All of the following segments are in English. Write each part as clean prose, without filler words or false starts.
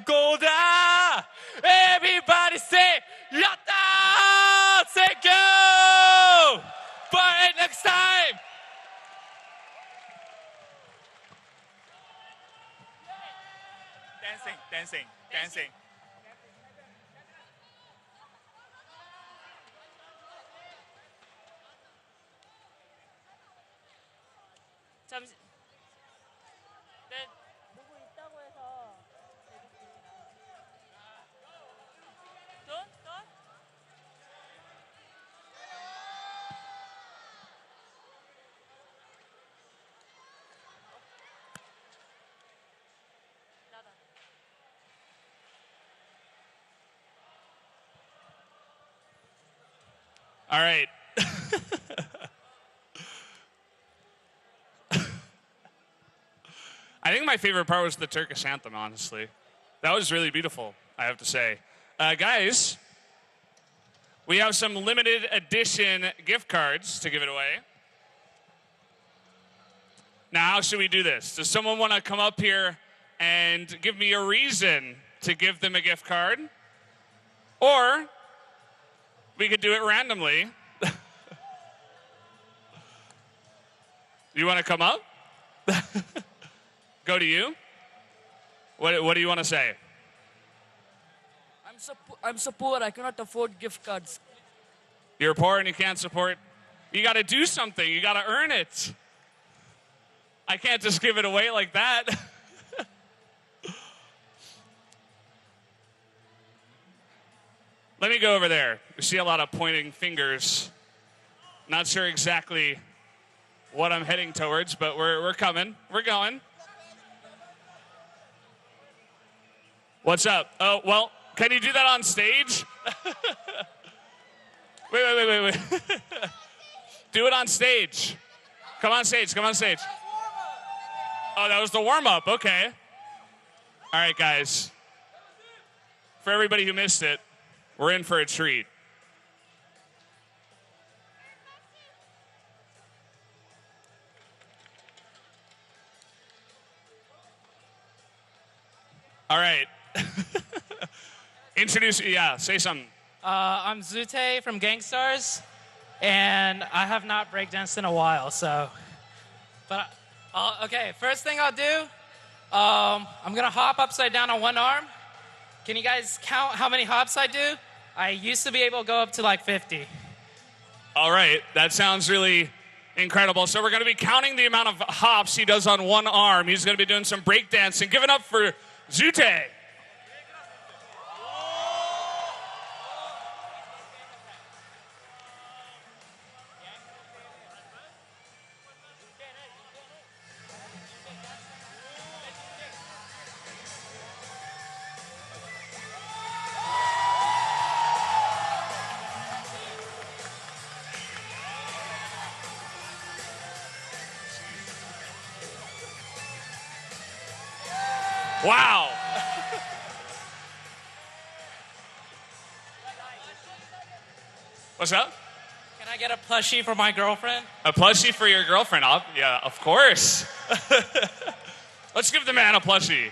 Golda! Everybody say, Yatta! Thank you! Bye next time! Dancing. 잠시. 네. 누구 있다고 해서. 돈? 나다. All right. I think my favorite part was the Turkish anthem, honestly. That was really beautiful, I have to say. Guys, we have some limited edition gift cards to give it away. Now, how should we do this? Does someone want to come up here and give me a reason to give them a gift card? Or we could do it randomly. You want to come up? Go to you. What do you want to say? I'm so poor, I cannot afford gift cards. You're poor and you can't support. You got to do something. You got to earn it. I can't just give it away like that. Let me go over there. We see a lot of pointing fingers. Not sure exactly what I'm heading towards, but we're coming. We're going. What's up? Oh, well, can you do that on stage? Wait. Do it on stage. Come on stage. Oh, that was the warm-up. Okay. All right, guys. For everybody who missed it, we're in for a treat. All right. Say something. I'm Zute from Gangstars, and I have not breakdanced in a while, so. But, okay, first thing I'll do, I'm gonna hop upside down on one arm. Can you guys count how many hops I do? I used to be able to go up to like 50. All right, that sounds really incredible. So we're gonna be counting the amount of hops he does on one arm. He's gonna be doing some breakdancing. Give it up for Zute. Wow. What's up? Can I get a plushie for my girlfriend? A plushie for your girlfriend? Yeah, of course. Let's give the man a plushie.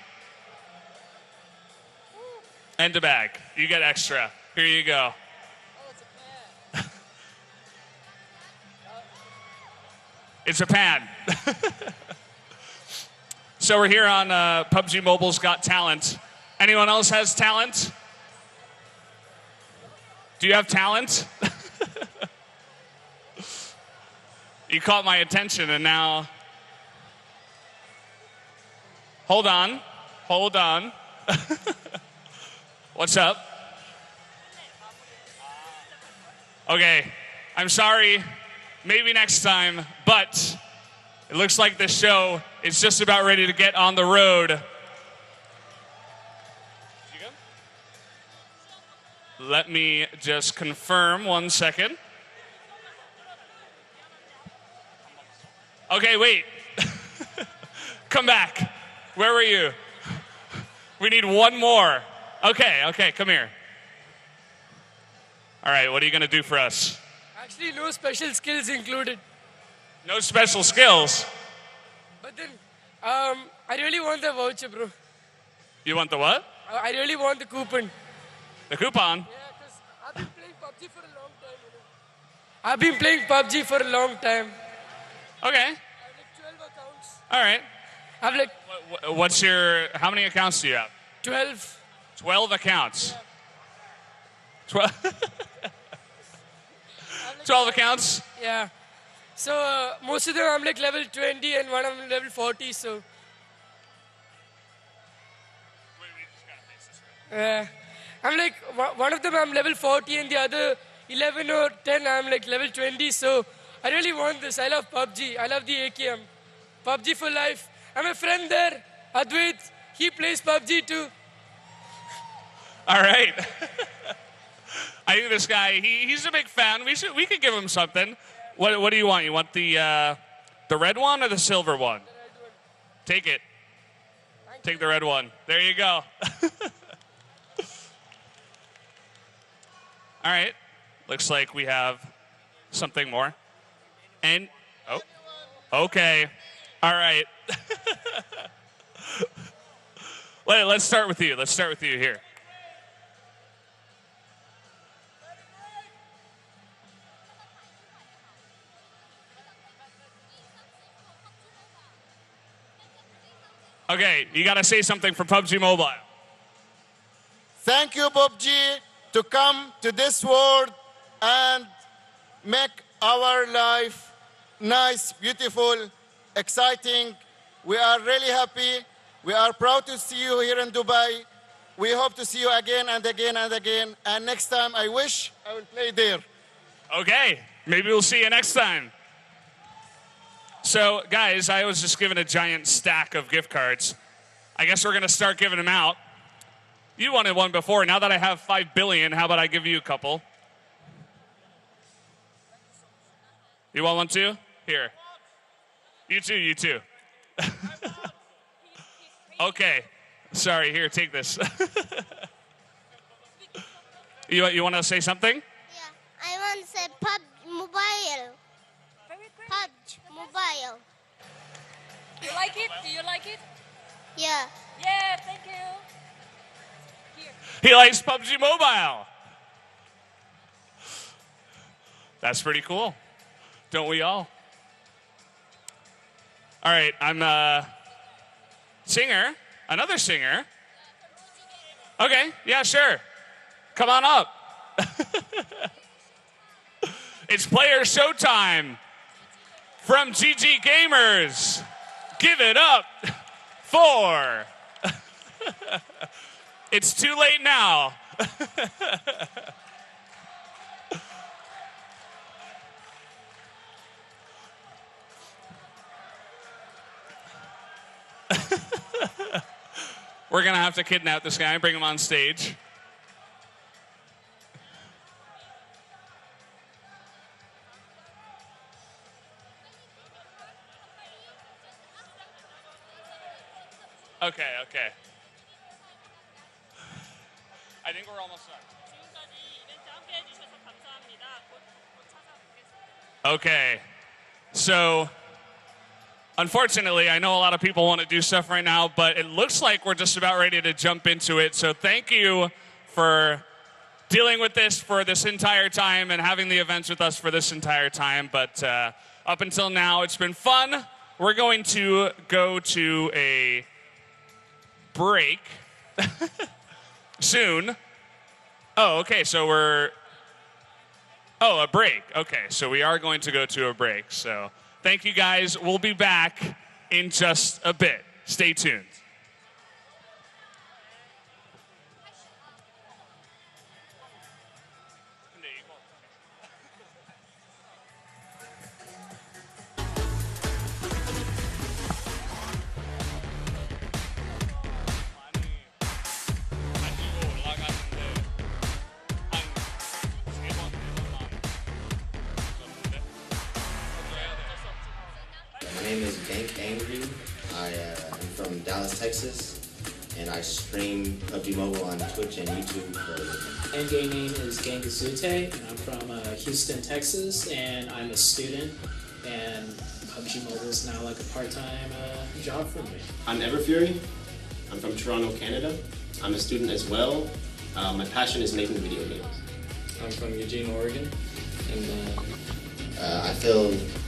And a bag. You get extra. Here you go. It's a pan. So we're here on PUBG Mobile's Got Talent. Anyone else has talent? Do you have talent? You caught my attention and now... Hold on. What's up? Okay, I'm sorry. Maybe next time, but it looks like the show is just about ready to get on the road. Let me just confirm 1 second. Okay, wait. Come back. Where were you? We need one more. Okay, come here. All right, what are you going to do for us? Actually, no special skills included. No special skills? But then, I really want the voucher, bro. You want the what? I really want the coupon. The coupon? Yeah, because I've been playing PUBG for a long time. I've been playing PUBG for a long time. Okay. I have like 12 accounts. All right. I have like What's your, how many accounts do you have? 12. 12 accounts. 12, 12 accounts? Yeah. So most of them I'm like level 20 and one I'm level 40. So I'm like one of them I'm level 40 and the other 11 or 10 I'm like level 20. So I really want this. I love PUBG. I love the AKM. PUBG for life. I'm a friend there, Advait. He plays PUBG too. All right. I think this guy, he's a big fan. We could give him something. What do you want? You want the red one or the silver one? The red one. Take it. Take the red one. There you go. All right. Looks like we have something more. And, oh, okay. All right. Let's start with you. Let's start with you here. Okay, you got to say something for PUBG Mobile. Thank you, PUBG, to come to this world and make our life nice, beautiful, exciting. We are really happy. We are proud to see you here in Dubai. We hope to see you again and again and again. And next time, I wish I will play there. Okay, maybe we'll see you next time. So, guys, I was just given a giant stack of gift cards. I guess we're going to start giving them out. You wanted one before. Now that I have 5 billion, how about I give you a couple? You want one too? Here. You too, you too. Okay. Sorry, here, take this. You want to say something? Yeah, I want to say PUBG Mobile. PUBG Mobile. You like it? Do you like it? Yeah. Yeah, thank you. Here. He likes PUBG Mobile. That's pretty cool. Don't we all? All right, I'm a singer, another singer. Okay, yeah, sure. Come on up. It's player showtime from GG Gamers. Give it up for... It's too late now. We're going to have to kidnap this guy and bring him on stage. Okay, okay. I think we're almost done. 지금까지 이벤트 함께 해주셔서 감사합니다. 곧 찾아뵙겠습니다. Okay. So, unfortunately, I know a lot of people want to do stuff right now, but it looks like we're just about ready to jump into it. So thank you for dealing with this for this entire time and having the events with us for this entire time. But up until now, it's been fun. We're going to go to a break soon. Oh, okay, so we're... Oh, a break. Okay, so we are going to go to a break. So thank you, guys. We'll be back in just a bit. Stay tuned. My name is Bank Angry. I am from Dallas, Texas, and I stream PUBG Mobile on Twitch and YouTube for a living. Endgame name is Gangazute, and I'm from Houston, Texas, and I'm a student, and PUBG Mobile is now like a part-time job for me. I'm Everfury. I'm from Toronto, Canada, I'm a student as well. My passion is making video games. I'm from Eugene, Oregon, and I feel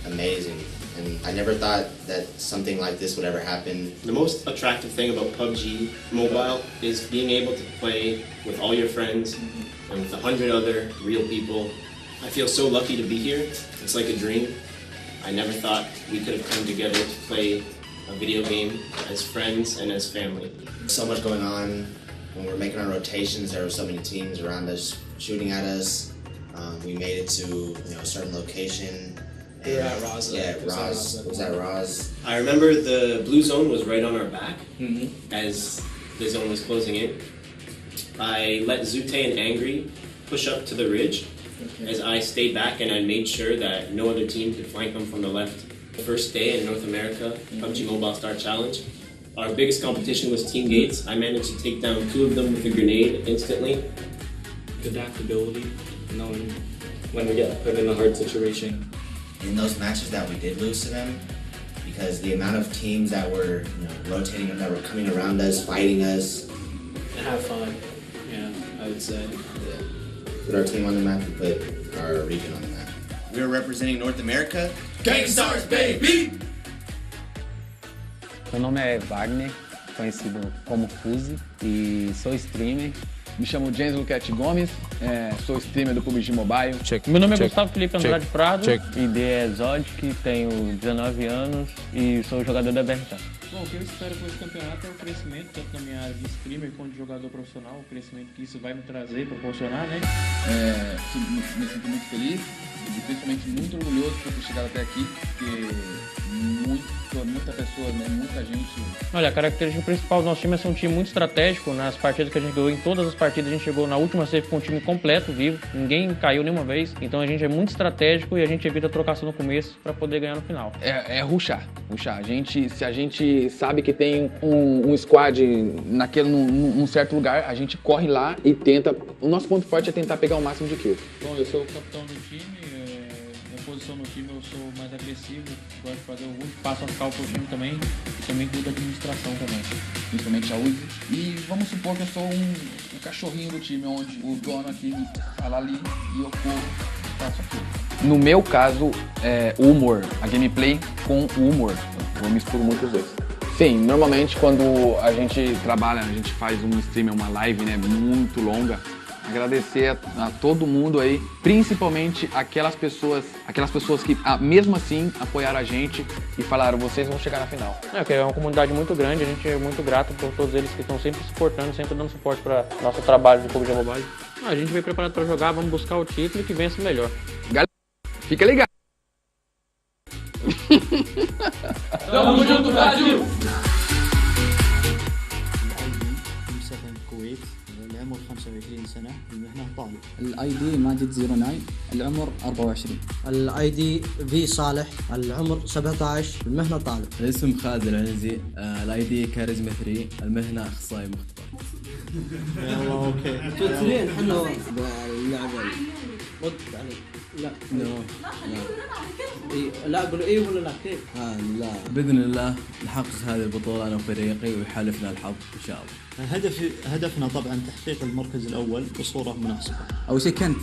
amazing, and I never thought that something like this would ever happen. The most attractive thing about PUBG Mobile is being able to play with all your friends and with 100 other real people. I feel so lucky to be here. It's like a dream. I never thought we could have come together to play a video game as friends and as family. So much going on. When we're making our rotations, there were so many teams around us shooting at us. We made it to a certain location. we were at Raza. Yeah, Roz. It was at Roz. I remember the blue zone was right on our back as the zone was closing in. I let Zute and Angry push up to the ridge as I stayed back and I made sure that no other team could flank them from the left. The first day in North America, PUBG Mobile Star Challenge, our biggest competition was Team Gates. I managed to take down 2 of them with a grenade instantly. Adaptability, knowing when we get put in a hard situation. In those matches that we did lose to them, because the amount of teams that were rotating and that were coming around us, fighting us. And have fun, yeah, I would say. Yeah. Put our team on the map and put our region on the map. We're representing North America. Gangstars, baby! Meu nome é Wagner, conhecido como Fuzi, e sou streamer. Me chamo James Luquete Gomes, sou streamer do PUBG Mobile. Meu nome é Gustavo Felipe Andrade Prado, ID é Zodic, tenho 19 anos e sou jogador da BRK. Bom, o que eu espero com esse campeonato é o crescimento, tanto na minha área de streamer quanto de jogador profissional, o crescimento que isso vai me trazer, proporcionar, né? Me sinto muito feliz e principalmente muito orgulhoso por ter chegado até aqui, porque muita pessoa, né, muita gente... Olha, a característica principal do nosso time é ser um time muito estratégico. Nas partidas que a gente ganhou, em todas as partidas a gente chegou na última safe com um time completo, vivo, ninguém caiu nenhuma vez, então a gente é muito estratégico e a gente evita a trocação no começo para poder ganhar no final. É rushar. Se a gente sabe que tem um squad num certo lugar, a gente corre lá e tenta... O nosso ponto forte é tentar pegar o máximo de kills. Bom, eu sou o capitão do time, minha posição no time eu sou mais agressivo, gosto de fazer o ult, passo a cal pro time também, e também cuido da administração também. Principalmente a ult. E vamos supor que eu sou o cachorrinho do time, onde o dono aqui fala ali e eu corro e faço aquilo. No meu caso, o humor, a gameplay com o humor. Eu misturo muito os dois. Sim, normalmente quando a gente trabalha, a gente faz um stream, uma live, né, muito longa, agradecer a todo mundo aí, principalmente aquelas pessoas que mesmo assim apoiaram a gente e falaram, vocês vão chegar na final. É uma comunidade muito grande, a gente é muito grato por todos eles que estão sempre suportando, sempre dando suporte para nosso trabalho de PUBG Mobile. A gente veio preparado para jogar, vamos buscar o título e que vença o melhor. Galera, fica ligado! Tamo junto, Brasil! العمر 25 سنة، المهنة طالب. الاي دي ماجد 09، العمر 24. الاي دي في صالح، العمر 17، المهنة طالب. الاسم خالد العنزي، الاي دي كاريزما 3، المهنة اخصائي مختبر. يلا اوكي. اثنين احنا اللعبة رد علي. لا لا قولوا ايه ولا لا كيف؟ لا باذن الله نحقق هذه البطولة انا وفريقي ويحالفنا الحظ ان شاء الله. هدفنا طبعا تحقيق المركز الأول بصورة مناسبة. أول شيء كانت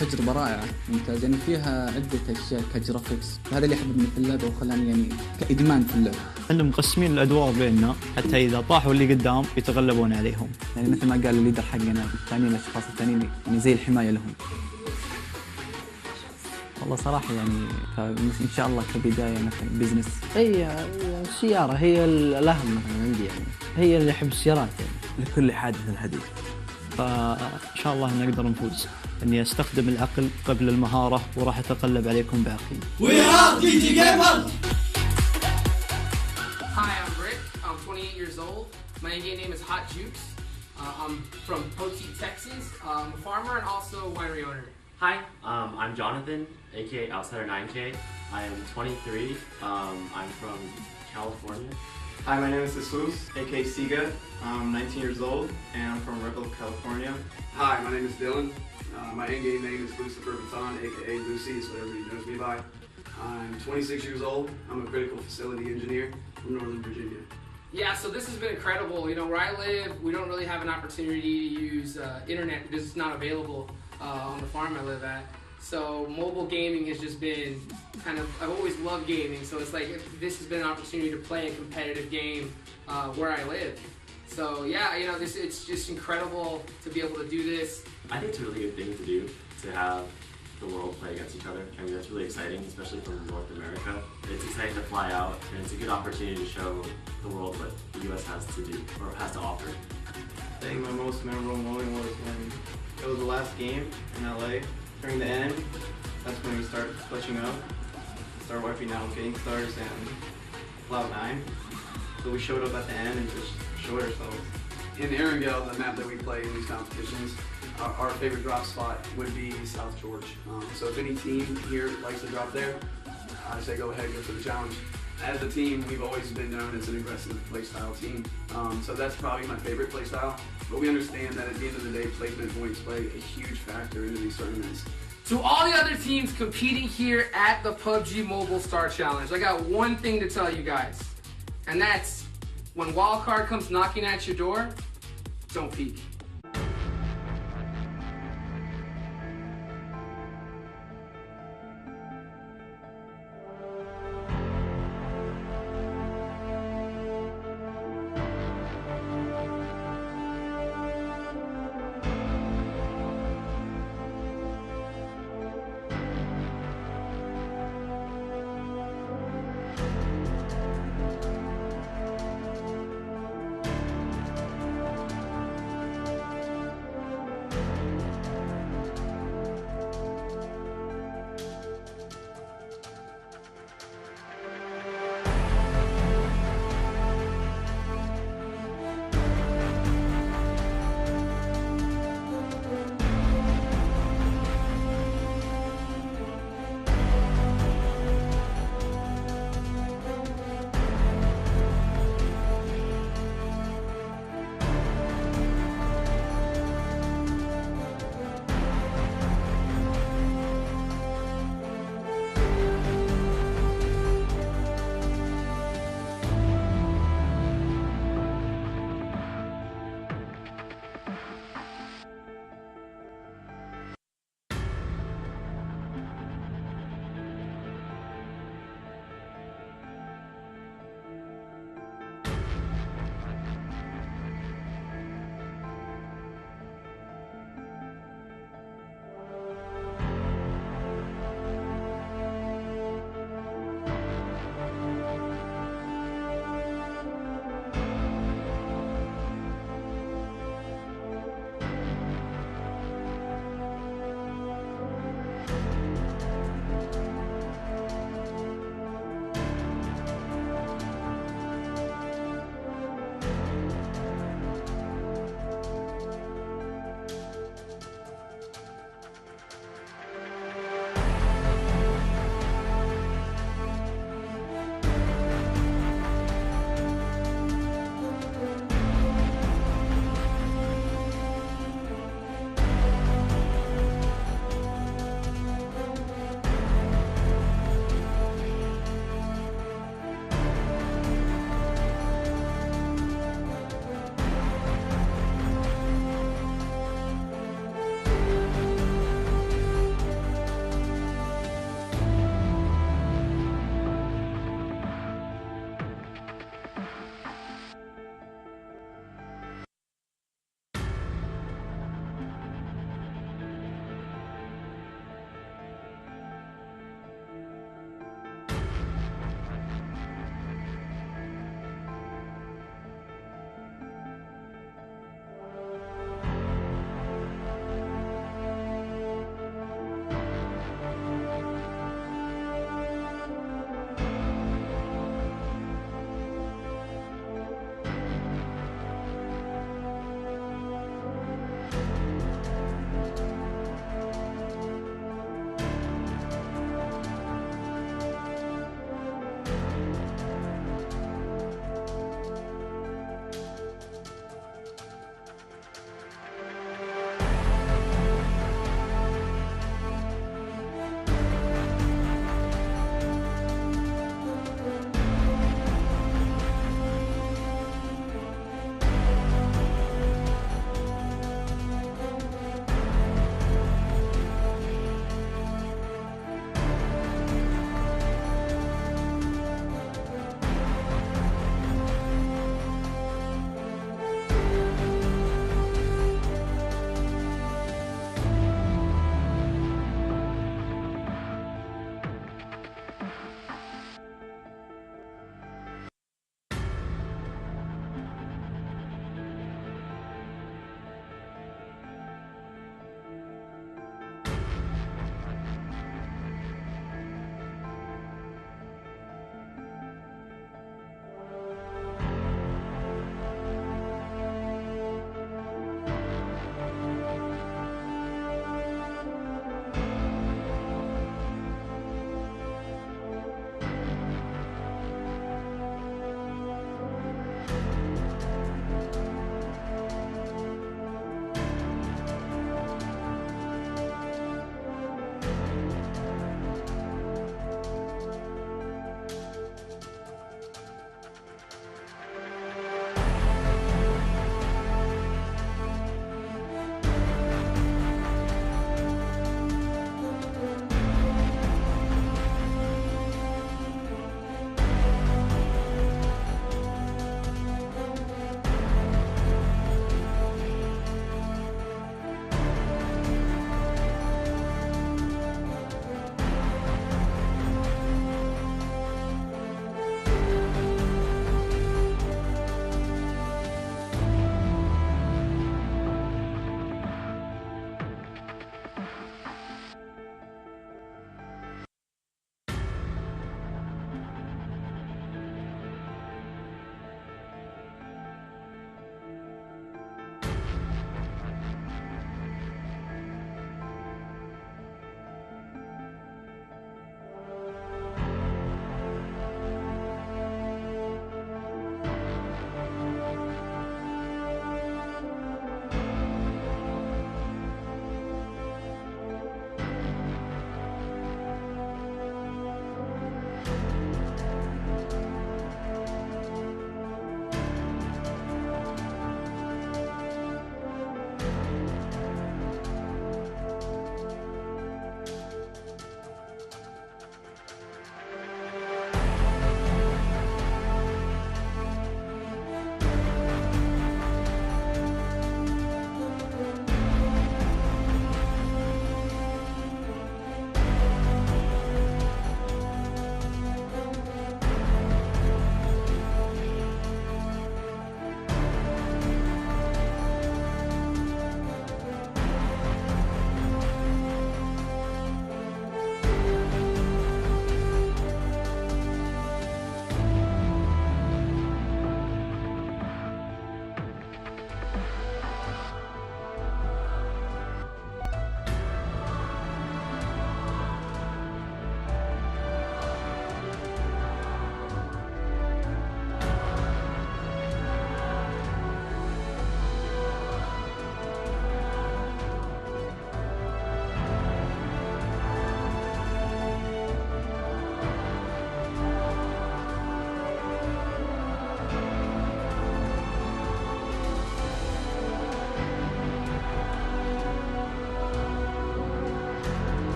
تجربة رائعة ممتازة، يعني فيها عدة أشياء كجرافيكس، هذا اللي حببني في اللعبة وخلاني يعني كإدمان في اللعبة. احنا مقسمين الأدوار بيننا حتى إذا طاحوا اللي قدام يتغلبون عليهم. يعني مثل ما قال الليدر حقنا الثانيين، الأشخاص الثانيين يعني زي الحماية لهم. والله صراحة يعني إن شاء الله كبداية مثلا بزنس. هي السيارة هي الأهم مثلا عندي، يعني هي اللي أحب السيارات يعني. لكل حادث حديث. فإن شاء الله نقدر نفوز. إني أستخدم العقل قبل المهارة وراح أتغلب عليكم بعقلي. We are PUBG gamers! Hi, I'm Rick. I'm 28 years old. My in-game name is Hot Jukes. I'm from Poteet, Texas. I'm a farmer and also a winery owner. Hi, I'm Jonathan, aka Outsider 9K. I am 23. I'm from California. Hi, my name is Jesus, aka Siga. I'm 19 years old and I'm from Redwood, California. Hi, my name is Dylan. My in-game name is Lucifer Baton, aka Lucy, is what everybody knows me by. I'm 26 years old. I'm a critical facility engineer from Northern Virginia. Yeah, so this has been incredible. You know, where I live, we don't really have an opportunity to use internet because it's not available on the farm I live at. So mobile gaming has just been kind of, I've always loved gaming, so it's like this has been an opportunity to play a competitive game where I live. So yeah, you know, it's just incredible to be able to do this. I think it's a really good thing to do, to have the world play against each other. I mean, that's really exciting, especially from North America. It's exciting to fly out, and it's a good opportunity to show the world what the U.S. has to do, or has to offer. I think my most memorable moment was when it was the last game in LA. During the end, that's when we started clutching up, start wiping out Gang Stars and Cloud9. So we showed up at the end and just showed ourselves. In Erangel, the map that we play in these competitions, our favorite drop spot would be South George. So if any team here likes to drop there, I say go ahead, go for the challenge. As a team, we've always been known as an aggressive playstyle team. So that's probably my favorite playstyle. But we understand that at the end of the day, placement points play a huge factor into these tournaments. To all the other teams competing here at the PUBG Mobile Star Challenge, I got one thing to tell you guys. And that's, when Wildcard comes knocking at your door, don't peek.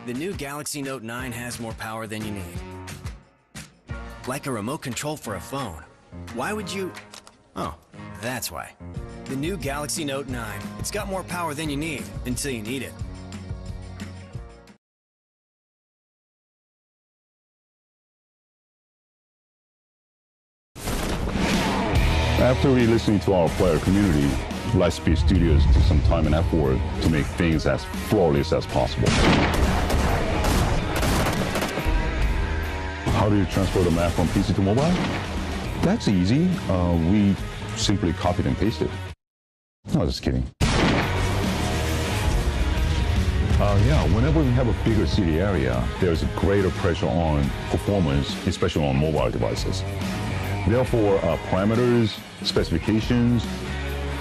The new Galaxy Note 9 has more power than you need. Like a remote control for a phone. Why would you... Oh, that's why. The new Galaxy Note 9. It's got more power than you need until you need it. After we listening to our player community, Lightspeed Studios took some time and effort to make things as flawless as possible. How do you transfer the map from PC to mobile? That's easy. We simply copied and pasted. No, just kidding. Yeah, whenever we have a bigger city area, there's a greater pressure on performance, especially on mobile devices. Therefore, parameters, specifications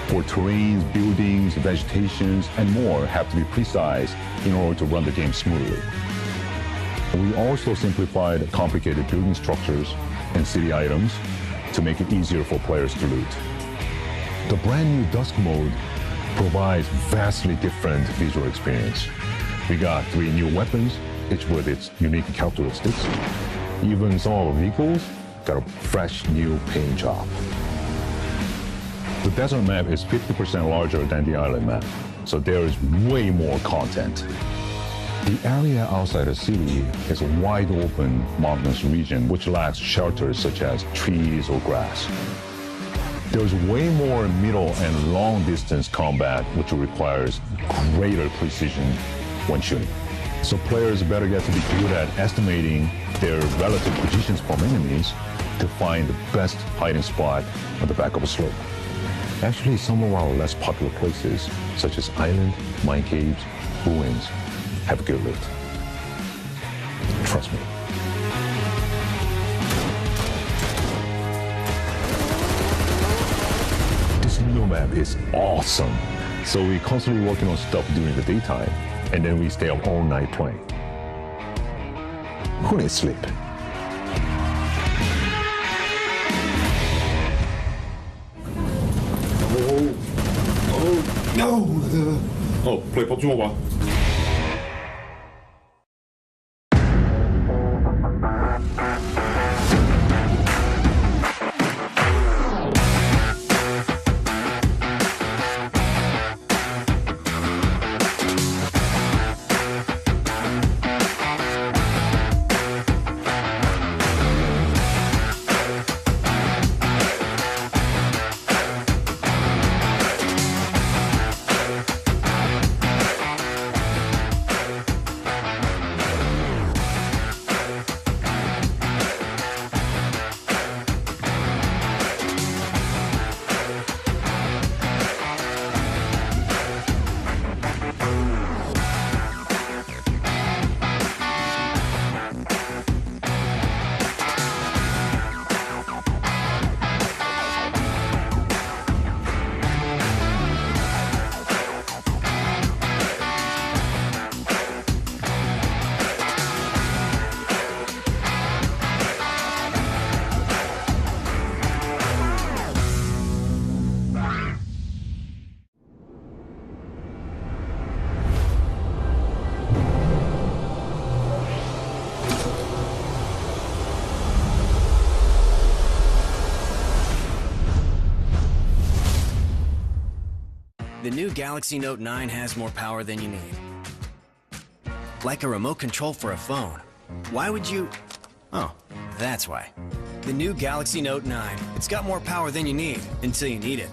for terrains, buildings, vegetations, and more have to be precise in order to run the game smoothly. We also simplified complicated building structures and city items to make it easier for players to loot. The brand new Dusk mode provides vastly different visual experience. We got 3 new weapons, each with its unique characteristics. Even some of our vehicles got a fresh new paint job. The desert map is 50% larger than the island map, so there is way more content. The area outside the city is a wide open mountainous region which lacks shelters such as trees or grass. There's way more middle and long distance combat which requires greater precision when shooting. So players better get to be good at estimating their relative positions from enemies to find the best hiding spot on the back of a slope. Actually, some of our less popular places, such as island, mine caves, ruins, have good loot. Trust me. This new map is awesome. So we're constantly working on stuff during the daytime, and then we stay up all night playing. Who needs sleep? No! Oh, play PUBG Mobile. The new Galaxy Note 9 has more power than you need. Like a remote control for a phone. Why would you... Oh, that's why. The new Galaxy Note 9. It's got more power than you need until you need it.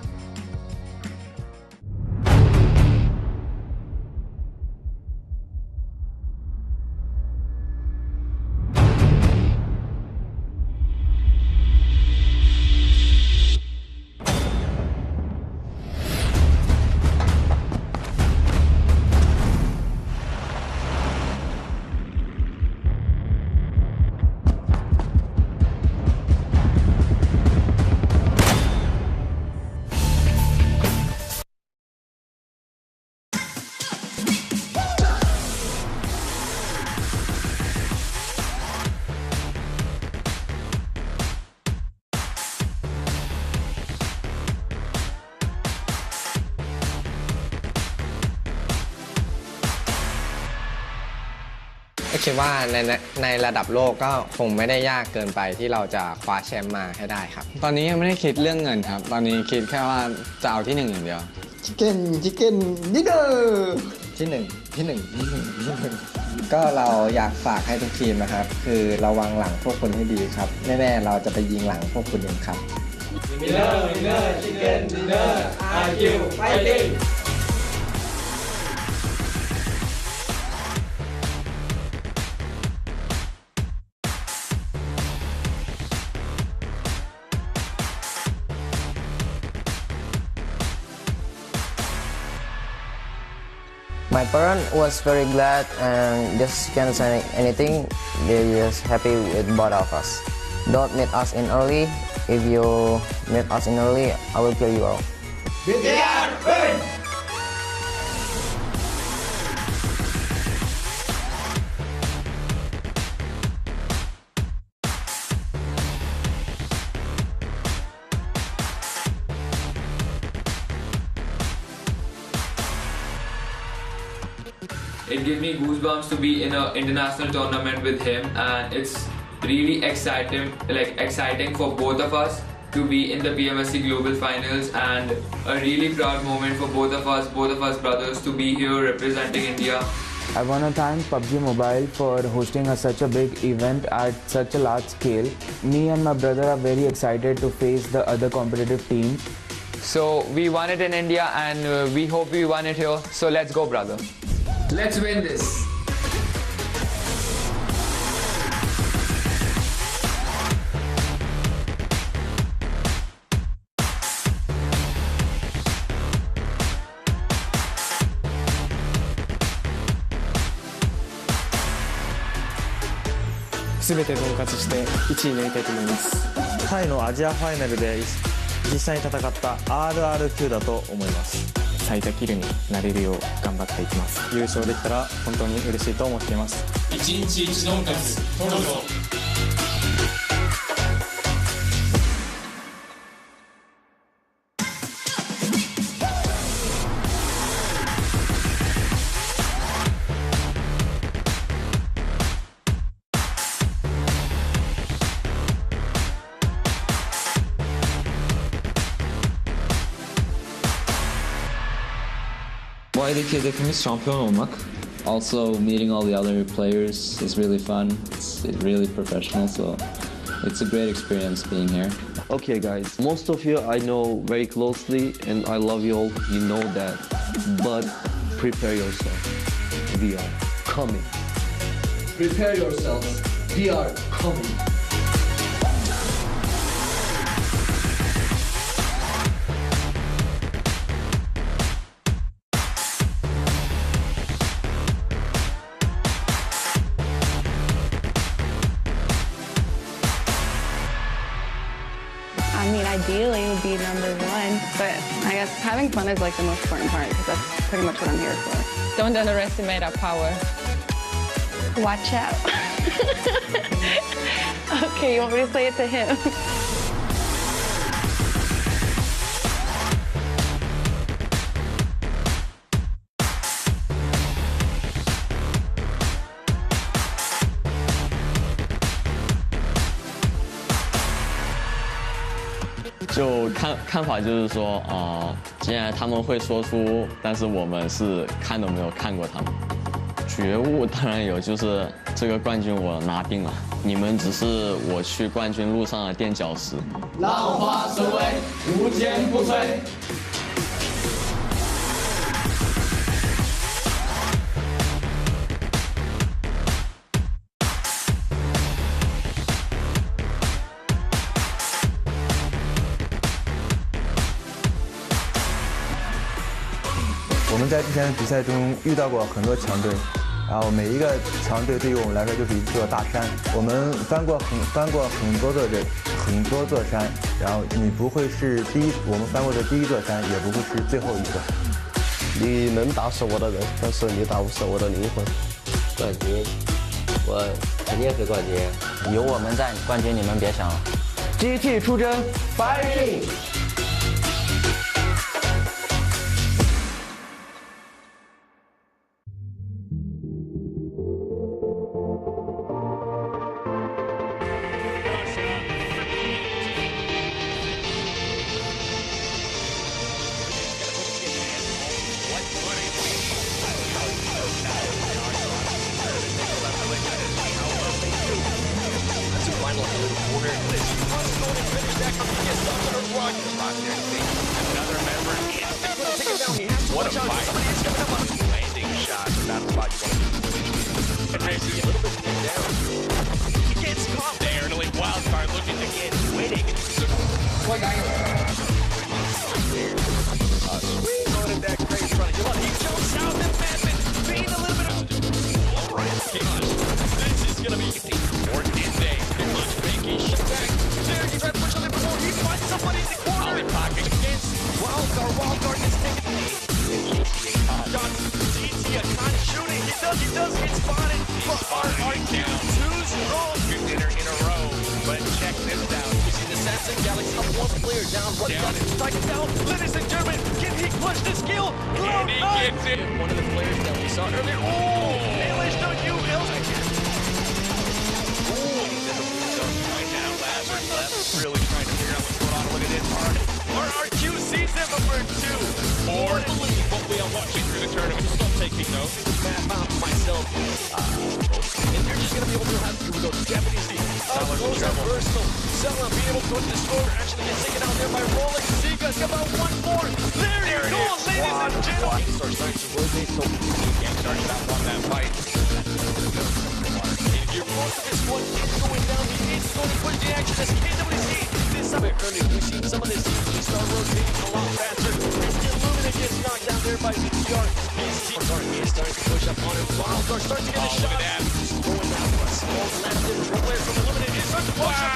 คิดว่าในระดับโลกก็คงไม่ได้ยากเกินไปที่เราจะคว้าแชมป์มาให้ได้ครับตอนนี้ยังไม่ได้คิดเรื่องเงินครับตอนนี้คิดแค่ว่าจะเอาที่1อย่างเดียวชิคเก้นดิเดอร์ที่1ก็เราอยากฝากให้ทุกทีมนะครับคือระวังหลังพวกคุณให้ดีครับแน่ๆเราจะไปยิงหลังพวกคุณเองครับ Winner, chicken dinner, are you fighting? My parents was very glad and just can't say anything. They're just happy with both of us. Don't meet us in early. If you meet us in early, I will kill you all. It gives me goosebumps to be in an international tournament with him, and it's really exciting for both of us to be in the PMSC Global Finals, and a really proud moment for both of us brothers, to be here representing India. I want to thank PUBG Mobile for hosting such a big event at such a large scale. Me and my brother are very excited to face the other competitive team. So we won it in India, and we hope we won it here. So let's go, brother. Let's win this. All 全て分割して1位になりたいと思います。タイのアジアファイナルで実際に戦った RRQ だと思います。最多キルになれるよう頑張っていきます。優勝できたら本当に嬉しいと思っています。1日1ドンカツ取るぞ。Bu aydaki hedefimiz şampiyon olmak. Also meeting all the other players is really fun. It's really professional, so it's a great experience being here. Okay guys, most of you I know very closely and I love you all, you know that. But prepare yourself. We are coming. Prepare yourselves. We are coming. I mean, ideally it would be number one, but I guess having fun is like the most important part because that's pretty much what I'm here for. Don't underestimate our power. Watch out. Okay, you want me to say it to him? 就看法就是说，既然他们会说出，但是我们是看都没有看过他们。觉悟当然有，就是这个冠军我拿定了，你们只是我去冠军路上的垫脚石。浪花神威，无坚不摧。我们在之前的比赛中遇到过很多强队，然后每一个强队对于我们来说就是一座大山。我们翻过很多座山，然后你不会是我们翻过的第一座山，也不会是最后一座。你能打死我的人，但是你打不死我的灵魂。冠军，我肯定是冠军。有我们在，冠军你们别想了。集体出征 ，fighting！ Another member what a fight. Landing shot. That's the spot you want to be. A little bit down. He gets caught there. Early wild card looking to get winning. Going at that great front. He jumps out and Madman being a little bit of... All right, this is going to be fourth in day. Pretty much making shit back. There, he tried to push on it before. He finds somebody in the corner. Ollie pocket against Wildcard is taking shots. DT a kind of shooting. He does get spotted. But RRQ too strong. Good dinner in a row. But check this out. You see the Samsung Galaxy up one player down. Strike it down. Ladies and gentlemen, can he clutch the skill? And he gets it. One of the players that we saw earlier. Oh! LHW right now, Lazarus left. Really trying to figure out what's going on. Look at this. RRQ season number 2. Or believe what we are watching through the tournament. Stop taking notes. Map myself. And you're just going to be able to have to go Japanese team. Close up versatile. Sella being able to go to the score. Actually gets taken out there by Rolex. Ziga's got about 1 more. There you go, ladies and gentlemen. Starts to rotate, so Gang starts that one, that fight. If you're close to this one, it's going down. He needs to go to push the action as KWC. This summer earlier, we've seen some of this. He start rotating a lot faster. Christian Lumina gets knocked down there by VTR. He is starting to push up on him. Wildcard starts to get a shot. Going down for a small left and roller from Illuminate. He starts to push up.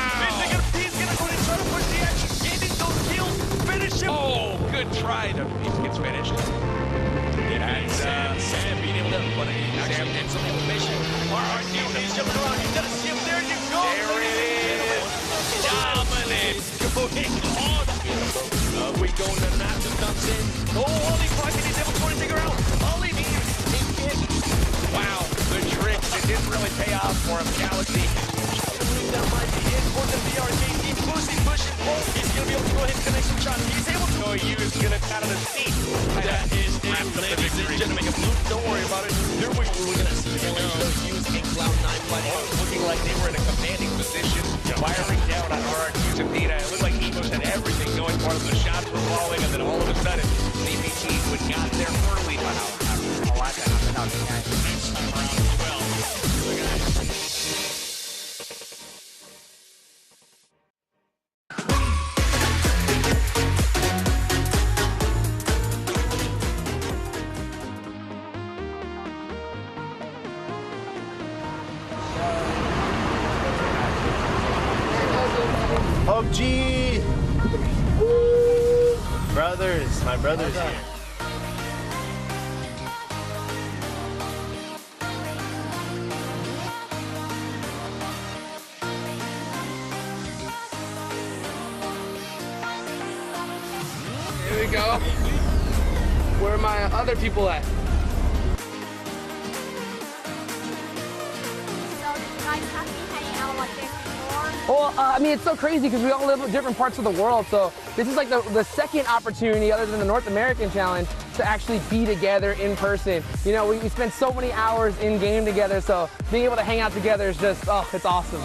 He's going to go and try to push the action. Getting those kills. Finish him. Oh, good try. He gets finished. And Sam being able to put a Sam did some information. RRQ is jumping around. He does him. There you go. There it is. Dominant. Going on. We go to Natsu comes in. Oh, Ollie Pocket is able to take her out. Ollie needs a hit. Wow, the trick. It didn't really pay off for him. Galaxy. That might be it for the VRK team. Lucy pushing. He's going to be able to go ahead and connect some shots. He's able to go use get it out of the seat. That is it, ladies and gentlemen. Don't worry about it. Here we're going to see LHW's in Cloud9 fighting. Looking like they were in a commanding position. Firing down on RRQ's and Data. It looked like Evo's had everything going for them. The shots were falling, and then all of a sudden, CPT would got there early. A lot to happen out there. Next time around as well. PUBG! Brothers, my brother's here. Here we go. Where are my other people at? Well, I mean, it's so crazy because we all live in different parts of the world, so this is like the second opportunity, other than the North American Challenge, to actually be together in person. You know, we spend so many hours in game together, so being able to hang out together is just, oh, it's awesome.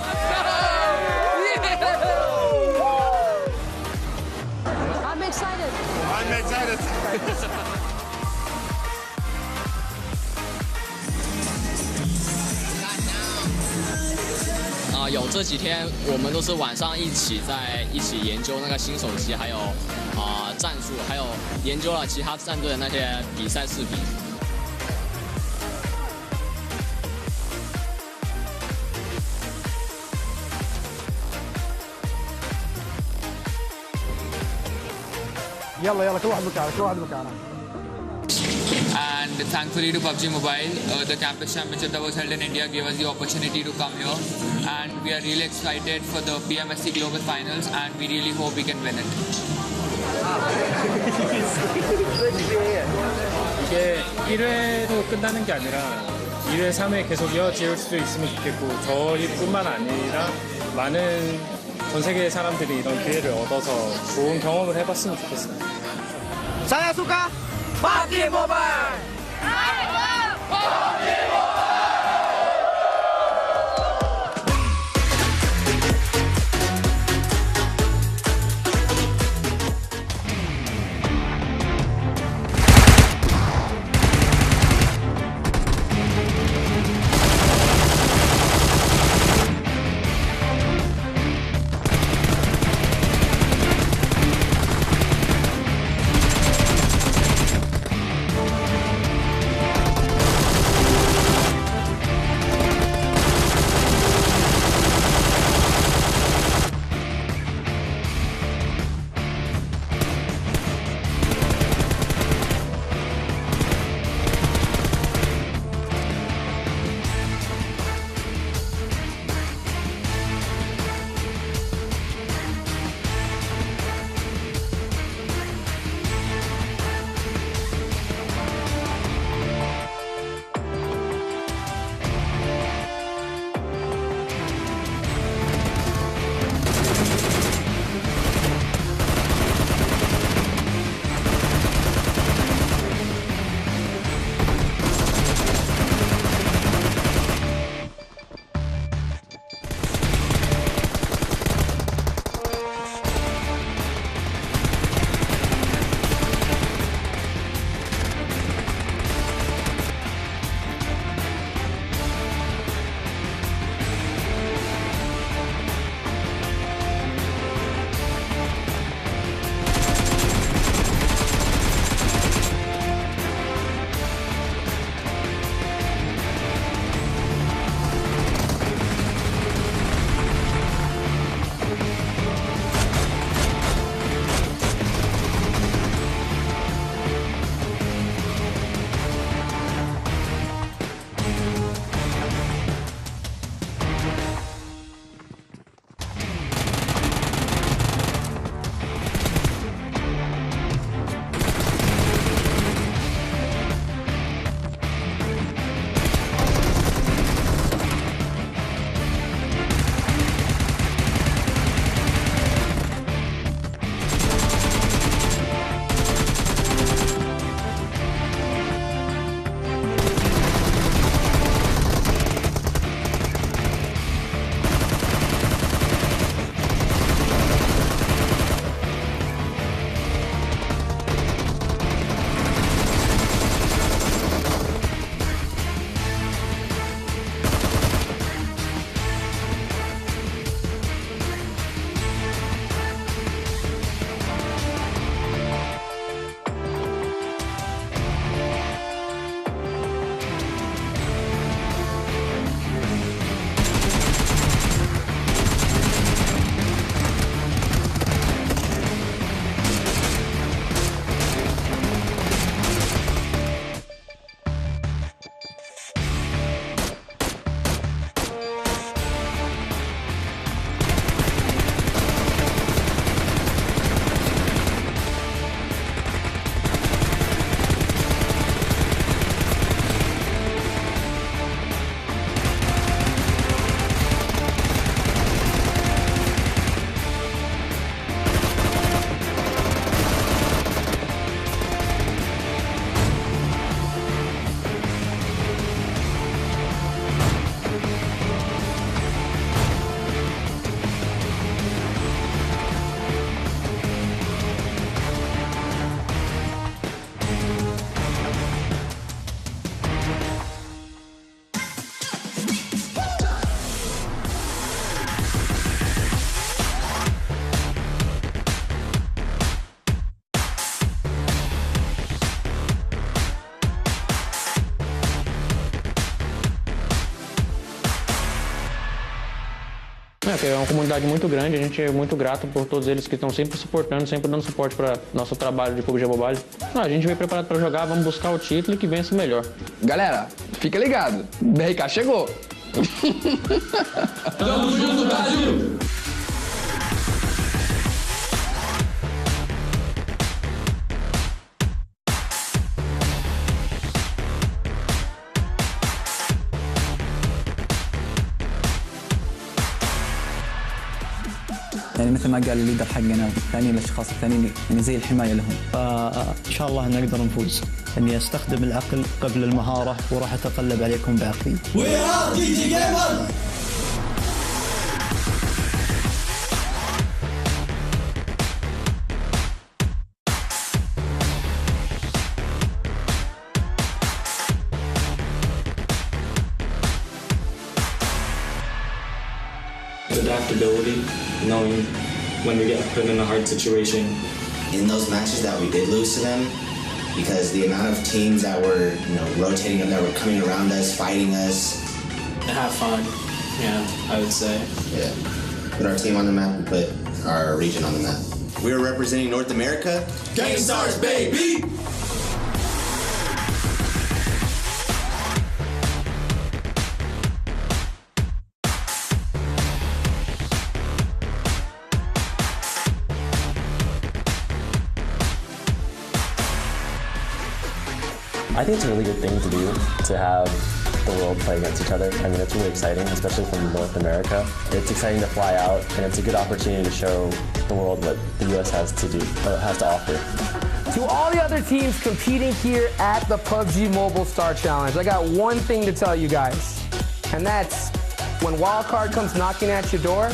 I'm excited. I'm excited. 有这几天我们都是晚上一起研究那个新手机，还有战术，还有研究了其他战队的那些比赛视频。يلا كل واحد مكانه. And thankfully to PUBG Mobile, the campus championship that was held in India gave us the opportunity to come here, and we are really excited for the PMSC Global Finals, and we really hope we can win it. 이게 1회로 끝나는 게 아니라 2회, 3회 계속 이어질 수도 있으면 좋겠고, 저희뿐만 아니라 많은 전 세계의 사람들이 이런 기회를 얻어서 좋은 경험을 해봤으면 좋겠어요. 사야수가 PUBG Mobile! É uma comunidade muito grande, a gente é muito grato por todos eles que estão sempre suportando, sempre dando suporte para nosso trabalho de PUBG Mobile. A gente veio preparado para jogar, vamos buscar o título e que vença o melhor. Galera, fica ligado, BRK chegou! Tamo junto, Brasil! يعني مثل ما قال الليدر حقنا ثاني الاشخاص الثانيين يعني زي الحمايه لهم. فان شاء الله نقدر نفوز. اني استخدم العقل قبل المهاره وراح اتغلب عليكم بعقلي. We are GG Gamer! Adaptability, knowing when we get put in a hard situation. In those matches that we did lose to them, because the amount of teams that were, rotating them, that were coming around us, fighting us. Have fun, yeah, I would say. Yeah, put our team on the map and put our region on the map. We're representing North America. Gang Stars, baby! I think it's a really good thing to do, to have the world play against each other. I mean, it's really exciting, especially from North America. It's exciting to fly out, and it's a good opportunity to show the world what the U.S. has to offer. To all the other teams competing here at the PUBG Mobile Star Challenge, I got one thing to tell you guys, and that's when Wildcard comes knocking at your door,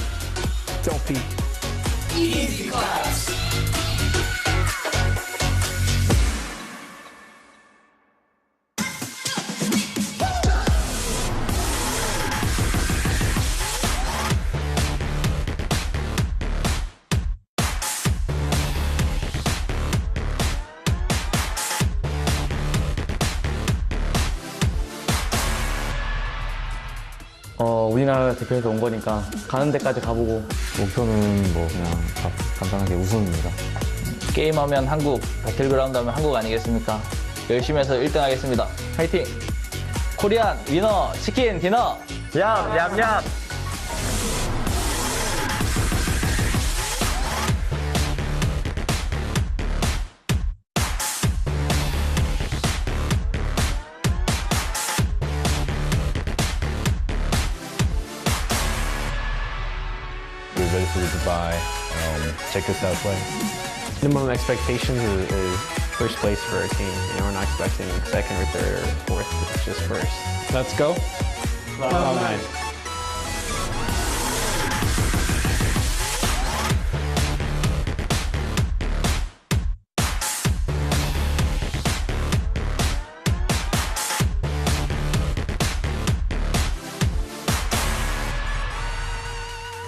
don't peek. Easy claps! 우리나라 대표해서 온 거니까 가는 데까지 가보고. 목표는 뭐 그냥 간단하게 우승입니다. 게임하면 한국, 배틀그라운드 하면 한국 아니겠습니까? 열심히 해서 1등 하겠습니다. 화이팅! 코리안 위너 치킨 디너! 얌얌얌! We're ready for Dubai. Check us out play. Minimum expectations is first place for our team. We're not expecting second or third or fourth. It's just first. Let's go! Note9.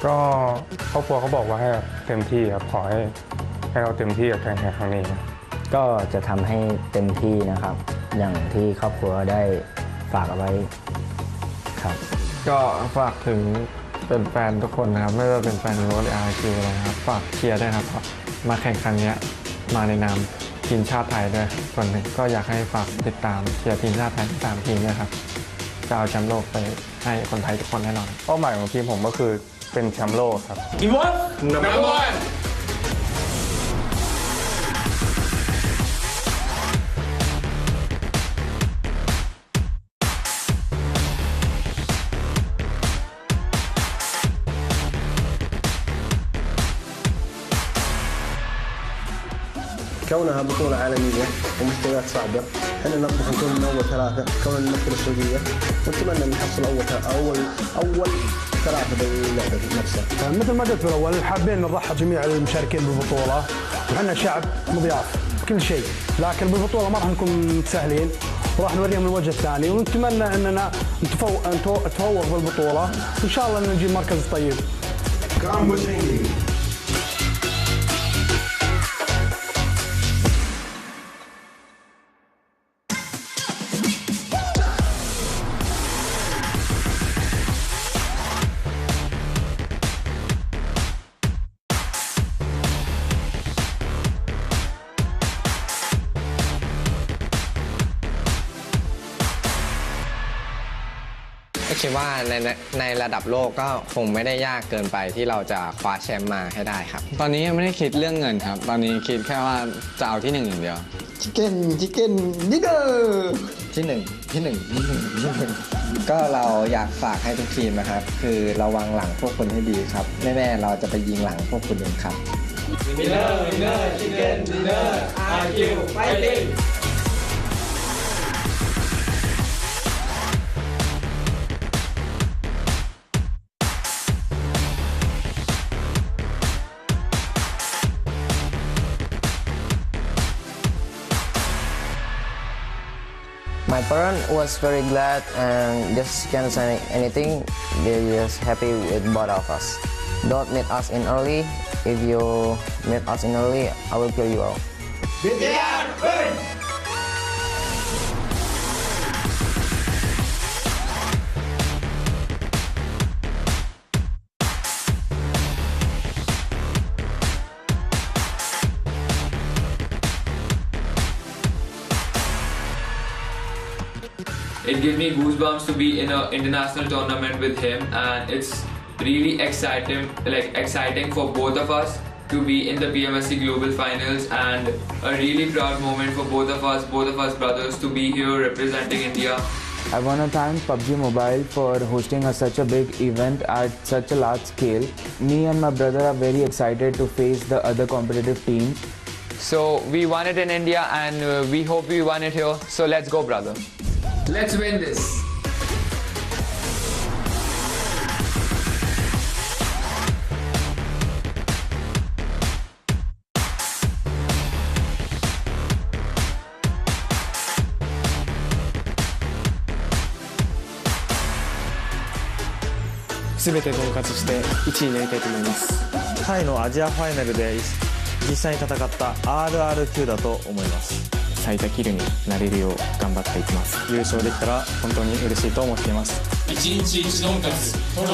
ก็ครอบครัวเขาบอกว่าให้เต็มที่ครับขอให้เราเต็มที่กับการแข่งครั้งนี้ ก็จะทำให้เต็มที่นะครับ อย่างที่ครอบครัวได้ฝากเอาไว้ครับ ก็ฝากถึงเป็นแฟนทุกคนนะครับไม่ว่าเป็นแฟนโรสอาร์คิวอะไรนะครับฝากเชียร์ด้วยครับมาแข่งครั้งนี้มาในนามทีมชาติไทยด้วยส่วนหนึ่งก็อยากให้ฝากติดตามเชียร์ทีมชาติไทยตามทีมด้วยครับจะเอาแชมป์โลกไปให้คนไทยทุกคนแน่นอนเป้าหมายของทีมผมก็คือเป็นแชมป์โลกครับ You want? Number one! كونها بطولة عالمية ومستويات صعبة، احنا نطمح نكون من أول ثلاثة كوننا نمثل السعودية، ونتمنى أن نحصل أول ثلاثة باللعبة نفسها. مثل ما قلت في الأول حابين نرحب جميع المشاركين بالبطولة، وحنا شعب مضياف كل شيء، لكن بالبطولة ما راح نكون متساهلين وراح نوريهم الوجه الثاني ونتمنى أننا نتفوق بالبطولة وإن شاء الله نجيب مركز طيب. คิดว่าในระดับโลกก็คงไม่ได้ยากเกินไปที่เราจะคว้าแชมป์มาให้ได้ครับตอนนี้ยังไม่ได้คิดเรื่องเงินครับตอนนี้คิดแค่ว่าจะเอาที่1อย่างเดียวชิคเก้นดิเดอร์ที่1ก็เราอยากฝากให้ทุกทีมนะครับคือระวังหลังพวกคุณให้ดีครับแน่ๆเราจะไปยิงหลังพวกคุณเองครับ winner chicken dinner IQ fighting My parents was very glad and just can't say anything. They're just happy with both of us. Don't meet us in early. If you meet us in early, I will kill you all. It gives me goosebumps to be in an international tournament with him, and it's really exciting for both of us to be in the PMSC Global Finals, and a really proud moment for both of us brothers to be here representing India. I want to thank PUBG Mobile for hosting such a big event at such a large scale. Me and my brother are very excited to face the other competitive team. So we won it in India, and we hope we won it here. So let's go, brother. Let's win this.タイのアジアファイナルで実際に戦った RRQ だと思います。最多キルになれるよう頑張っていきます。優勝できたら本当に嬉しいと思っています。一日一ドンカツどうぞ。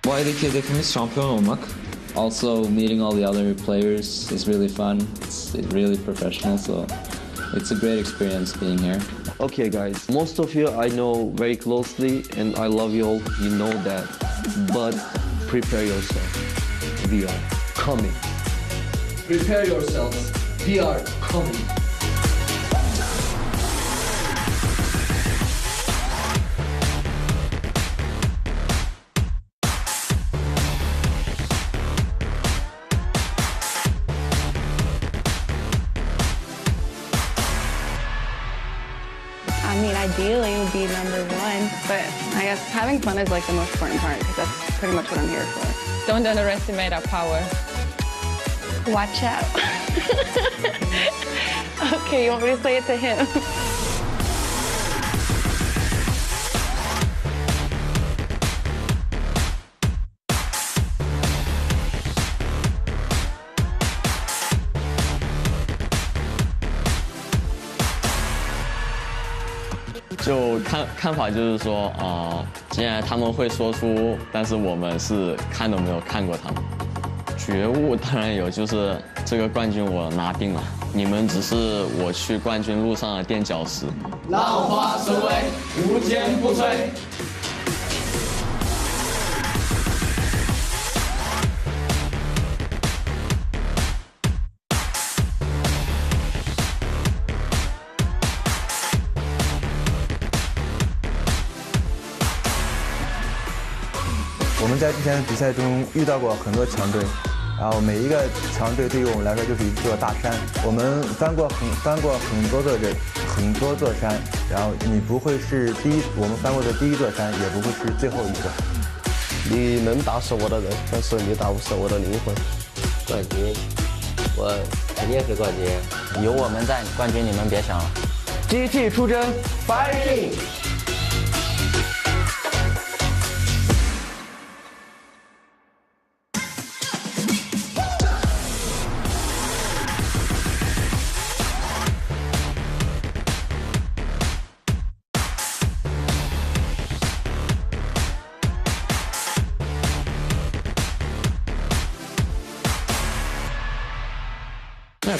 Bu aydaki hedefimiz şampiyon olmak. Also meeting all the other players is really fun. It's really professional, so it's a great experience being here. Okay guys, most of you I know very closely and I love you all, you know that. But prepare yourself. We are coming. Prepare yourselves. We are coming. I mean, ideally it would be #1, but I guess having fun is like the most important part because that's pretty much what I'm here for. Don't underestimate our power. Watch out. Okay, you want me to say it to him? 就看法就是说，既然他们会说出，但是我们是看都没有看过他们。觉悟当然有，就是这个冠军我拿定了，你们只是我去冠军路上的垫脚石。浪花生威，无坚不摧。我们在之前的比赛中遇到过很多强队，然后每一个强队对于我们来说就是一座大山。我们翻过很多座山，然后你不会是我们翻过的第一座山，也不会是最后一座。你能打死我的人，但是你打不死我的灵魂。冠军，我肯定是冠军。有我们在，冠军你们别想了。集体出征 ，Fighting！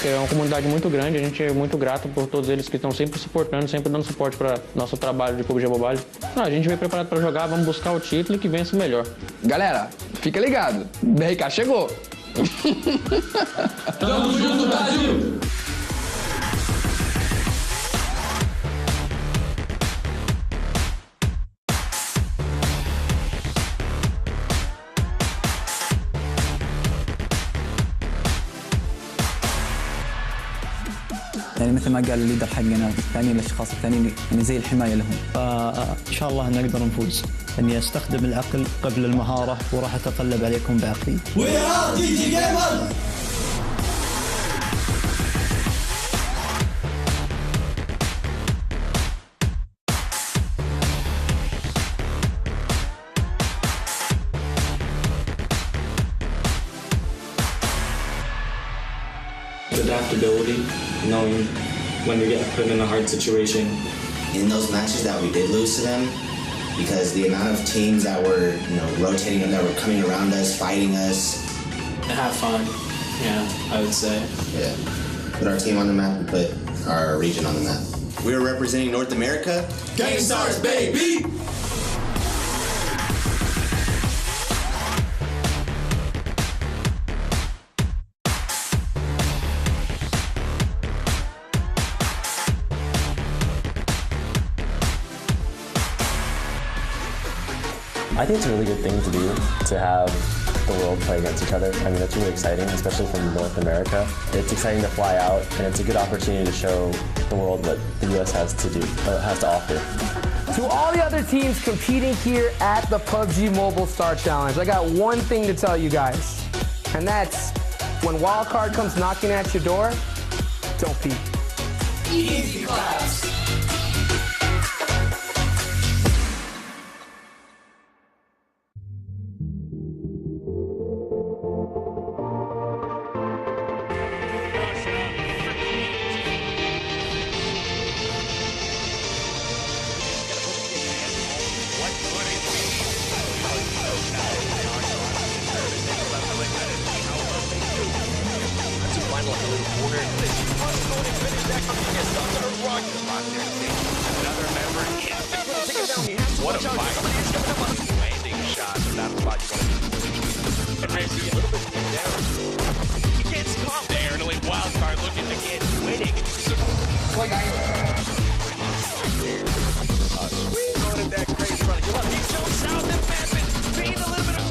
que é uma comunidade muito grande, a gente é muito grato por todos eles que estão sempre suportando, sempre dando suporte para nosso trabalho de PUBG Mobile. A gente veio preparado para jogar, vamos buscar o título e que vença o melhor. Galera, fica ligado, BRK chegou! Tamo junto, Brasil! يعني مثل ما قال الليدر حقنا الثاني الاشخاص الثانيين يعني زي الحمايه لهم. ان شاء الله نقدر نفوز. اني استخدم العقل قبل المهاره وراح اتقلب عليكم بعقلي. We are GG Gamers! Adaptability, knowing when we get put in a hard situation. In those matches that we did lose to them, because the amount of teams that were, rotating, that were coming around us, fighting us. And have fun, yeah, I would say. Yeah, put our team on the map and put our region on the map. We were representing North America. Gang Stars, baby! I think it's a really good thing to do, to have the world play against each other. I mean, it's really exciting, especially from North America. It's exciting to fly out, and it's a good opportunity to show the world what the US has to offer. To all the other teams competing here at the PUBG Mobile Star Challenge, I got one thing to tell you guys, and that's when Wildcard comes knocking at your door, don't peek. Easy claps! What a fight. Landing shot from that spot. It may be a little bit down. You can't stop there. And only Wildcard looking to get winning. Going that crazy run. You love these zones south and Batman being a little bit of.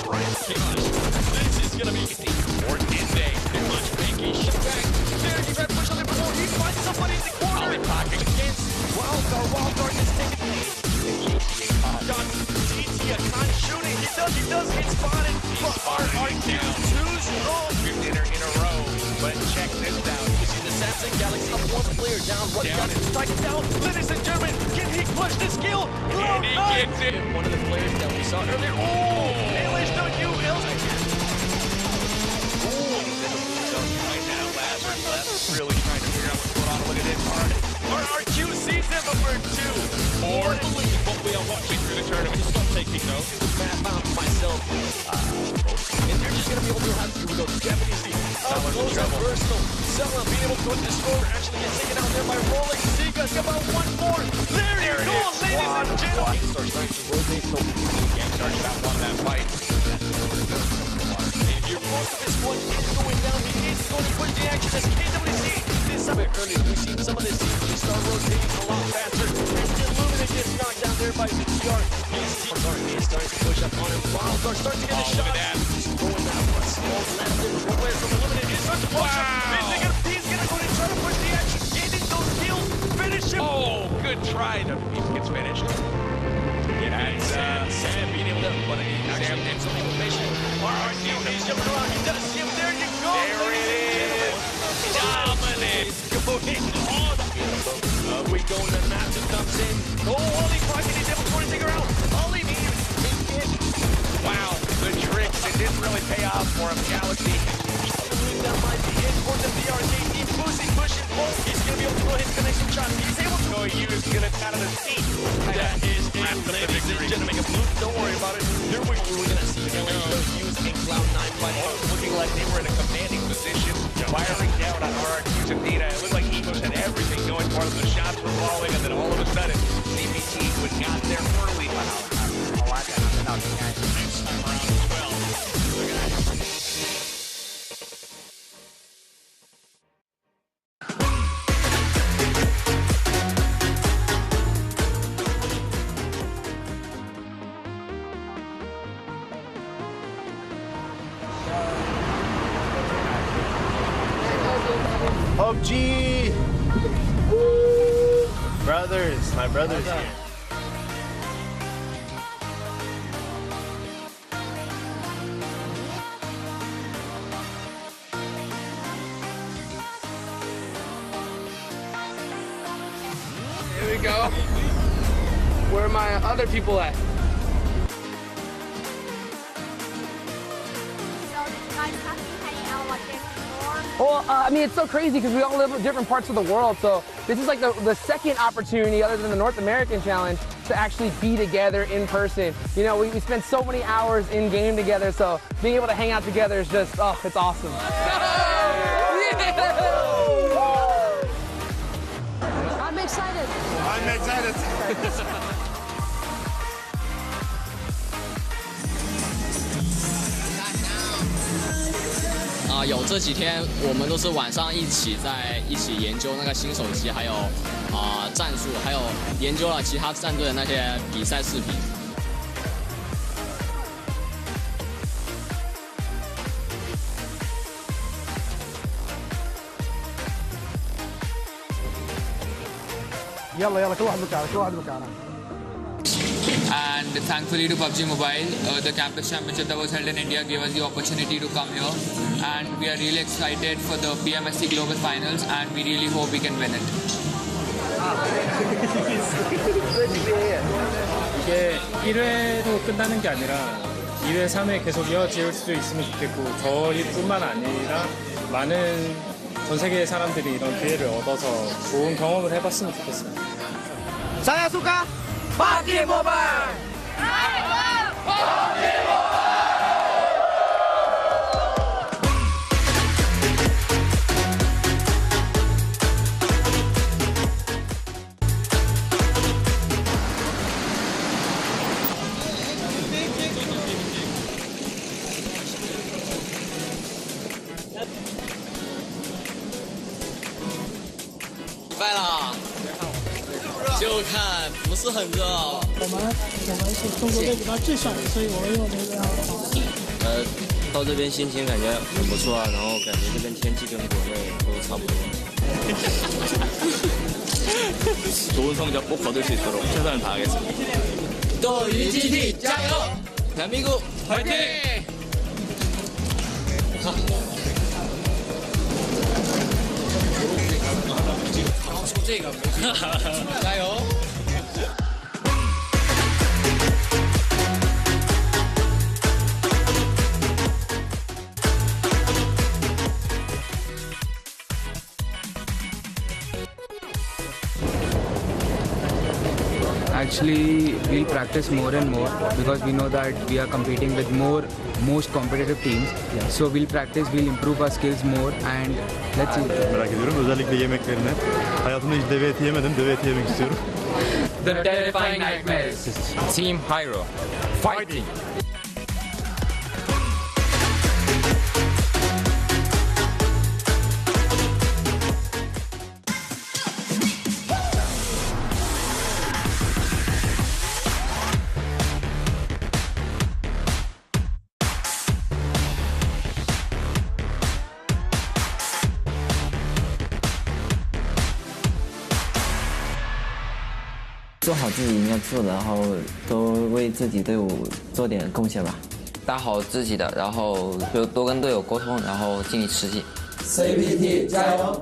Alright, this is going to be or did they? Too much vacation back. There, he tried to push on it before he finds somebody in the corner. Ollie pocket against Wildcard is taking shooting, he does get spotted, but RRQ too strong. Good dinner in a row, but check this out. You see the Samsung Galaxy up one player down, one down, strike it down. Ladies and gentlemen, can he push this kill? And he gets it. One of the players that we saw earlier. Oh, LHW he's in the blue zone right now. Lazarus left, really trying to figure out what's going on. Look at this hard. RRQ sees him number 2. Or believe what we are watching through the tournament. Just don't take me though. I found myself, and you're just gonna be able to have to go Japanese team. Up close and personal. Selma being able to go to the score, actually get taken out there by rolling. Seaga's about 1 more. There you go, ladies and gentlemen. Starts starting to rotate, so Gang Stars about won that fight. If you're close to this one, it's going down. He needs to go to push the action as KWC. This a bit early. We've seen some of this team start rotating a lot faster. Illuminate gets knocked down there by ZTR. Wildcard is starting to push up on him. Wildcard starts to get a shot. Just throwing that one small left and away from Illuminate. He starts to push up. He's gonna go and try to push the action. Getting those kills. Finish him. Oh, good try. The piece gets finished. And Sam being able to, but Sam did some information. RRQ is jumping around. He does see him. There you go. There it is. Dominant. Going hard. We go to Matthew comes in. Oh, Ollie Crockett is able to take her out. Ollie needs it. Wow, the tricks. It didn't really pay off for him. Galaxy. That might be it for the BRK team. Boozy pushing both. He's going to be able to go ahead and finish some shots. He's able to go use. Get it out of the seat. That is it, ladies and gentlemen. Don't worry about it. Here we're going to see LHW and Cloud9 fighting. Looking like they were in a commanding position. firing down on RRQ's Anita. It looked like Egos had everything going for them. The shots were falling, and then all of a sudden, CBT who had got there early. Next time around as well. PUBG! Woo! Brothers, my brothers here. Here we go. Where are my other people at? Well, I mean, it's so crazy because we all live in different parts of the world. So this is like the second opportunity, other than the North American Challenge, to actually be together in person. You know, we spend so many hours in game together. So being able to hang out together is just, oh, it's awesome. I'm excited. I'm excited. 有这几天我们都是晚上一起研究那个新手机，还有战术，还有研究了其他战队的那些比赛视频。يلا يلا كل واحد مكانه كل واحد مكانه. And thankfully to PUBG Mobile, the campus championship that was held in India gave us the opportunity to come here, and we are really excited for the PMSC Global Finals, and we really hope we can win it. 이게 1회로 끝나는 게 아니라 2회, 3회 계속 이어질 수 있으면 좋겠고, 저희뿐만 아니라 많은 전 세계의 사람들이 이런 기회를 얻어서 좋은 경험을 해봤으면 좋겠어요. Saya suka PUBG Mobile. PUBG就看不是很热。我们是中国队里边最帅的，所以我们用那个。到这边心情感觉很不错啊，然后感觉这边天气跟国内都差不多。 좋은 성적 꼭 거둘 수 있도록 최선을 다하겠습니다. 또 UGT加油! 대한민국 화이팅! 说这个，加油！ Actually, we'll practice more and more because we know that we are competing with most competitive teams. So we'll practice, we'll improve our skills more, and let's see. Merak ediyorum. Özellikle yemeklerini. Hayatımda hiç deve eti yemedim. Deve eti yemek istiyorum. The terrifying nightmares. Team Hyro. Fighting. 做好自己应该做的，然后都为自己队伍做点贡献吧。打好自己的，然后就多跟队友沟通，然后尽力吃鸡。CBT 加油！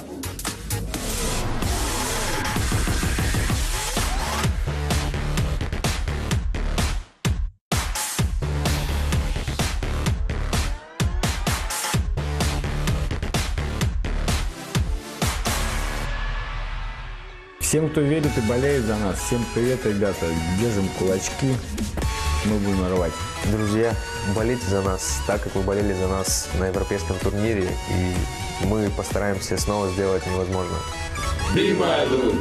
Всем, кто верит и болеет за нас, всем привет, ребята. Держим кулачки, мы будем рвать. Друзья, болейте за нас так, как вы болели за нас на европейском турнире. И мы постараемся снова сделать невозможное. Принимаю, друг.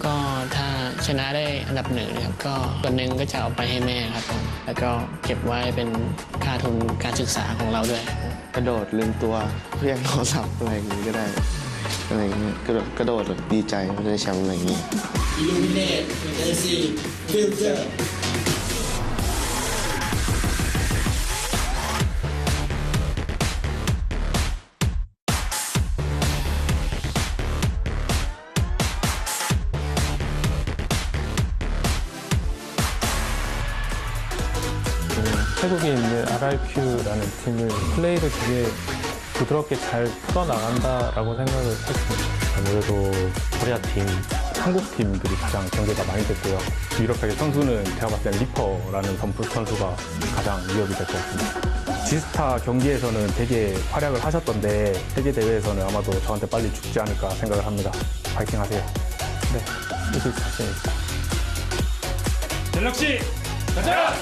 ก็ถ้าชนะได้อันดับหนึ่งนะครับก็ส่วนหนึ่งก็จะเอาไปให้แม่ครับผมแล้วก็เก็บไว้เป็นค่าทุนการศึกษาของเราด้วยกระโดดลืมตัวเพียงโทรศัพท์อะไรอย่างนี้ก็ได้อะไรอย่างนี้กระโดดแบบดีใจว่าได้แชมป์อะไรอย่างนี้ Illuminate PMSC Filter 태국에 있는 RRQ라는 팀은 플레이를 되게 부드럽게 잘 풀어나간다라고 생각을 했습니다. 아무래도 코리아 팀, 한국 팀들이 가장 경계가 많이 됐고요. 유력하게 선수는 제가 봤을 땐 리퍼라는 선수가 가장 위협이 될 것 같습니다. 지스타 경기에서는 되게 활약을 하셨던데 세계 대회에서는 아마도 저한테 빨리 죽지 않을까 생각을 합니다. 파이팅 하세요. 네, 이길 자신 있습니다. 갤럭시 가자!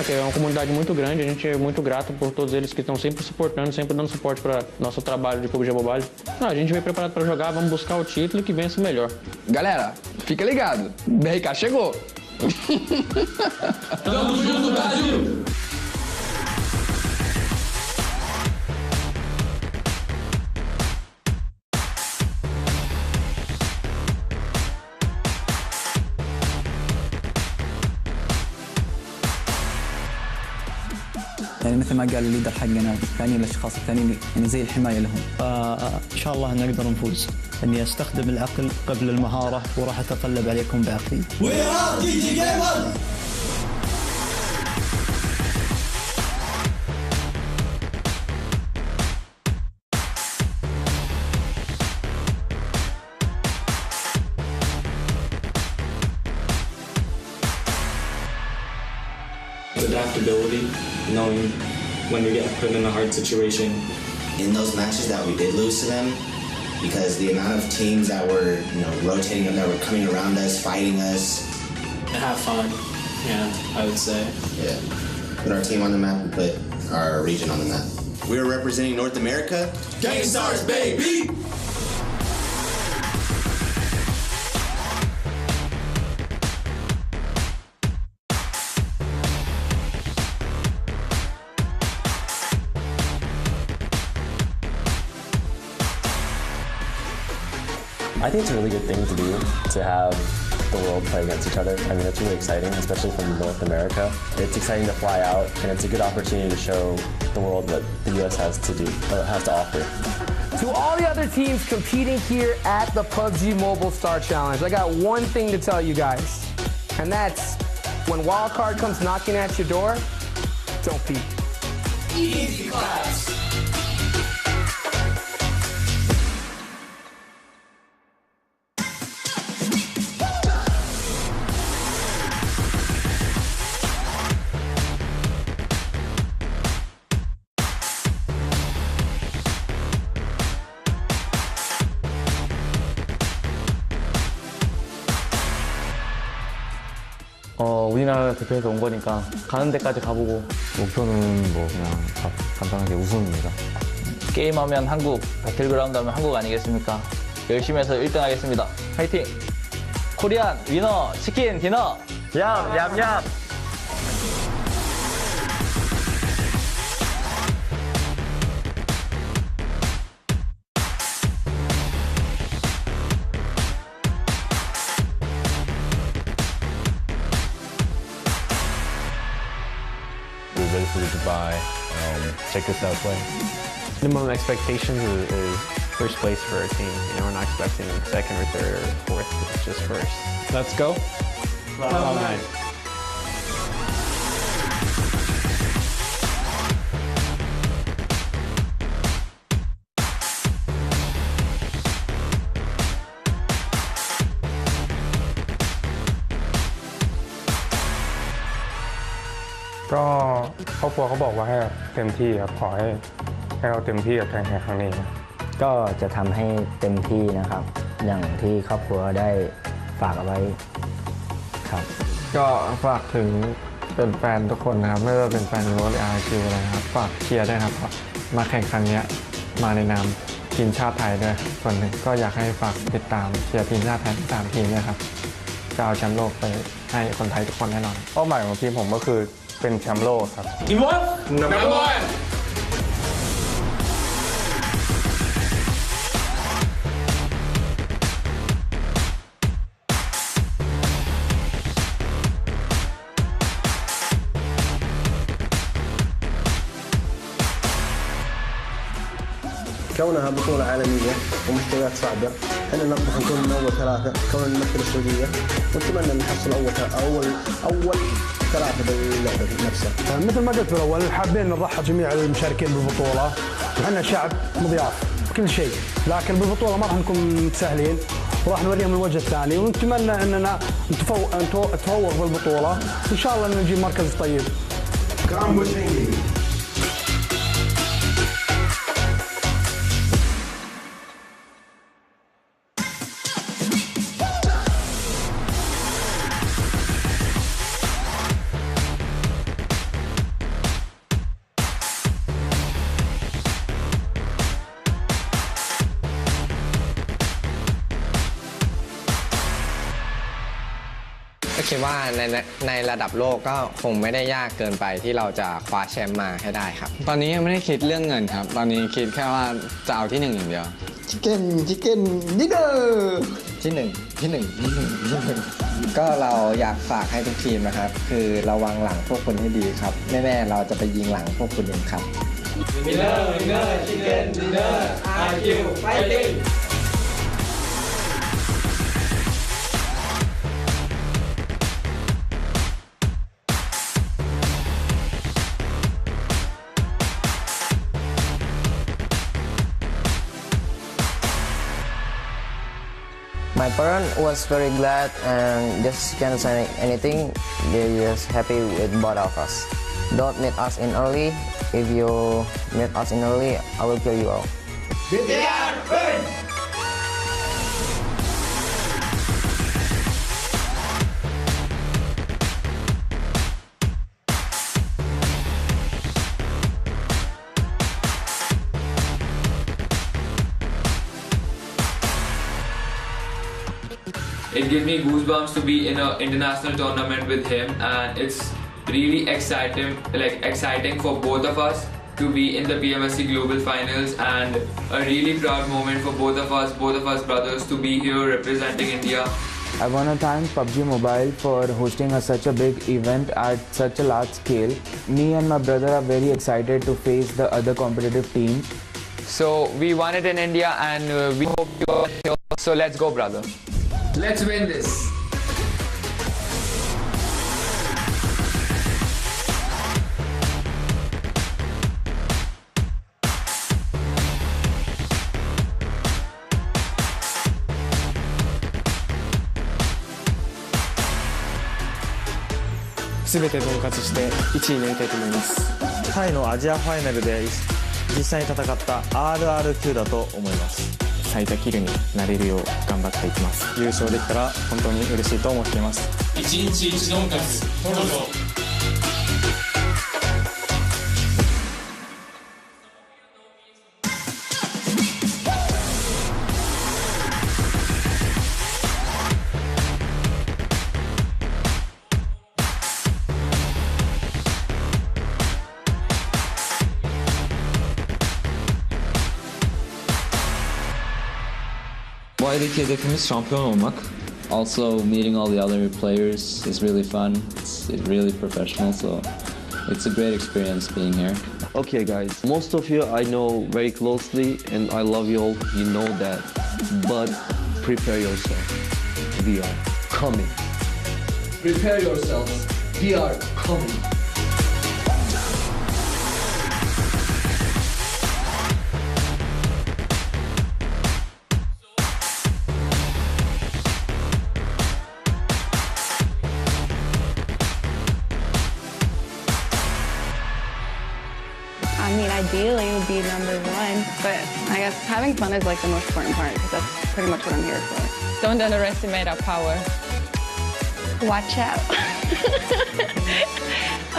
É uma comunidade muito grande, a gente é muito grato por todos eles que estão sempre suportando, sempre dando suporte para nosso trabalho de PUBG Mobile. A gente vem preparado para jogar, vamos buscar o título e que vença o melhor. Galera, fica ligado, BRK chegou! Tamo junto, Brasil! يعني مثل ما قال الليدر حقنا الثانيين الاشخاص الثانيين يعني زي الحمايه لهم. فان شاء الله نقدر نفوز. اني استخدم العقل قبل المهاره وراح اتقلب عليكم بعقلي. Adaptability, knowing when you get put in a hard situation. In those matches that we did lose to them, because the amount of teams that were, rotating them, that were coming around us, fighting us. Have fun, yeah, I would say. Yeah, put our team on the map and put our region on the map. We're representing North America. Gang Stars, baby! I think it's a really good thing to do, to have the world play against each other. I mean, it's really exciting, especially from North America. It's exciting to fly out, and it's a good opportunity to show the world what the U.S. has to offer. To all the other teams competing here at the PUBG Mobile Star Challenge, I got one thing to tell you guys, and that's when wildcard comes knocking at your door, don't peek. Easy claps. 우리나라 대표해서 온 거니까 가는 데까지 가보고 목표는 뭐 그냥 간단하게 우승입니다. 게임하면 한국, 배틀그라운드 하면 한국 아니겠습니까? 열심히 해서 1등 하겠습니다. 화이팅! 코리안 위너 치킨 디너 얌얌얌! 메리스를 by and check us out play. Minimum expectations is first place for our team. You know, we're not expecting second or third or fourth. It's just first. Let's go. Cloud9.ก็ครอบครัวเขาบอกว่าให้เต็มที่ครับขอให้เราเต็มที่กับการแข่งขันครั้งนี้ ก็จะทำให้เต็มที่นะครับ อย่างที่ครอบครัวได้ฝากเอาไว้ครับ ก็ฝากถึงเป็นแฟนทุกคนนะครับไม่ว่าเป็นแฟนโรสอาร์คิวอะไรครับฝากเชียร์ด้วยครับมาแข่งครั้งนี้มาในนามทีมชาติไทยด้วยส่วนหนึ่งก็อยากให้ฝากติดตามเชียร์ทีมชาติไทยตามทีมด้วยครับจะเอาแชมป์โลกไปให้คนไทยทุกคนแน่นอนเป้าหมายของทีมผมก็คือเป็นแชมป์โลกครับ Number one. كونها بطولة عالمية ومحتويات صعبة، احنا نطمح نكون من أول ثلاثة، كوننا نمثل السعودية، ونتمنى نحصل أول ثلاثة باللعبة نفسها. مثل ما قلت بالأول حابين نرحب جميع المشاركين بالبطولة، احنا شعب مضياف كل شيء، لكن بالبطولة ما راح نكون متساهلين وراح نوريهم الوجه الثاني ونتمنى أننا نتفوق بالبطولة وإن شاء الله نجيب مركز طيب. كرام مشرقين.ก็คิดว่าในระดับโลกก็คงไม่ได้ยากเกินไปที่เราจะคว้าแชมป์มาให้ได้ครับตอนนี้ยังไม่ได้คิดเรื่องเงินครับตอนนี้คิดแค่ว่าจะเอาที่1อย่างเดียวชิคเก้นดิเดอร์ที่1ก็เราอยากฝากให้ทุกทีมนะครับคือระวังหลังพวกคุณให้ดีครับแม่เราจะไปยิงหลังพวกคุณเองครับ Winner, chicken dinner, IQ fighting. My parents was very glad and just can't say anything. They're just happy with both of us. Don't meet us in early. If you meet us in early, I will kill you all. It gives me goosebumps to be in an international tournament with him, and it's really exciting for both of us to be in the PMSC Global Finals, and a really proud moment for both of us brothers to be here representing India. I want to thank PUBG Mobile for hosting such a big event at such a large scale. Me and my brother are very excited to face the other competitive team. So we won it in India, and we hope you are here. So let's go, brother. Let's win this. Everything 全て分割して1位になりたいと思います。タイのアジアファイナルで実際に戦った RRQ だと思います。最多キルになれるよう頑張っていきます。優勝できたら本当に嬉しいと思っています。1日1ドンカツどうぞ。Bu aydaki hedefimiz şampiyon olmak. Also meeting all the other players is really fun. It's really professional, so It's a great experience being here. Okay, guys, most of you I know very closely and I love you all, you know that. But prepare yourself. We are coming. Prepare yourselves. We are coming. I mean, ideally it would be number one, but I guess having fun is like the most important part because that's pretty much what I'm here for. Don't underestimate our power. Watch out.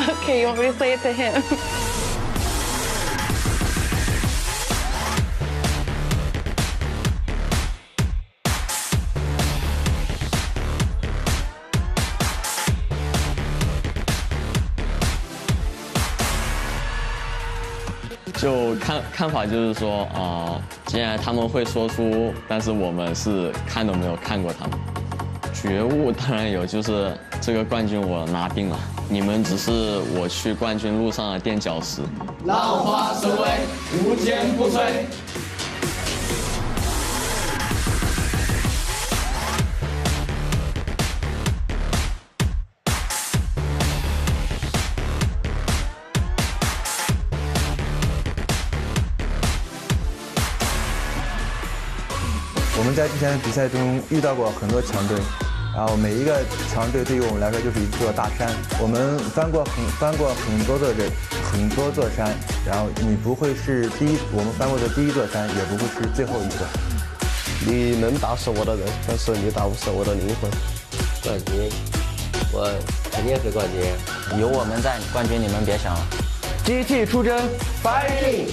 Okay, you want me to say it to him? 就看法就是说，既然他们会说出，但是我们是看都没有看过他们。觉悟当然有，就是这个冠军我拿定了，你们只是我去冠军路上的垫脚石。浪花生威，无坚不摧。 我们在之前的比赛中遇到过很多强队，然后每一个强队对于我们来说就是一座大山。我们翻过很多座山，然后你不会是我们翻过的第一座山，也不会是最后一座。你能打死我的人，但是你打不死我的灵魂。冠军，我肯定是冠军。有我们在，冠军你们别想了。机器出征 ，fighting！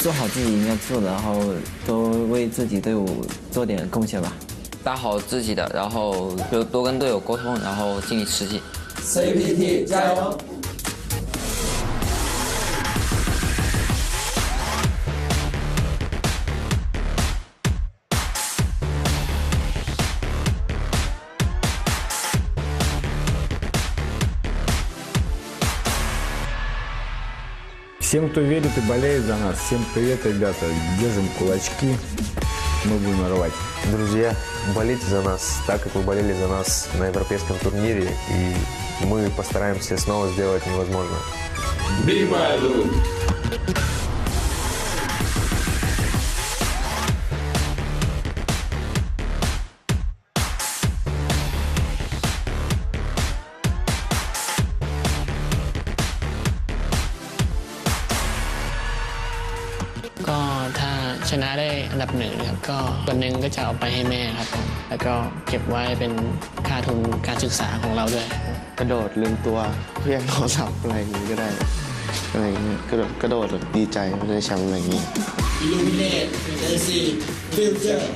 做好自己应该做的，然后都为自己队伍做点贡献吧。打好自己的，然后就多跟队友沟通，然后尽力吃鸡。CPT 加油！ Всем, кто верит и болеет за нас, всем привет, ребята. Держим кулачки, мы будем рвать. Друзья, болейте за нас, так как вы болели за нас на европейском турнире, и мы постараемся снова сделать невозможное. Be my dude. ก็ถ้าชนะได้อันดับหนึ่งครับก็ส่วนหนึ่งก็จะเอาไปให้แม่ครับผมแล้วก็เก็บไว้เป็นค่าทุนการศึกษาของเราด้วย กระโดดลืมตัวเพี้ยนโทรศัพท์อะไรอย่างนี้ก็ได้อะไรอย่างนี้กระโดดแบบดีใจไม่ได้แชมป์อะไรอย่างนี้ Illuminate AC Future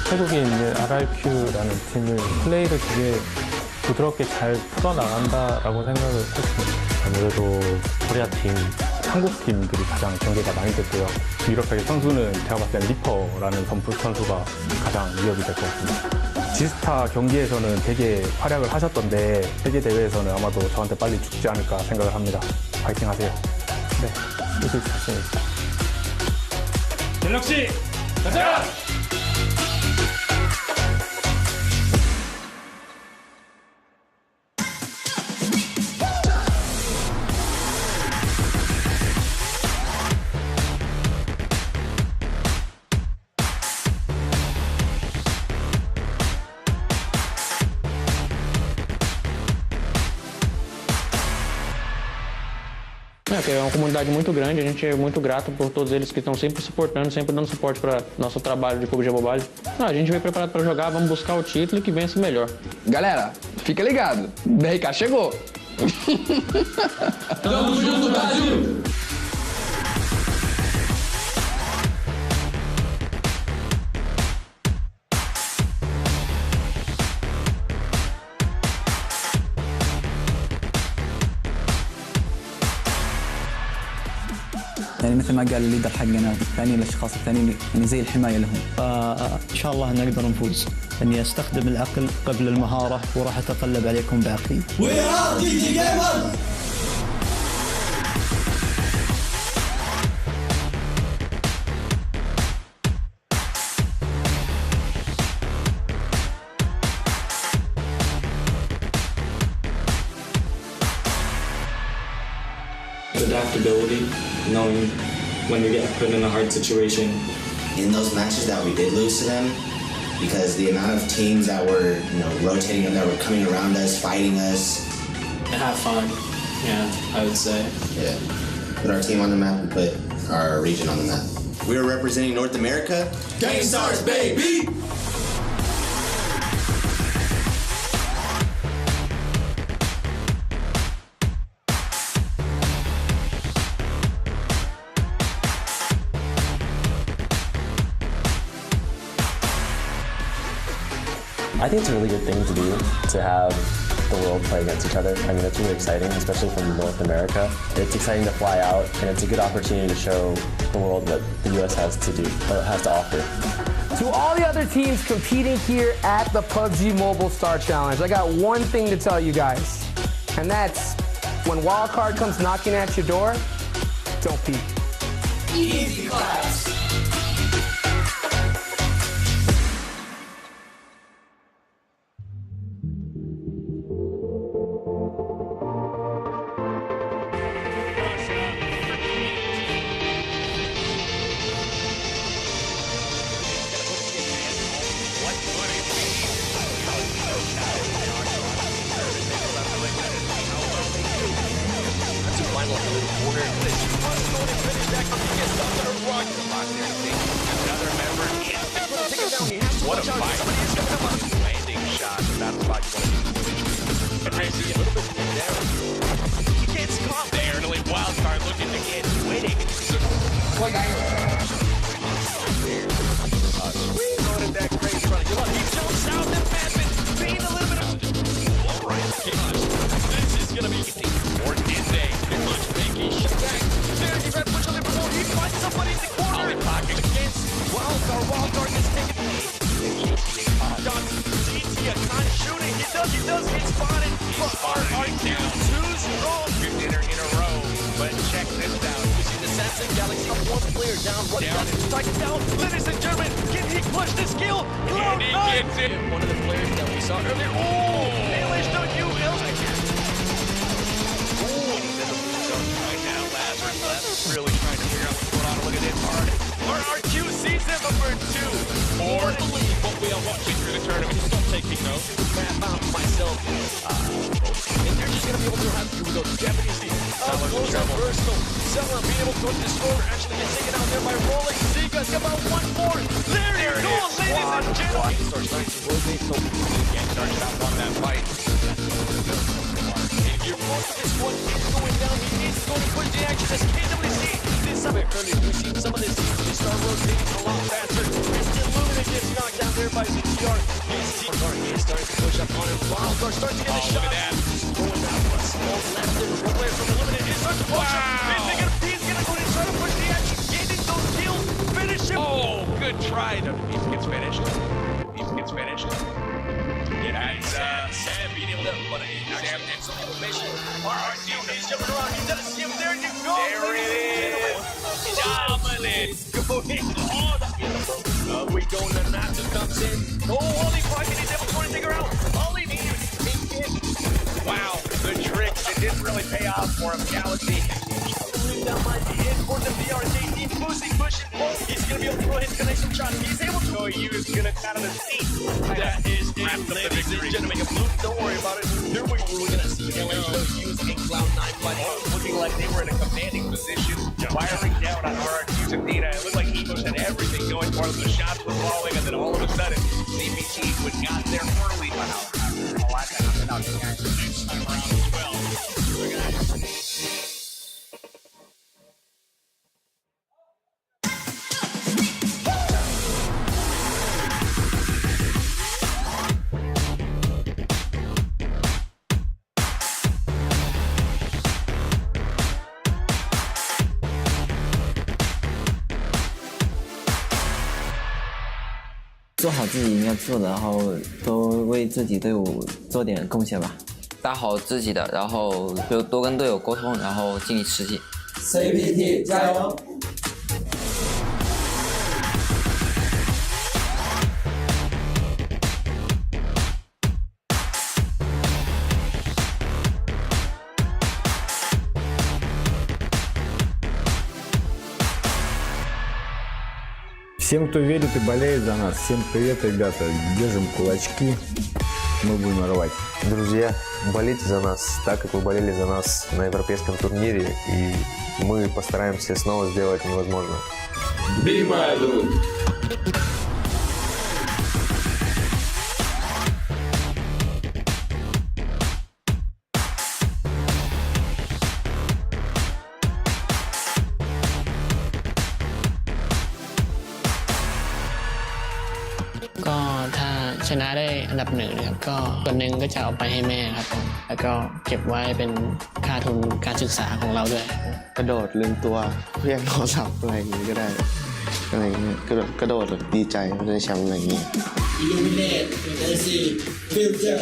태국이 이제 RRQ라는 팀을 플레이를 되게 부드럽게 잘 풀어나간다라고 생각을 했습니다. 아무래도 코리아 팀, 한국 팀들이 가장 경계가 많이 됐고요. 유럽의 선수는 제가 봤을 땐 리퍼라는 덤프 선수가 가장 위협이 될 것 같습니다. 지스타 경기에서는 되게 활약을 하셨던데 세계 대회에서는 아마도 저한테 빨리 죽지 않을까 생각을 합니다. 파이팅 하세요. 네, 이길 자신 있습니다. 갤럭시 가자! เ que é uma comunidade muito grande, a gente é muito grato por todos eles que estão sempre suportando, sempre dando suporte para nosso trabalho de PUBG Mobile. A gente veio preparado para jogar, vamos buscar o título e que vença o melhor. Galera, fica ligado, BRK chegou! Tamo junto, Brasil! يعني مثل ما قال الليدر حقنا الثاني الاشخاص الثانيين يعني زي الحمايه لهم فان شاء الله نقدر نفوز اني استخدم العقل قبل المهاره وراح اتقلب عليكم بعقلي. Adaptability, knowing when we get put in a hard situation. In those matches that we did lose to them, because the amount of teams that were, rotating, that were coming around us, fighting us. And have fun, yeah, I would say. Yeah, put our team on the map and put our region on the map. We were representing North America. Game Stars, baby! I think it's a really good thing to do, to have the world play against each other. I mean, it's really exciting, especially from North America. It's exciting to fly out, and it's a good opportunity to show the world what the U.S. has to do, has to offer. To all the other teams competing here at the PUBG Mobile Star Challenge, I got one thing to tell you guys, and that's when wildcard comes knocking at your door, don't peek. Easy class. What a fight. Landing shot. That's about Tracy a little bit there. You can't stop there. Early wild card looking to get winning. What guy? Loaded that crazy running. He jumps out the Batman. Being a little bit of. All right. This is going to be or did they? Much biggie. Back. There he red push on the before. He finds somebody in the corner. Pocket against Wildcard. Wildcard gets taken. Not shooting. He does get spotted. But RRQ too strong. Good dinner in a row. But check this out. We see the Samsung Galaxy up one player down. One down. Strike it down. Ladies and gentlemen, can he push the skill? Cloud9. One of the players that we saw earlier. Oh! LHW. Right now, Lazarus really trying to figure out what's going on. Look at this hard. RRQ sees him number 2. Or believe what we are watching through the tournament. Stop taking notes. Map out myself. And they're just going to be able to have to go Japanese team. Up close and personal. Seller being able to go to the score. Actually get taken out there by rolling. Seaga's about 1-4. There you go, ladies and gentlemen. Starts starting to rotate, so can't start it out on that fight. If you're close to this one, it's going down. He needs to go to push the action as KWC. This summer earlier, we've seen some of this team. They start rotating a lot faster. Kristen Lumina gets knocked down there by ZTR. He's starting to push up on him. Wildcard starts to get a shot. Look at that. Going down a small left and player from Eliminated. He starts to push him. He's going to go and try to push the action. Getting those kills. Finish him. Oh, good try. Beast gets finished. Beast gets finished. Sam being able to put a Sam and some information. RRQ, he's jumping around. He's got a skip. There you go. There it is. Dominant. Going on. We go to Natsu comes in. Oh, Ollie Crockett, he's able to figure out. Ollie needs wow, the tricks. It didn't really pay off for him. Galaxy. That might be it for the VRJ team. Boosie pushing. He's going to be able to throw his connection shot. He's able to use good out of the seat. That is it. wrapped up the victory. Don't worry about it. Here we're going to see using Cloud9 fighting, looking like they were in a commanding position, firing down on RRQs and Nina. It looked like Evos had everything going for them. The shots were falling, and then all of a sudden, CPT got there early. Next time around as well.做好自己应该做的，然后都为自己队伍做点贡献吧。打好自己的，然后就多跟队友沟通，然后尽力吃鸡。CPT 加油！Всем, кто верит и болеет за нас, всем привет, ребята. Держим кулачки, мы будем рвать. Друзья, болейте за нас так, как вы болели за нас на европейском турнире, и мы постараемся снова сделать невозможное. Be my dude.ก็ถ้าชนะได้อันดับหนึ่งนะครับก็ส่วนหนึ่งก็จะเอาไปให้แม่ครับผมแล้วก็เก็บไว้เป็นค่าทุนการศึกษาของเราด้วย กระโดดลืมตัวเพี้ยงโทรศัพท์อะไรอย่างนี้ก็ได้อะไรอย่างเงี้ยกระโดดแบบดีใจไม่ได้แชมป์อะไรอย่างเงี้ย Illuminate, Messi, filter.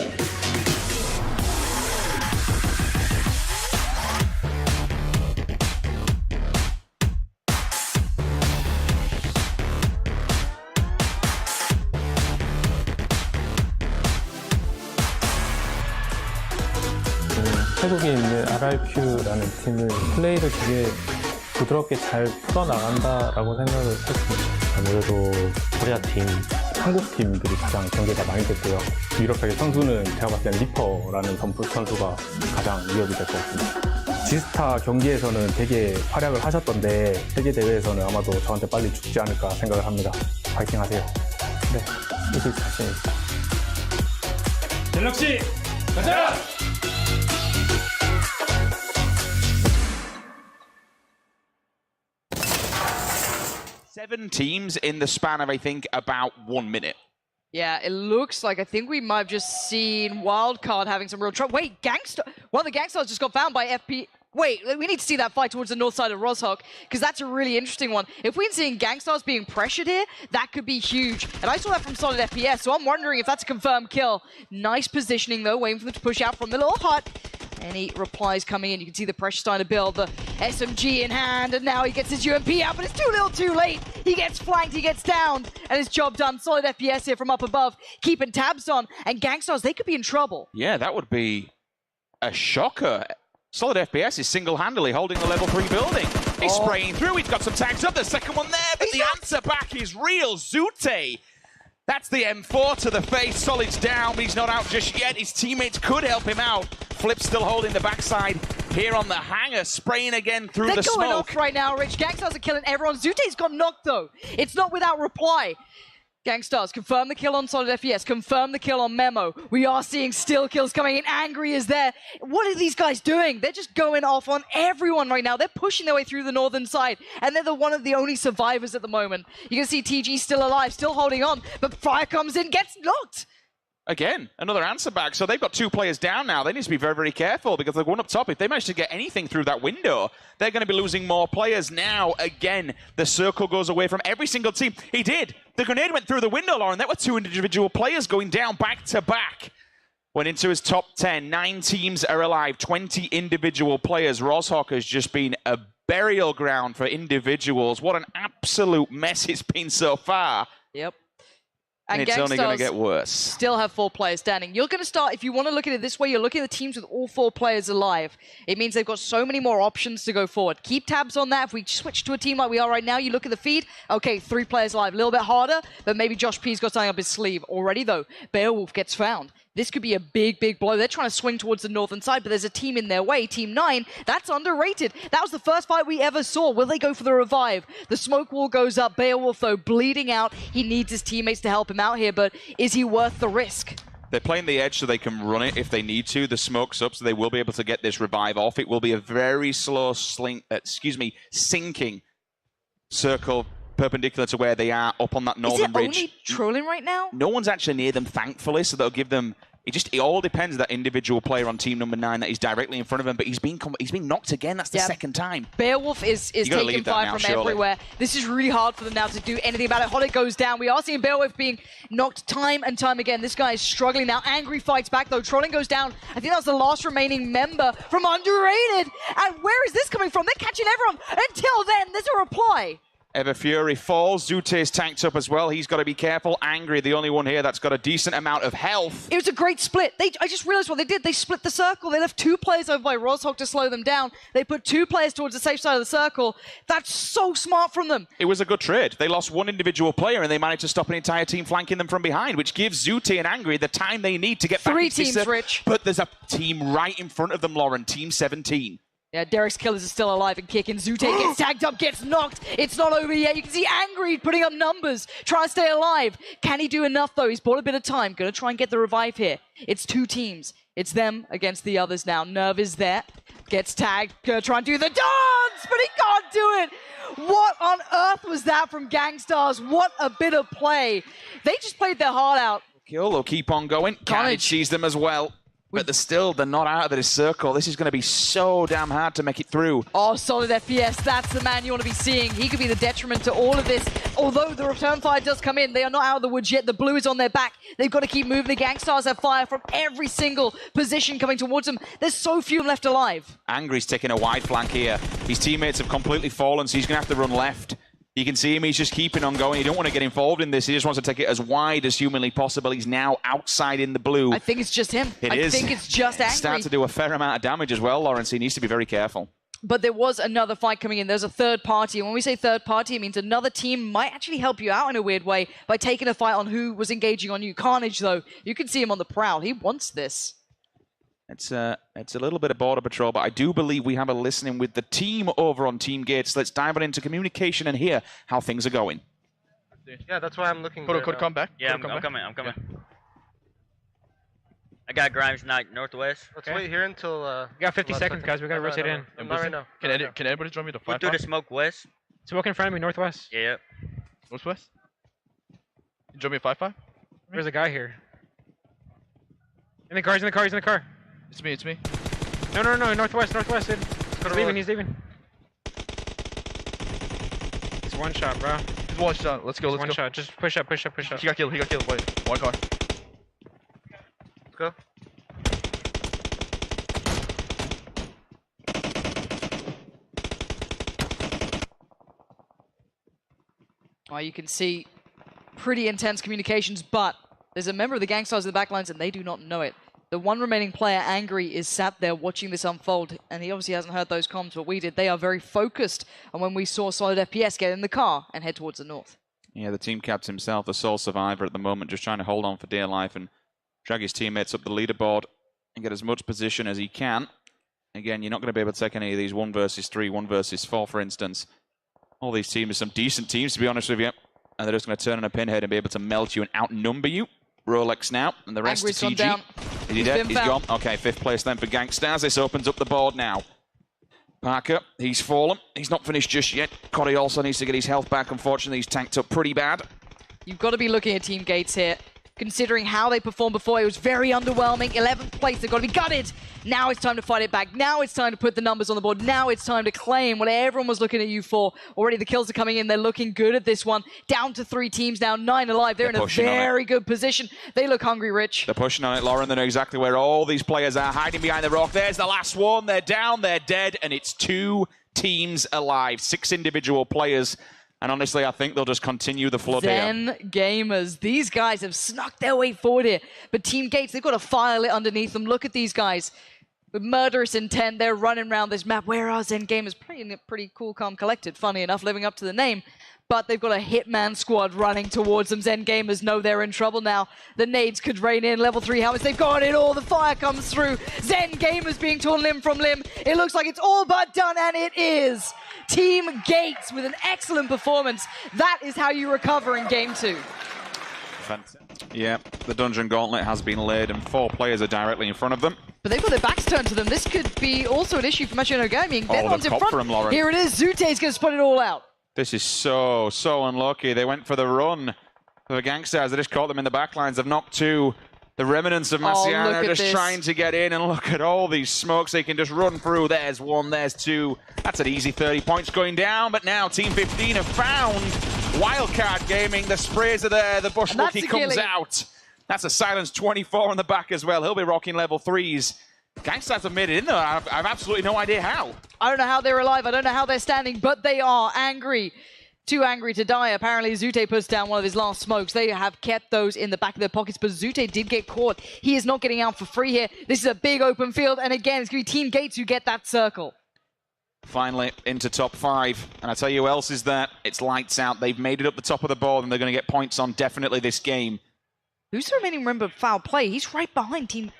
태국에 있는 RRQ라는 팀은 플레이를 되게 부드럽게 잘 풀어나간다라고 생각을 했습니다. 아무래도 코리아 팀, 한국 팀들이 가장 경계가 많이 됐고요. 유럽 세계 선수는 제가 봤을 땐 리퍼라는 선수가 가장 위협이 될 것 같습니다. 지스타 경기에서는 되게 활약을 하셨던데 세계 대회에서는 아마도 저한테 빨리 죽지 않을까 생각을 합니다. 파이팅 하세요. 네, 이길 자신 있습니다. 갤럭시 가자! 7 teams in the span of, I think, about 1 minute. Yeah, it looks like I think we might have just seen Wildcard having some real trouble. Wait, Gangster? One of the Gangsters just got found by FP. Wait, we need to see that fight towards the north side of Roshok, because that's a really interesting one. If we're seeing Gangstars being pressured here, that could be huge. And I saw that from Solid FPS, so I'm wondering if that's a confirmed kill. Nice positioning, though, waiting for them to push out from the little hut. Any replies coming in, you can see the pressure starting to build, the SMG in hand, and now he gets his UMP out, but it's too little too late. He gets flanked, he gets downed, and his job done. Solid FPS here from up above, keeping tabs on, and Gangstars, they could be in trouble. Yeah, that would be a shocker. Solid FPS is single-handedly holding the level 3 building. He's spraying through, he's got some tags up, the second one there, but the answer back is real. Zute. That's the M4 to the face. Solid's down, but he's not out just yet. His teammates could help him out. Flip's still holding the backside here on the hangar, spraying again through the smoke. They're going off right now, Rich. Gangstars are killing everyone. Zute's got knocked, though. It's not without reply. Gangstars, confirm the kill on Solid FPS, confirm the kill on Memo. We are seeing still kills coming in. Angry is there. What are these guys doing? They're just going off on everyone right now. They're pushing their way through the northern side, and they're one of the only survivors at the moment. You can see TG still alive, still holding on, but Fire comes in, gets knocked. Again, another answer back. So they've got 2 players down now. They need to be very, very careful because the one up top, if they manage to get anything through that window, they're going to be losing more players now. Again, the circle goes away from every single team. He did. The grenade went through the window, Lauren. There were 2 individual players going down back to back. Went into his top 10. 9 teams are alive. 20 individual players. Roshok has just been a burial ground for individuals. What an absolute mess it's been so far. Yep. And it's only going to get worse. Still have 4 players standing. You're going to start, if you want to look at it this way, you're looking at the teams with all 4 players alive. It means they've got so many more options to go forward. Keep tabs on that. If we switch to a team like we are right now, you look at the feed, okay, 3 players alive. A little bit harder, but maybe Josh P's got something up his sleeve. Already, though, Beowulf gets found. This could be a big, big blow. They're trying to swing towards the northern side, but there's a team in their way, Team 9. That's underrated. That was the first fight we ever saw. Will they go for the revive? The smoke wall goes up. Beowulf, though, bleeding out. He needs his teammates to help him out here, but is he worth the risk? They're playing the edge so they can run it if they need to. The smoke's up, so they will be able to get this revive off. It will be a very slow sinking circle perpendicular to where they are up on that northern ridge. Is it only trolling right now? No one's actually near them, thankfully, so that'll give them... It all depends on that individual player on team number 9 that is directly in front of him, but he's been knocked again. That's the second time. Beowulf is taking fire from everywhere. This is really hard for them now to do anything about it. Holik goes down. We are seeing Beowulf being knocked time and time again. This guy is struggling now. Angry fights back, though. Trolling goes down. I think that's the last remaining member from Underrated. And where is this coming from? They're catching everyone. Until then, there's a reply. Ever Fury falls. Zute's tanked up as well. He's got to be careful. Angry, the only one here that's got a decent amount of health. It was a great split. I just realized what they did. They split the circle. They left 2 players over by Rozhok to slow them down. They put 2 players towards the safe side of the circle. That's so smart from them. It was a good trade. They lost 1 individual player and they managed to stop an entire team flanking them from behind, which gives Zute and Angry the time they need to get back. 3 teams, Rich. But there's a team right in front of them, Lauren. Team 17. Yeah, Derek's killers are still alive and kicking. Zute gets tagged up, gets knocked. It's not over yet. You can see Angry putting up numbers, trying to stay alive. Can he do enough, though? He's bought a bit of time. Going to try and get the revive here. It's 2 teams. It's them against the others now. Nerve is there. Gets tagged. Going to try and do the dance, but he can't do it. What on earth was that from Gangstars? What a bit of play. They just played their heart out. Kill, they'll keep on going. Carnage sees them as well. But they're not out of this circle. This is going to be so damn hard to make it through. Oh, solid FPS. That's the man you want to be seeing. He could be the detriment to all of this. Although the return fire does come in, they are not out of the woods yet. The blue is on their back. They've got to keep moving. The Gangstars have fire from every single position coming towards them. There's so few left alive. Angry's taking a wide flank here. His teammates have completely fallen, so he's going to have to run left. You can see him, he's just keeping on going. He don't want to get involved in this. He just wants to take it as wide as humanly possible. He's now outside in the blue. I think it's just him. I think it's just Angry. Start to do a fair amount of damage as well, Lawrence. He needs to be very careful. But there was another fight coming in. There's a third party. And when we say third party, it means another team might actually help you out in a weird way by taking a fight on who was engaging on you. Carnage, though, you can see him on the prowl. He wants this. It's a little bit of border patrol, but I do believe we have a listening with the team over on Team Gates. Let's dive on into communication and hear how things are going. Yeah, that's why I'm looking. Could come back. Yeah, I'm coming. Yeah. I got Grimes Knight Northwest. Let's wait here until. We got 50 seconds, guys. We gotta rotate in. Not right now. Can anybody join me to fight? We'll do the smoke west. Smoke in front of me, northwest. Yeah. Northwest. You join me at 5-5. There's a guy here. In the car. He's in the car. It's me. No, northwest, dude. He's leaving. It's one shot, bro. It's one shot. Let's go. One shot. Just push up. He got killed. Wait, one car. Let's go. Well, you can see pretty intense communications, but there's a member of the Gangstars in the backlines and they do not know it. The one remaining player, Angry, is sat there watching this unfold, and he obviously hasn't heard those comms, but we did. They are very focused on when we saw Solid FPS get in the car and head towards the north. Yeah, the team captain himself, the sole survivor at the moment, just trying to hold on for dear life and drag his teammates up the leaderboard and get as much position as he can. Again, you're not going to be able to take any of these 1 versus 3, 1 versus 4, for instance. All these teams are some decent teams, to be honest with you, and they're just going to turn on a pinhead and be able to melt you and outnumber you. Rolex now, and the rest Angry's of TG. Down. Is he dead? He's gone. Okay, 5th place then for Gangstars. This opens up the board now. Parker, he's fallen. He's not finished just yet. Corey also needs to get his health back. Unfortunately, he's tanked up pretty bad. You've got to be looking at Team Gates here. Considering how they performed before, it was very underwhelming. 11th place, they've got to be gutted. Now it's time to fight it back. Now it's time to put the numbers on the board. Now it's time to claim what everyone was looking at you for. Already the kills are coming in. They're looking good at this one. Down to 3 teams now, 9 alive. They're in a very good position. They look hungry, Rich. They're pushing on it, Lauren. They know exactly where all these players are, hiding behind the rock. There's the last one. They're down, they're dead, and it's 2 teams alive. 6 individual players And honestly, I think they'll just continue the flood here. Zen Gamers. These guys have snuck their way forward here. But Team Gates, they've got a fire lit underneath them. Look at these guys. With murderous intent, they're running around this map. Where are Zen Gamers? Pretty cool, calm, collected. Funny enough, living up to the name. But they've got a hitman squad running towards them. Zen Gamers know they're in trouble now. The nades could rain in. Level 3 helmets, they've got it all. The fire comes through. Zen Gamers being torn limb from limb. It looks like it's all but done, and it is. Team Gates with an excellent performance. That is how you recover in Game 2. Yeah, the Dungeon Gauntlet has been laid, and 4 players are directly in front of them. But they've got their backs turned to them. This could be also an issue for Machi no Gaming. Benon's in front. Here it is. Zute's going to spot it all out. This is so unlucky. They went for the run. The Gangsters, they just caught them in the backlines. They've knocked 2. The remnants of Marciano just trying to get in, and look at all these smokes they can just run through. There's 1, there's 2. That's an easy 30 points going down, but now Team 15 have found Wildcard Gaming. The sprays are there, the Bush Rookie comes out. That's a Silence 24 on the back as well. He'll be rocking level 3s. Gangsters have made it in there. I've absolutely no idea how. I don't know how they're alive. I don't know how they're standing, but they are angry. Too angry to die. Apparently, Zute puts down one of his last smokes. They have kept those in the back of their pockets, but Zute did get caught. He is not getting out for free here. This is a big open field, and again, it's going to be Team Gates who get that circle. Finally, into top 5. And I tell you who else is there. It's lights out. They've made it up the top of the board, and they're going to get points on definitely this game. Who's the remaining member of Foul Play? He's right behind Team...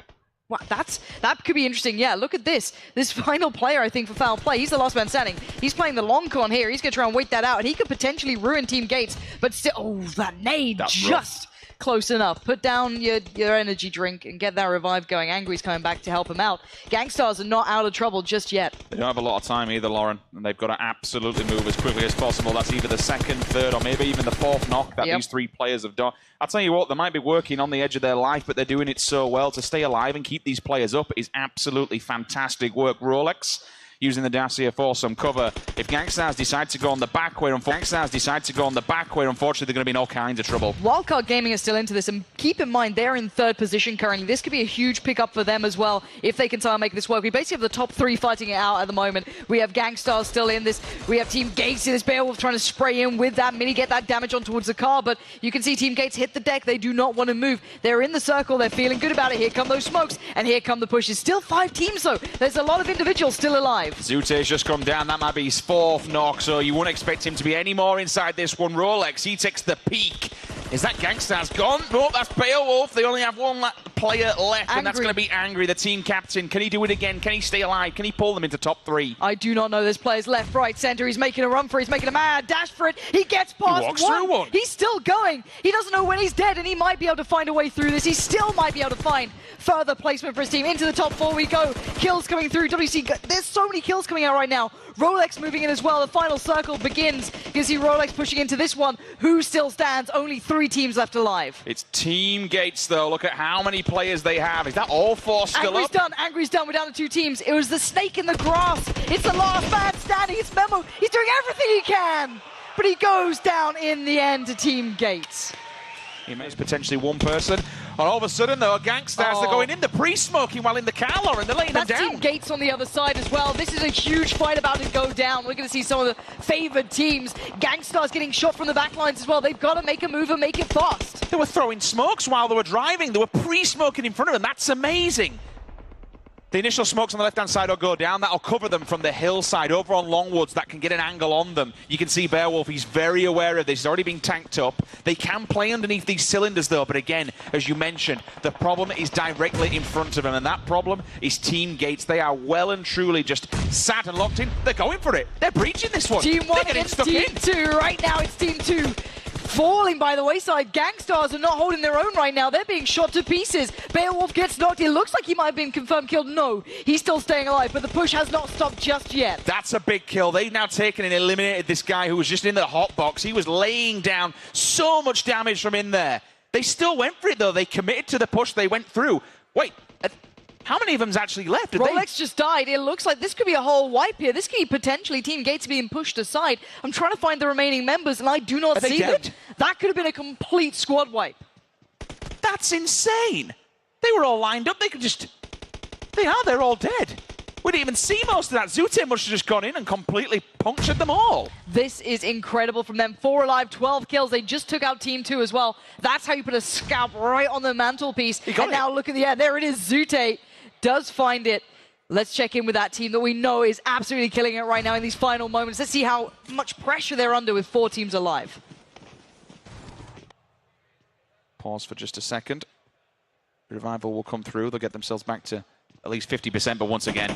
Wow, that could be interesting. Yeah, look at this. This final player, I think, for Foul Play, he's the last man standing. He's playing the long con here. He's going to try and wait that out, and he could potentially ruin Team Gates. But still, oh, that nade just close enough. Put down your energy drink and get that revive going. Angry's coming back to help him out. Gangstars are not out of trouble just yet. They don't have a lot of time either, Lauren, and they've got to absolutely move as quickly as possible. That's either the 2nd, 3rd, or maybe even the 4th knock that these 3 players have done. I'll tell you what, they might be working on the edge of their life, but they're doing it so well. To stay alive and keep these players up is absolutely fantastic work. Rolex using the dash here for some cover. If Gangsters decide to go on the back way, unfortunately, they're going to be in all kinds of trouble. Wildcard Gaming is still into this, and keep in mind, they're in 3rd position currently. This could be a huge pickup for them as well, if they can try and make this work. We basically have the top 3 fighting it out at the moment. We have Gangstars still in this. We have Team Gates in this. Beowulf trying to spray in with that mini, get that damage on towards the car, but you can see Team Gates hit the deck. They do not want to move. They're in the circle. They're feeling good about it. Here come those smokes, and here come the pushes. Still 5 teams, though. There's a lot of individuals still alive. Zute's just come down. That might be his 4th knock, so you wouldn't expect him to be any more inside this one. Rolex, he takes the peak. Is that Gangsters gone? No, that's Beowulf. They only have 1 player left, and that's going to be Angry, the team captain. Can he do it again? Can he stay alive? Can he pull them into top 3? I do not know. There's players left, right, center. He's making a run for it. He's making a mad dash for it. He gets past he walks through one. He's still going. He doesn't know when he's dead, and he might be able to find a way through this. He still might be able to find further placement for his team. Into the top 4 we go. Kills coming through. WC, there's so many kills coming out right now. Rolex moving in as well. The final circle begins. You can see Rolex pushing into this one. Who still stands? Only 3 teams left alive. It's Team Gates, though. Look at how many players they have. Is that all 4 still Angry's up? Angry's done. We're down to 2 teams. It was the snake in the grass. It's the last man standing. It's Memo. He's doing everything he can. But he goes down in the end to Team Gates. He makes potentially 1 person. And all of a sudden, though, Gangsters, they're going in the pre-smoking while in the car, and they're laying them down. Team Gates on the other side as well. This is a huge fight about to go down. We're going to see some of the favored teams. Gangsters getting shot from the back lines as well. They've got to make a move and make it fast. They were throwing smokes while they were driving. They were pre-smoking in front of them. That's amazing. The initial smokes on the left-hand side will go down. That'll cover them from the hillside over on Longwoods. That can get an angle on them. You can see Beowulf, he's very aware of this. He's already been tanked up. They can play underneath these cylinders, though. But again, as you mentioned, the problem is directly in front of them. And that problem is Team Gates. They are well and truly just sat and locked in. They're going for it. They're breaching this one. Team 1 against Team 2. Right now, it's Team 2. Falling by the wayside. Gangsters are not holding their own right now. They're being shot to pieces. Beowulf gets knocked. It looks like he might have been confirmed killed. No, he's still staying alive, but the push has not stopped just yet. That's a big kill. They've now taken and eliminated this guy who was just in the hot box. He was laying down so much damage from in there. They still went for it, though. They committed to the push. They went through. Wait, how many of them's actually left? Rolex just died. It looks like this could be a whole wipe here. This could be potentially Team Gates being pushed aside. I'm trying to find the remaining members, and I do not see them. That could have been a complete squad wipe. That's insane. They were all lined up. They could just... They're all dead. We didn't even see most of that. Zute must have just gone in and completely punctured them all. This is incredible from them. 4 alive, 12 kills. They just took out Team 2 as well. That's how you put a scalp right on the mantelpiece. And now look at the air. There it is. Zute does find it. Let's check in with that team that we know is absolutely killing it right now in these final moments. Let's see how much pressure they're under with 4 teams alive. Pause for just a second. Revival will come through. They'll get themselves back to at least 50%, but once again.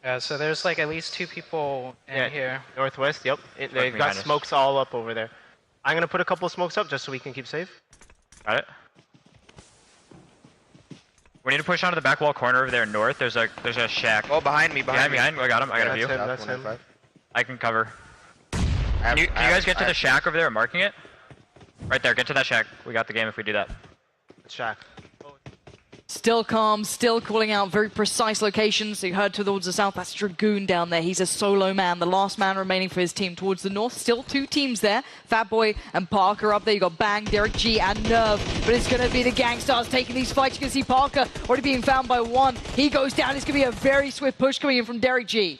Yeah, so there's like at least 2 people in here. Northwest, yep. They've got smokes all up over there. I'm going to put a couple of smokes up just so we can keep safe. Got it. We need to push onto the back wall corner over there north. There's a shack. Oh, behind me. Behind. I got him. I got a view. That's him. I can cover. Can you guys get to the shack over there, marking it? Right there. Get to that shack. We got the game if we do that. Shack. Still calm, still calling out very precise locations. You heard towards the south, that's Dragoon down there. He's a solo man, the last man remaining for his team. Towards the north, still 2 teams there. Fatboy and Parker up there. You got Bang, Derek G, and Nerve. But it's going to be the Gangstars taking these fights. You can see Parker already being found by 1. He goes down. It's going to be a very swift push coming in from Derek G.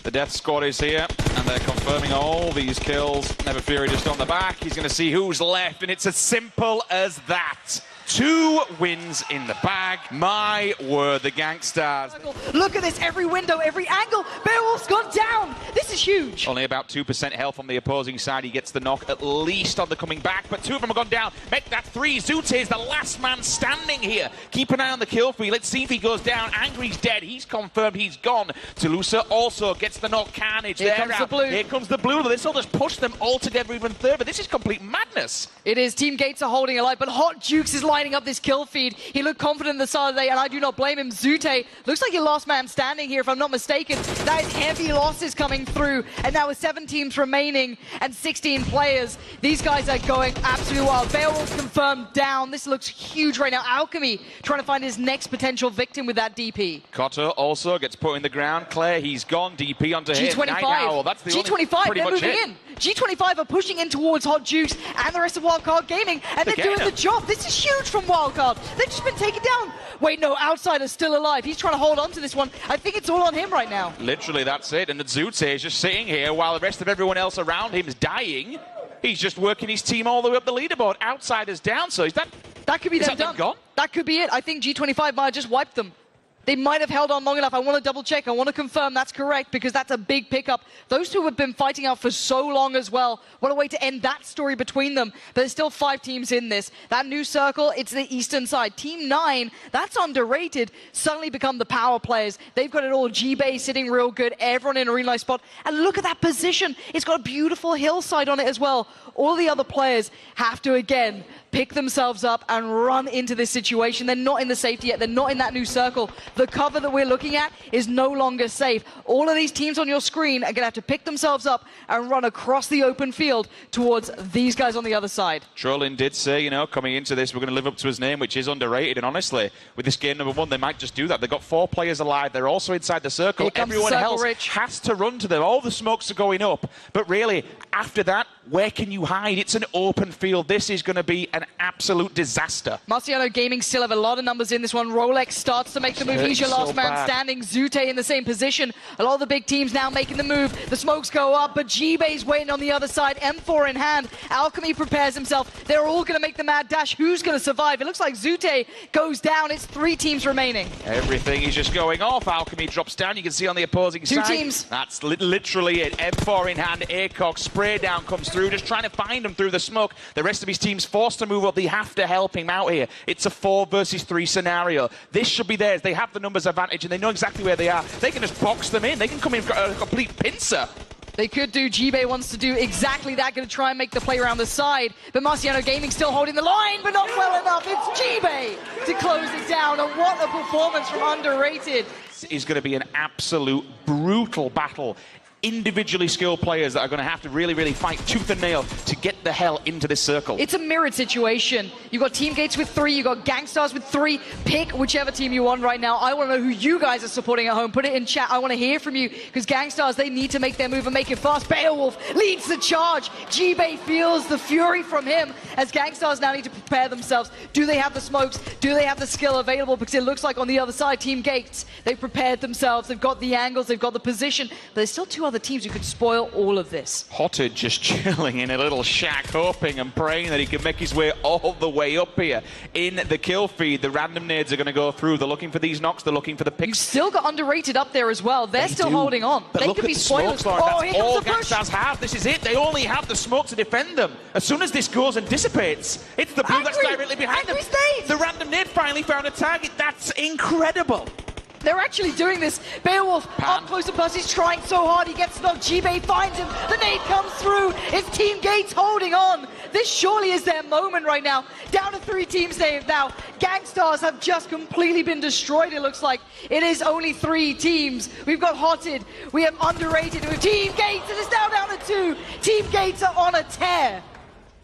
The death squad is here, and they're confirming all these kills. Never Fury just on the back. He's going to see who's left, and it's as simple as that. 2 wins in the bag. My word, the Gangstars. Look at this, every window, every angle. Beowulf's gone down. This is huge. Only about 2% health on the opposing side. He gets the knock at least on the coming back, but 2 of them have gone down. Make that 3. Zute is the last man standing here. Keep an eye on the kill feed. Let's see if he goes down. Angry's dead. He's confirmed he's gone. Toulouse also gets the knock. Carnage. Here comes the blue. Here comes the blue. This will just push them all together even further. This is complete madness. It is. Team Gates are holding alive, but Hot Jukes is lining up this kill feed. He looked confident in the start of the day, and I do not blame him. Zute looks like your last man standing here, if I'm not mistaken. That is heavy losses coming through, and now with 7 teams remaining and 16 players, these guys are going absolutely wild. Beowulf confirmed down. This looks huge right now. Alchemy trying to find his next potential victim with that DP. Cotter also gets put in the ground. Claire, he's gone. DP onto him. G25. Night Owl, that's the G25, they're moving in. G25 are pushing in towards Hot Jukes and the rest of Wildcard Gaming, and they're doing the job. This is huge from Wildcard. They've just been taken down. Wait, no, Outsider's still alive. He's trying to hold on to this one. I think it's all on him right now. Literally, that's it. And the Zute is just sitting here while the rest of everyone else around him is dying. He's just working his team all the way up the leaderboard. Outsider's down, so is that... That could be them done. Gone? That could be it. I think G25 might have just wiped them. They might have held on long enough. I want to double check. I want to confirm that's correct because that's a big pickup. Those 2 have been fighting out for so long as well. What a way to end that story between them. But there's still 5 teams in this. That new circle, it's the eastern side. Team 9, that's underrated, suddenly become the power players. They've got it all. G-Bay sitting real good. Everyone in a really nice spot. And look at that position. It's got a beautiful hillside on it as well. All the other players have to, again, pick themselves up and run into this situation. They're not in the safety yet. They're not in that new circle. The cover that we're looking at is no longer safe. All of these teams on your screen are going to have to pick themselves up and run across the open field towards these guys on the other side. Trolling did say, you know, coming into this, we're going to live up to his name, which is underrated. And honestly, with this game number 1, they might just do that. They've got 4 players alive. They're also inside the circle. Everyone else has to run to them. All the smokes are going up. But really, after that, where can you hide? It's an open field. This is going to be an absolute disaster. Marciano Gaming still have a lot of numbers in this one. Rolex starts to make the move. He's your last man standing. Zute in the same position. A lot of the big teams now making the move. The smokes go up, but G-Bay's waiting on the other side. M4 in hand. Alchemy prepares himself. They're all going to make the mad dash. Who's going to survive? It looks like Zute goes down. It's 3 teams remaining. Everything is just going off. Alchemy drops down. You can see on the opposing side. 2 teams. That's literally it. M4 in hand. ACOG spray down comes through. Just trying to find him through the smoke. The rest of his team's forced to move up. They have to help him out here. It's a 4 versus 3 scenario. This should be theirs. They have the numbers advantage and they know exactly where they are. They can just box them in. They can come in for a complete pincer. They could do. G-Bay wants to do exactly that. Going to try and make the play around the side. But Marciano Gaming still holding the line, but not well enough. It's G-Bay to close it down. And what a performance from Underrated. This is going to be an absolute brutal battle. individually skilled players that are going to have to really, really fight tooth and nail to get the hell into this circle. It's a mirrored situation. You've got Team Gates with 3, you've got Gangstars with 3. Pick whichever team you want right now. I want to know who you guys are supporting at home. Put it in chat. I want to hear from you, because Gangstars, they need to make their move and make it fast. Beowulf leads the charge. G-Bay feels the fury from him, as Gangstars now need to prepare themselves. Do they have the smokes? Do they have the skill available? Because it looks like on the other side, Team Gates, they've prepared themselves. They've got the angles, they've got the position, but there's still 2 other teams who could spoil all of this. Hotted just chilling in a little shack, hoping and praying that he can make his way all the way up here in the kill feed. The random nades are going to go through. They're looking for these knocks. They're looking for the picks. You've still got Underrated up there as well. They're still holding on. But they look could at be the spoilers. smokes, Lauren. Oh, That's here all comes the push. Gangstars have. This is it. They only have the smoke to defend them. As soon as this goes and dissipates, it's the blue that's directly behind them. The random nade finally found a target. That's incredible. They're actually doing this. Beowulf up close to Percy's trying so hard. He gets knocked. G-Bay finds him. The nade comes through. It's Team Gates holding on. This surely is their moment right now. Down to 3 teams now. Gangstars have just completely been destroyed, it looks like. It is only 3 teams. We've got Hotted. We have Underrated. We have Team Gates. And it's now down to 2. Team Gates are on a tear.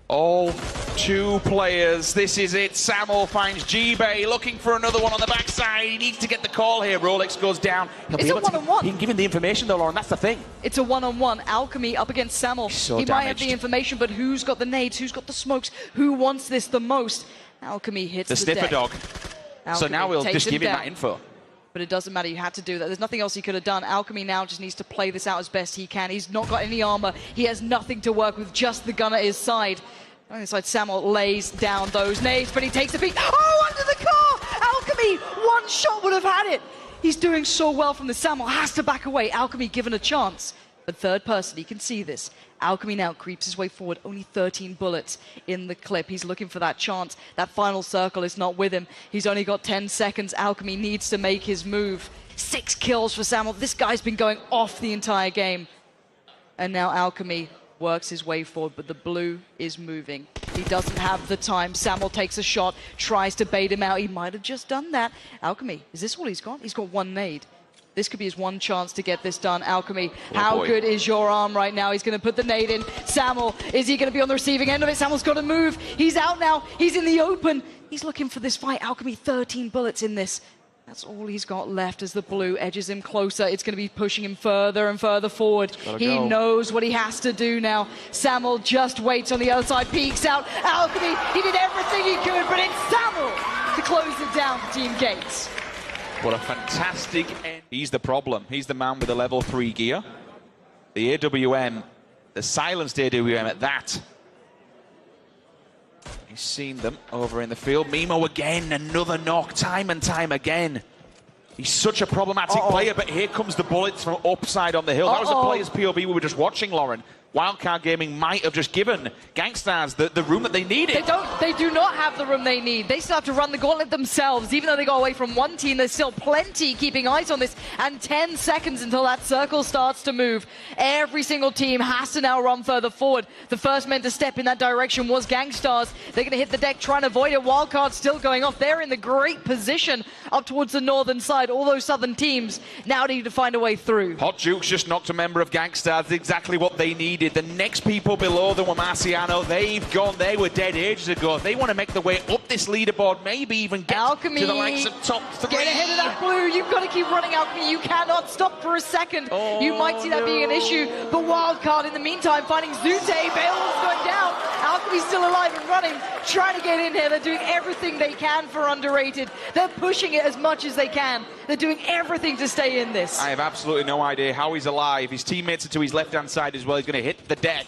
All 2 players. This is it. Samuel finds G-Bay looking for another one on the backside. He needs to get the call here. Rolex goes down. It's a one-on-one. He can give him the information though, Lauren. That's the thing. It's a one-on-one. Alchemy up against Samuel. He might have the information, but who's got the nades? Who's got the smokes? Who wants this the most? Alchemy hits the sniffer deck. dog. Alchemy so now we'll just give him down. that info. But it doesn't matter, you had to do that. There's nothing else he could have done. Alchemy now just needs to play this out as best he can. He's not got any armor. He has nothing to work with, just the gun at his side. On the side, Samuel lays down those nades, but he takes a peek. Oh, under the car! Alchemy, 1 shot would have had it. He's doing so well from the Samuel, has to back away. Alchemy given a chance. But third person, he can see this. Alchemy now creeps his way forward, only 13 bullets in the clip. He's looking for that chance. That final circle is not with him. He's only got 10 seconds. Alchemy needs to make his move. 6 kills for Samuel. This guy's been going off the entire game. And now Alchemy works his way forward, but the blue is moving. He doesn't have the time. Samuel takes a shot, tries to bait him out. He might have just done that. Alchemy, is this all he's got? He's got 1 nade. This could be his 1 chance to get this done. Alchemy, how good is your arm right now? He's going to put the nade in. Samuel, is he going to be on the receiving end of it? Samuel's got to move. He's out now. He's in the open. He's looking for this fight. Alchemy, 13 bullets in this. That's all he's got left as the blue edges him closer. It's going to be pushing him further and further forward. He knows what he has to do now. Samuel just waits on the other side, peeks out. Alchemy, he did everything he could, but it's Samuel to close it down for Team Gates. What a fantastic end. He's the problem. He's the man with the level 3 gear. The AWM, the silenced AWM at that. He's seen them over in the field. Mimo again, another knock, time and time again. He's such a problematic player, but here comes the bullets from upside on the hill. That was a player's POV we were just watching, Lauren. Wildcard Gaming might have just given Gangstars the room that they needed. They do not have the room they need. They still have to run the gauntlet themselves. Even though they got away from 1 team, there's still plenty keeping eyes on this. And 10 seconds until that circle starts to move. Every single team has to now run further forward. The first men to step in that direction was Gangstars. They're going to hit the deck, trying to avoid it. Wildcard still going off. They're in the great position up towards the northern side. All those southern teams now need to find a way through. Hot Jukes just knocked a member of Gangstars. Exactly what they needed. The next people below them were Marciano. They've gone. They were dead ages ago. They want to make their way up this leaderboard, maybe even get Alchemy to the likes of top 3. Get ahead of that blue. You've got to keep running, Alchemy. You cannot stop for a second. You might see that being an issue. But Wildcard, in the meantime, finding Zute. Beowulf's going down. Alchemy's still alive and running, trying to get in here. They're doing everything they can for Underrated. They're pushing it as much as they can. They're doing everything to stay in this. I have absolutely no idea how he's alive. His teammates are to his left-hand side as well. He's going to hit the deck.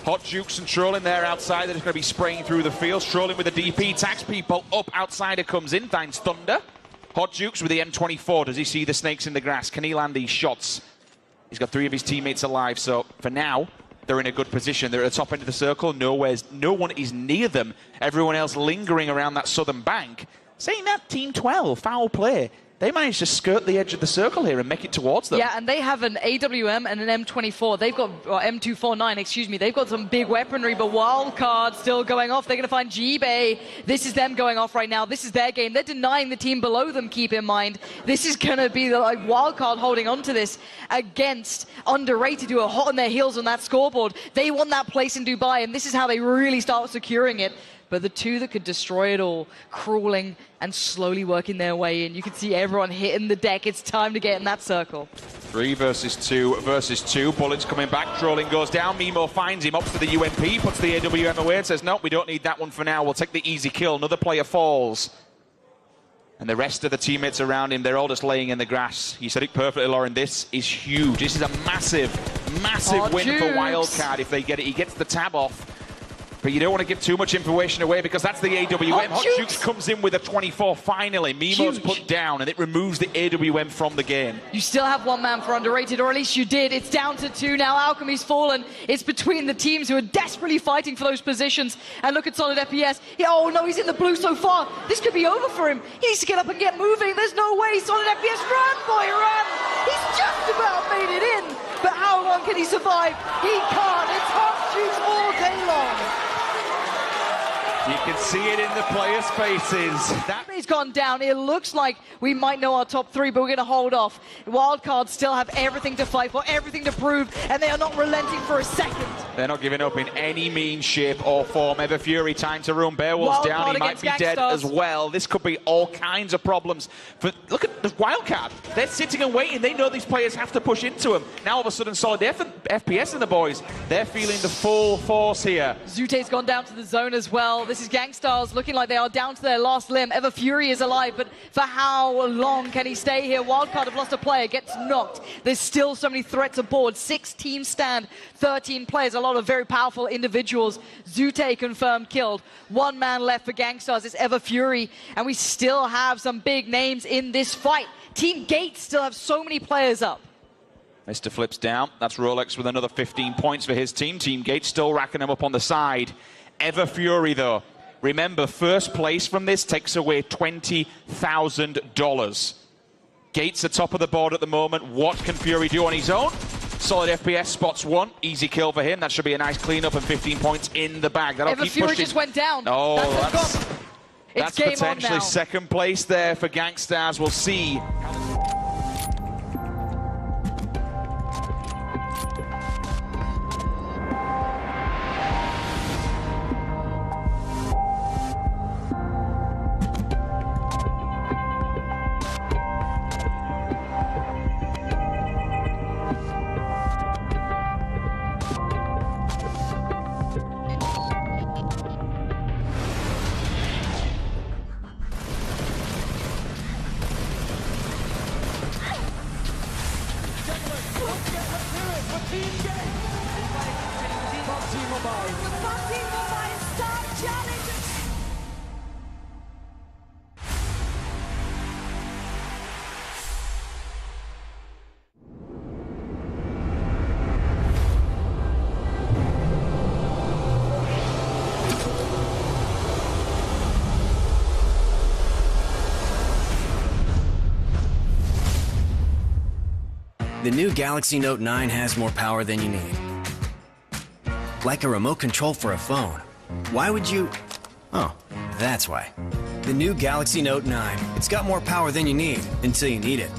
Hot Jukes and Trolling there outside. They're just going to be spraying through the field. Trolling with the DP. Tax people up. Outsider comes in. Finds Thunder. Hot Jukes with the M24. Does he see the snakes in the grass? Can he land these shots? He's got 3 of his teammates alive. So for now, they're in a good position. They're at the top end of the circle. No one is near them. Everyone else lingering around that southern bank. Saying that, Team 12, foul play. they managed to skirt the edge of the circle here and make it towards them. Yeah, and they have an AWM and an M24. They've got M249, excuse me. They've got some big weaponry, but Wildcard still going off. They're going to find G-Bay. This is them going off right now. This is their game. They're denying the team below them, keep in mind. This is going to be the Wildcard holding on to this against Underrated, who are hot on their heels on that scoreboard. They want that place in Dubai, and this is how they really start securing it. But the two that could destroy it all, crawling and slowly working their way in. You can see everyone hitting the deck. It's time to get in that circle. 3 versus 2 versus 2. Bullets coming back. Trolling goes down. Mimo finds him, opts for the UMP, puts the AWM away and says, no, we don't need that one for now. We'll take the easy kill. Another player falls. And the rest of the teammates around him, they're all just laying in the grass. You said it perfectly, Lauren. This is huge. This is a massive, massive win for Wildcard if they get it. He gets the tab off. But you don't want to give too much information away because that's the AWM. Hot Jukes comes in with a 24 finally. Mimo's put down and it removes the AWM from the game. You still have one man for Underrated, or at least you did. It's down to 2 now. Alchemy's fallen. It's between the teams who are desperately fighting for those positions. And look at Solid FPS. Oh no, he's in the blue so far. This could be over for him. He needs to get up and get moving. There's no way. Solid FPS, run, boy, run. He's just about made it in. But how long can he survive? He can't. It's Hot Jukes all day long. You can see it in the players' faces. He's gone down. It looks like we might know our top 3, but we're going to hold off. Wildcards still have everything to fight for, everything to prove, and they are not relenting for a second. They're not giving up in any mean shape or form. Ever Fury, time to ruin. Beowulf's down. He might be dead as well. This could be all kinds of problems. Look at the Wildcard. They're sitting and waiting. They know these players have to push into them. Now all of a sudden, Solid FPS and the boys, they're feeling the full force here. Zute's gone down to the zone as well. This is Gangstars looking like they are down to their last limb. Ever Fury is alive, but for how long can he stay here? Wildcard have lost a player, gets knocked. There's still so many threats aboard. 6 teams stand, 13 players, a lot of very powerful individuals. Zute confirmed killed. 1 man left for Gangstars. It's Ever Fury, and we still have some big names in this fight. Team Gates still have so many players up. Mr. Flips down. That's Rolex with another 15 points for his team. Team Gates still racking them up on the side. Ever Fury, though. Remember, first place from this takes away $20,000. Gates are top of the board at the moment. What can Fury do on his own? Solid FPS spots 1. Easy kill for him. That should be a nice cleanup and 15 points in the bag. That'll Ever keep Fury pushing. just went down. Oh, that's that's potentially second place there for Gangstars. We'll see. The new Galaxy Note 9 has more power than you need. Like a remote control for a phone. Why would you... Oh, that's why. The new Galaxy Note 9. It's got more power than you need until you need it.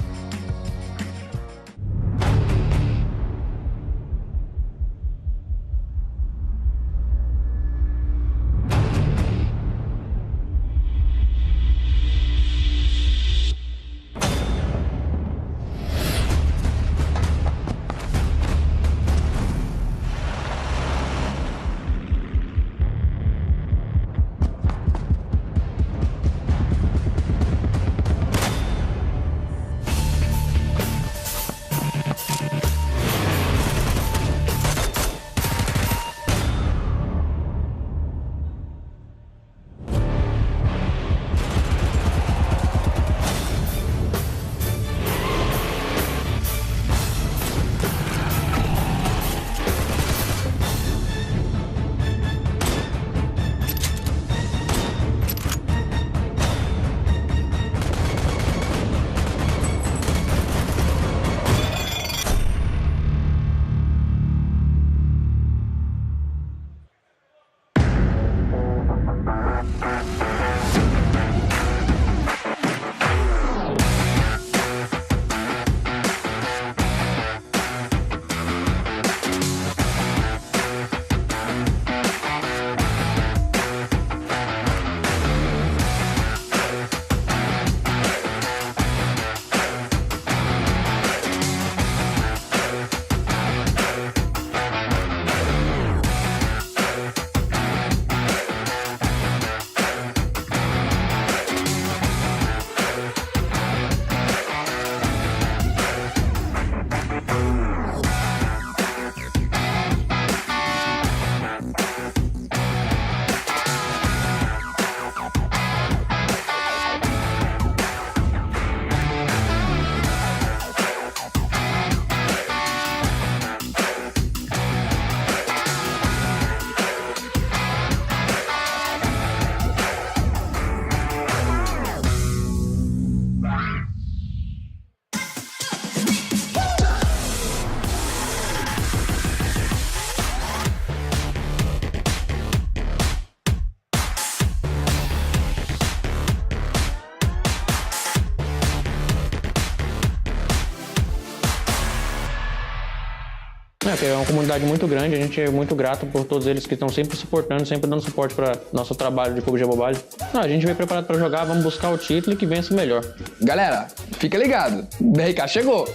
que é uma comunidade muito grande, a gente é muito grato por todos eles que estão sempre suportando, sempre dando suporte para nosso trabalho de PUBG Mobile. Não, a gente veio preparado para jogar, vamos buscar o título e que vença o melhor. Galera, fica ligado, BRK chegou!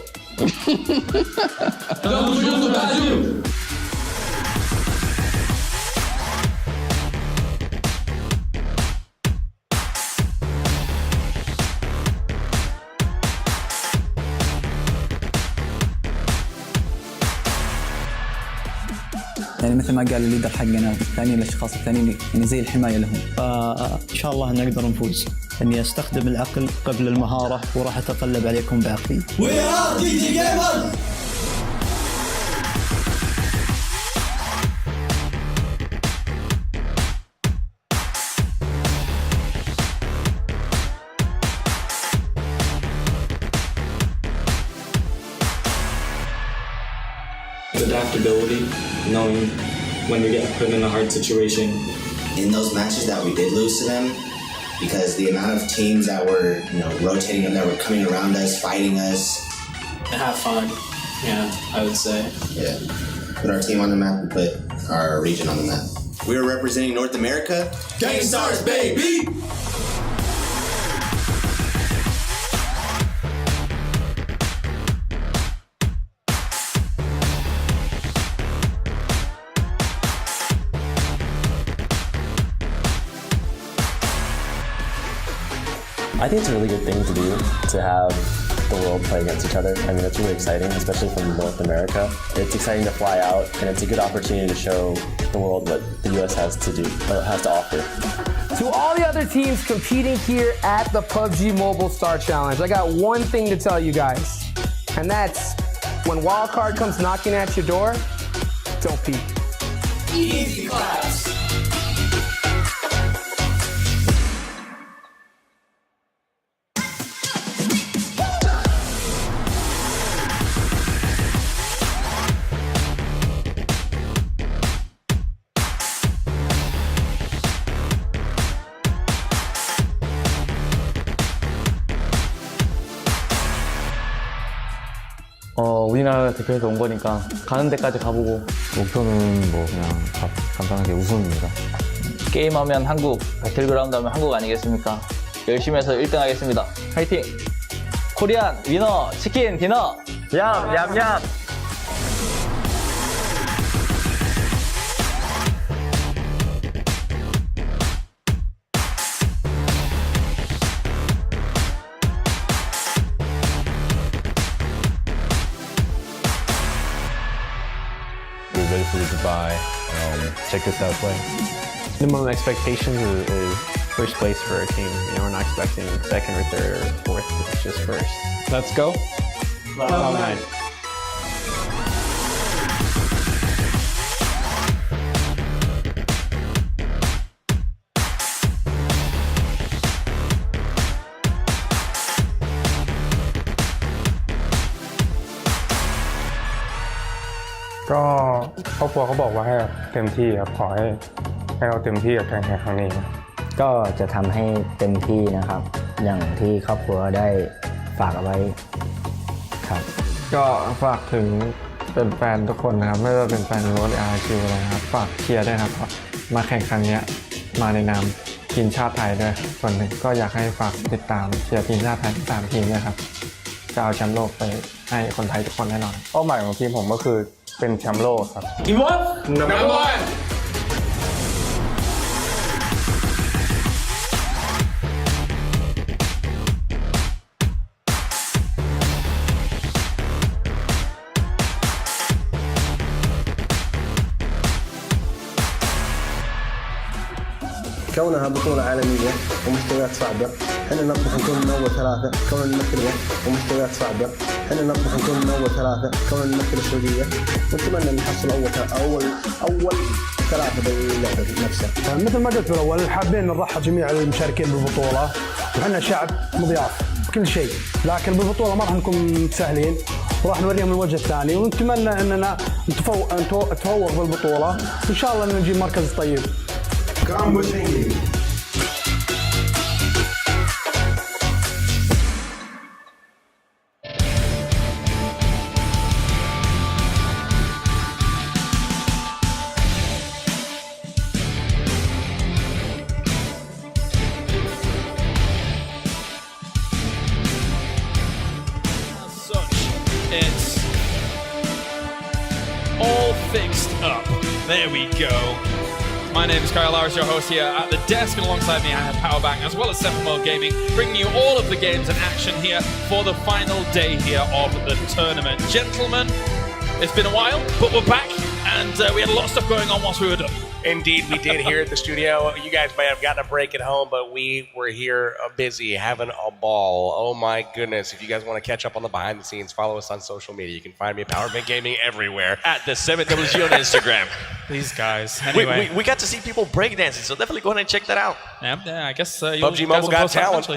Tamo junto, Brasil! يعني مثل ما قال الليدر حقنا الثاني الاشخاص الثانيين يعني زي الحمايه لهم. فان شاء الله نقدر نفوز. اني استخدم العقل قبل المهاره وراح اتقلب عليكم بعقلي. We are PUBG gamers. Adaptability, knowing when you get put in a hard situation. In those matches that we did lose to them, because the amount of teams that were, rotating, that were coming around us, fighting us. And have fun, yeah, I would say. Yeah, put our team on the map and put our region on the map. We were representing North America. Gang Stars, baby! I think it's a really good thing to do, to have the world play against each other. I mean, it's really exciting, especially from North America. It's exciting to fly out, and it's a good opportunity to show the world what the US has to do, or has to offer. To all the other teams competing here at the PUBG Mobile Star Challenge, I got one thing to tell you guys, and that's when wildcard comes knocking at your door, don't peek. Easy claps. 우리나라 대표해서 온 거니까 가는 데까지 가보고 목표는 뭐 그냥 간단하게 우승입니다. 게임하면 한국, 배틀그라운드 하면 한국 아니겠습니까? 열심히 해서 1등 하겠습니다. 화이팅! 코리안 위너 치킨 디너 얌얌얌! Ready for Dubai. Check this out, play. Minimum expectations is first place for our team. We're not expecting second or third or fourth. It's just first. Let's go. Cloud9.ก็ครอบครัวเขาบอกว่าให้เต็มที่ครับขอให้เราเต็มที่กับการแข่งครั้งนี้ก็จะทำให้เต็มที่นะครับอย่างที่ครอบครัวได้ฝากเอาไว้ครับก็ฝากถึงเป็นแฟนทุกคนนะครับไม่ว่าเป็นแฟนโรสอาร์คิวอะไรครับฝากเชียร์ด้วยครับมาแข่งครั้งนี้มาในนามทีมชาติไทยด้วยส่วนหนึ่งก็อยากให้ฝากติดตามเชียร์ทีมชาติไทย3ทีมด้วยครับจะเอาแชมป์โลกไปให้คนไทยทุกคนแน่นอนเป้าหมายของทีมผมก็คือเป็นแชมป์โลกครับ Team what? Number one. كونها بطولة عالمية ومستويات صعبة، احنا نطمح نكون من أول ثلاثة كون نمثل ومستويات صعبة، احنا نطمح نكون من أول ثلاثة كون نمثل السعودية، ونتمنى نحصل أول ثلاثة باللعبة نفسها. مثل ما قلت بالأول حابين نرحب جميع المشاركين بالبطولة، وحنا شعب مضياف بكل شيء، لكن بالبطولة ما راح نكون سهلين وراح نوريهم الوجه الثاني، ونتمنى أننا نتفوق بالبطولة وإن شاء الله نجيب مركز طيب. Come with me. It's all fixed up. There we go. My name is Kyle Lars, your host here at the desk, and alongside me I have Powerbank as well as 7 Gaming, bringing you all of the games and action here for the final day here of the tournament. Gentlemen, it's been a while, but we're back, and we had a lot of stuff going on whilst we were done. Indeed, we did here at the studio. You guys may have gotten a break at home, but we were here busy having a ball. Oh my goodness. If you guys want to catch up on the behind the scenes, follow us on social media. You can find me at Powerbank Gaming everywhere. At the 7WG on Instagram. These guys. Anyway. We got to see people breakdancing, so definitely go ahead and check that out. Yeah, I guess PUBG Mobile got talent.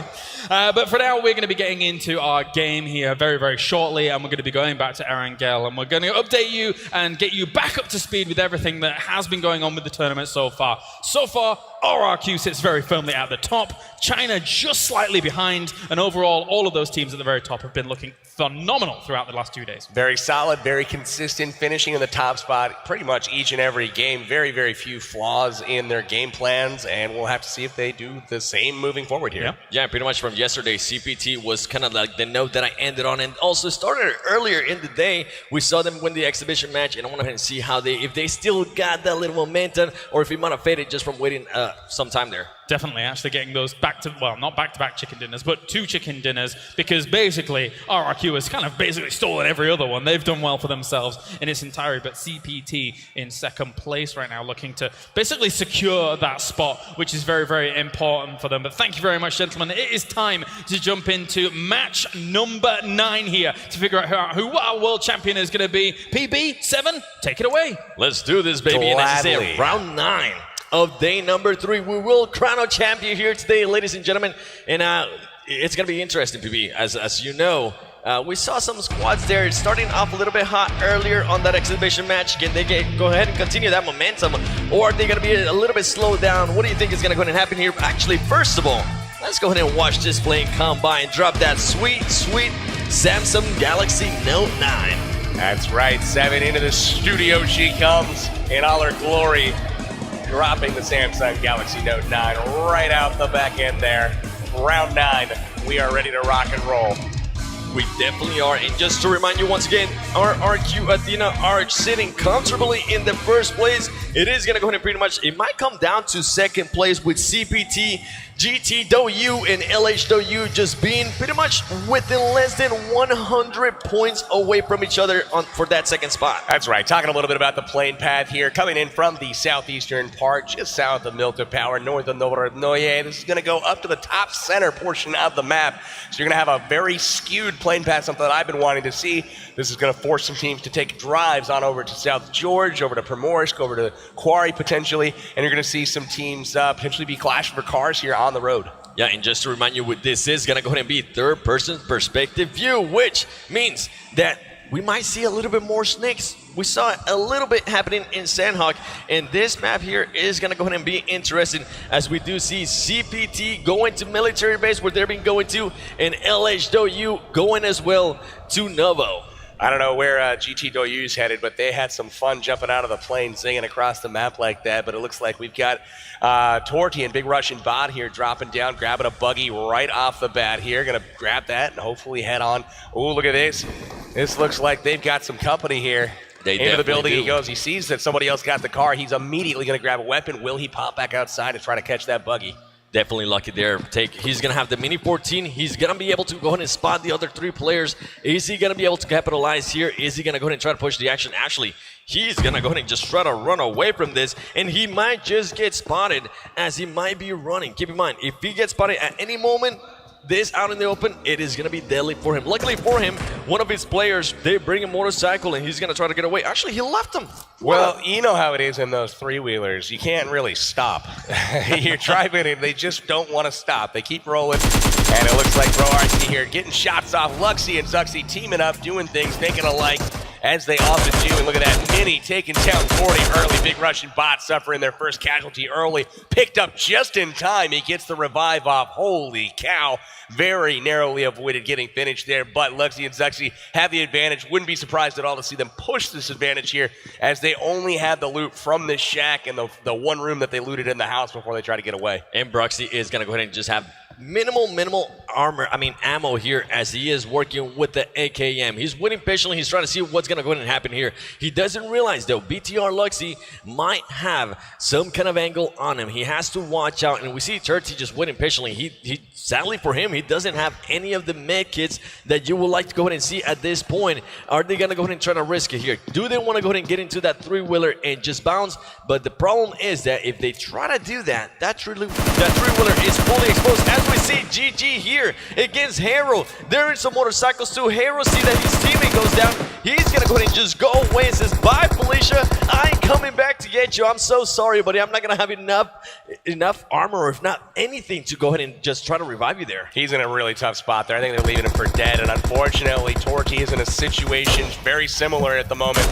But for now, we're going to be getting into our game here very, very shortly, and we're going to be going back to Erangel, and we're going to update you and get you back up to speed with everything that has been going on with the tournament so far. So far, RRQ sits very firmly at the top, China just slightly behind, and overall, all of those teams at the very top have been looking phenomenal throughout the last 2 days. Very solid, very consistent, finishing in the top spot pretty much each and every game. Very, very few flaws in their game plans, and we'll have to see if they do the same moving forward here. Yeah, pretty much from yesterday, CPT was kind of like the note that I ended on, and also started earlier in the day. We saw them win the exhibition match, and I want to see how if they still got that little momentum, or if it might have faded just from waiting some time there. Definitely, actually getting those not back-to-back chicken dinners, but 2 chicken dinners, because basically RRQ has kind of basically stolen every other one. They've done well for themselves in its entirety, but CPT in second place right now, looking to basically secure that spot, which is very, very important for them. But thank you very much, gentlemen. It is time to jump into match number 9 here to figure out who our world champion is going to be. PB7, take it away. Let's do this, baby. And as you say, round 9 of day number 3. We will crown our champion here today, ladies and gentlemen. And it's going to be interesting, PB. As you know, we saw some squads there starting off a little bit hot earlier on that exhibition match. Can they go ahead and continue that momentum, or are they going to be a little bit slowed down? What do you think is going to go ahead and happen here? Actually, first of all, let's go ahead and watch this playing combine drop that sweet, sweet Samsung Galaxy Note 9. That's right, 7 into the studio she comes in all her glory, dropping the Samsung Galaxy Note 9 right out the back end there. Round 9, we are ready to rock and roll. We definitely are, and just to remind you once again, our RQ Athena are sitting comfortably in the first place. It is going to go ahead and pretty much, it might come down to second place with CPT, GTW, and LHW just being pretty much within less than 100 points away from each other for that second spot. That's right. Talking a little bit about the playing path here. Coming in from the southeastern part, just south of Milton Power, north of Noye. This is going to go up to the top center portion of the map. So you're going to have a very skewed playing path, something that I've been wanting to see. This is going to force some teams to take drives on over to South George, over to Primorsk, over to Quarry potentially, and you're going to see some teams potentially be clashing for cars here on the road. Yeah, and just to remind you what this is going to go ahead and be third-person perspective view, which means that we might see a little bit more snakes. We saw a little bit happening in Sandhawk, and this map here is going to go ahead and be interesting as we do see CPT going to military base where they've been going to, and LHW going as well to Novo. I don't know where GTW is headed, but they had some fun jumping out of the plane, zinging across the map like that. But it looks like we've got Torty and Big Russian Bot here dropping down, grabbing a buggy right off the bat here. Going to grab that and hopefully head on. Oh, look at this. This looks like they've got some company here. Into the building he goes. He sees that somebody else got the car. He's immediately going to grab a weapon. Will he pop back outside and try to catch that buggy? Definitely lucky there. He's going to have the Mini 14. He's going to be able to go ahead and spot the other 3 players. Is he going to be able to capitalize here? Is he going to go ahead and try to push the action? Actually, he's going to go ahead and just try to run away from this, and he might just get spotted as he might be running. Keep in mind, if he gets spotted at any moment, this out in the open, it is going to be deadly for him. Luckily for him, one of his players, they bring a motorcycle, and he's going to try to get away. Actually, he left him. Well, you know how it is in those 3-wheelers. You can't really stop. You're driving, and they just don't want to stop. They keep rolling, and it looks like Bro RC here getting shots off. Luxy and Zuxy teaming up, doing things, thinking alike, as they often do. And look at that, Mini taking down 40 early. Big Russian Bot suffering their first casualty early. Picked up just in time. He gets the revive off. Holy cow. Very narrowly avoided getting finished there, but Luxy and Zuxy have the advantage. Wouldn't be surprised at all to see them push this advantage here, as they only had the loot from this shack and the one room that they looted in the house before they try to get away. And Bruxy is going to go ahead and just have minimal ammo here as he is working with the AKM. He's waiting patiently. He's trying to see what's going to go ahead and happen here. He doesn't realize, though, BTR Luxy might have some kind of angle on him. He has to watch out, and we see Turty just waiting patiently. He sadly for him, he doesn't have any of the med kits that you would like to go ahead and see at this point. Are they going to go ahead and try to risk it here? Do they want to go ahead and get into that three-wheeler and just bounce? But the problem is that if they try to do that, that three-wheeler is fully exposed. As we see GG here against Hero. There is some motorcycles too. Hero see that his teammate goes down. He's going to go ahead and just go away and says, bye, Felicia. I ain't coming back to get you. I'm so sorry, buddy. I'm not going to have enough armor, or if not anything, to go ahead and just try to revive you there. He's in a really tough spot there. I think they're leaving him for dead, and unfortunately, Torty is in a situation very similar at the moment.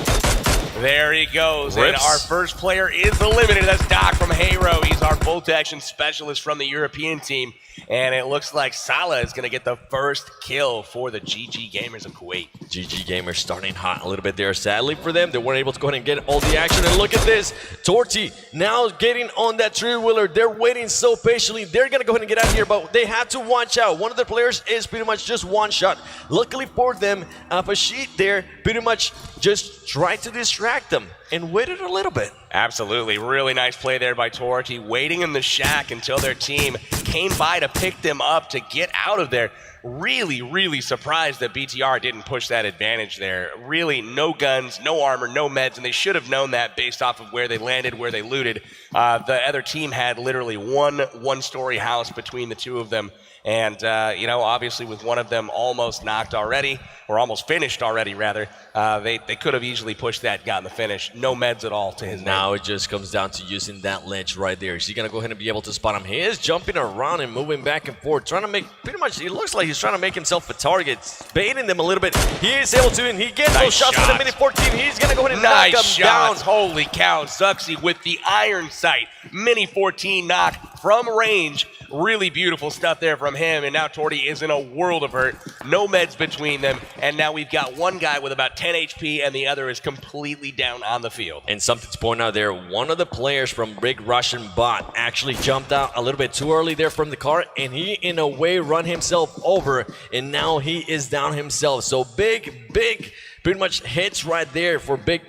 There he goes, and our first player is eliminated. That's Doc from Hero. He's our bolt action specialist from the European team, and it looks like Salah is going to get the first kill for the GG Gamers of Kuwait. GG Gamers starting hot a little bit there. Sadly for them, they weren't able to go ahead and get all the action. And look at this, Torty now getting on that three-wheeler. They're waiting so patiently. They're going to go ahead and get out of here, but they have to watch out. One of the players is pretty much just one shot. Luckily for them, Fashid there pretty much just tried to distract them and waited a little bit. Absolutely. Really nice play there by Torty, waiting in the shack until their team came by to pick them up to get out of there. Really, really surprised that BTR didn't push that advantage there. Really, no guns, no armor, no meds, and they should have known that based off of where they landed, where they looted. The other team had literally one-story house between the two of them. And, you know, obviously with one of them almost knocked already, or almost finished already, rather, they could have easily pushed that, gotten the finish. No meds at all to his Now it just comes down to using that ledge right there. Is he going to go ahead and be able to spot him? He is jumping around and moving back and forth, trying to make, pretty much, it looks like he's trying to make himself a target, baiting them a little bit. He is able to, and he gets those shots with the Mini 14. He's going to go ahead and knock him down. Holy cow, Zuxy with the iron sight. Mini 14 knock from range. Really beautiful stuff there from him, and now Torty is in a world of hurt. No meds between them, and now we've got one guy with about 10 HP, and the other is completely down on the field. And something to point out there, one of the players from Big Russian Bot actually jumped out a little bit too early there from the car, and he, in a way, run himself over, and now he is down himself. So big, pretty much hits right there for Big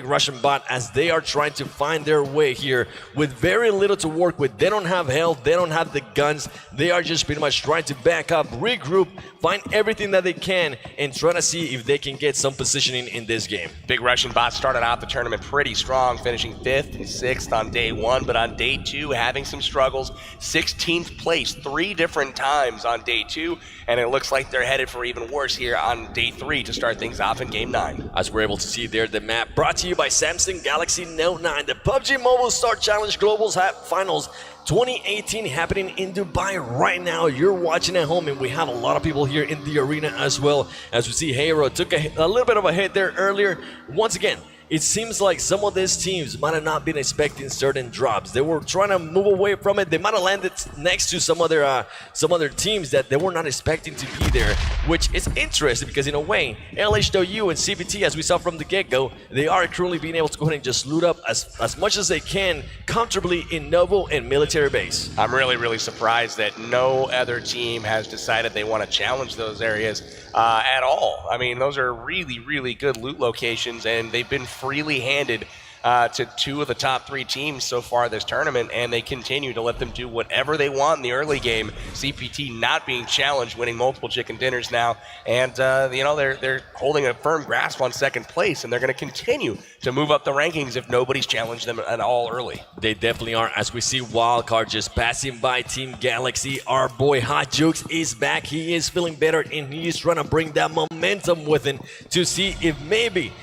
Russian Bot as they are trying to find their way here with very little to work with. They don't have health, they don't have the guns. They are just pretty much trying to back up, regroup, find everything that they can, and try to see if they can get some positioning in this game. Big Russian Bot started out the tournament pretty strong, finishing 5th and 6th on day 1, but on day 2 having some struggles. 16th place 3 different times on day 2, and it looks like they're headed for even worse here on day 3 to start things off in game 9. As we're able to see there, the map brought to you by Samsung Galaxy Note 9, the PUBG Mobile Star Challenge Global Finals 2018 happening in Dubai right now. You're watching at home, and we have a lot of people here in the arena as well. As we see, Hero took a little bit of a hit there earlier. Once again, it seems like some of these teams might have not been expecting certain drops. They were trying to move away from it. They might have landed next to some other teams that they were not expecting to be there, which is interesting because in a way, LHW and CBT, as we saw from the get-go, they are currently being able to go ahead and just loot up as much as they can comfortably in Novo and military base. I'm really surprised that no other team has decided they want to challenge those areas at all. I mean, those are really good loot locations, and they've been freely handed to 2 of the top 3 teams so far this tournament, and they continue to let them do whatever they want in the early game. CPT not being challenged, winning multiple chicken dinners now, and you know, they're holding a firm grasp on 2nd place, and they're going to continue to move up the rankings if nobody's challenged them at all early. They definitely are. As we see Wildcard just passing by Team Galaxy, our boy Hot Jukes is back. He is feeling better, and he is trying to bring that momentum with him to see if maybe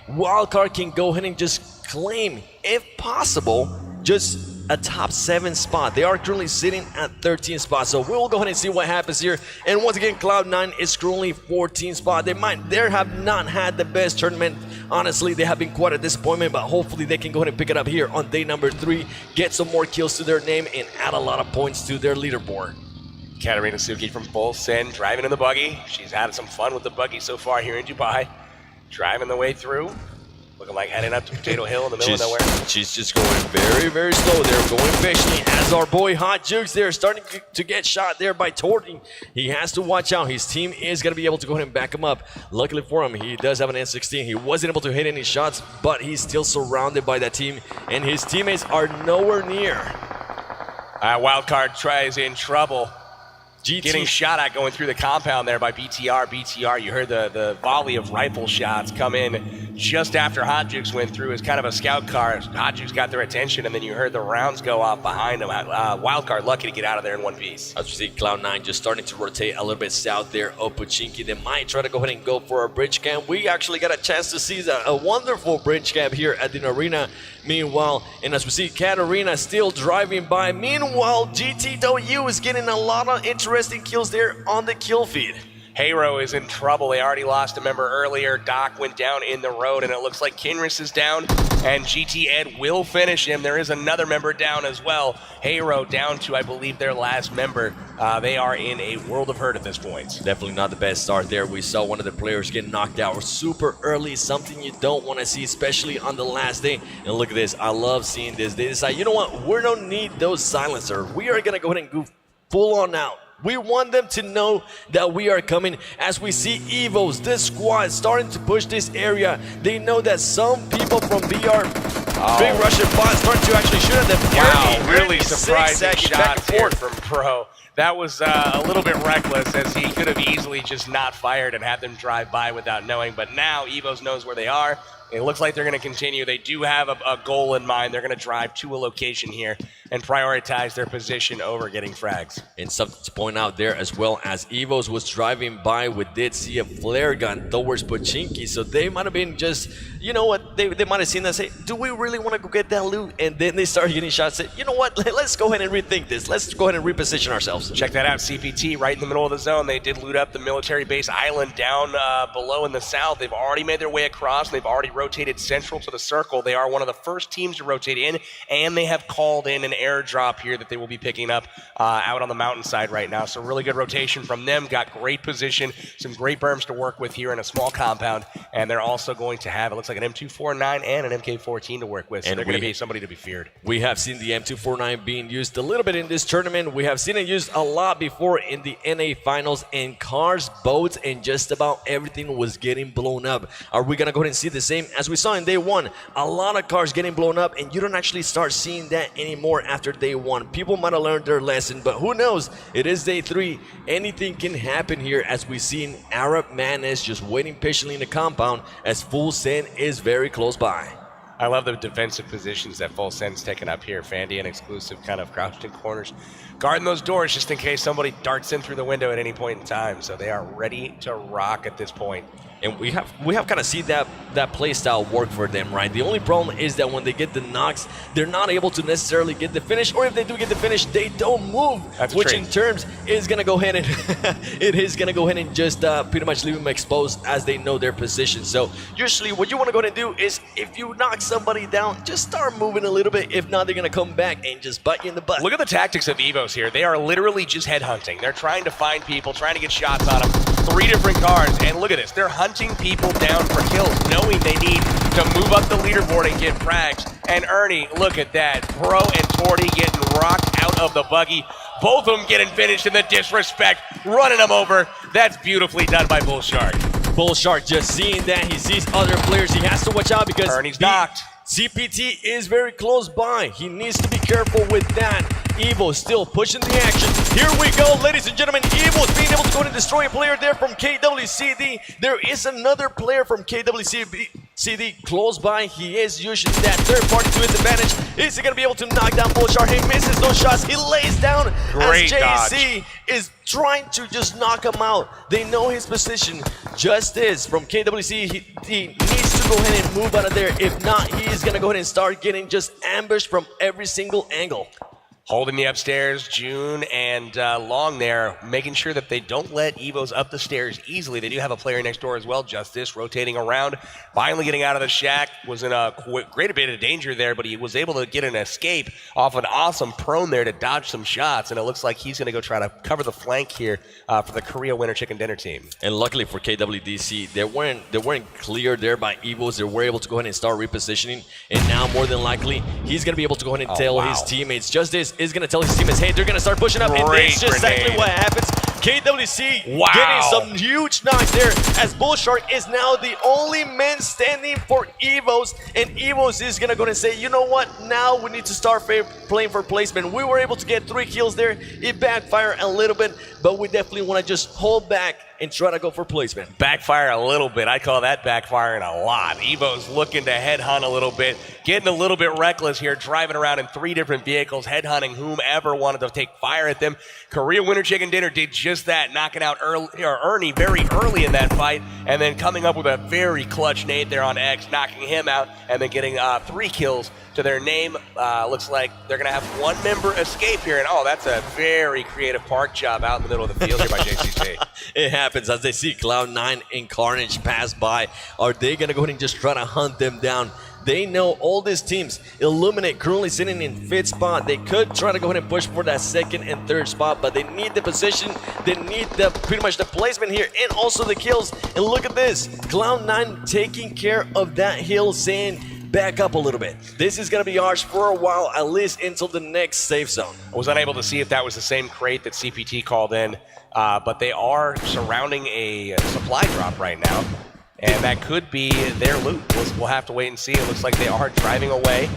Wildcard can go ahead and just claim, if possible, just a top 7 spot. They are currently sitting at 13th spot, so we'll go ahead and see what happens here. And once again, Cloud9 is currently 14th spot. They have not had the best tournament. Honestly, they have been quite a disappointment, but hopefully they can go ahead and pick it up here on day number 3, get some more kills to their name, and add a lot of points to their leaderboard. Katarina Suki from Full Send driving in the buggy. She's had some fun with the buggy so far here in Dubai. Driving the way through. Looking like heading up to Potato Hill in the middle of nowhere. She's just going very, very slow there, going patiently as our boy Hot Jukes there, starting to get shot there by Torty. He has to watch out. His team is going to be able to go ahead and back him up. Luckily for him, he does have an N16. He wasn't able to hit any shots, but he's still surrounded by that team, and his teammates are nowhere near. Wildcard tries in trouble. GT. Getting shot at going through the compound there by BTR. BTR, you heard the volley of rifle shots come in just after Hot Jukes went through as kind of a scout car. Hot Jukes got their attention, and then you heard the rounds go off behind him. Wildcard lucky to get out of there in one piece. As we see Cloud9 just starting to rotate a little bit south there of Pochinki. They might try to go ahead and go for a bridge camp. We actually got a chance to see a wonderful bridge camp here at the arena. Meanwhile, and as we see Katarina still driving by. Meanwhile, GTW is getting a lot of interesting kills there on the kill feed. Hero is in trouble. They already lost a member earlier. Doc went down in the road, and it looks like Kinris is down, and GT Ed will finish him. There is another member down as well. Hero down to, I believe, their last member. They are in a world of hurt at this point. Definitely not the best start there. We saw one of the players get knocked out super early, something you don't want to see, especially on the last day. And look at this. I love seeing this. They decide, you know what? We don't need those silencers. We are going to go ahead and go full on out. We want them to know that we are coming. As we see Evos, this squad starting to push this area, they know that some people from BR, Big Russian bots, starting to actually shoot at them. Wow, really surprising shots here from Pro. That was a little bit reckless, as he could have easily just not fired and had them drive by without knowing. But now Evos knows where they are. It looks like they're going to continue. They do have a goal in mind. They're going to drive to a location here and prioritize their position over getting frags. And something to point out there as well, as Evos was driving by, we did see a flare gun towards Pochinki. So they might have been just, you know what, they might have seen that, say, do we really want to go get that loot? And then they started getting shots, say, you know what, let's go ahead and rethink this. Let's go ahead and reposition ourselves. Check that out, CPT right in the middle of the zone. They did loot up the military base island down below in the south. They've already made their way across. They've already rotated central to the circle. They are one of the first teams to rotate in, and they have called in an airdrop here that they will be picking up out on the mountainside right now. So really good rotation from them. Got great position, some great berms to work with here in a small compound, and they're also going to have, it looks like an M249 and an MK14 to work with. So they're going to be somebody to be feared. We have seen the M249 being used a little bit in this tournament. We have seen it used a lot before in the NA finals, and cars, boats, and just about everything was getting blown up. Are we going to go ahead and see the same as we saw in day one? A lot of cars getting blown up, and you don't actually start seeing that anymore after day one. People might have learned their lesson, but who knows? It is day 3. Anything can happen here, as we've seen Arab Madness just waiting patiently in the compound as Full Send is very close by. I love the defensive positions that Full Send's taking up here. Fandy and Exclusive kind of crouched in corners, guarding those doors just in case somebody darts in through the window at any point in time. So they are ready to rock at this point. And we have kind of seen that play style work for them, right? The only problem is that when they get the knocks, they're not able to necessarily get the finish, or if they do get the finish, they don't move. That's which in terms is gonna go ahead and it is gonna go ahead and just pretty much leave them exposed as they know their position. So usually what you want to go ahead and do is, if you knock somebody down, just start moving a little bit. If not, they're gonna come back and just bite you in the butt. Look at the tactics of Evos here. They are literally just headhunting. They're trying to find people, trying to get shots on them. 3 different cars, and look at this. They're hunting people down for kills, knowing they need to move up the leaderboard and get frags. And Ernie, look at that. Pro and Torty getting rocked out of the buggy. Both of them getting finished in the disrespect, running them over. That's beautifully done by Bull Shark. Bull Shark just seeing that. He sees other players. He has to watch out because Ernie's knocked. CPT is very close by. He needs to be careful with that. Evo still pushing the action. Here we go, ladies and gentlemen. Evo is being able to go and destroy a player there from KWCD. There is another player from KWCD close by. He is using that third party to his advantage. Is he going to be able to knock down Bullshark? He misses those shots. He lays down. Great as JC is trying to just knock him out. They know his position. Justice from KWC, he needs to go ahead and move out of there. If not, he is going to go ahead and start getting just ambushed from every single angle. Holding the upstairs, June and Long there, making sure that they don't let Evos up the stairs easily. They do have a player next door as well, Justice, rotating around, finally getting out of the shack, was in a great bit of danger there, but he was able to get an escape off an awesome prone there to dodge some shots, and it looks like he's going to go try to cover the flank here for the Korea Winter Chicken Dinner team. And luckily for KWDC, they weren't cleared there by Evos. They were able to go ahead and start repositioning, and now more than likely, he's going to be able to go ahead and tell his teammates, Justice is going to tell his teammates, hey, they're going to start pushing up, and that's just exactly what happens. KWC getting some huge knocks there, as Bullshark is now the only man standing for Evos, and Evos is going to go and say, you know what, now we need to start playing for placement. We were able to get 3 kills there. It backfired a little bit, but we definitely want to just hold back and try to go for placement. Backfire a little bit. I call that backfiring a lot. Evo's looking to headhunt a little bit, getting a little bit reckless here, driving around in 3 different vehicles, headhunting whomever wanted to take fire at them. Korea Winter Chicken Dinner did just that, knocking out Ernie very early in that fight, and then coming up with a very clutch nade there on X, knocking him out, and then getting 3 kills to their name. Looks like they're going to have 1 member escape here, and that's a very creative park job out in the middle of the field here by JCC. It happens as they see Cloud9 and Carnage pass by. Are they going to go ahead and just try to hunt them down? They know all these teams. Illuminate currently sitting in 5th spot. They could try to go ahead and push for that 2nd and 3rd spot, but they need the position. They need pretty much the placement here and also the kills. And look at this. Cloud9 taking care of that hill, saying, back up a little bit. This is going to be ours for a while, at least until the next safe zone. I was unable to see if that was the same crate that CPT called in, but they are surrounding a supply drop right now, and that could be their loot. We'll have to wait and see. It looks like they are driving away.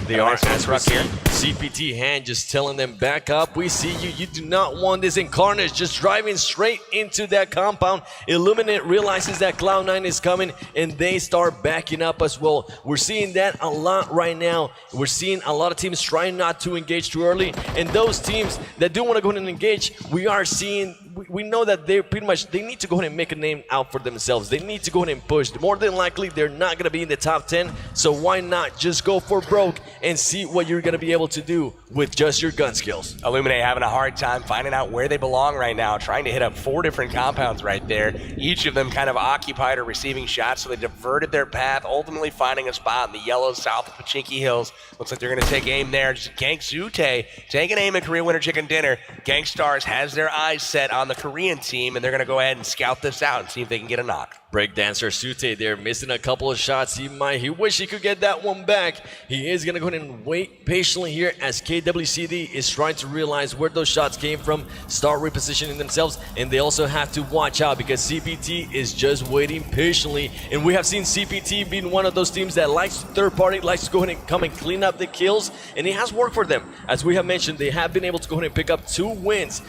They are, as we see, CPT hand just telling them, back up, we see you, you do not want this. In Carnage just driving straight into that compound. Illuminate realizes that Cloud9 is coming, and they start backing up as well. We're seeing that a lot right now. We're seeing a lot of teams trying not to engage too early, and those teams that do want to go ahead and engage, we are seeing, we know that they're pretty much, they need to go ahead and make a name out for themselves. They need to go ahead and push. More than likely, they're not going to be in the top 10, so why not just go for broke and see what you're going to be able to do with just your gun skills. Illuminate having a hard time finding out where they belong right now, trying to hit up 4 different compounds right there, each of them kind of occupied or receiving shots, so they diverted their path, ultimately finding a spot in the yellow south of Pachinki Hills. Looks like they're going to take aim there. Just Gank Zute taking aim at Korea Winter Chicken Dinner. Gankstars has their eyes set on the Korean team, and they're going to go ahead and scout this out and see if they can get a knock. Breakdancer Sute there, missing a couple of shots. He wish he could get that one back. He is going to go ahead and wait patiently here as KWCD is trying to realize where those shots came from, start repositioning themselves, and they also have to watch out because CPT is just waiting patiently. And we have seen CPT being one of those teams that likes third party, likes to go ahead and come and clean up the kills, and it has worked for them. As we have mentioned, they have been able to go ahead and pick up 2 wins.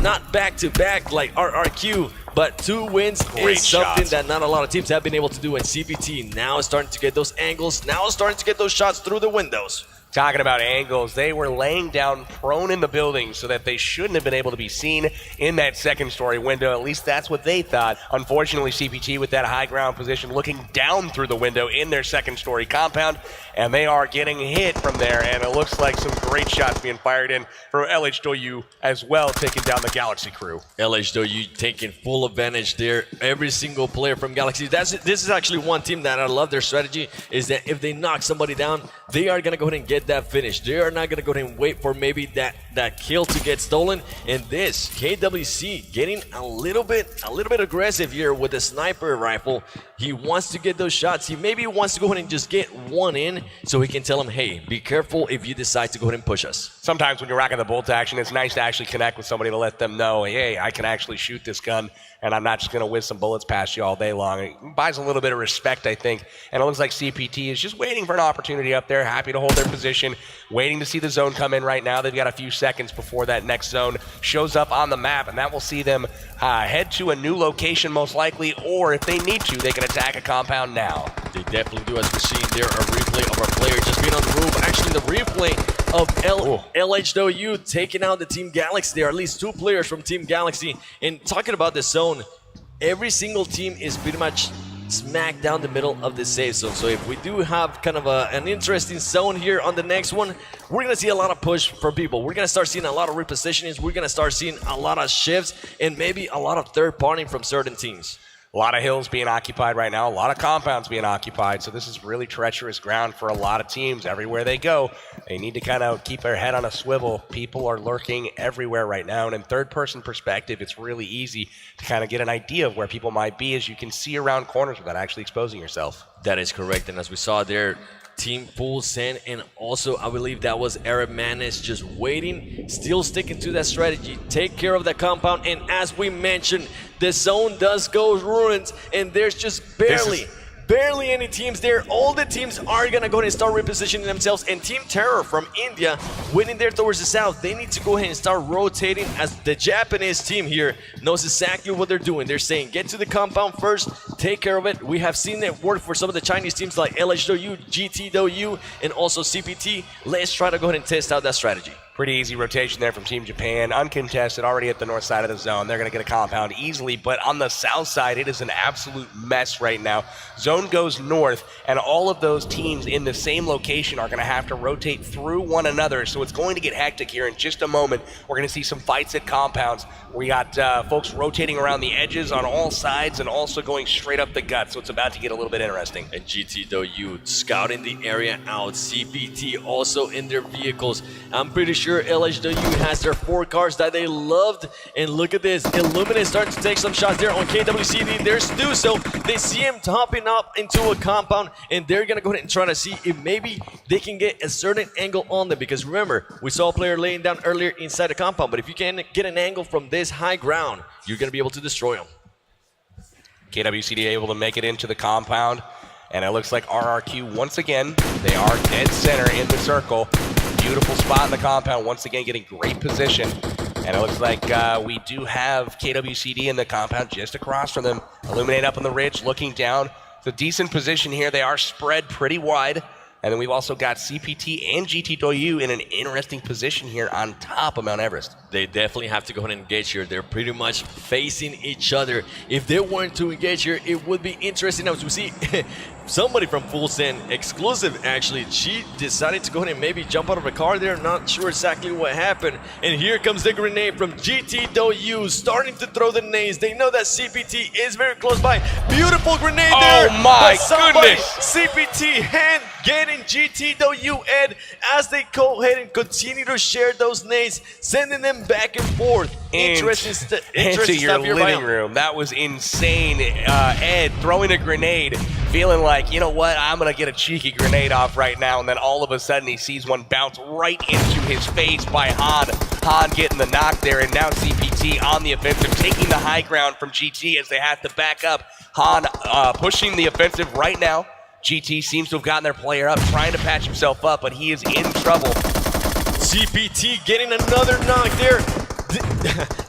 Not back-to-back like RRQ, but 2 wins is something that not a lot of teams have been able to do, and CPT now is starting to get those angles, now is starting to get those shots through the windows. Talking about angles, they were laying down prone in the building so that they shouldn't have been able to be seen in that 2nd story window. At least that's what they thought. Unfortunately, CPT with that high ground position looking down through the window in their 2nd story compound, and they are getting hit from there, and it looks like some great shots being fired in from LHW as well, taking down the Galaxy crew. LHW taking full advantage there. Every single player from Galaxy. This is actually one team that I love their strategy, is that if they knock somebody down, they are going to go ahead and get that finish. They are not going to go ahead and wait for maybe that kill to get stolen. And this KWC getting a little bit aggressive here with the sniper rifle. He wants to get those shots. He maybe wants to go ahead and just get one in so he can tell him, hey, be careful if you decide to go ahead and push us. Sometimes when you're rocking the bolt action, it's nice to actually connect with somebody to let them know, hey, I can actually shoot this gun, and I'm not just going to whiz some bullets past you all day long. It buys a little bit of respect, I think. And it looks like CPT is just waiting for an opportunity up there, happy to hold their position, waiting to see the zone come in right now. They've got a few seconds before that next zone shows up on the map, and that will see them head to a new location most likely, or if they need to, they can attack a compound now. They definitely do, as we're seeing there, a replay of our player just being on the roof. Actually, the replay of LHW taking out the Team Galaxy. There are at least 2 players from Team Galaxy. And talking about the zone, every single team is pretty much smack down the middle of the safe zone. So if we do have kind of an interesting zone here on the next one, we're going to see a lot of push from people. We're going to start seeing a lot of repositionings. We're going to start seeing a lot of shifts and maybe a lot of third party from certain teams. A lot of hills being occupied right now, a lot of compounds being occupied, so this is really treacherous ground for a lot of teams. Everywhere they go, they need to kind of keep their head on a swivel. People are lurking everywhere right now, and in third-person perspective, it's really easy to kind of get an idea of where people might be as you can see around corners without actually exposing yourself. That is correct, and as we saw there, Team Full Send, and also I believe that was Arab Madness just waiting, still sticking to that strategy, take care of that compound, and as we mentioned, the zone does go ruins, and there's just barely any teams there. All the teams are gonna go ahead and start repositioning themselves, and Team Terror from India winning there towards the south. They need to go ahead and start rotating, as the Japanese team here knows exactly what they're doing. They're saying, get to the compound first, take care of it. We have seen it work for some of the Chinese teams like LHW, GTW, and also CPT. Let's try to go ahead and test out that strategy. Pretty easy rotation there from Team Japan. Uncontested, already at the north side of the zone. They're going to get a compound easily, but on the south side, it is an absolute mess right now. Zone goes north, and all of those teams in the same location are going to have to rotate through one another, so it's going to get hectic here in just a moment. We're going to see some fights at compounds. We got folks rotating around the edges on all sides and also going straight up the gut, so it's about to get a little bit interesting. And GTW scouting the area out. CPT also in their vehicles. I'm pretty sure LHW has their 4 cars that they loved. And look at this. Illuminate starting to take some shots there on KWCD. There's Stuso. They see him hopping up into a compound, and they're going to go ahead and try to see if maybe they can get a certain angle on them. Because remember, we saw a player laying down earlier inside the compound, but if you can get an angle from this high ground, you're going to be able to destroy them. KWCD able to make it into the compound, and it looks like RRQ once again, they are dead center in the circle. Beautiful spot in the compound, once again getting great position. And it looks like we do have KWCD in the compound just across from them. Illuminate up on the ridge, looking down. It's a decent position here. They are spread pretty wide. And then we've also got CPT and GTW in an interesting position here on top of Mount Everest. They definitely have to go ahead and engage here. They're pretty much facing each other. If they weren't to engage here, it would be interesting. Now, as we see, somebody from Full Send, exclusive actually, she decided to go ahead and maybe jump out of a car there. Not sure exactly what happened. And here comes the grenade from GTW, starting to throw the nades. They know that CPT is very close by. Beautiful grenade there. Oh my goodness. CPT hand getting GTW Ed as they go ahead and continue to share those nades, sending them back and forth. Interesting into your stuff here living room. That was insane. Ed throwing a grenade, feeling like, you know what, I'm going to get a cheeky grenade off right now, and then all of a sudden he sees one bounce right into his face by Han. Han getting the knock there, and now CPT on the offensive, taking the high ground from GT as they have to back up. Han pushing the offensive right now. GT seems to have gotten their player up, trying to patch himself up, but he is in trouble. CPT getting another knock there.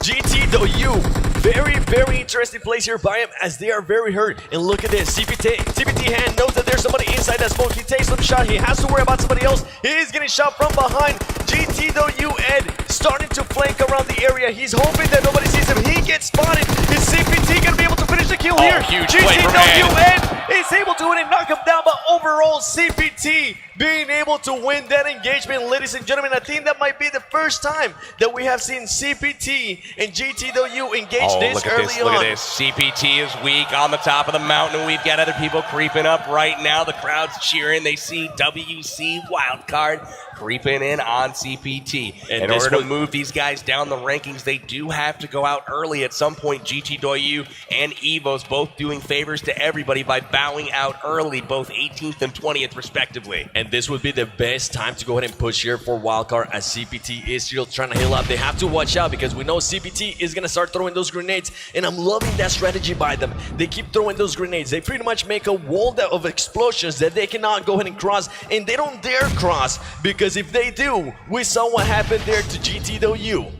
GTW, very interesting place here by him as they are very hurt. And look at this, CPT hand knows that there's somebody inside that smoke. He takes some shot, he has to worry about somebody else. He is getting shot from behind. GTW Ed starting to flank around the area. He's hoping that nobody sees him. He gets spotted. Is CPT gonna be able to finish the kill here? Huge play from GTW Ed is able to win and knock him down, but overall CPT being able to win that engagement. Ladies and gentlemen, I think that might be the first time that we have seen CPT and GTW engage this early on. Look at this. CPT is weak on the top of the mountain. We've got other people creeping up right now. The crowd's cheering. They see WC Wildcard creeping in on CPT. And in order to move these guys down the rankings, they do have to go out early at some point. GTW and Evos both doing favors to everybody by bowing out early, both 18th and 20th respectively. And this would be the best time to go ahead and push here for Wildcard, as CPT is still trying to heal up. They have to watch out because we know CPT is going to start throwing those grenades, and I'm loving that strategy by them. They keep throwing those grenades. They pretty much make a wall of explosions that they cannot go ahead and cross, and they don't dare cross, because if they do, we saw what happened there to GTW.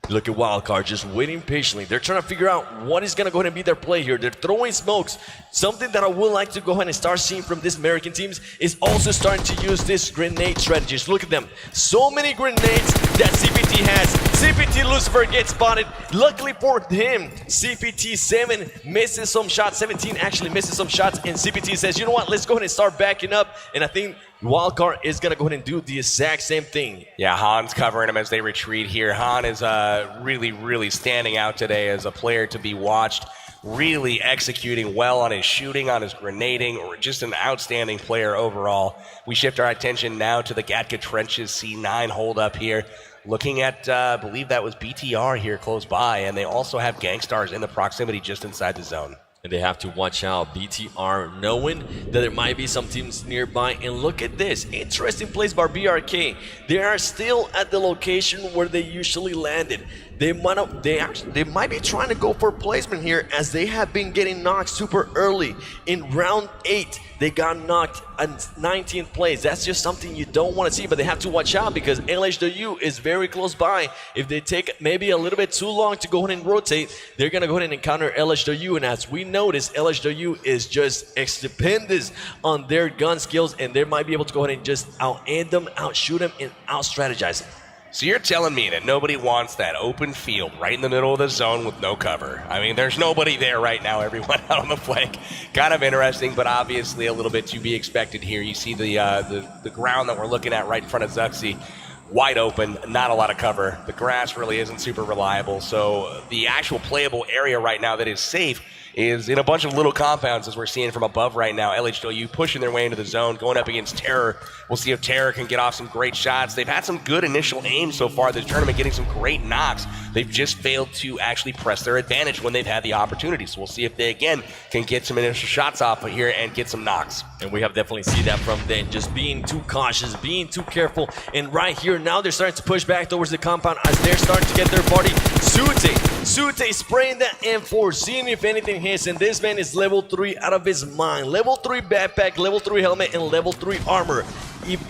Look at Wildcard just waiting patiently. They're trying to figure out what is going to go ahead and be their play here. They're throwing smokes. Something that I would like to go ahead and start seeing from these American teams is also starting to use this grenade strategies. Look at them. So many grenades that CPT has. CPT Lucifer gets spotted. Luckily for him, CPT 7 misses some shots. 17 actually misses some shots. And CPT says, you know what, let's go ahead and start backing up. And I think Wildcard is going to go ahead and do the exact same thing. Yeah, Han's covering him as they retreat here. Han is really, really standing out today as a player to be watched. Really executing well on his shooting, on his grenading, or just an outstanding player overall. We shift our attention now to the Gatka Trenches C9 hold up here. Looking at, I believe that was BTR here close by, and they also have Gangstars in the proximity just inside the zone. And they have to watch out. BTR knowing that there might be some teams nearby. And look at this. Interesting place by BRK. They are still at the location where they usually landed. They might be trying to go for placement here, as they have been getting knocked super early. In round 8, they got knocked at 19th place. That's just something you don't want to see, but they have to watch out because LHW is very close by. If they take maybe a little bit too long to go ahead and rotate, they're going to go ahead and encounter LHW. And as we notice, LHW is just stupendous on their gun skills, and they might be able to go ahead and just out-aim them, out-shoot them, and out-strategize them. So you're telling me that nobody wants that open field right in the middle of the zone with no cover? I mean, there's nobody there right now, everyone out on the flank. Kind of interesting, but obviously a little bit to be expected here. You see the ground that we're looking at right in front of Zuxi. Wide open, not a lot of cover. The grass really isn't super reliable, so the actual playable area right now that is safe is in a bunch of little compounds, as we're seeing from above right now. LHW pushing their way into the zone, going up against Terror. We'll see if Terror can get off some great shots. They've had some good initial aims so far this tournament, getting some great knocks. They've just failed to actually press their advantage when they've had the opportunity. So we'll see if they, again, can get some initial shots off of here and get some knocks. And we have definitely seen that from them, just being too cautious, being too careful. And right here, now they're starting to push back towards the compound as they're starting to get their party. Sute spraying that M4, seeing if anything hits, and this man is level 3 out of his mind. Level 3 backpack, level 3 helmet, and level 3 armor.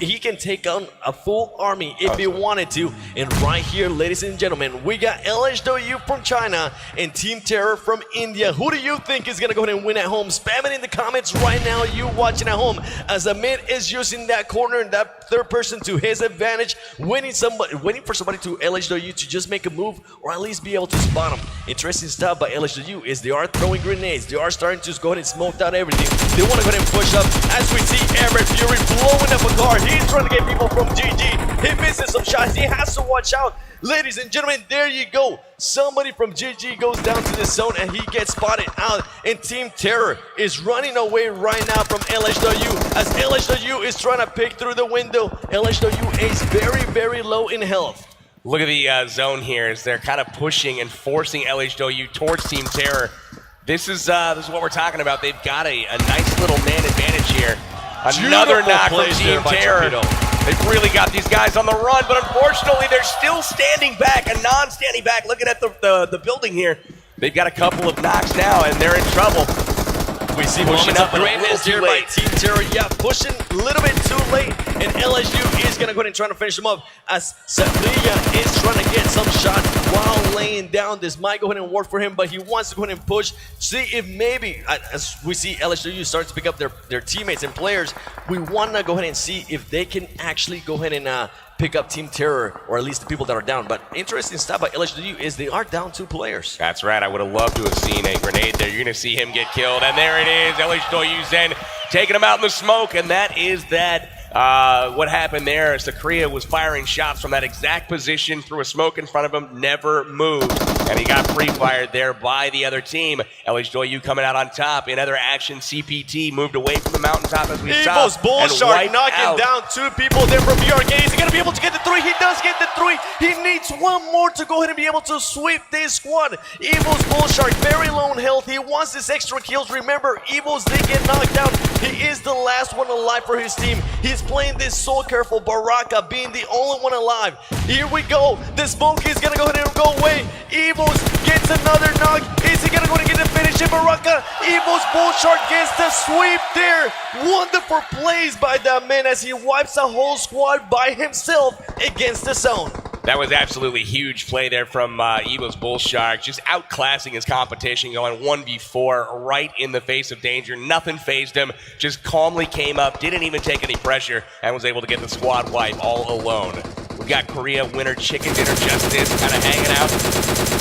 He can take on a full army if he wanted to. And right here, ladies and gentlemen, we got LHW from China and Team Terror from India. Who do you think is going to go ahead and win at home? Spam it in the comments right now, you watching at home, as the mid is using that corner and that third person to his advantage, waiting for somebody to LHW to just make a move or at least be able to spot him. Interesting stuff by LHW is they are throwing grenades. They are starting to go ahead and smoke out everything. They want to go ahead and push up, as we see Everett Fury blowing up a car. He's trying to get people from GG. He misses some shots. He has to watch out. Ladies and gentlemen, there you go. Somebody from GG goes down to the zone and he gets spotted out. And Team Terror is running away right now from LHW, as LHW is trying to pick through the window. LHW is very, very low in health. Look at the zone here as they're kind of pushing and forcing LHW towards Team Terror. This is what we're talking about. They've got a nice little man advantage here. Another knock from Team Terror. They've really got these guys on the run, but unfortunately they're still standing back, a non-standing back. Looking at the building here, they've got a couple of knocks now, and they're in trouble. We see pushing up greatness here by Team Terror. Yeah, pushing a little bit too late, and LSU is going to go ahead and try to finish them up, as Sevilla is trying to get some shots while laying down. This might go ahead and work for him, but he wants to go ahead and push, see if maybe, as we see LSU start to pick up their teammates and players, we want to go ahead and see if they can actually go ahead and pick up Team Terror, or at least the people that are down. But interesting stuff by LHW is they are down 2 players. That's right. I would have loved to have seen a grenade there. You're going to see him get killed. And there it is. LHW Zen taking him out in the smoke. And that is that. What happened there is Korea was firing shots from that exact position through a smoke in front of him, never moved. And he got pre-fired there by the other team. LHW coming out on top. In other action, CPT moved away from the mountaintop as we saw. Evil's Bull Shark knocking down 2 people there from BRK. Is he going to be able to get the 3? He does get the 3. He needs 1 more to go ahead and be able to sweep this squad. Evil's Bull Shark, very low in health. He wants his extra kills. Remember, Evil's did get knocked down. He is the last one alive for his team. He's playing this so careful. Baraka being the only one alive. Here we go. The smoke is going to go ahead and go away. Evil's gets another knock. Is he going to go ahead and get the finish in Baraka? Evil's Bull Shark gets the sweep there. Wonderful plays by that man as he wipes the whole squad by himself against the zone. That was absolutely huge play there from Evo's Bull Shark, just outclassing his competition, going 1v4 right in the face of danger. Nothing phased him, just calmly came up, didn't even take any pressure, and was able to get the squad wipe all alone. We've got Korea winner Chicken Dinner Justice kind of hanging out.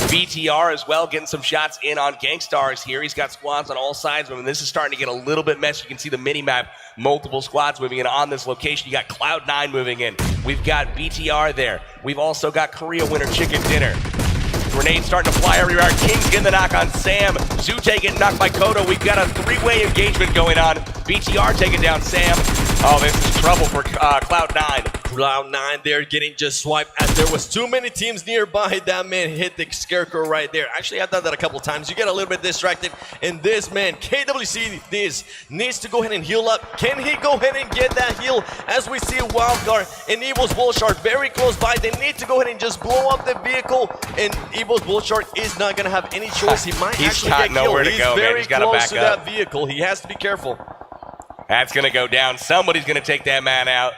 BTR as well, getting some shots in on Gangstars here. He's got squads on all sides of him, and this is starting to get a little bit messy. You can see the mini-map, multiple squads moving in on this location. You got Cloud9 moving in. We've got BTR there. We've also got Korea winner Chicken Dinner. Grenades starting to fly everywhere. King's getting the knock on Sam. Zute getting knocked by Kodo. We've got a three-way engagement going on. BTR taking down Sam. Oh, this is trouble for Cloud9. Cloud9 there getting just swiped as there was too many teams nearby. That man hit the scarecrow right there. Actually, I've done that a couple times. You get a little bit distracted, and this man, KWC, this needs to go ahead and heal up. Can he go ahead and get that heal? As we see Wildcard and Evo's Bull Shark very close by. They need to go ahead and just blow up the vehicle, and Evo's Bull Shark is not going to have any choice. He might actually get killed. He's very close to that vehicle. He has to be careful. That's going to go down. Somebody's going to take that man out.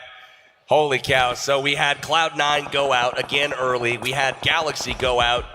Holy cow. So we had Cloud9 go out again early. We had Galaxy go out.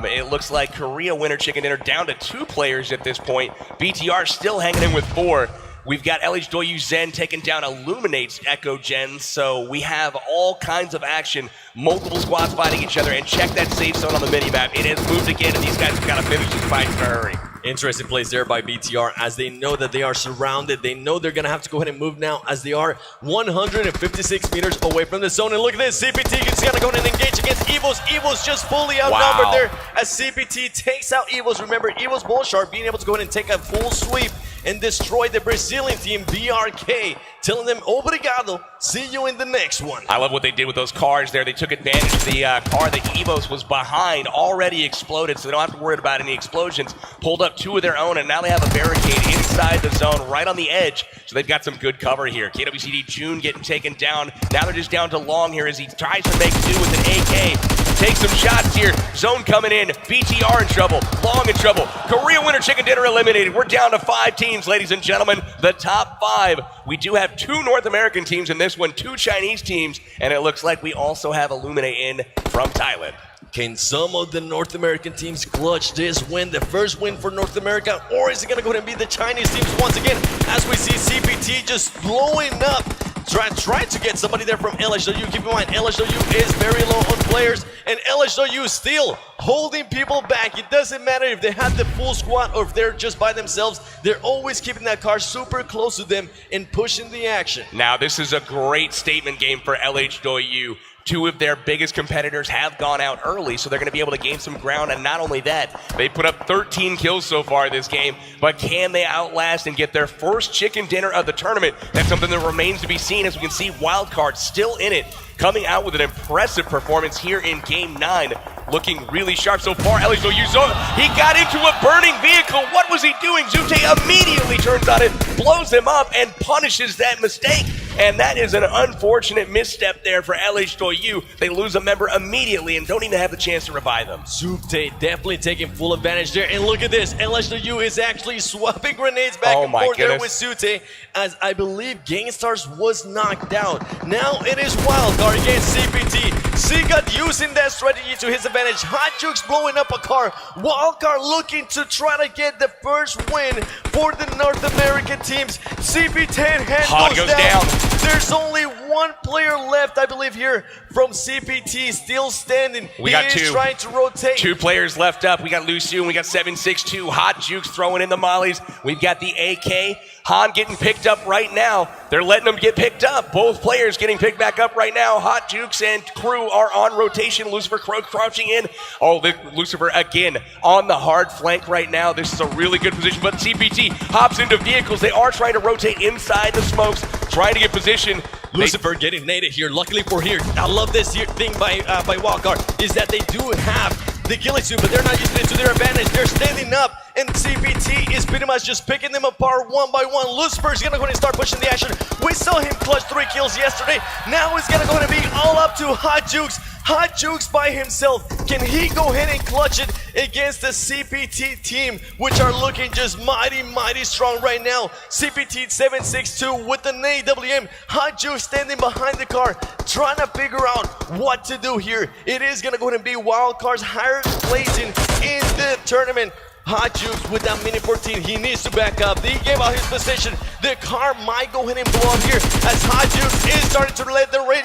It looks like Korea winner Chicken Dinner down to 2 players at this point. BTR still hanging in with 4. We've got LH Doyu Zen taking down Illuminate's Echo Gen. So we have all kinds of action. Multiple squads fighting each other. And check that safe zone on the minimap. It has moved again, and these guys have got to finish these fights in a hurry. Interesting plays there by BTR as they know that they are surrounded. They know they're going to have to go ahead and move now as they are 156 meters away from the zone. And look at this, CPT is going to go ahead and engage against Evos. Evos just fully outnumbered there as CPT takes out Evos. Remember, Evos Bull Shark being able to go ahead and take a full sweep and destroy the Brazilian team, BRK, telling them, obrigado, see you in the next one. I love what they did with those cars there. They took advantage of the car that Evos was behind, already exploded, so they don't have to worry about any explosions. Pulled up 2 of their own, and now they have a barricade inside the zone, right on the edge, so they've got some good cover here. KWCD June getting taken down. Now they're just down to Long here as he tries to make do with an AK. Take some shots here. Zone coming in. BTR in trouble. Long in trouble. Korea winner Chicken Dinner eliminated. We're down to 5 teams, ladies and gentlemen. The top 5. We do have 2 North American teams in this one, 2 Chinese teams, and it looks like we also have Illuminate in from Thailand. Can some of the North American teams clutch this win, the first win for North America, or is it going to go ahead and be the Chinese teams once again? As we see CPT just blowing up, trying to get somebody there from LHW. Keep in mind, LHW is very low on players, and LHW is still holding people back. It doesn't matter if they have the full squad or if they're just by themselves. They're always keeping that car super close to them and pushing the action. Now, this is a great statement game for LHW. 2 of their biggest competitors have gone out early, so they're going to be able to gain some ground. And not only that, they put up 13 kills so far this game, but can they outlast and get their first Chicken Dinner of the tournament? That's something that remains to be seen, as we can see Wildcard still in it, coming out with an impressive performance here in Game 9. Looking really sharp so far. Elizo Yuzo, he got into a burning vehicle. What was he doing? Zute immediately turns on it, blows him up, and punishes that mistake. And that is an unfortunate misstep there for LH2U. They lose a member immediately and don't even have the chance to revive them. Zute definitely taking full advantage there. And look at this. LH2U is actually swapping grenades back and forth there with Zute, as I believe Gangstars was knocked out. Now it is Wildcard against CPT. Sigat using that strategy to his advantage. Hot Jukes blowing up a car. Wildcard looking to try to get the first win for the North American teams. CP10 hand goes down. There's only 1 player left, I believe, here from CPT, still standing. We got 2. He is trying to rotate. 2 players left up. We got Luciu and we got 762. Hot Jukes throwing in the mollies. We've got the AK. Han getting picked up right now. They're letting them get picked up. Both players getting picked back up right now. Hot Jukes and crew are on rotation. Lucifer crouching in. Oh, Lucifer again on the hard flank right now. This is a really good position, but CPT hops into vehicles. They are trying to rotate inside the smokes, trying to get position. Lucifer getting naded here. Luckily for here, I love this here thing by Wildcard is that they do have the killing suit, but they're not using it to their advantage. They're standing up, and CPT is pretty much just picking them apart one by one. Lucifer's gonna go ahead and start pushing the action. We saw him clutch 3 kills yesterday. Now it's gonna go ahead and be all up to Hot Jukes. Hot Jukes by himself. Can he go ahead and clutch it against the CPT team, which are looking just mighty strong right now? CPT 762 with the AWM. Hot Jukes standing behind the car, trying to figure out what to do here. It is going to go ahead and be Wildcard's higher placing in the tournament. Hot Jukes with that mini 14, he needs to back up. He gave out his position. The car might go ahead and blow up here as Hot Jukes is starting to let the rain.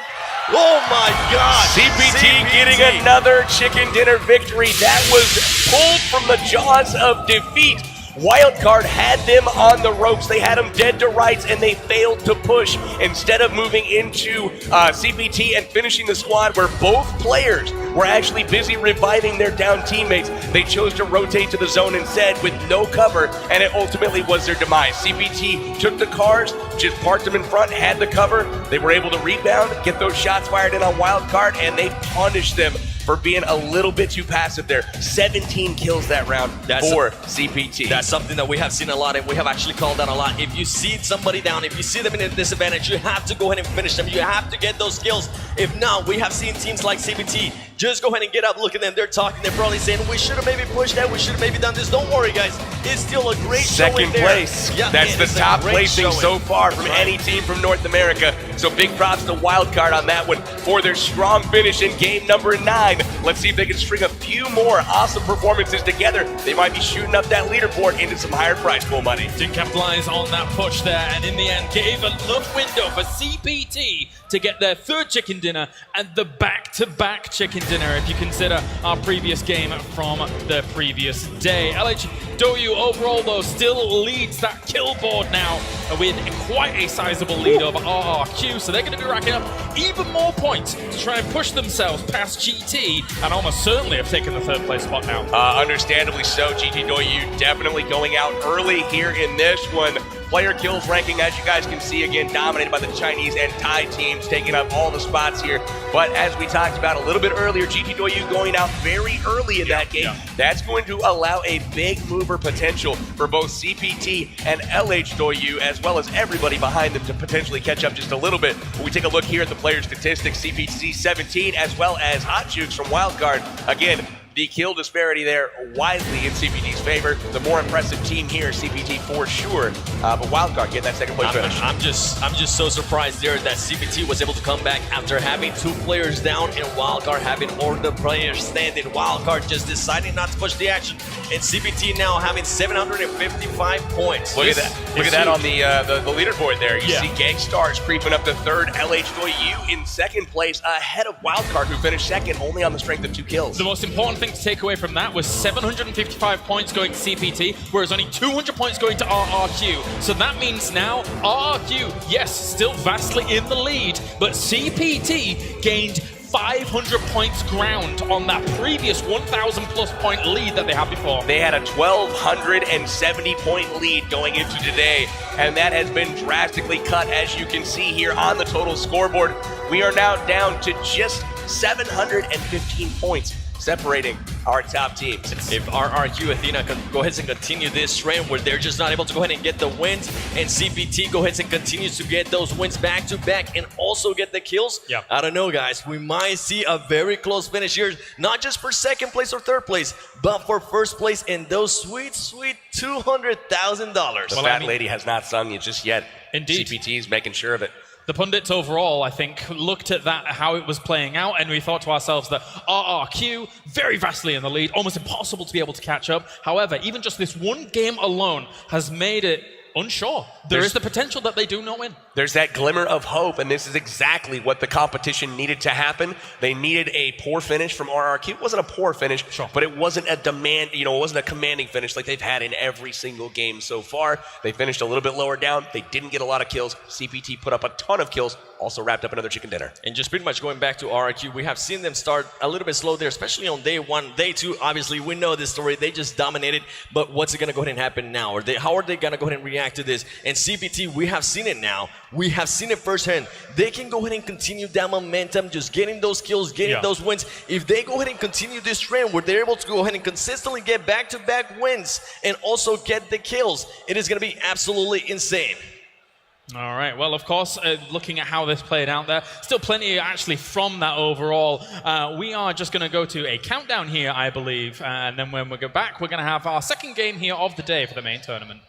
Oh my God! CPT getting another chicken dinner victory. That was pulled from the jaws of defeat. Wildcard had them on the ropes. They had them dead to rights, and they failed to push. Instead of moving into CPT and finishing the squad where both players were actually busy reviving their down teammates, they chose to rotate to the zone instead with no cover, and it ultimately was their demise. CPT took the cars, just parked them in front, had the cover. They were able to rebound, get those shots fired in on Wildcard, and they punished them for being a little bit too passive there. 17 kills that round for CPT. That's something that we have seen a lot, and we have actually called that a lot. If you see somebody down, if you see them in a disadvantage, you have to go ahead and finish them. You have to get those kills. If not, we have seen teams like CPT just go ahead and get up. Look at them. They're talking. They're probably saying, we should have maybe pushed that. We should have maybe done this. Don't worry, guys. It's still a great second place. Yeah, that's the top placing so far from any team from North America. So big props to Wildcard on that one for their strong finish in game number 9. Let's see if they can string a few more awesome performances together. They might be shooting up that leaderboard into some higher prize pool money. Didn't capitalize on that push there, and in the end gave enough window for CPT to get their third chicken dinner and the back-to-back chicken dinner, if you consider our previous game from the previous day. LHW overall, though, still leads that kill board now with quite a sizable lead over RRQ, so they're going to be racking up even more points to try and push themselves past GT, and almost certainly have taken the third place spot now. Understandably so. GT Doyu definitely going out early here in this one. Player kills ranking, as you guys can see, again, dominated by the Chinese and Thai teams, taking up all the spots here. But as we talked about a little bit earlier, GT Doyu going out very early in that game. That's going to allow a big mover potential for both CPT and LH Doyu, as well as everybody behind them to potentially catch up just a little bit. When we take a look here at the player statistics, CPT 17, as well as Hot Jukes from Wildcard. Again, the kill disparity there widely in CPT's favor. The more impressive team here, CPT for sure. But Wildcard getting that second place finish. I'm just so surprised there that CPT was able to come back after having 2 players down and Wildcard having all the players standing. Wildcard just deciding not to push the action, and CPT now having 755 points. Look at that! Look at that on the leaderboard there. You see Gangstars creeping up to third. LH Doyu in second place, ahead of Wildcard, who finished second only on the strength of 2 kills. The most important thing to take away from that was 755 points going to CPT, whereas only 200 points going to RRQ. So that means now RRQ, yes, still vastly in the lead, but CPT gained 500 points ground on that previous 1,000 plus point lead that they had before. They had a 1,270 point lead going into today, and that has been drastically cut, as you can see here on the total scoreboard. We are now down to just 715 points separating our top teams. If RRQ Athena can go ahead and continue this trend where they're just not able to go ahead and get the wins, and CPT go ahead and continues to get those wins back to back and also get the kills, I don't know, guys. We might see a very close finish here, not just for second place or third place, but for first place in those sweet $200,000. The fat lady has not sung you just yet. Indeed. CPT is making sure of it. The pundits overall, I think, looked at that, how it was playing out, and we thought to ourselves that RRQ, very vastly in the lead, almost impossible to be able to catch up. However, even just this one game alone has made it unsure. There is the potential that they do not win. There's that glimmer of hope, and this is exactly what the competition needed to happen. They needed a poor finish from RRQ. It wasn't a poor finish, but it wasn't a it wasn't a commanding finish like they've had in every single game so far. They finished a little bit lower down. They didn't get a lot of kills. CPT put up a ton of kills, also wrapped up another chicken dinner. And just pretty much going back to RRQ, we have seen them start a little bit slow there, especially on day 1. Day 2, obviously, we know this story. They just dominated, but what's going to go ahead and happen now? How are they going to go ahead and react to this? And CPT, we have seen it now. We have seen it firsthand. They can go ahead and continue that momentum, just getting those kills, getting those wins. If they go ahead and continue this trend where they're able to go ahead and consistently get back-to-back wins and also get the kills, it is going to be absolutely insane. All right. Well, of course, looking at how this played out there, still plenty actually from that overall. We are just going to go to a countdown here, I believe. And then when we go back, we're going to have our second game here of the day for the main tournament.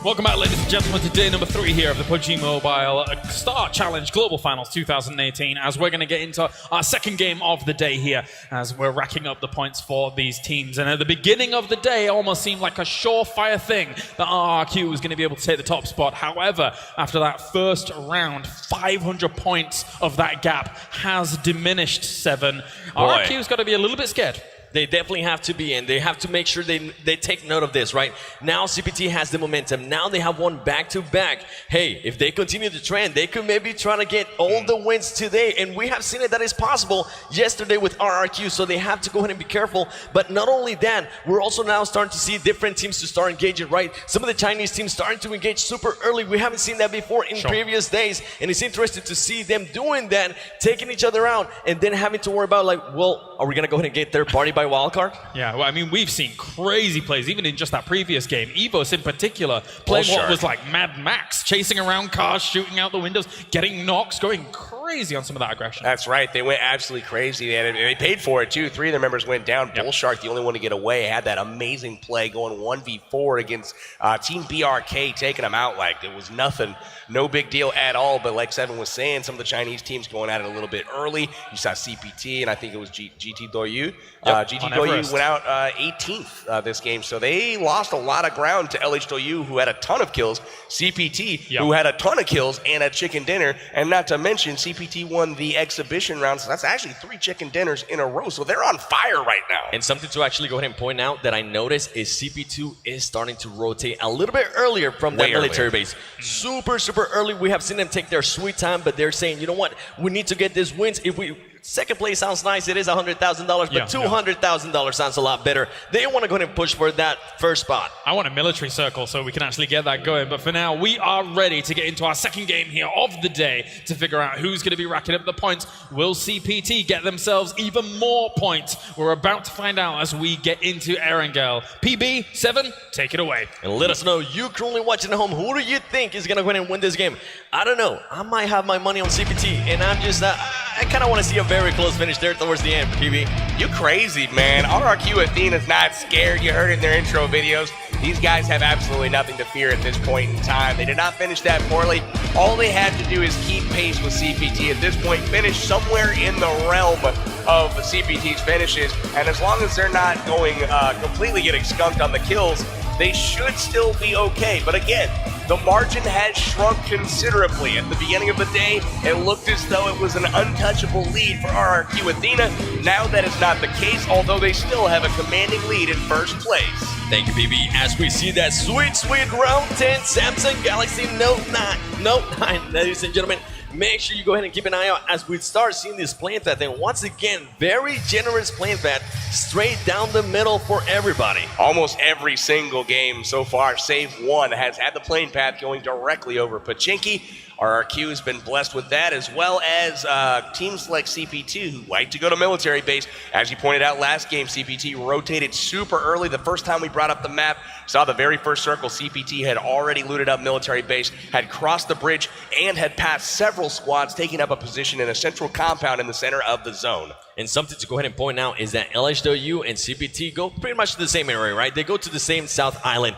Welcome back, ladies and gentlemen, to day number 3 here of the PUBG Mobile Star Challenge Global Finals 2018, as we're going to get into our second game of the day here, as we're racking up the points for these teams. And at the beginning of the day, it almost seemed like a surefire thing that RRQ was going to be able to take the top spot. However, after that first round, 500 points of that gap has diminished, Seven. RRQ's got to be a little bit scared. They definitely have to be, and they have to make sure they take note of this, right? Now CPT has the momentum. Now they have won back-to-back. Hey, if they continue the trend, they could maybe try to get all the wins today, and we have seen it that is possible yesterday with RRQ, so they have to go ahead and be careful. But not only that, we're also now starting to see different teams to start engaging, right? Some of the Chinese teams starting to engage super early. We haven't seen that before in previous days, and it's interesting to see them doing that, taking each other out, and then having to worry about, like, well, are we going to go ahead and get third party by wildcard? Yeah, well, I mean, we've seen crazy plays, even in just that previous game. Evos in particular, playing what was like Mad Max, chasing around cars, shooting out the windows, getting knocks, going crazy on some of that aggression. That's right. They went absolutely crazy, and they paid for it, too. 3 of their members went down. Bullshark, the only one to get away, had that amazing play going 1v4 against Team BRK, taking them out like it was nothing. No big deal at all, but like Seven was saying, some of the Chinese teams going at it a little bit early. You saw CPT, and I think it was GT Doyu. GT Doyu went out 18th this game, so they lost a lot of ground to LH Doyu, who had a ton of kills, CPT, who had a ton of kills, and a chicken dinner, and not to mention CPT won the exhibition round, so that's actually 3 chicken dinners in a row, so they're on fire right now. And something to actually go ahead and point out that I noticed is CP2 is starting to rotate a little bit earlier from that military base. Super early. We have seen them take their sweet time, but they're saying, you know what, we need to get these wins. If we second place sounds nice, it is $100,000, but $200,000 sounds a lot better. They want to go ahead and push for that first spot. I want a military circle so we can actually get that going, but for now, we are ready to get into our second game here of the day to figure out who's going to be racking up the points. Will CPT get themselves even more points? We're about to find out as we get into Erangel. PB, 7, take it away. And let us know, you currently watching at home, who do you think is going to go ahead and win this game? I don't know. I might have my money on CPT, and I'm just, I kind of want to see a very close finish there towards the end, PB. You crazy, man. RRQ Athena's not scared. You heard it in their intro videos. These guys have absolutely nothing to fear at this point in time. They did not finish that poorly. All they had to do is keep pace with CPT. At this point, finish somewhere in the realm of CPT's finishes. And as long as they're not going completely getting skunked on the kills, they should still be okay. But again, the margin has shrunk considerably. At the beginning of the day, it looked as though it was an untouchable lead for RRQ Athena. Now that is not the case, although they still have a commanding lead in first place. Thank you, PB. As we see that sweet round 10 Samsung Galaxy Note9, ladies and gentlemen, make sure you go ahead and keep an eye out as we start seeing this playing path. And once again, very generous playing path, straight down the middle for everybody. Almost every single game so far, save one, has had the playing path going directly over Pachinki. RRQ has been blessed with that, as well as teams like CPT, who like to go to military base. As you pointed out last game, CPT rotated super early. The first time we brought up the map, saw the very first circle, CPT had already looted up military base, had crossed the bridge, and had passed several squads, taking up a position in a central compound in the center of the zone. And something to go ahead and point out is that LHW and CPT go pretty much to the same area, right? They go to the same South Island.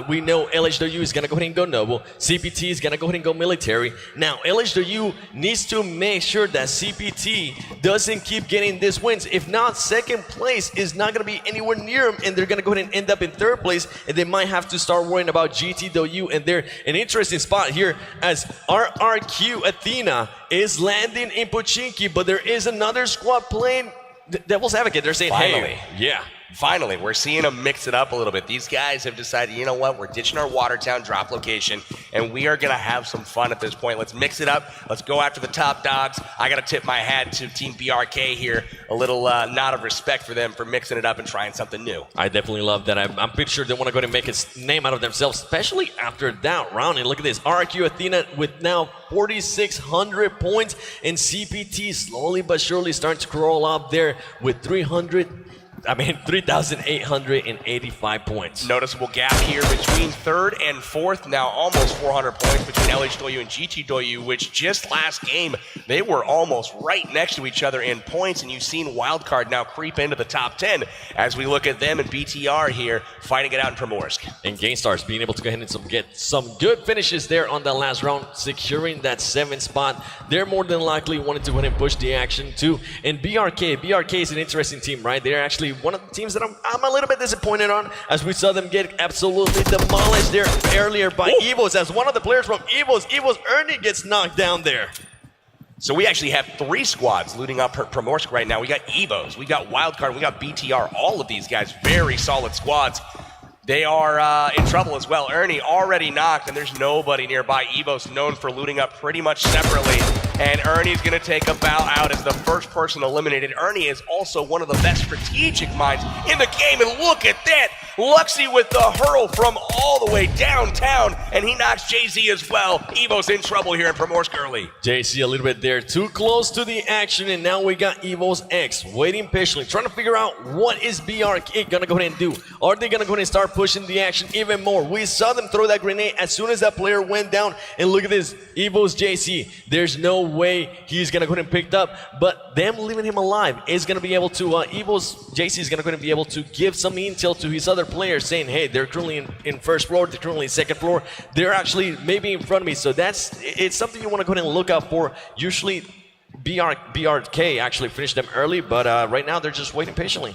We know LHW is going to go ahead and go noble. CPT is going to go ahead and go military. Now, LHW needs to make sure that CPT doesn't keep getting these wins. If not, second place is not going to be anywhere near them, and they're going to go ahead and end up in third place, and they might have to start worrying about GTW, and they're an interesting spot here as RRQ Athena is landing in Pochinki, but there is another squad playing Devil's Advocate. They're saying, hey, yeah. Finally, we're seeing them mix it up a little bit. These guys have decided, you know what, we're ditching our Watertown drop location, and we are going to have some fun at this point. Let's mix it up. Let's go after the top dogs. I got to tip my hat to Team BRK here. A little nod of respect for them for mixing it up and trying something new. I definitely love that. I'm pretty sure they want to go ahead and make a name out of themselves, especially after that round. And look at this, RRQ Athena with now 4,600 points, and CPT slowly but surely starting to crawl up there with 300. 3,885 points. Noticeable gap here between third and fourth. Now almost 400 points between LH Doyu and GT Doyu, which just last game, they were almost right next to each other in points. And you've seen Wildcard now creep into the top 10 as we look at them and BTR here fighting it out in Primorsk. And Gainstars being able to go ahead and get some good finishes there on that last round, securing that 7th spot. They're more than likely wanting to go ahead and push the action too. And BRK is an interesting team, right? They're actually one of the teams that I'm a little bit disappointed on, as we saw them get absolutely demolished there earlier by Evos, as one of the players from Evos, Ernie, gets knocked down there. So we actually have 3 squads looting up Primorsk right now. We got Evos, we got Wildcard, we got BTR. All of these guys, very solid squads. They are in trouble as well. Ernie already knocked, and there's nobody nearby. Evos known for looting up pretty much separately. And Ernie's going to take a bow out as the first person eliminated. Ernie is also one of the best strategic minds in the game. And look at that. Luxy with the hurl from all the way downtown. And he knocks JZ as well. Evos in trouble here in Primorsk early. JC a little bit there, too close to the action. And now we got Evos X waiting patiently, trying to figure out what is BRK going to go ahead and do. Are they going to go ahead and start pushing the action even more? We saw them throw that grenade as soon as that player went down. And look at this, Evos JC. There's no way he's gonna go ahead and pick up, but them leaving him alive is gonna be able to Evos JC is gonna go ahead and be able to give some intel to his other players, saying, hey, they're currently in first floor, they're currently in second floor, they're actually maybe in front of me. So it's something you want to go ahead and look out for. Usually BRK actually finished them early, but right now they're just waiting patiently.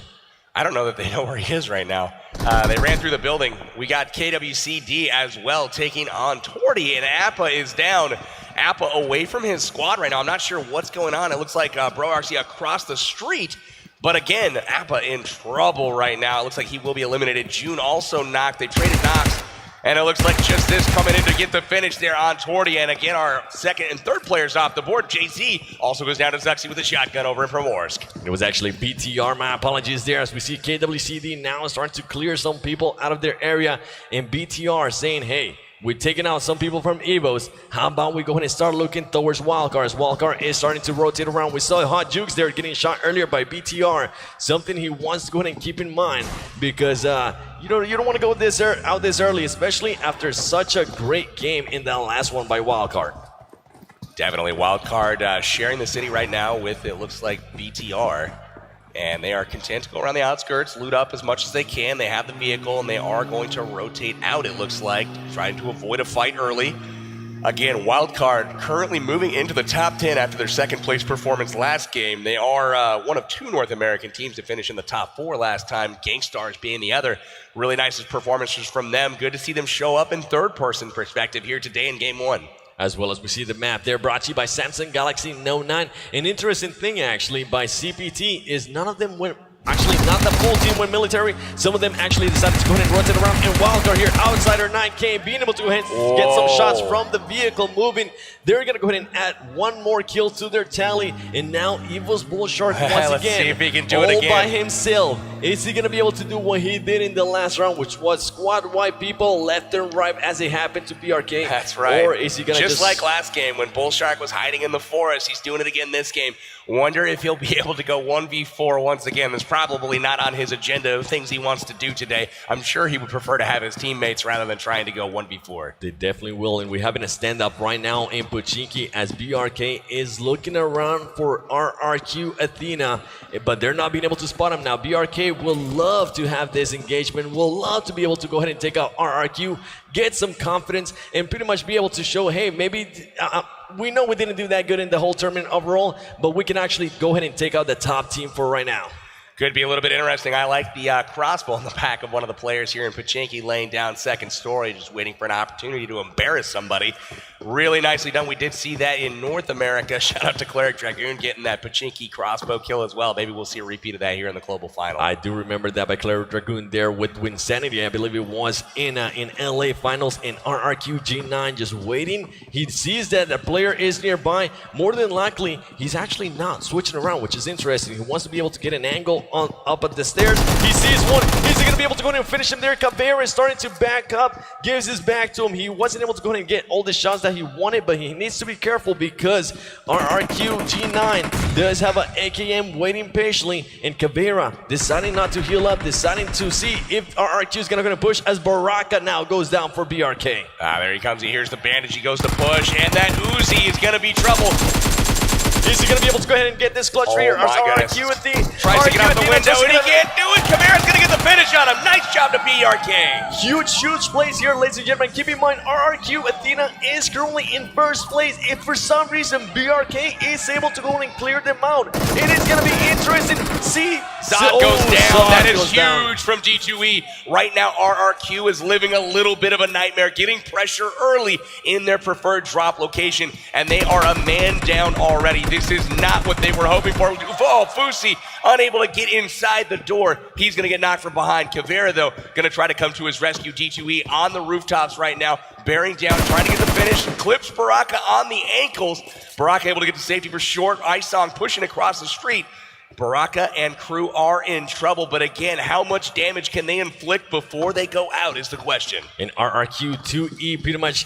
I don't know that they know where he is right now. They ran through the building. We got KWCD as well taking on Torty, and Appa is down. Appa away from his squad right now. I'm not sure what's going on. It looks like BroRC across the street. But again, Appa in trouble right now. It looks like he will be eliminated. June also knocked. They traded knocks. And it looks like just this coming in to get the finish there on Torty. And again, our second and third players off the board. JZ also goes down to Zuxi with a shotgun over in Primorsk. It was actually BTR, my apologies there, as we see KWCD now starting to clear some people out of their area. And BTR saying, hey, we're taking out some people from Evos. How about we go ahead and start looking towards Wildcard? Wildcard is starting to rotate around. We saw Hot Jukes there getting shot earlier by BTR. Something he wants to go ahead and keep in mind, because you don't want to go out this early, especially after such a great game in that last one by Wildcard. Definitely Wildcard sharing the city right now with, it looks like, BTR. And they are content to go around the outskirts, loot up as much as they can. They have the vehicle, and they are going to rotate out, it looks like, trying to avoid a fight early. Again, Wildcard currently moving into the top 10 after their second place performance last game. They are one of 2 North American teams to finish in the top 4 last time, Gainstars being the other. Really nice performances from them. Good to see them show up in third-person perspective here today in Game 1. As well as we see the map there, brought to you by Samsung Galaxy Note9. An interesting thing, actually, by CPT is none of them went, actually not the full team went military. Some of them actually decided to go ahead and rotate around. And Wildcard here, outsider 9K, being able to get some shots from the vehicle moving. They're going to go ahead and add one more kill to their tally. And now Evil's Bull Shark once Let's again, see if he can do it again. by himself. Is he going to be able to do what he did in the last round, which was squad-wide people left and right as it happened to BRK? That's right. Or is he going to just like last game when Bull Shark was hiding in the forest, he's doing it again this game. Wonder if he'll be able to go 1v4 once again. That's probably not on his agenda of things he wants to do today. I'm sure he would prefer to have his teammates rather than trying to go 1v4. They definitely will, and we're having a stand-up right now in Pochinki as BRK is looking around for RRQ Athena, but they're not being able to spot him now. BRK will love to have this engagement, will love to be able to go ahead and take out RRQ, get some confidence, and pretty much be able to show, hey, maybe we know we didn't do that good in the whole tournament overall, but we can actually go ahead and take out the top team for right now. Could be a little bit interesting. I like the crossbow in the back of one of the players here in Pochinki laying down second story, just waiting for an opportunity to embarrass somebody. Really nicely done. We did see that in North America. Shout out to Cleric Dragoon getting that Pochinki crossbow kill as well. Maybe we'll see a repeat of that here in the global final. I do remember that by Cleric Dragoon there with Winsanity. I believe it was in LA finals, in RRQ G9 just waiting. He sees that the player is nearby. More than likely, he's actually not switching around, which is interesting. He wants to be able to get an angle up at the stairs. He sees one. Is he going to be able to go ahead and finish him there? Caveira is starting to back up, gives his back to him. He wasn't able to go ahead and get all the shots that he wanted, but he needs to be careful because RRQ G9 does have an AKM waiting patiently, and Caveira deciding not to heal up, deciding to see if RRQ is going to push as Baraka now goes down for BRK. There he comes. He hears the bandage. He goes to push, and that Uzi is going to be trouble. Is he going to be able to go ahead and get this clutch right here? RRQ with the... Tries to get out the window, and he can't do it! Caveira's going to get the finish on him! Nice job to BRK! Huge plays here, ladies and gentlemen. Keep in mind, RRQ Athena is currently in first place. If for some reason BRK is able to go and clear them out, it is going to be interesting. See... Zod goes down. That is huge from G2E. Right now, RRQ is living a little bit of a nightmare, getting pressure early in their preferred drop location, and they are a man down already. This is not what they were hoping for. Oh, Fusi unable to get inside the door. He's going to get knocked from behind. Caveira, though, going to try to come to his rescue. G2E on the rooftops right now, bearing down, trying to get the finish. Clips Baraka on the ankles. Baraka able to get to safety for short. Isong pushing across the street. Baraka and crew are in trouble, but again, how much damage can they inflict before they go out is the question. And RRQ2E pretty much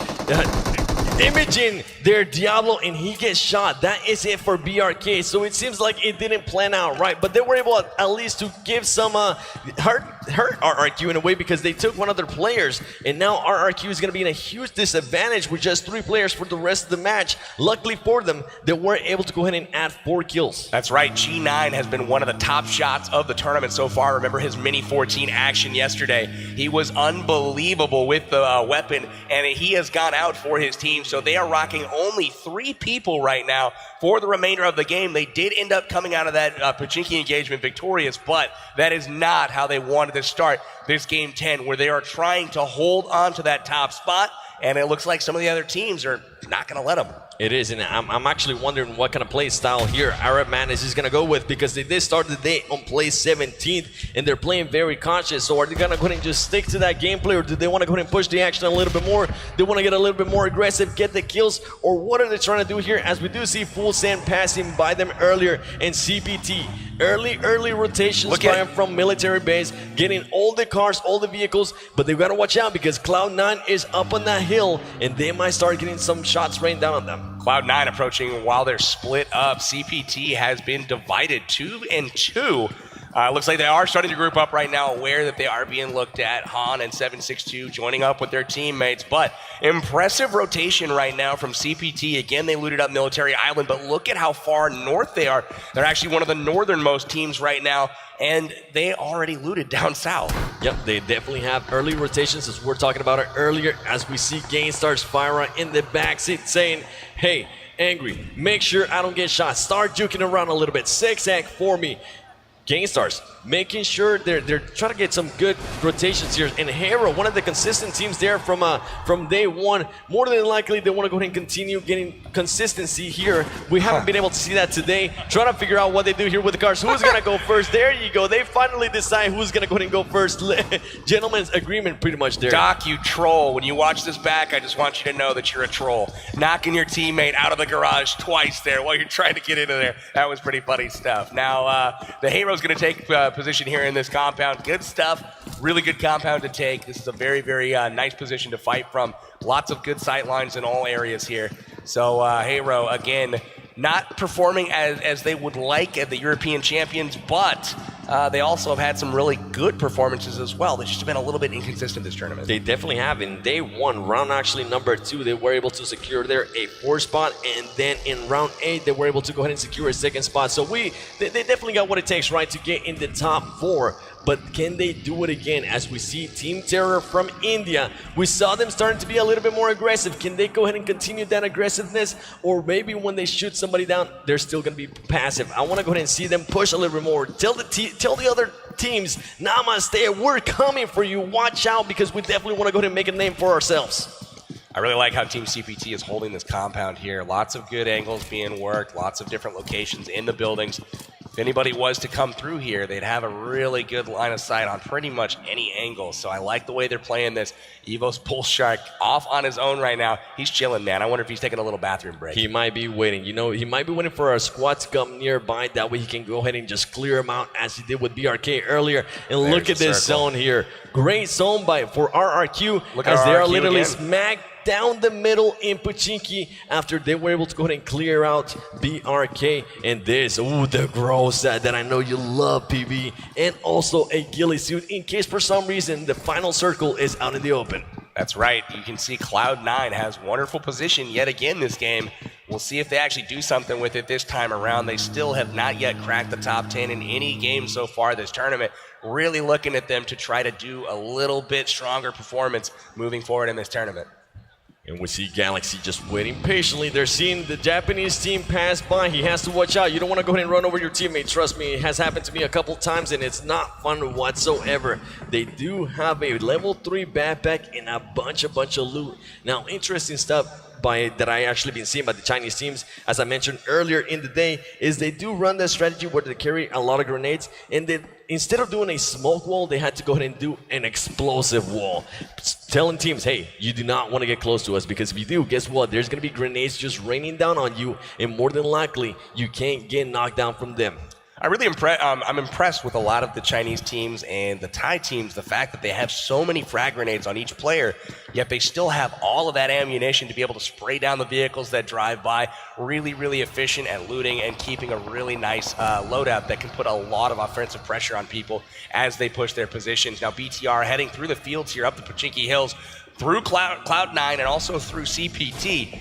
imaging their Diablo, and he gets shot. That is it for BRK. So it seems like it didn't plan out right, but they were able at least to give some hurt RRQ in a way because they took one of their players, and now RRQ is going to be in a huge disadvantage with just 3 players for the rest of the match. Luckily for them, they were able to go ahead and add 4 kills. That's right. G9 has been one of the top shots of the tournament so far. Remember his Mini 14 action yesterday. He was unbelievable with the weapon, and he has gone out for his team. So they are rocking only 3 people right now for the remainder of the game. They did end up coming out of that Pachinki engagement victorious, but that is not how they wanted to start this game 10, where they are trying to hold on to that top spot, and it looks like some of the other teams are not going to let them. It is, and I'm actually wondering what kind of play style here Arab Madness is going to go with, because they did start the day on place 17th, and they're playing very cautious. So are they going to go ahead and just stick to that gameplay, or do they want to go ahead and push the action a little bit more? They want to get a little bit more aggressive, get the kills, or what are they trying to do here? As we do see Full Sand passing by them earlier, and CPT. Early rotations from military base, getting all the cars, all the vehicles, but they've got to watch out because Cloud9 is up on that hill, and they might start getting some shots rained down on them. Cloud9 approaching while they're split up. CPT has been divided 2-2. Looks like they are starting to group up right now, aware that they are being looked at. Han and 762 joining up with their teammates, but impressive rotation right now from CPT. Again, they looted up Military Island, but look at how far north they are. They're actually one of the northernmost teams right now, and they already looted down south. Yep, they definitely have early rotations, as we're talking about it earlier, as we see Gainstars Fyra in the backseat saying, hey, Angry, make sure I don't get shot. Start juking around a little bit. 6-act for me. Gainstars making sure they're trying to get some good rotations here. And Hero, one of the consistent teams there from day one. More than likely, they want to go ahead and continue getting consistency here. We haven't been able to see that today. Trying to figure out what they do here with the cars. Who's going to go first? There you go. They finally decide who's going to go ahead and go first. Gentleman's agreement pretty much there. Doc, you troll. When you watch this back, I just want you to know that you're a troll. Knocking your teammate out of the garage twice there while you're trying to get into there. That was pretty funny stuff. Now, the Hero's going to take position here in this compound. Good stuff. Really good compound to take. This is a very, very nice position to fight from. Lots of good sight lines in all areas here. So Hero, again, not performing as they would like at the European champions, but they also have had some really good performances as well. They've just been a little bit inconsistent this tournament. They definitely have. In day one, round actually number 2, they were able to secure their a 4 spot, and then in round 8, they were able to go ahead and secure a 2nd spot. So they definitely got what it takes, right, to get in the top 4. But can they do it again? As we see Team Terror from India, we saw them starting to be a little bit more aggressive. Can they go ahead and continue that aggressiveness? Or maybe when they shoot somebody down, they're still going to be passive. I want to go ahead and see them push a little bit more. Tell the other teams, namaste, we're coming for you. Watch out, because we definitely want to go ahead and make a name for ourselves. I really like how Team CPT is holding this compound here. Lots of good angles being worked, lots of different locations in the buildings. if anybody was to come through here, they'd have a really good line of sight on pretty much any angle. So I like the way they're playing this. Evo's Bull Shark off on his own right now. He's chilling, man. I wonder if he's taking a little bathroom break. He might be waiting. You know, he might be waiting for our squad to come nearby. That way he can go ahead and just clear him out as he did with BRK earlier. And look at this zone here. Great zone for RRQ as they are literally smack down the middle in Pochinki after they were able to go ahead and clear out BRK. And this, the grow set that I know you love, PB. And also a ghillie suit in case for some reason the final circle is out in the open. That's right. You can see Cloud9 has wonderful position yet again this game. We'll see if they actually do something with it this time around. They still have not yet cracked the top 10 in any game so far this tournament. Really looking at them to try to do a little bit stronger performance moving forward in this tournament. And we see Galaxy just waiting patiently. They're seeing the Japanese team pass by. He has to watch out. You don't want to go ahead and run over your teammate. Trust me, it has happened to me a couple times, and it's not fun whatsoever. They do have a level 3 backpack and a bunch of loot. Now, interesting stuff that I actually been seeing by the Chinese teams, as I mentioned earlier in the day, is they do run that strategy where they carry a lot of grenades, and then instead of doing a smoke wall, they had to go ahead and do an explosive wall. Telling teams, hey, you do not want to get close to us, because if you do, guess what? There's going to be grenades just raining down on you, and more than likely, you can't get knocked down from them. I'm impressed with a lot of the Chinese teams and the Thai teams, the fact that they have so many frag grenades on each player, yet they still have all of that ammunition to be able to spray down the vehicles that drive by. Really, really efficient at looting and keeping a really nice loadout that can put a lot of offensive pressure on people as they push their positions. Now BTR heading through the fields here up the Pochinki Hills, through Cloud9 and also through CPT.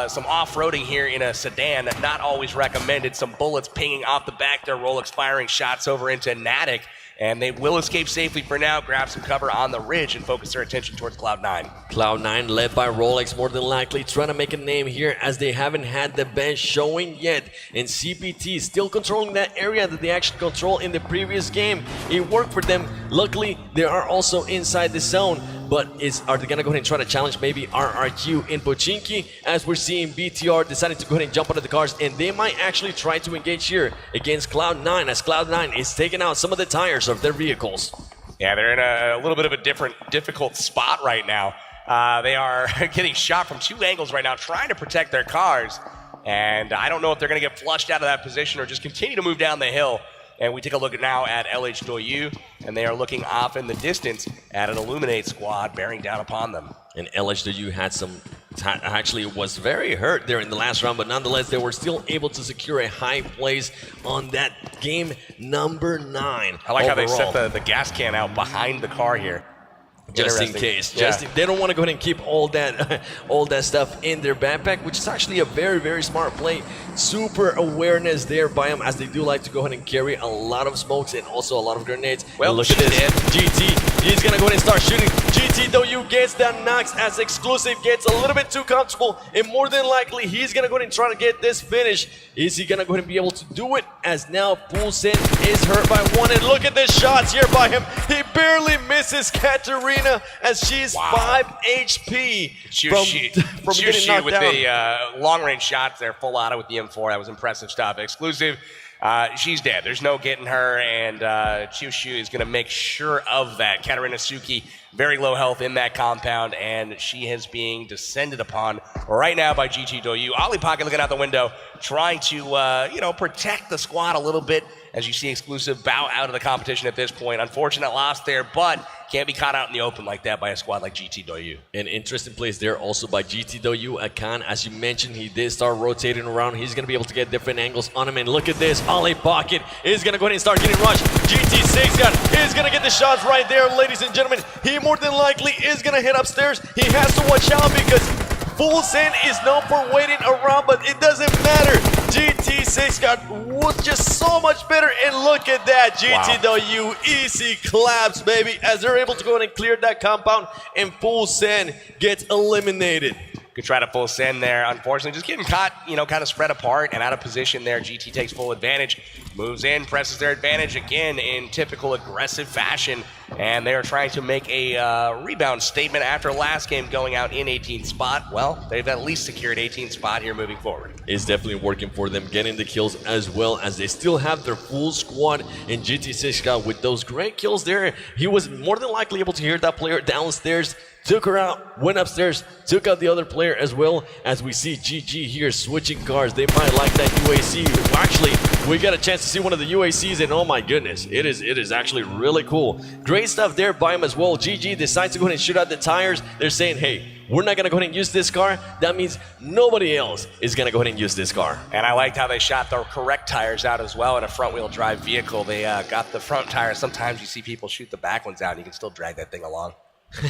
Some off-roading here in a sedan, not always recommended. Some bullets pinging off the back there, Rolex firing shots over into Natick, and they will escape safely for now, grab some cover on the ridge and focus their attention towards Cloud9. Cloud9 led by Rolex, more than likely trying to make a name here as they haven't had the bench showing yet. And CPT still controlling that area that they actually controlled in the previous game. It worked for them. Luckily, they are also inside the zone. But are they going to go ahead and try to challenge maybe RRQ in Pochinki? As we're seeing BTR deciding to go ahead and jump out of the cars, and they might actually try to engage here against Cloud9, as Cloud9 is taking out some of the tires of their vehicles. Yeah, they're in a little bit of a difficult spot right now. They are getting shot from 2 angles right now, trying to protect their cars. And I don't know if they're going to get flushed out of that position or just continue to move down the hill. And we take a look now at LH Doyu, and they are looking off in the distance at an Illuminate squad bearing down upon them. And LH Doyu had actually was very hurt there in the last round, but nonetheless, they were still able to secure a high place on that game number 9. I like how they set the gas can out behind the car here. Just in case. They don't want to go ahead and keep all that stuff in their backpack, which is actually a very, very smart play. Super awareness there by them, as they do like to go ahead and carry a lot of smokes and also a lot of grenades. Well, look at this. GT, he's going to go ahead and start shooting. GT, though, you gets that knocks as Exclusive gets a little bit too comfortable, and more than likely, he's going to go ahead and try to get this finish. Is he going to go ahead and be able to do it? As now Full Send is hurt by 1, and look at the shots here by him. He barely misses Katarina, as she's 5 HP from getting knocked with down. the long-range shots there, full auto with the M4. That was impressive stuff. Exclusive, she's dead. There's no getting her, and Chushu is going to make sure of that. Katarina Suki, very low health in that compound, and she is being descended upon right now by GT Doyu. Ollie Pocket looking out the window, trying to protect the squad a little bit, as you see Exclusive bow out of the competition at this point. Unfortunate loss there, but can't be caught out in the open like that by a squad like GT Doyu. An interesting place there also by GT Doyu. Akan, as you mentioned, he did start rotating around. He's going to be able to get different angles on him. And look at this. Ollie Pocket is going to go ahead and start getting rushed. GT6 gun is going to get the shots right there, ladies and gentlemen. He more than likely is going to hit upstairs. He has to watch out because Full Send is known for waiting around, but it doesn't matter. GT6 got just so much better, and look at that. GTW easy claps, baby, as they're able to go in and clear that compound, and Full Send gets eliminated. Could try to full send there. Unfortunately, just getting caught, kind of spread apart and out of position there. GT takes full advantage, moves in, presses their advantage again in typical aggressive fashion. And they are trying to make a rebound statement after last game going out in 18th spot. Well, they've at least secured 18th spot here moving forward. It's definitely working for them, getting the kills as well as they still have their full squad in GT6 with those great kills there. He was more than likely able to hear that player downstairs, took her out, went upstairs, took out the other player as well. As we see GG here switching cars, they might like that UAC. Actually, we got a chance to see one of the UACs, and oh my goodness, it is actually really cool. Great stuff there by him as well. GG decides to go ahead and shoot out the tires. They're saying, hey, we're not going to go ahead and use this car. That means nobody else is going to go ahead and use this car. And I liked how they shot the correct tires out as well in a front-wheel drive vehicle. They got the front tires. Sometimes you see people shoot the back ones out, and you can still drag that thing along.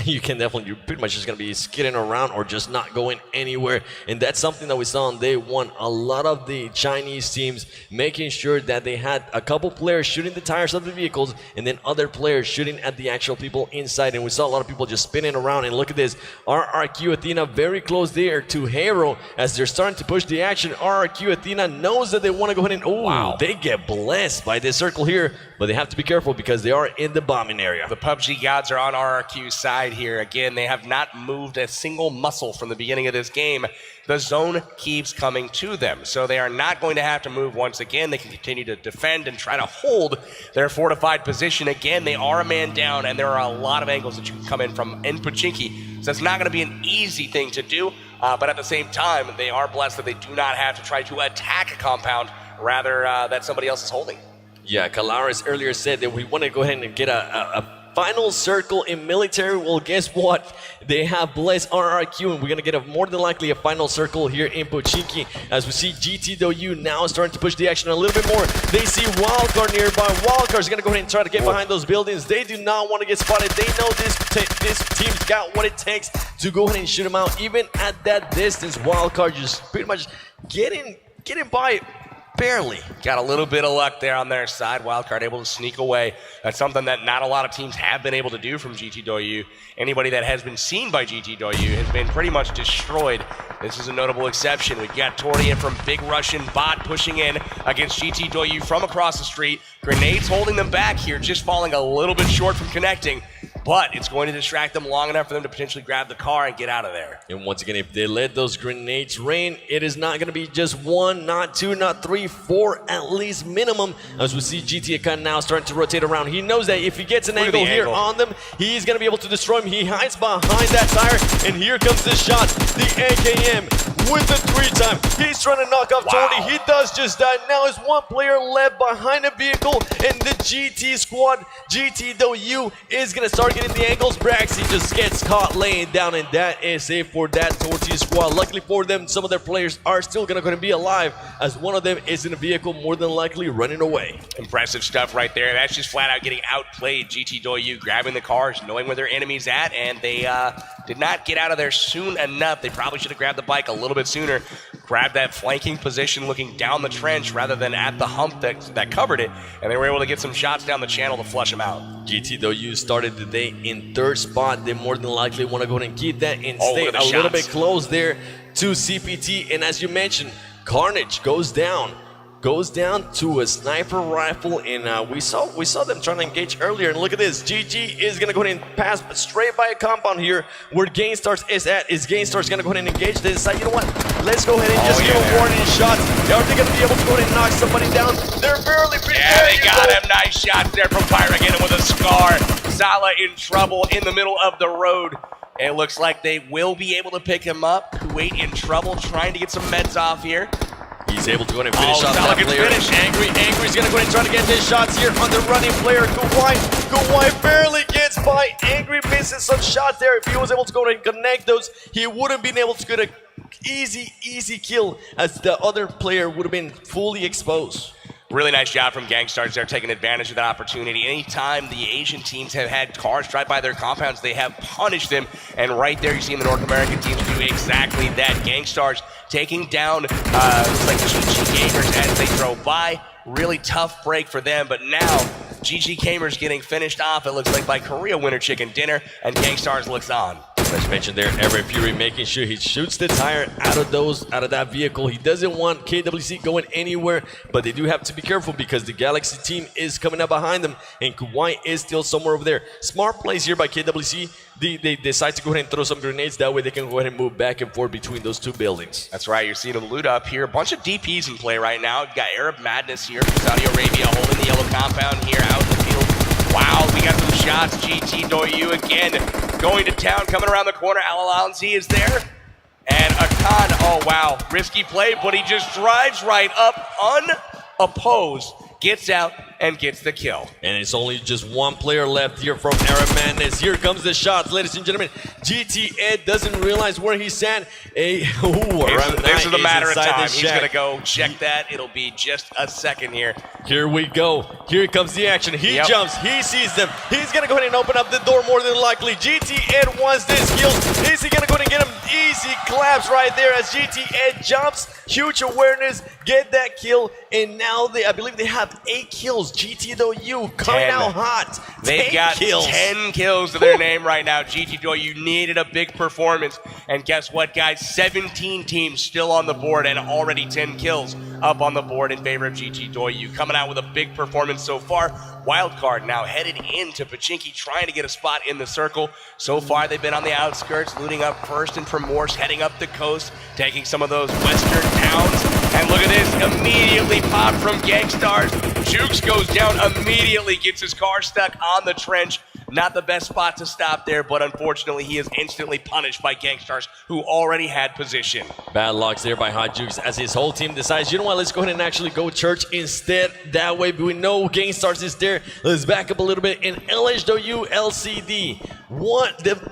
You can definitely, you're pretty much just going to be skidding around or just not going anywhere. And that's something that we saw on day one. A lot of the Chinese teams making sure that they had a couple players shooting the tires of the vehicles and then other players shooting at the actual people inside. And we saw a lot of people just spinning around. And look at this. RRQ Athena very close there to Hero as they're starting to push the action. RRQ Athena knows that they want to go ahead and, wow, they get blessed by this circle here. But they have to be careful because they are in the bombing area. The PUBG gods are on RRQ's side here. Again, they have not moved a single muscle from the beginning of this game. The zone keeps coming to them. So they are not going to have to move once again. They can continue to defend and try to hold their fortified position. Again, they are a man down, and there are a lot of angles that you can come in from in Pachinki. So it's not going to be an easy thing to do. But at the same time, they are blessed that they do not have to try to attack a compound, rather that somebody else is holding. Yeah, Kalaris earlier said that we want to go ahead and get a final circle in military. Well, guess what? They have blessed RRQ, and we're going to get more than likely a final circle here in Pochinki as we see GTW now starting to push the action a little bit more. They see Wildcard nearby. Wildcard is going to go ahead and try to get behind those buildings. They do not want to get spotted. They know this team's got what it takes to go ahead and shoot them out. Even at that distance, Wildcard just pretty much getting by barely. Got a little bit of luck there on their side. Wildcard able to sneak away. That's something that not a lot of teams have been able to do from GT Doyu. Anybody that has been seen by GT Doyu has been pretty much destroyed. This is a notable exception. We've got Tordian from Big Russian Bot pushing in against GT Doyu from across the street. Grenades holding them back here, just falling a little bit short from connecting. But it's going to distract them long enough for them to potentially grab the car and get out of there. And once again, if they let those grenades rain, it is not going to be just one, not two, not three, four at least minimum. As we see GT Akan now starting to rotate around. He knows that if he gets an angle here on them, he's going to be able to destroy him. He hides behind that tire, and here comes the shot. The AKM with the 3-time. He's trying to knock off Tony. He does just that. Now there's one player left behind the vehicle, and the GT squad, GTW, is going to start getting the angles. Braxy just gets caught laying down, and that is it for that Tortilla squad. Luckily for them, some of their players are still going to be alive, as one of them is in a vehicle more than likely running away. Impressive stuff right there. That's just flat out getting outplayed. GT Doyu grabbing the cars, knowing where their enemy's at, and they did not get out of there soon enough. They probably should have grabbed the bike a little bit sooner. Grabbed that flanking position looking down the trench rather than at the hump that covered it, and they were able to get some shots down the channel to flush them out. GT Doyu started the day in 3rd spot. They more than likely want to go ahead and keep that and stay a little bit close there to CPT. And as you mentioned, Carnage goes down to a sniper rifle, and we saw them trying to engage earlier. And look at this, GG is gonna go ahead and pass straight by a compound here where Gainstars is at. Is Gainstars gonna go ahead and engage? They decide, you know what, let's go ahead and just give a warning shot. Are they gonna be able to go ahead and knock somebody down? They're barely prepared. Yeah, they got him. Nice shots there from Pyra, getting him with a scar. Zala in trouble in the middle of the road. It looks like they will be able to pick him up. Kuwait in trouble, trying to get some meds off here. He's able to go ahead and finish off that player. Angry's going to go ahead and try to get his shots here on the running player. Kuwait barely gets by. Angry misses some shots there. If he was able to go ahead and connect those, he would have been able to get an easy kill, as the other player would have been fully exposed. Really nice job from Gangstars there, taking advantage of that opportunity. Anytime the Asian teams have had cars drive by their compounds, they have punished them. And right there, you see the North American teams do exactly that. Gangstars taking down, looks like GG Gamers as they drove by. Really tough break for them, but now GG Gamers getting finished off, it looks like, by Korea Winter Chicken Dinner, and Gangstars looks on. As mentioned there, Everett Fury making sure he shoots the tire out of that vehicle. He doesn't want KWC going anywhere, but they do have to be careful because the Galaxy team is coming up behind them, and Kuwait is still somewhere over there. Smart plays here by KWC. They decide to go ahead and throw some grenades. That way they can go ahead and move back and forth between those two buildings. That's right. You're seeing them loot up here. A bunch of DPs in play right now. You got Arab Madness here from Saudi Arabia holding the yellow compound here out in the field. Wow, we got some shots. GT Doyu again going to town, coming around the corner. Al-Alanzi is there. And Akan, oh wow, risky play, but he just drives right up unopposed, gets out, and gets the kill. And it's only just one player left here from Arab Madness. Here comes the shots, ladies and gentlemen. GT Ed doesn't realize where he's at. This is a matter of time. He's going to go check that. It'll be just a second here. Here we go. Here comes the action. He jumps. He sees them. He's going to go ahead and open up the door more than likely. GT Ed wants this kill. Is he going to go ahead and get him? Easy claps right there as GT Ed jumps. Huge awareness. Get that kill. And now I believe they have 8 kills. GT Doyu coming out hot. They've got 10 kills to their name right now. GT Doyu needed a big performance. And guess what, guys? 17 teams still on the board and already 10 kills up on the board in favor of GT Doyu. Coming out with a big performance so far. Wildcard now headed into Pachinki, trying to get a spot in the circle. So far, they've been on the outskirts, looting up first and Primorsk, heading up the coast, taking some of those western towns. And look at this, immediately popped from Gangstars. Jukes goes down, immediately gets his car stuck on the trench. Not the best spot to stop there, but unfortunately he is instantly punished by Gangstars, who already had position. Bad locks there by Hot Jukes as his whole team decides, you know what, let's go ahead and actually go church instead. That way we know Gangstars is there. Let's back up a little bit. And LHW LCD,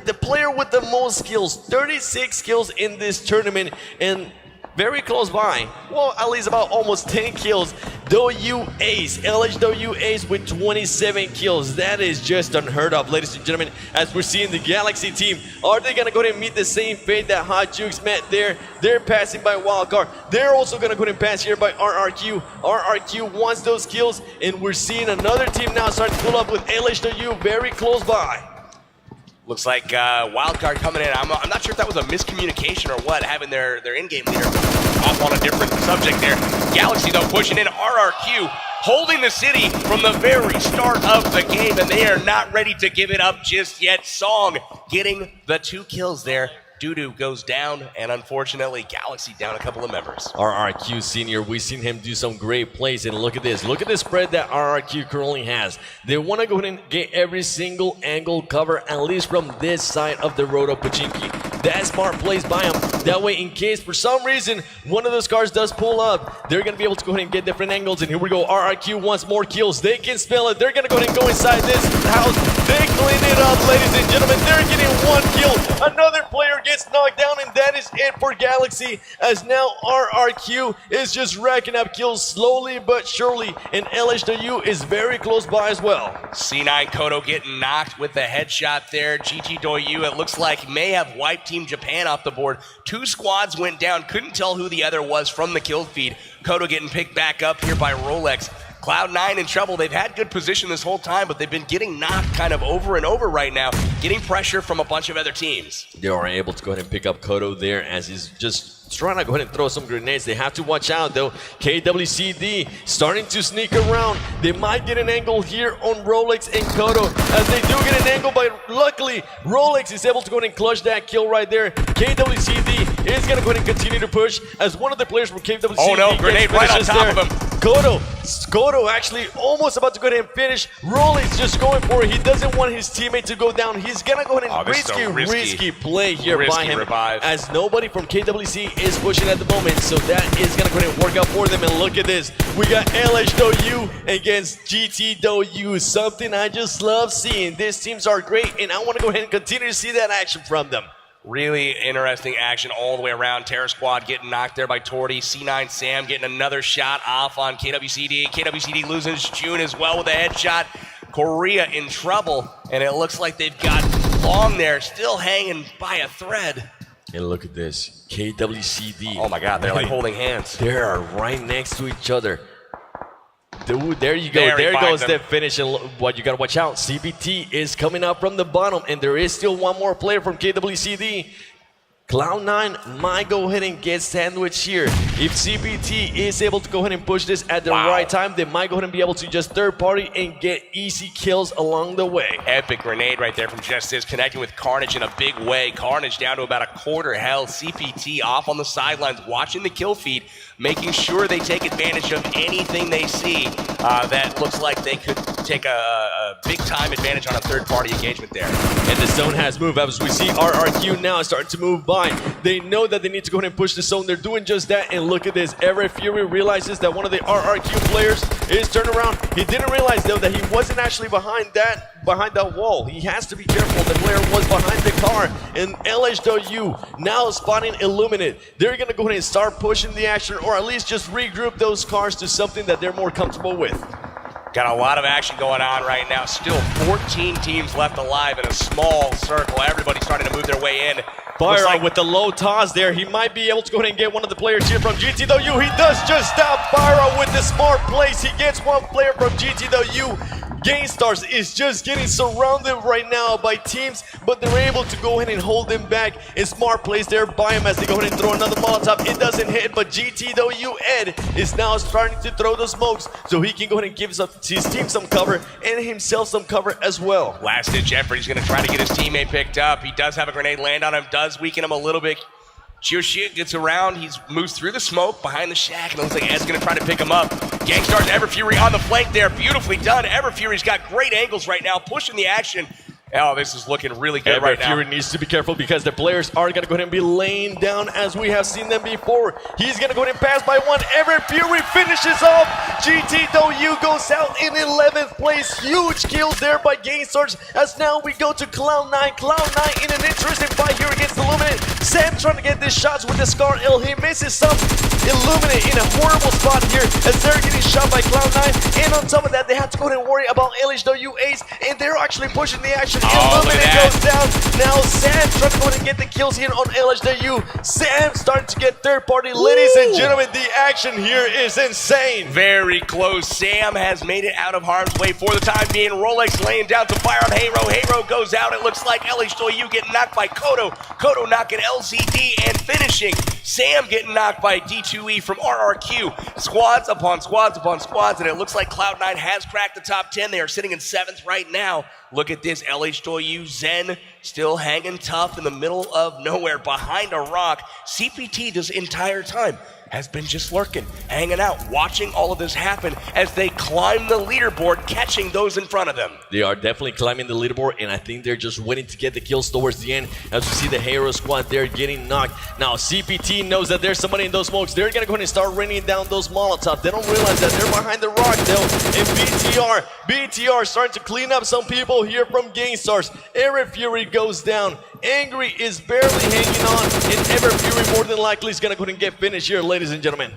the player with the most kills, 36 kills in this tournament, and very close by, well, at least about almost 10 kills. Doyu Ace, LHW Ace with 27 kills. That is just unheard of, ladies and gentlemen, as we're seeing the Galaxy team. Are they gonna go ahead and meet the same fate that Hot Jukes met there? They're passing by Wildcard. They're also gonna go ahead and pass here by RRQ. RRQ wants those kills, and we're seeing another team now start to pull up with LHW very close by. Looks like Wildcard coming in. I'm not sure if that was a miscommunication or what, having their in-game leader off on a different subject there. Galaxy, though, pushing in. RRQ holding the city from the very start of the game, and they are not ready to give it up just yet. Song getting the 2 kills there. Dudu goes down, and unfortunately, Galaxy down a couple of members. RRQ Senior, we've seen him do some great plays, and look at this. Look at the spread that RRQ currently has. They want to go ahead and get every single angle cover, at least from this side of the road of Pachinki. That smart plays by him. That way, in case for some reason one of those cars does pull up, they're going to be able to go ahead and get different angles. And here we go. RRQ wants more kills. They can spell it. They're going to go ahead and go inside this house. They clean it up, ladies and gentlemen. They're getting 1 kill. Another player gets knocked down, and that is it for Galaxy, as now RRQ is just racking up kills slowly but surely, and LHW is very close by as well. C9 Kodo getting knocked with the headshot there. GT Doyu, it looks like, may have wiped Team Japan off the board. 2 squads went down, couldn't tell who the other was from the kill feed. Kodo getting picked back up here by Rolex. Cloud9 in trouble. They've had good position this whole time, but they've been getting knocked kind of over and over right now, getting pressure from a bunch of other teams. They are able to go ahead and pick up Kodo there as he's just trying to go ahead and throw some grenades. They have to watch out though. KWCD starting to sneak around. They might get an angle here on Rolex and Kodo, as they do get an angle, but luckily Rolex is able to go ahead and clutch that kill right there. KWCD is going to go ahead and continue to push as one of the players from KWCD. Oh no, grenade right on top of him. Kodo actually almost about to go ahead and finish. Rolex just going for it. He doesn't want his teammate to go down. He's going to go ahead and risky play here by him, as nobody from KWC is pushing at the moment. So that is going to go ahead and work out for them. And look at this. We got LHW against GT Doyu. Something I just love seeing. These teams are great, and I want to go ahead and continue to see that action from them. Really interesting action all the way around. Terror Squad getting knocked there by Torty. C9 Sam getting another shot off on KWCD. KWCD loses June as well with a headshot. Korea in trouble, and it looks like they've got Long there still hanging by a thread. And look at this. KWCD. Oh my God, they're like holding hands. They are right next to each other. Dude, there you go. There goes the finish. And what you gotta watch out. CPT is coming up from the bottom, and there is still one more player from KWCD. Cloud9 might go ahead and get sandwiched here. If CPT is able to go ahead and push this at the right time, they might go ahead and be able to just third party and get easy kills along the way. Epic grenade right there from Justice, connecting with Carnage in a big way. Carnage down to about a quarter health. CPT off on the sidelines, watching the kill feed, making sure they take advantage of anything they see that looks like they could take a big time advantage on a third party engagement there. And the zone has moved. As we see, RRQ now is starting to move by. They know that they need to go ahead and push the zone. They're doing just that. And look at this. Everett Fury realizes that one of the RRQ players is turned around. He didn't realize, though, that he wasn't actually behind that wall. He has to be careful. The player was behind the car. And LHW now spotting Illuminate. They're going to go ahead and start pushing the action, or at least just regroup those cars to something that they're more comfortable with. Got a lot of action going on right now. Still 14 teams left alive in a small circle. Everybody's starting to move their way in. Byron with the low toss there. He might be able to go ahead and get one of the players here from GTW. He does just that. Byron with the smart plays. He gets one player from GTW. Gainstars is just getting surrounded right now by teams, but they're able to go ahead and hold them back. And smart plays there by him as they go ahead and throw another Molotov. It doesn't hit, but GTW Ed is now starting to throw the smokes so he can go ahead and give his team some cover and himself some cover as well. Last ditch effort. He's going to try to get his teammate picked up. He does have a grenade land on him, does weaken him a little bit. Chioshia gets around, he moves through the smoke behind the shack, and it looks like Ed's gonna try to pick him up. Gangstar's Everfury on the flank there, beautifully done. Everfury's got great angles right now, pushing the action. Oh, this is looking really good right now. Fury needs to be careful because the players are going to go ahead and be laying down as we have seen them before. He's going to go ahead and pass by one. Everett Fury finishes off. GTW goes out in 11th place. Huge kills there by Gainstars as now we go to Cloud9. Cloud9 in an interesting fight here against Illuminate. Sam trying to get these shots with the Scar L. He misses some. Illuminate in a horrible spot here as they're getting shot by Cloud9. And on top of that, they have to go ahead and worry about LHW Ace, and they're actually pushing the action. Illuminate goes down. Now Sam trying to go ahead and get the kills here on LHW. Sam starting to get third party. Ladies and gentlemen, the action here is insane. Very close. Sam has made it out of harm's way for the time being. Rolex laying down to fire on Hero. Hero goes out. It looks like LHW getting knocked by Kodo. Kodo knocking LCD and finishing. Sam getting knocked by D2E from RRQ. Squads upon squads upon squads, and it looks like Cloud9 has cracked the top 10. They are sitting in 7th right now. Look at this, LHW Zen still hanging tough in the middle of nowhere behind a rock. CPT this entire time has been just lurking, hanging out, watching all of this happen as they climb the leaderboard, catching those in front of them. They are definitely climbing the leaderboard, and I think they're just waiting to get the kills towards the end. As we see the Hero squad, they're getting knocked. Now, CPT knows that there's somebody in those smokes. They're going to go ahead and start raining down those Molotovs. They don't realize that they're behind the rock, though. And BTR starting to clean up some people here from Gainstars. Everett Fury goes down. Angry is barely hanging on, and Everett Fury more than likely is going to go ahead and get finished here, ladies and gentlemen.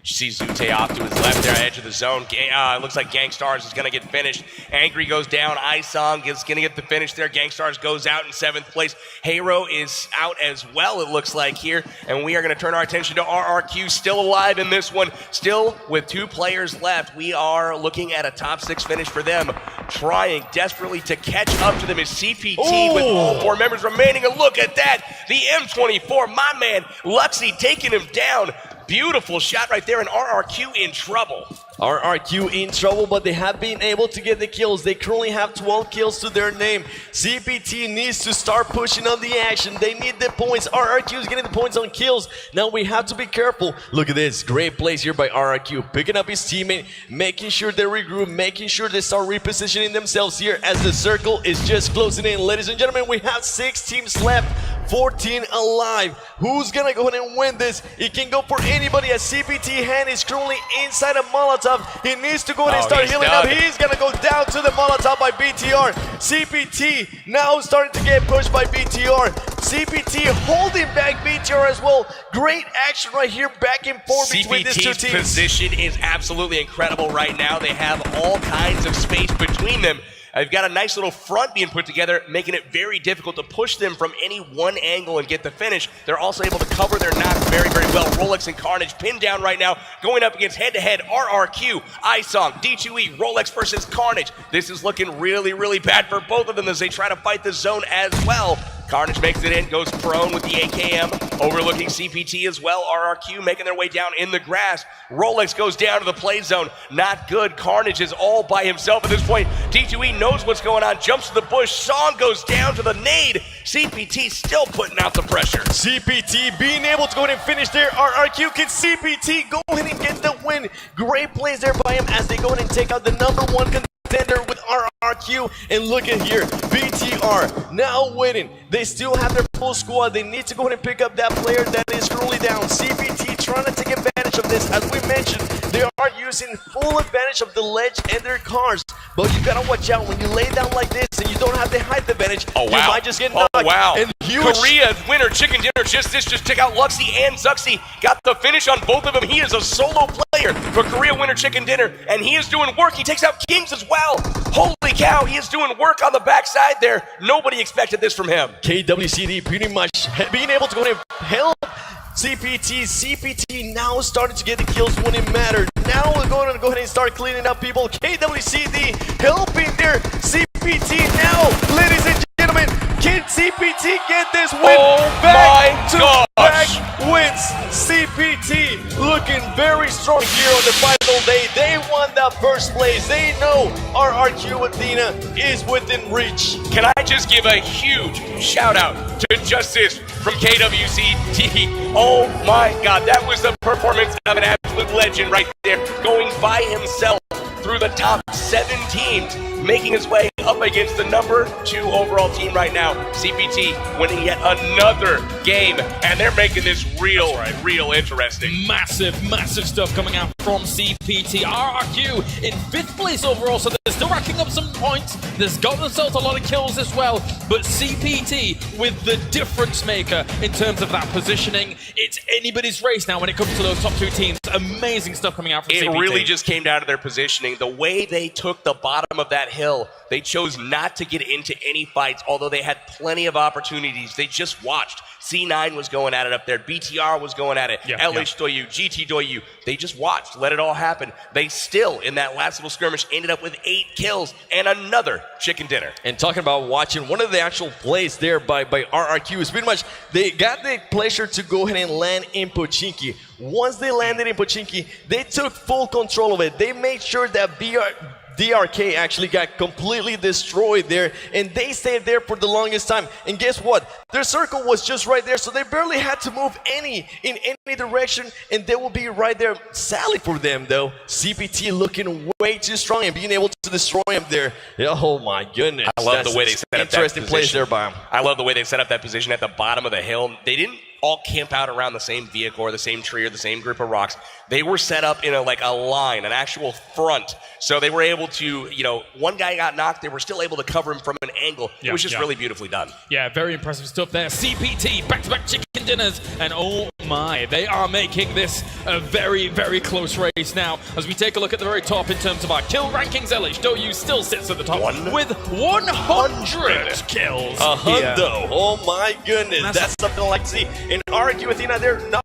You see Zute off to his left there, edge of the zone. It looks like Gangstarz is going to get finished. Angry goes down. Isong is going to get the finish there. Gangstarz goes out in 7th place. Hero is out as well, it looks like here. And we are going to turn our attention to RRQ, still alive in this one. Still with 2 players left. We are looking at a top 6 finish for them. Trying desperately to catch up to them is CPT with all 4 members remaining. And look at that. The M24, my man, Luxy taking him down. Beautiful shot right there, and RRQ in trouble. RRQ in trouble, but they have been able to get the kills. They currently have 12 kills to their name. CPT needs to start pushing on the action. They need the points. RRQ is getting the points on kills. Now we have to be careful. Look at this. Great plays here by RRQ. Picking up his teammate, making sure they regroup, making sure they start repositioning themselves here as the circle is just closing in. Ladies and gentlemen, we have 6 teams left. 14 alive. Who's gonna go ahead and win this? It can go for anybody as CPT hand is currently inside a Molotov. He needs to go ahead and start healing up. He's gonna go down to the Molotov by BTR. CPT now starting to get pushed by BTR. CPT holding back BTR as well. Great action right here, back and forth between these 2 teams. CPT's position is absolutely incredible right now. They have all kinds of space between them. They've got a nice little front being put together, making it very difficult to push them from any one angle and get the finish. They're also able to cover their knock very, very well. Rolex and Carnage pinned down right now, going up against head-to-head RRQ, iSong, D2E, Rolex versus Carnage. This is looking really, really bad for both of them as they try to fight the zone as well. Carnage makes it in, goes prone with the AKM, overlooking CPT as well. RRQ making their way down in the grass. Rolex goes down to the play zone. Not good. Carnage is all by himself at this point. D2E knows what's going on, jumps to the bush. Song goes down to the nade. CPT still putting out the pressure. CPT being able to go ahead and finish there. RRQ, can CPT go ahead and get the win? Great plays there by him as they go ahead and take out the #1 contender with RRQ. And look at here, BTR now winning. They still have their full squad. They need to go ahead and pick up that player that is currently down. CPT trying to take advantage of this. As we mentioned, they are using full advantage of the ledge and their cars. But you gotta watch out when you lay down like this and you don't have the height advantage. Oh, wow. You might just get knocked. Oh, wow. And huge. Korea's winner chicken dinner. Just check out Luxy and Zuxy. Got the finish on both of them. He is a solo player for Korea winner chicken dinner, and he is doing work. He takes out Kings as well. Holy cow, he is doing work on the backside there. Nobody expected this from him. KWCD pretty much being able to go ahead and help CPT now starting to get the kills when it mattered. Now we're going to go ahead and start cleaning up people. KWCD helping their CPT now. Ladies and gentlemen, can CPT get this win? Oh back to my back gosh. wins. CPT looking very strong here on the final day. They won that first place. They know RRQ Athena is within reach. Can I just give a huge shout out to Justice from KWCD? Oh my God, that was the performance of an absolute legend right there, going by himself through the top 7 teams, making his way up against the #2 overall team right now. CPT winning yet another game, and they're making this real interesting. Massive stuff coming out from CPT. RRQ in 5th place overall, so they're still racking up some points. There's got themselves a lot of kills as well, but CPT with the difference maker in terms of that positioning. It's anybody's race now when it comes to those top 2 teams. Amazing stuff coming out from CPT. It really just came down to their positioning. The way they took the bottom of that hill, they chose not to get into any fights, although they had plenty of opportunities. They just watched. C9 was going at it up there. BTR was going at it. LH Doyu, GT Doyu. They just watched, let it all happen. They still, in that last little skirmish, ended up with 8 kills and another chicken dinner. And talking about watching, one of the actual plays there by RRQ is pretty much, they got the pleasure to go ahead and land in Pochinki. Once they landed in Pochinki, they took full control of it. They made sure that DRK actually got completely destroyed there, and they stayed there for the longest time. And guess what? Their circle was just right there, so they barely had to move in any direction, and they will be right there. Sadly for them, though, CPT looking way too strong and being able to destroy him there. Oh my goodness! I love the way they set up that interesting plays there by him. I love the way they set up that position at the bottom of the hill. They didn't all camp out around the same vehicle or the same tree or the same group of rocks. They were set up in a line, an actual front. So they were able to, one guy got knocked, they were still able to cover him from an angle. It was just really beautifully done. Yeah, very impressive stuff there. CPT, back-to-back chicken dinners, and oh my, they are making this a very, very close race now. As we take a look at the very top in terms of our kill rankings, LH Doyu still sits at the top with 100 kills. A hundo. Oh my goodness, that's something I like to see. And RRQ Athena, they're not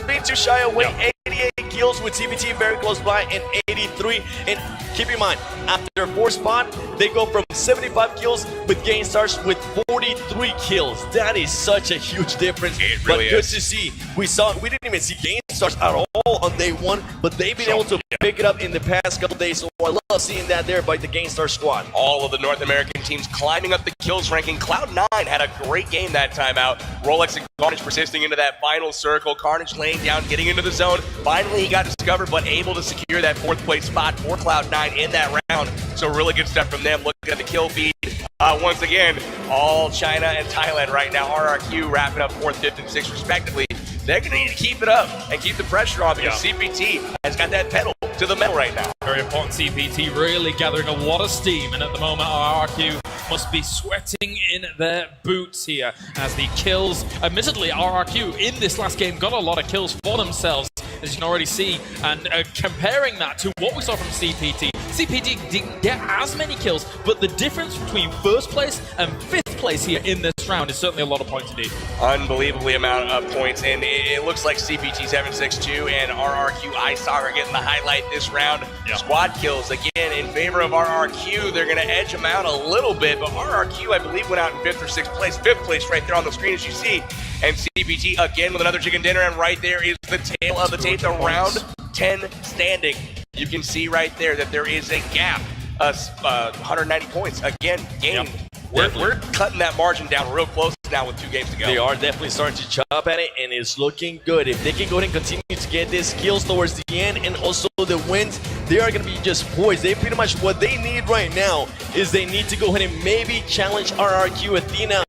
being too shy away. 88 kills with CPT very close by, and 83. And keep in mind, after 4th spot, they go from 75 kills with Game Stars with 43 kills. That is such a huge difference. It really is. Good to see. We didn't even see Game Stars at all on day 1, but they've been able to pick it up in the past couple days. So I love seeing that there by the Game Star squad. All of the North American teams climbing up the kills ranking. Cloud9 had a great game that time out. Rolex and Carnage persisting into that final circle. Carnage laying down, getting into the zone. Finally, he got discovered, but able to secure that 4th place spot for Cloud9 in that round. So really good stuff from them. Looking at the kill feed. Once again, all China and Thailand right now. RRQ wrapping up 4th, 5th, and 6th respectively. They're going to need to keep it up and keep the pressure on because CPT has got that pedal to the metal right now. Very important. CPT really gathering a lot of steam, and at the moment RRQ must be sweating in their boots here as the kills, admittedly RRQ in this last game got a lot of kills for themselves. as you can already see. And comparing that to what we saw from CPT, CPT didn't get as many kills, but the difference between first place and fifth place here in this round is certainly a lot of points indeed. Unbelievably amount of points, and it looks like CPT 762 and RRQ ISOC are getting the highlight this round. Squad kills again in favor of RRQ. They're going to edge them out a little bit, but RRQ, I believe, went out in 5th or 6th place. 5th place right there on the screen, as you see. And CPT again with another chicken dinner, and right there is the tail of the tape, the round 10 standing. You can see right there that there is a gap, 190 points. Again, game. We're cutting that margin down real close now with 2 games to go. They are definitely starting to chop at it, and it's looking good. If they can go ahead and continue to get these kills towards the end and also the wins, they are going to be just poised. They pretty much, what they need right now is they need to go ahead and maybe challenge RRQ Athena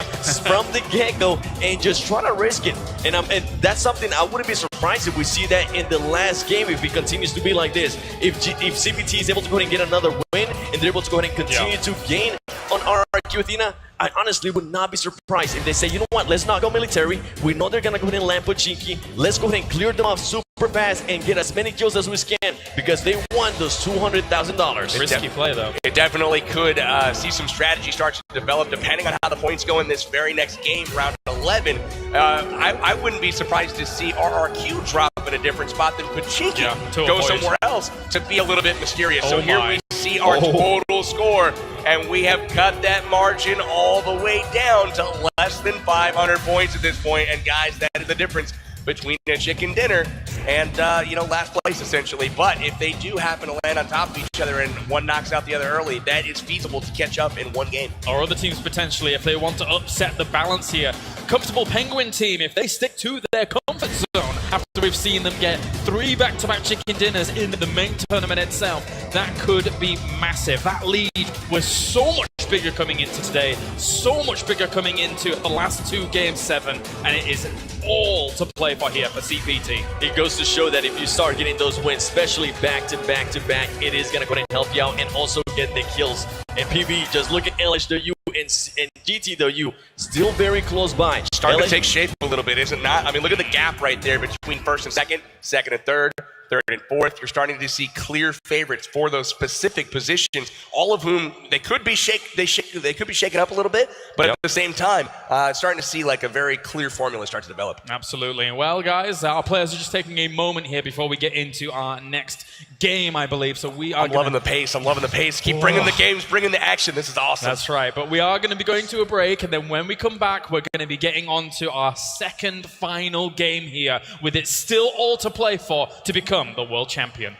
from the get-go and just try to risk it. And that's something I wouldn't be surprised if we see that in the last game if it continues to be like this. If CPT is able to go ahead and get another win and they're able to go ahead and continue to gain on RRQ Athena, I honestly would not be surprised if they say, you know what, let's not go military. We know they're going to go ahead and land Pochinki. Let's go ahead and clear them off super fast and get as many kills as we can because they won those $200,000. Risky play, though. It definitely could see some strategy start to develop depending on how the points go in this very next game, round 11. I wouldn't be surprised to see RRQ drop in a different spot than Pochinki go somewhere else to be a little bit mysterious. So here we see our total score, and we have cut that margin all the way down to less than 500 points at this point. And guys, that is the difference between a chicken dinner and, last place essentially. But if they do happen to land on top of each other and one knocks out the other early, that is feasible to catch up in one game. Or other teams potentially, if they want to upset the balance here. Comfortable Penguin team, if they stick to their comfort zone after we've seen them get 3 back-to-back chicken dinners in the main tournament itself, that could be massive. That lead was so much bigger coming into today, so much bigger coming into the last 2 Game 7, and it is all to play for here for CPT. It goes to show that if you start getting those wins, especially back-to-back-to-back, it is going to go ahead and help you out and also get the kills. And PB, just look at LHW and GTW, still very close by. Starting to take shape a little bit, isn't it not? I mean, look at the gap right there between first and second, second and third and fourth. You're starting to see clear favorites for those specific positions, all of whom they could be shaken up a little bit, but at the same time, starting to see like a very clear formula start to develop. Absolutely. Well, guys, our players are just taking a moment here before we get into our next game, I believe. So we are. I'm loving the pace. I'm loving the pace. Keep bringing the games, bringing the action. This is awesome. That's right. But we are going to be going to a break, and then when we come back, we're going to be getting on to our second final game here, with it still all to play for to become the world champion.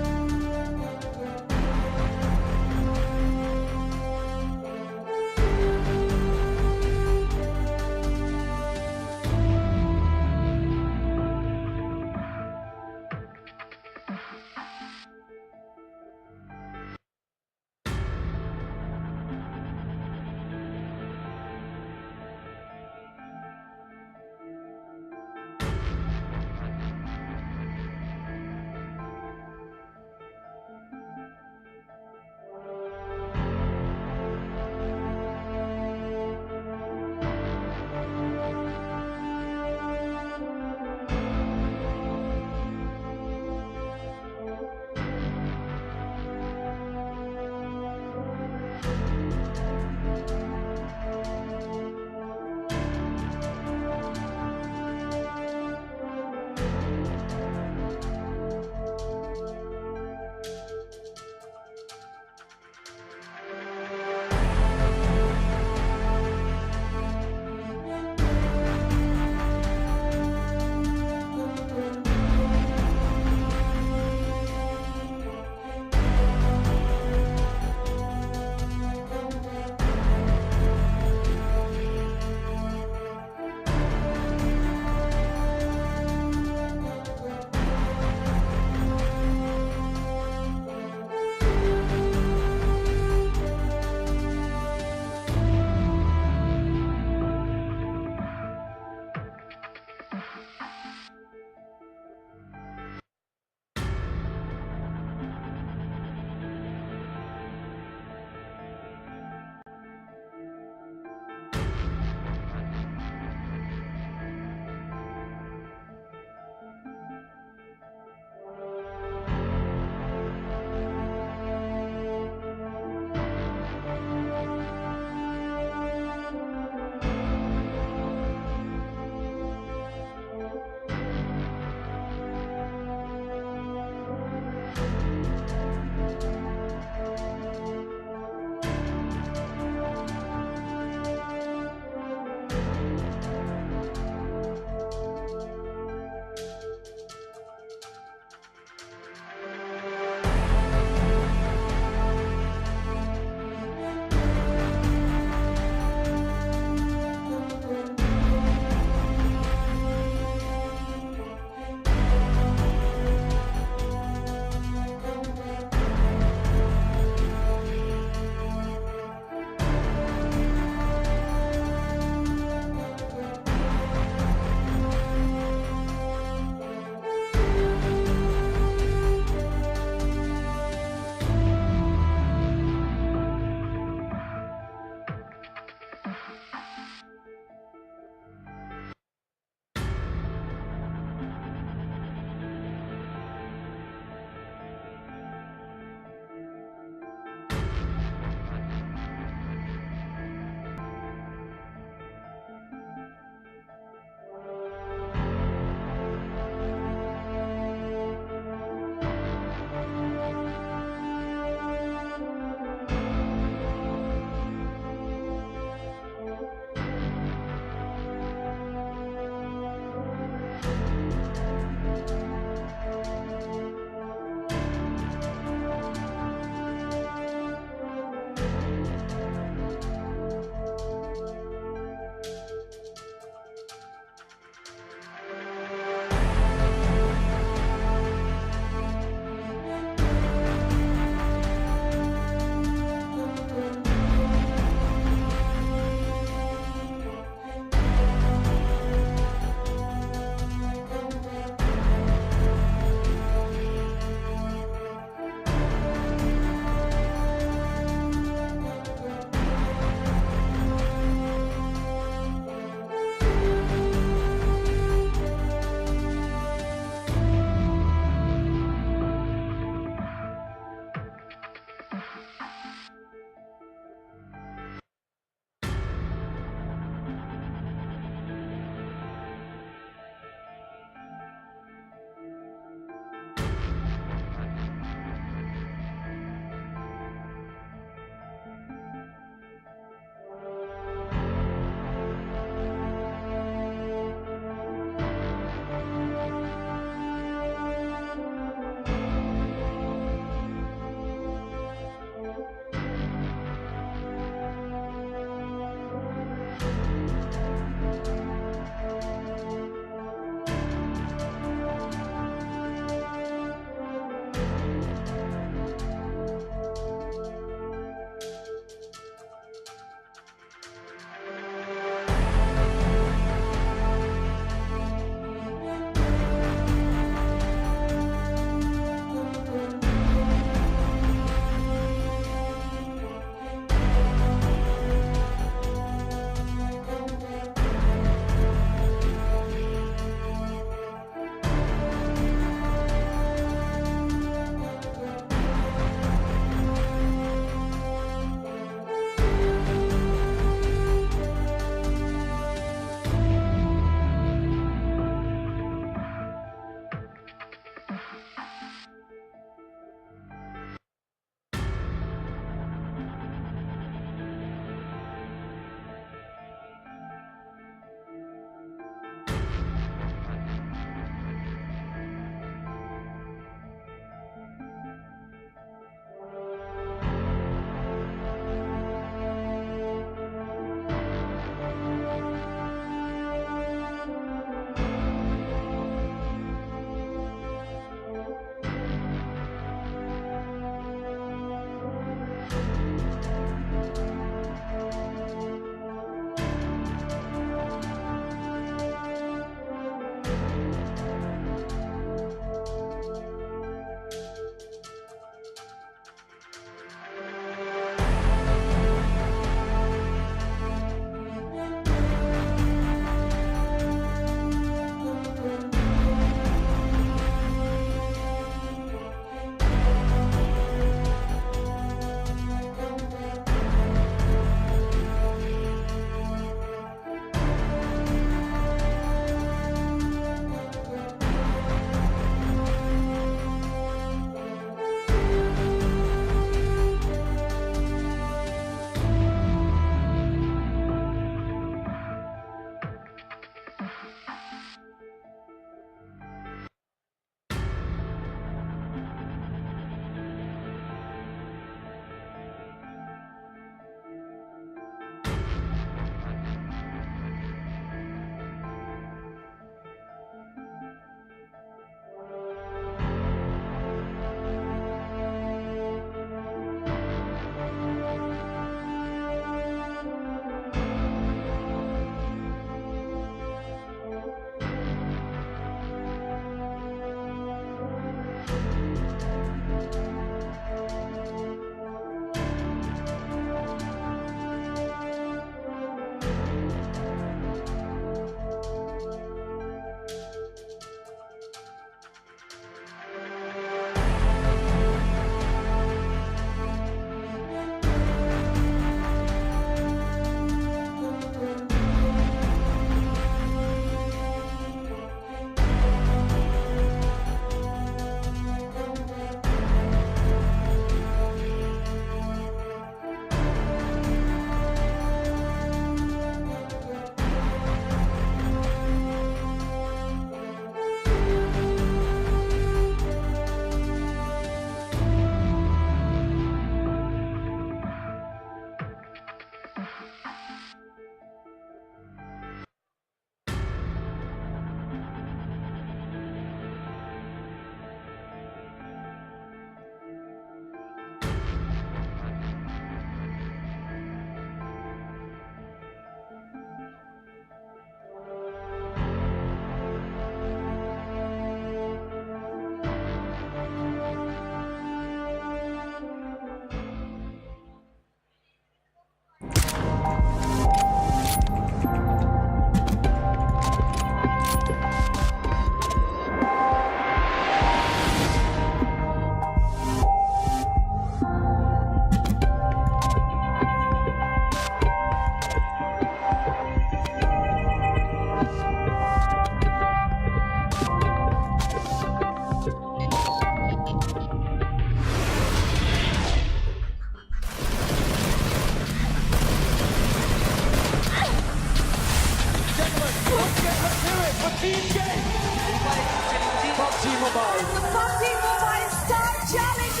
PUBG Mobile. The PUBG Mobile Star Challenge.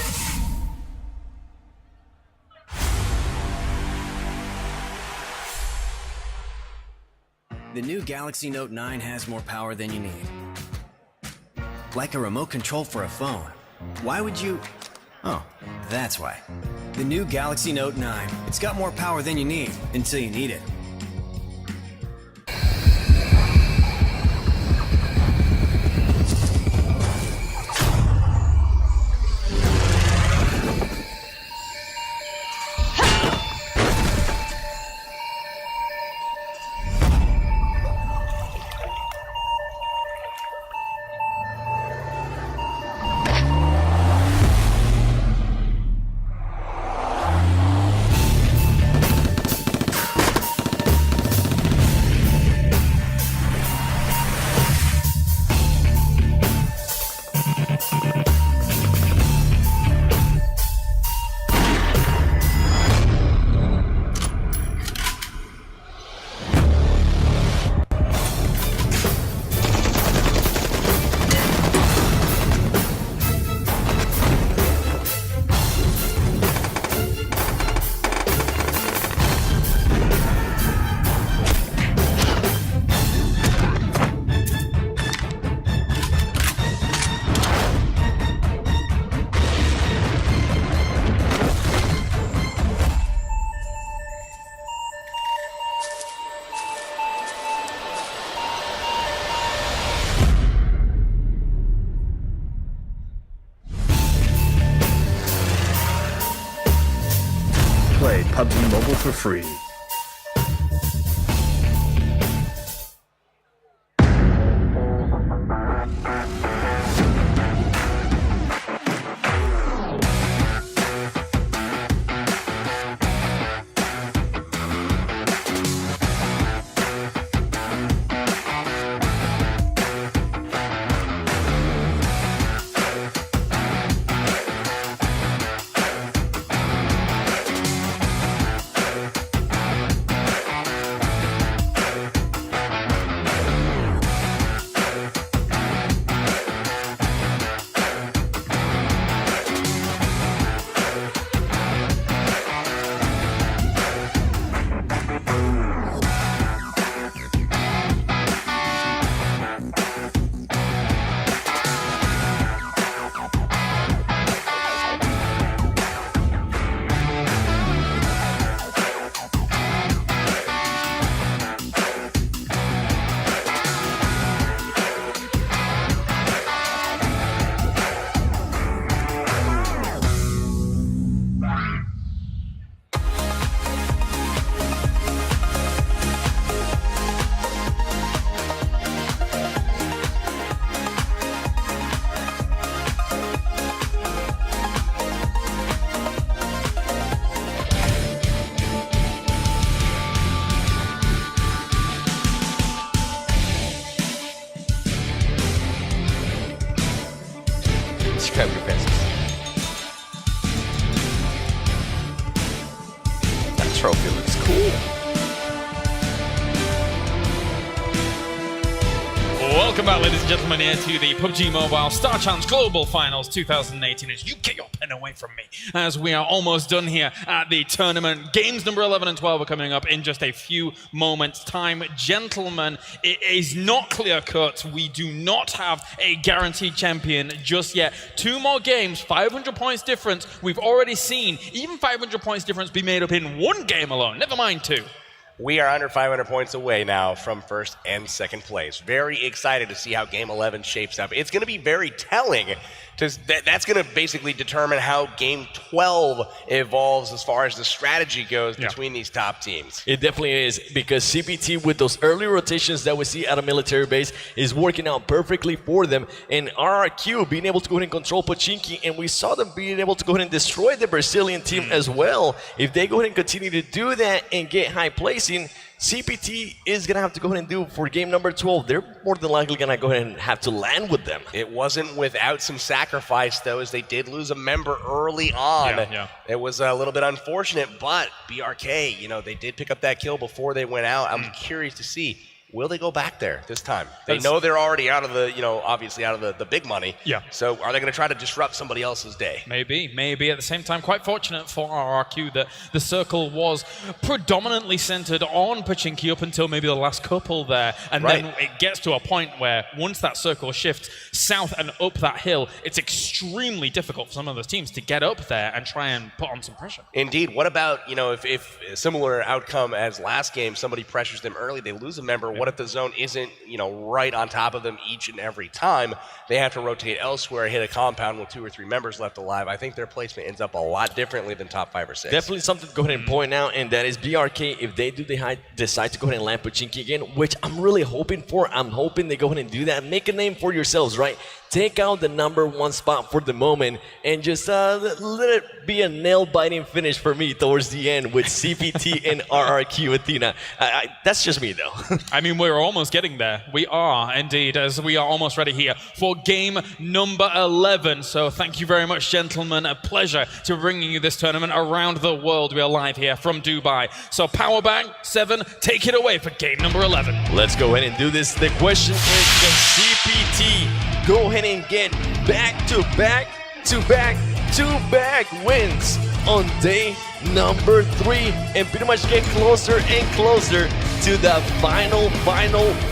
The new Galaxy Note 9 has more power than you need. Like a remote control for a phone. Why would you... Oh, that's why. The new Galaxy Note 9. It's got more power than you need until you need it. Play PUBG Mobile for free. Describe your pencils. That trophy looks cool. Welcome back, ladies and gentlemen, here to the PUBG Mobile Star Challenge Global Finals 2018. As you get your pen away from me, as we are almost done here at the tournament. Games number 11 and 12 are coming up in just a few moments' time. Gentlemen, it is not clear-cut. We do not have a guaranteed champion just yet. 2 more games, 500 points difference. We've already seen even 500 points difference be made up in 1 game alone, never mind 2. We are under 500 points away now from first and second place. Very excited to see how Game 11 shapes up. It's going to be very telling. That's going to basically determine how Game 12 evolves as far as the strategy goes between these top teams. It definitely is, because CPT, with those early rotations that we see at a military base, is working out perfectly for them. And RRQ being able to go ahead and control Pochinki, and we saw them being able to go ahead and destroy the Brazilian team as well. If they go ahead and continue to do that and get high placing, CPT is going to have to go ahead and do for game number 12. They're more than likely going to go ahead and have to land with them. It wasn't without some sacrifice, though, as they did lose a member early on. It was a little bit unfortunate, but BRK, you know, they did pick up that kill before they went out. I'm curious to see Will they go back there this time? They know they're already out of the, obviously out of the big money. Yeah. So are they going to try to disrupt somebody else's day? Maybe. At the same time, quite fortunate for RRQ that the circle was predominantly centered on Pochinki up until maybe the last couple there. And then it gets to a point where once that circle shifts south and up that hill, it's extremely difficult for some of those teams to get up there and try and put on some pressure. Indeed. What about, if a similar outcome as last game, somebody pressures them early, they lose a member. What if the zone isn't, right on top of them each and every time? They have to rotate elsewhere, hit a compound with 2 or 3 members left alive. I think their placement ends up a lot differently than top 5 or 6. Definitely something to go ahead and point out, and that is BRK, if they do decide to go ahead and land Pochinki again, which I'm really hoping for. I'm hoping they go ahead and do that. Make a name for yourselves, right? Take out the #1 spot for the moment and just let it be a nail-biting finish for me towards the end with CPT and RRQ Athena. That's just me, though. I mean, we're almost getting there. We are, indeed, as we are almost ready here for game number 11. So thank you very much, gentlemen. A pleasure to bringing you this tournament around the world. We are live here from Dubai. So Power Bank 7, take it away for game number 11. Let's go ahead and do this. The question is, can CPT go ahead and get back-to-back wins on day number 3 and pretty much get closer and closer to the final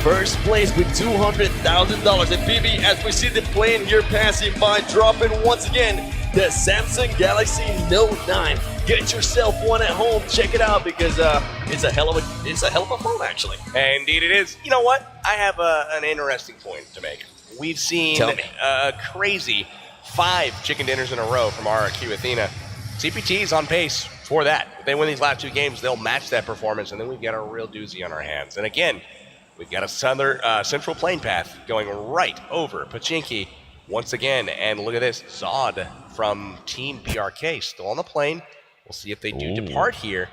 first place with $200,000. And PB, as we see them playing here, passing by, dropping once again the Samsung Galaxy Note 9. Get yourself one at home. Check it out because it's a hell of a phone, actually. Indeed it is. You know what? I have an interesting point to make. We've seen a crazy 5 chicken dinners in a row from RRQ Athena. CPT is on pace for that. If they win these last 2 games, they'll match that performance, and then we've got a real doozy on our hands. And again, we've got a central plane path going right over Pochinki once again. And look at this, Zod from Team BRK still on the plane. We'll see if they do depart here.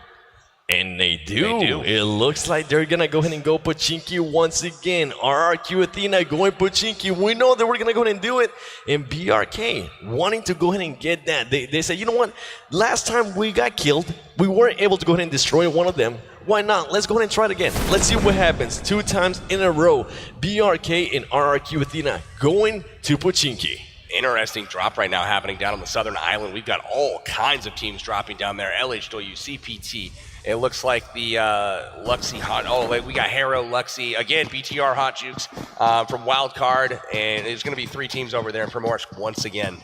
And they do. It looks like they're going to go ahead and go Pochinki once again. RRQ Athena going Pochinki. We know that we're going to go ahead and do it. And BRK wanting to go ahead and get that. They said, you know what? Last time we got killed, we weren't able to go ahead and destroy one of them. Why not? Let's go ahead and try it again. Let's see what happens. 2 times in a row. BRK and RRQ Athena going to Pochinki. Interesting drop right now happening down on the southern island. We've got all kinds of teams dropping down there. LHW, CPT. It looks like the Luxy Hot. We got Harrow, Luxy. Again, BTR Hot Jukes from Wildcard. And there's going to be 3 teams over there in Primorsk once again.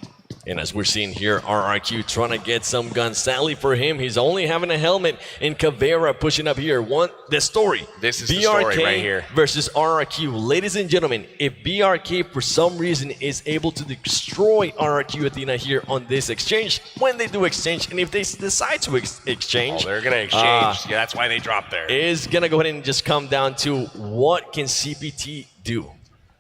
And as we're seeing here, RRQ trying to get some guns. Sadly for him, he's only having a helmet. And Caveira pushing up here. The story. This is BRK the story right here. Versus RRQ. Ladies and gentlemen, if BRK for some reason is able to destroy RRQ Athena here on this exchange, when they do exchange, and if they decide to exchange. They're going to exchange. Yeah, that's why they dropped there. Is going to go ahead and just come down to what can CPT do?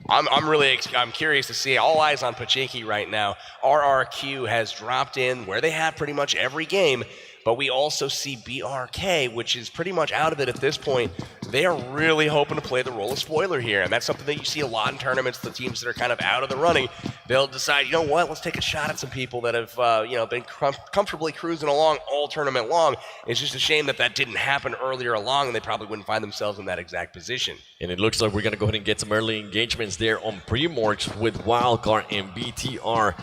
I'm curious to see. All eyes on Pochinki right now. RRQ has dropped in where they have pretty much every game, but we also see BRK, which is pretty much out of it at this point. They are really hoping to play the role of spoiler here, and that's something that you see a lot in tournaments. The teams that are kind of out of the running, they'll decide, you know what, let's take a shot at some people that have been comfortably cruising along all tournament long. It's just a shame that didn't happen earlier along, and they probably wouldn't find themselves in that exact position. And it looks like we're going to go ahead and get some early engagements there on Primorsk with Wildcard and BTR.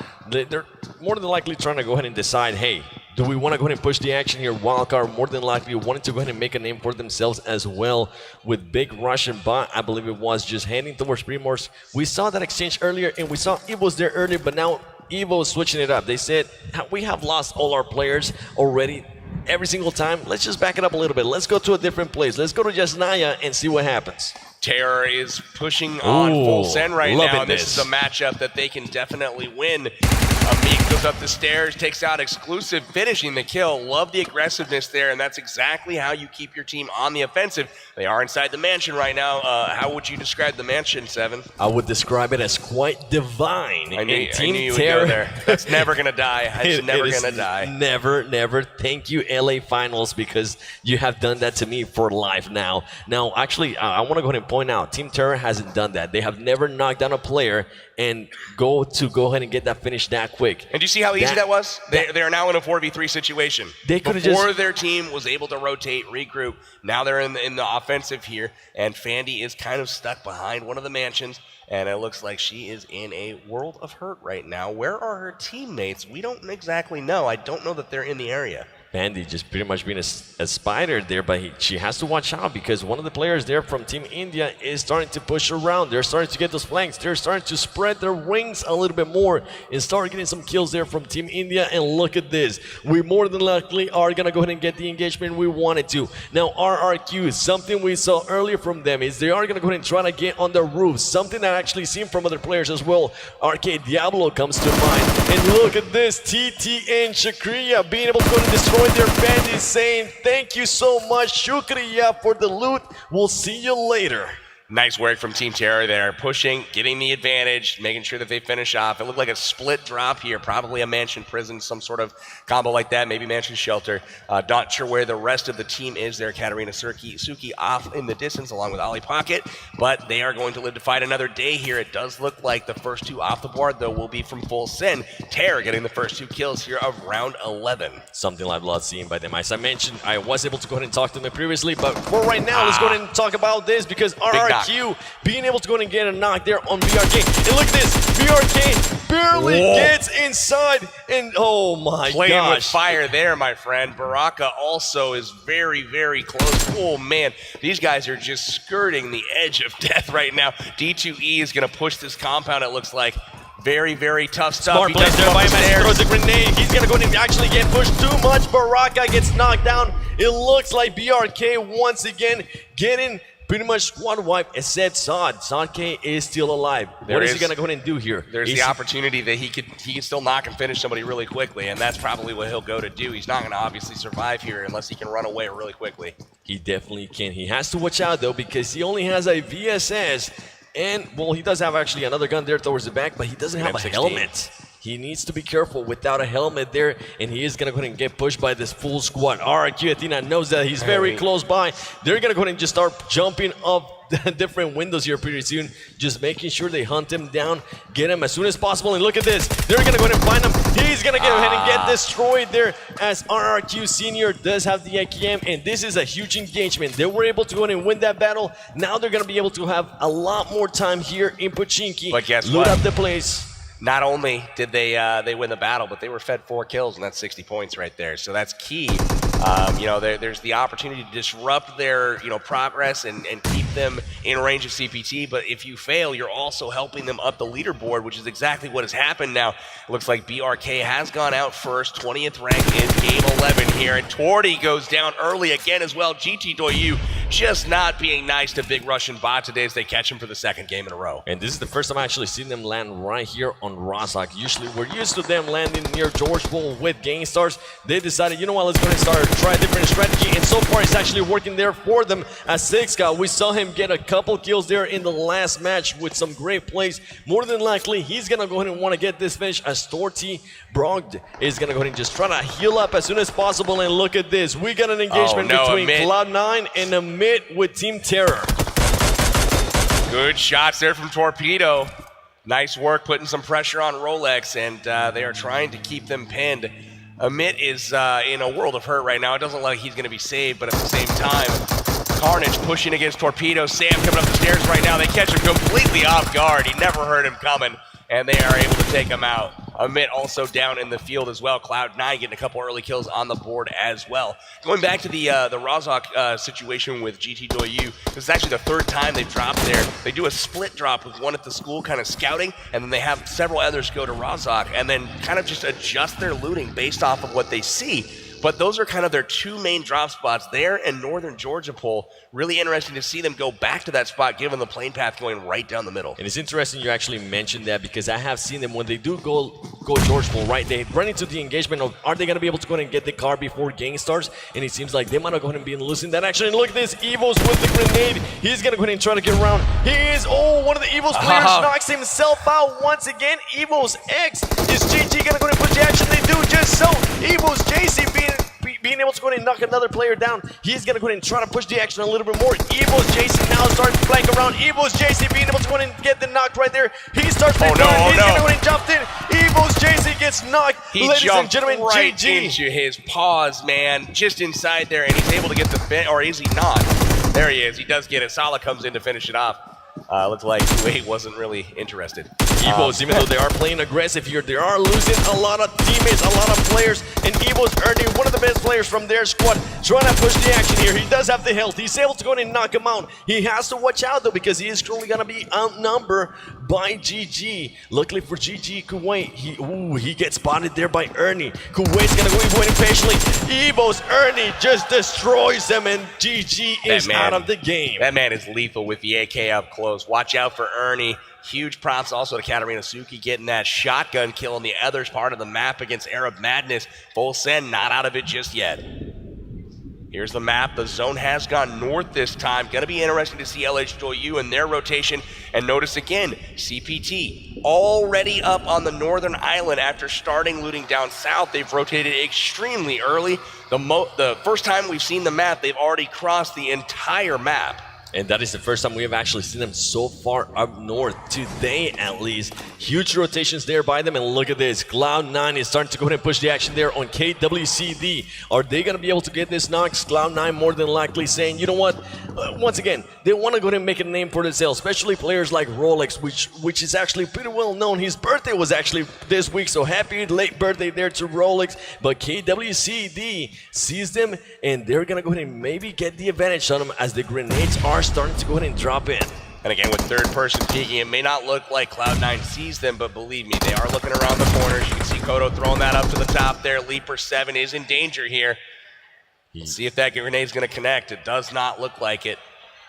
They're more than likely trying to go ahead and decide, hey, do we want to go ahead and push the action here? Wildcard more than likely wanting to go ahead and make a name for themselves as well with Big Russian Bot, I believe it was, just heading towards Primorsk. We saw that exchange earlier, and we saw Evo's there earlier, but now Evo is switching it up. They said, we have lost all our players already every single time. Let's just back it up a little bit. Let's go to a different place. Let's go to Jasnaya and see what happens. Terror is pushing on full send right now, and this is a matchup that they can definitely win. Amik goes up the stairs, takes out Exclusive, finishing the kill. Love the aggressiveness there, and that's exactly how you keep your team on the offensive. They are inside the mansion right now. How would you describe the mansion, Seven? I would describe it as quite divine. I knew you would go there. That's never going to die. It's never going to die. Never. Thank you, LA Finals, because you have done that to me for life now. Now, actually, I want to go ahead and point out, Team Terror hasn't done that. They have never knocked down a player and go ahead and get that finish that quick. And do you see how easy that was? They are now in a 4v3 situation. They could have Before just... their team was able to rotate, regroup, now they're in the offensive here, and Fandy is kind of stuck behind one of the mansions, and it looks like she is in a world of hurt right now. Where are her teammates? We don't exactly know. I don't know that they're in the area. Fandy just pretty much being a spider there, but she has to watch out because one of the players there from Team India is starting to push around. They're starting to get those flanks. They're starting to spread their wings a little bit more and start getting some kills there from Team India. And look at this. We more than likely are going to go ahead and get the engagement we wanted to. Now, RRQ, something we saw earlier from them is they are going to go ahead and try to get on the roof. Something that I actually seen from other players as well. Arcade Diablo comes to mind. And look at this. TT and Shakriya being able to go and destroy their bandits, saying thank you so much, Shukriya, for the loot. We'll see you later. Nice work from Team Terror there, pushing, getting the advantage, making sure that they finish off. It looked like a split drop here, probably a mansion prison, some sort of combo like that, maybe mansion shelter. Not sure where the rest of the team is there. Katarina Suki off in the distance along with Ollie Pocket, but they are going to live to fight another day here. It does look like the first two off the board, though, will be from Full Sin. Terror getting the first two kills here of round 11. Something I've loved seeing by them. As I mentioned, I was able to go ahead and talk to them previously, but for right now, let's go ahead and talk about this because RRQ being able to go ahead and get a knock there on BRK. And look at this, BRK barely gets inside, and oh my gosh. Playing with fire there, my friend. Baraka also is very, very close. Oh man, these guys are just skirting the edge of death right now. D2E is going to push this compound, it looks like. Very, very tough stuff. Smart play there by PMSC, throws a grenade. He's going to go and actually get pushed too much. Baraka gets knocked down. It looks like BRK once again getting pretty much squad wipe, except Saad. Saad K is still alive. What is he going to go ahead and do here? There's the opportunity that he can still knock and finish somebody really quickly, and that's probably what he'll go to do. He's not going to obviously survive here unless he can run away really quickly. He definitely can. He has to watch out, though, because he only has a VSS. And, well, he does have actually another gun there towards the back, but he doesn't have a helmet. He needs to be careful without a helmet there, and he is going to go ahead and get pushed by this full squad. RRQ Athena knows that he's very close by. They're going to go ahead and just start jumping up the different windows here pretty soon, just making sure they hunt him down, get him as soon as possible. And look at this. They're going to go ahead and find him. He's going to go ahead and get destroyed there as RRQ Senior does have the AKM, and this is a huge engagement. They were able to go ahead and win that battle. Now they're going to be able to have a lot more time here in Pochinki. But guess what? Loot up the place. Not only did they win the battle, but they were fed 4 kills, and that's 60 points right there. So that's key. You know, there's the opportunity to disrupt their, you know, progress and keep them in range of CPT. But if you fail, you're also helping them up the leaderboard, which is exactly what has happened now. It looks like BRK has gone out first, 20th rank in game 11 here, and Torty goes down early again as well. GT Doyu just not being nice to Big Russian Bot today as they catch him for the second game in a row. And this is the first time I actually seen them land right here on Rozhok. Usually we're used to them landing near Georgetown with Gangstars. They decided, you know what, let's go ahead and try a different strategy, and so far it's actually working there for them. As Sixka, we saw him get a couple kills there in the last match with some great plays. More than likely, he's gonna go ahead and want to get this finish as Torty Brogd is gonna go ahead and just try to heal up as soon as possible. And look at this, we got an engagement between Cloud9 and Amit with Team Terror. Good shots there from Torpedo. Nice work putting some pressure on Rolex, and they are trying to keep them pinned. Amit is in a world of hurt right now. It doesn't look like he's going to be saved, but at the same time, Carnage pushing against Torpedo. Sam coming up the stairs right now. They catch him completely off guard. He never heard him coming, and they are able to take him out. Amit also down in the field as well. Cloud9 getting a couple early kills on the board as well. Going back to the Rozhok situation with GT Doyu, this is actually the third time they've dropped there. They do a split drop with one at the school kind of scouting, and then they have several others go to Rozhok and then kind of just adjust their looting based off of what they see. But those are kind of their two main drop spots there in Northern Georgia Pole. Really interesting to see them go back to that spot given the plane path going right down the middle. And it's interesting you actually mentioned that because I have seen them when they do go Georgia Pole, right? They run into the engagement of are they going to be able to go ahead and get the car before game starts? And it seems like they might not go ahead and be losing that action. And look at this, Evo's with the grenade. He's going to go ahead and try to get around. He is, one of the Evo's players knocks himself out once again. Evo's X is GG going to go ahead and push the action. They do just so. Evo's JC being able to go ahead and knock another player down. He's going to go ahead and try to push the action a little bit more. Evo's JC now starting to flank around. Evo's JC being able to go ahead and get the knock right there. He starts he's going to go ahead and jump in. Evo's JC gets gets knocked. He Ladies and jumped gentlemen, right GG. into his paws, man, just inside there, and he's able to get the fin, or is he not? There he is. He does get it. Sala comes in to finish it off. Looks like 2-8 wasn't really interested. Evos, even though they are playing aggressive here, they are losing a lot of teammates, a lot of players, and Evo's earning one of the best players from their squad, trying to push the action here. He does have the health. He's able to go in and knock him out. He has to watch out, though, because he is currently going to be outnumbered by GG. Luckily for GG, Kuwait, he gets spotted there by Ernie. Kuwait's going to go waiting patiently. Evo's Ernie just destroys him, and GG is out of the game. That man is lethal with the AK up close. Watch out for Ernie. Huge props also to Katarina Suki getting that shotgun kill on the other part of the map against Arab Madness. Full send, not out of it just yet. Here's the map. The zone has gone north this time. Going to be interesting to see LH2U and their rotation. And notice again, CPT already up on the northern island after starting looting down south. They've rotated extremely early. The first time we've seen the map, they've already crossed the entire map. And that is the first time we have actually seen them so far up north, today at least. Huge rotations there by them, and look at this. Cloud9 is starting to go ahead and push the action there on KWCD. Are they going to be able to get this knock? Cloud9 more than likely saying, you know what, once again, they want to go ahead and make a name for themselves, especially players like Rolex, which is actually pretty well known. His birthday was actually this week, so happy late birthday there to Rolex. But KWCD sees them, and they're going to go ahead and maybe get the advantage on them as the grenades are starting to go ahead and drop in. And again, with third person peeking, it may not look like Cloud9 sees them, but believe me, they are looking around the corners. You can see Kodo throwing that up to the top there. Leaper 7 is in danger here. Let's see if that grenade's going to connect. It does not look like it.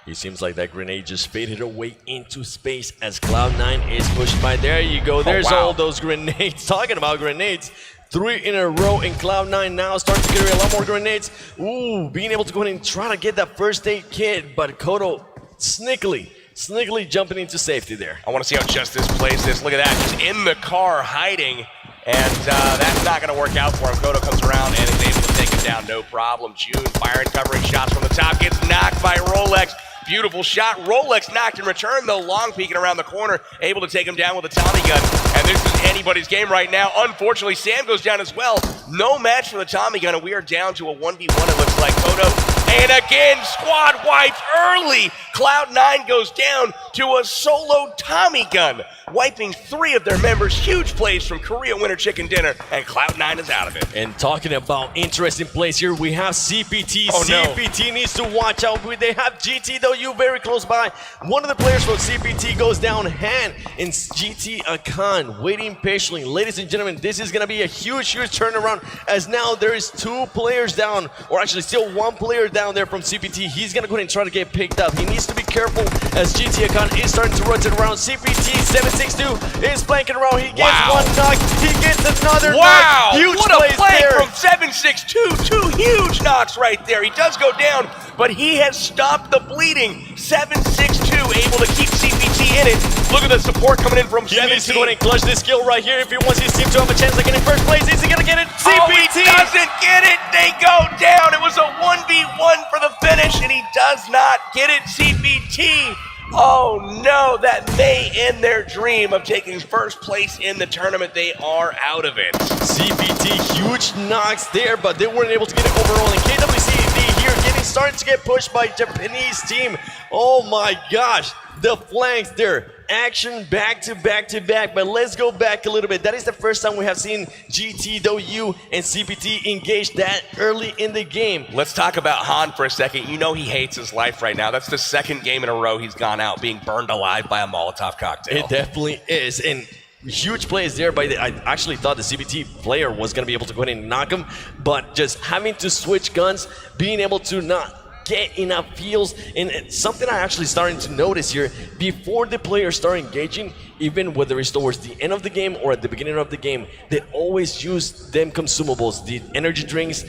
It seems like that grenade just faded away into space as Cloud9 is pushed by. There you go. There's all those grenades. Talking about grenades. 3 in a row, and Cloud9 now starting to get a lot more grenades. Ooh, being able to go ahead and try to get that first aid kit, but Kodo sneakily jumping into safety there. I want to see how Justice plays this. Look at that. He's in the car hiding, and that's not going to work out for him. Kodo comes around and is able to take him down, no problem. June firing, covering shots from the top, gets knocked by Rolex. Beautiful shot. Rolex knocked in return, though. Long peeking around the corner, able to take him down with a Tommy gun. And this is anybody's game right now. Unfortunately, Sam goes down as well. No match for the Tommy gun, and we are down to a 1v1, it looks like. Kodo, and again, squad wipes early. Cloud9 goes down to a solo Tommy gun, wiping 3 of their members. Huge plays from Korea Winter Chicken Dinner, and Cloud9 is out of it. And talking about interesting plays here, we have CPT. Oh, no. CPT needs to watch out. They have GT, though, you very close by. One of the players from CPT goes down, Han, and GT Akan waiting patiently. Ladies and gentlemen, this is going to be a huge turnaround, as now there is 2 players down, or actually still 1 player down there from CPT. He's going to go ahead and try to get picked up. He needs to be careful as GT Akan is starting to rotate around. CPT 762 is flanking around. He gets 1 knock. He gets another knock. Huge what a play there from 762. 2 huge knocks right there. He does go down, but he has stopped the bleeding. 762 able to keep CPT in it. Look at the support coming in from Yeah, CPT. he's going to clutch this kill right here if he wants his team to have a chance of getting first place. Is he going to get it? CPT! Oh, he doesn't get it. They go down. It was a 1v1 for the finish, and he does not get it. CPT. Oh no, that may end their dream of taking first place in the tournament. They are out of it. CPT, huge knocks there, but they weren't able to get it overall. And KWCD here starting to get pushed by Japanese team. Oh my gosh, the flanks there. Action back to back to back, but let's go back a little bit. That is the first time we have seen GT.U and CPT engage that early in the game. Let's talk about Han for a second. You know he hates his life right now. That's the 2nd game in a row he's gone out being burned alive by a Molotov cocktail. It definitely is, and huge plays there by I actually thought the CPT player was going to be able to go ahead and knock him, but just having to switch guns, being able to not get enough feels, and it's something I actually started to notice here. Before the players start engaging, even whether it's towards the end of the game or at the beginning of the game, they always use them consumables, the energy drinks,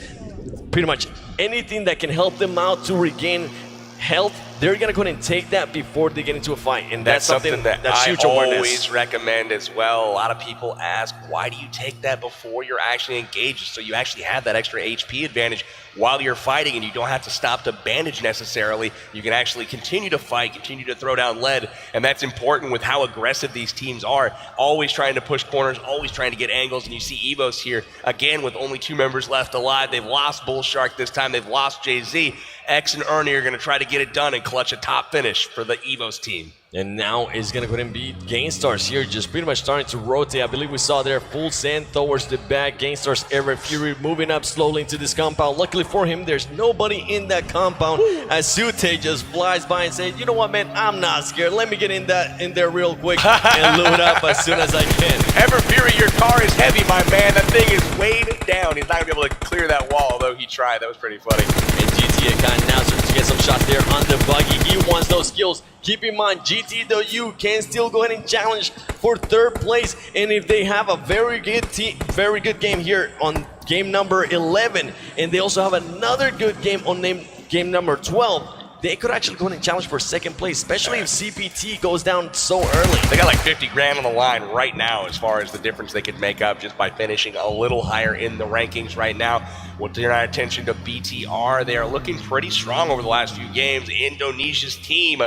pretty much anything that can help them out to regain health they're going to go ahead and take that before they get into a fight. And that's something that that's I huge awareness. always recommend as well. A lot of people ask, why do you take that before you're actually engaged? So you actually have that extra HP advantage while you're fighting, and you don't have to stop to bandage necessarily. You can actually continue to fight, continue to throw down lead, and that's important with how aggressive these teams are. Always trying to push corners, always trying to get angles, and you see Evos here, again, with only 2 members left alive. They've lost Bull Shark this time. They've lost JZ. X and Ernie are going to try to get it done and clutch a top finish for the Evos team. And now it's going to go ahead and be Gainstars here, just pretty much starting to rotate. I believe we saw there full send towards the back. Gainstars, Ever Fury moving up slowly into this compound. Luckily for him, there's nobody in that compound. As Sute just flies by and says, you know what, man, I'm not scared. Let me get in there real quick and load up as soon as I can. Ever Fury, your car is heavy, my man. That thing is weighed down. He's not going to be able to clear that wall, although he tried. That was pretty funny. And GTA kind of now starting to get some shots there on the buggy. He wants those kills. Keep in mind, GTW can still go ahead and challenge for 3rd place. And if they have a very good game here on game number 11, and they also have another good game on game number 12, they could actually go ahead and challenge for 2nd place, especially if CPT goes down so early. They got like 50 grand on the line right now as far as the difference they could make up just by finishing a little higher in the rankings right now. We'll turn our attention to BTR. They are looking pretty strong over the last few games. Indonesia's team,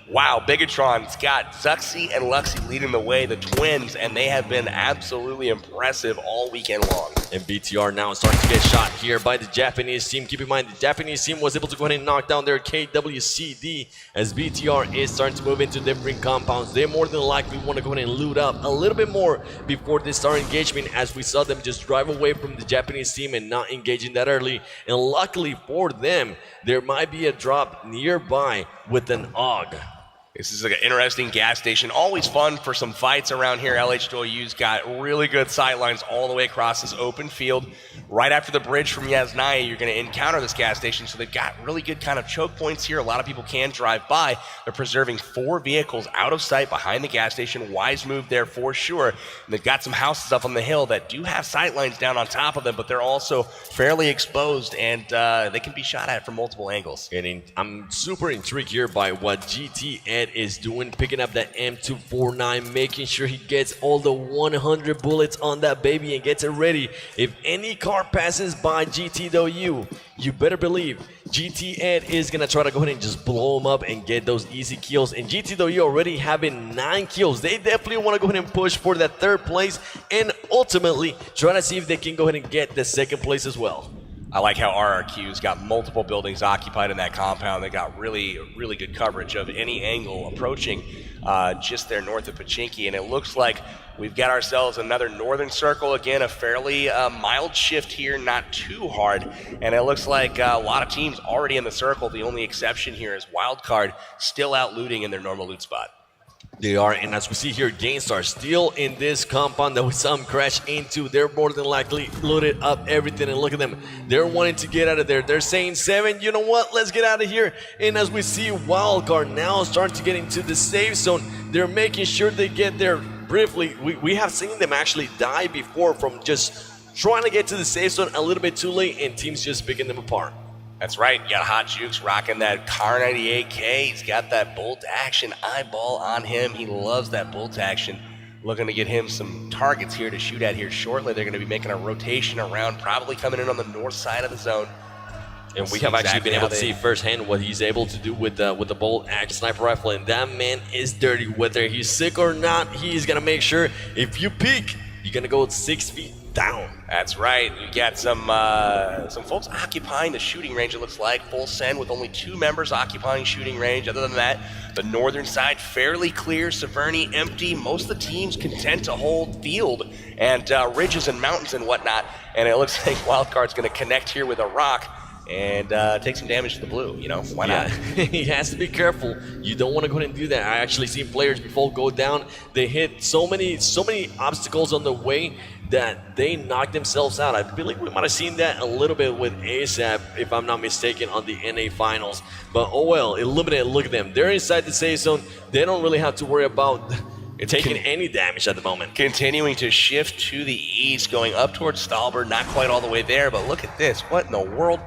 wow, Bigatron's got Zuxi and Luxy leading the way, the twins, and they have been absolutely impressive all weekend long. And BTR now starting to get shot here by the Japanese team. Keep in mind, the Japanese team was able to go ahead and knock down their KWCD as BTR is starting to move into different compounds. They more than likely want to go ahead and loot up a little bit more before they start engagement, as we saw them just drive away from the Japanese team and not engaging that early. And luckily for them, there might be a drop nearby with an AUG. This is like an interesting gas station. Always fun for some fights around here. LH2OU's got really good sight lines all the way across this open field. Right after the bridge from Yasnaya, you're going to encounter this gas station. So they've got really good kind of choke points here. A lot of people can drive by. They're preserving 4 vehicles out of sight behind the gas station. Wise move there for sure. And they've got some houses up on the hill that do have sight lines down on top of them, but they're also fairly exposed, and they can be shot at from multiple angles. And I'm super intrigued here by what GT Ed is doing, picking up that M249, making sure he gets all the 100 bullets on that baby and gets it ready. If any car passes by GTW, you better believe GT Ed is going to try to go ahead and just blow them up and get those easy kills. And GTW already having 9 kills. They definitely want to go ahead and push for that 3rd place and ultimately try to see if they can go ahead and get the 2nd place as well. I like how RRQ's got multiple buildings occupied in that compound. They got really good coverage of any angle approaching just there north of Pachinki. And it looks like we've got ourselves another northern circle. Again, a fairly mild shift here, not too hard. And it looks like a lot of teams already in the circle. The only exception here is Wildcard still out looting in their normal loot spot. They are, and as we see here, Gainstar still in this compound that we saw him crash into. They're more than likely loaded up everything, and look at them. They're wanting to get out of there. They're saying 7, you know what, let's get out of here. And as we see Wildcard now starting to get into the safe zone, they're making sure they get there briefly. We have seen them actually die before from just trying to get to the safe zone a little bit too late, and teams just picking them apart. That's right, you got Hot Jukes rocking that Car 98K. He's got that bolt action eyeball on him. He loves that bolt action. Looking to get him some targets here to shoot at here shortly. They're going to be making a rotation around, probably coming in on the north side of the zone. And we have actually been able to see firsthand what he's able to do with the bolt action sniper rifle. And that man is dirty. Whether he's sick or not, he's going to make sure if you peek, you're going to go 6 feet down. That's right. You got some folks occupying the shooting range, it looks like. Full send with only 2 members occupying shooting range. Other than that, the northern side fairly clear. Severny empty. Most of the teams content to hold field and ridges and mountains and whatnot. And it looks like Wildcard's going to connect here with a rock and take some damage to the blue. You know, why not? He has to be careful. You don't want to go ahead and do that. I actually seen players before go down. They hit so many obstacles on the way that they knocked themselves out. I believe we might have seen that a little bit with ASAP, if I'm not mistaken, on the NA finals. But oh well, Illuminate, look at them. They're inside the safe zone. They don't really have to worry about taking any damage at the moment. Continuing to shift to the east, going up towards Stalberg, not quite all the way there, but look at this. What in the world?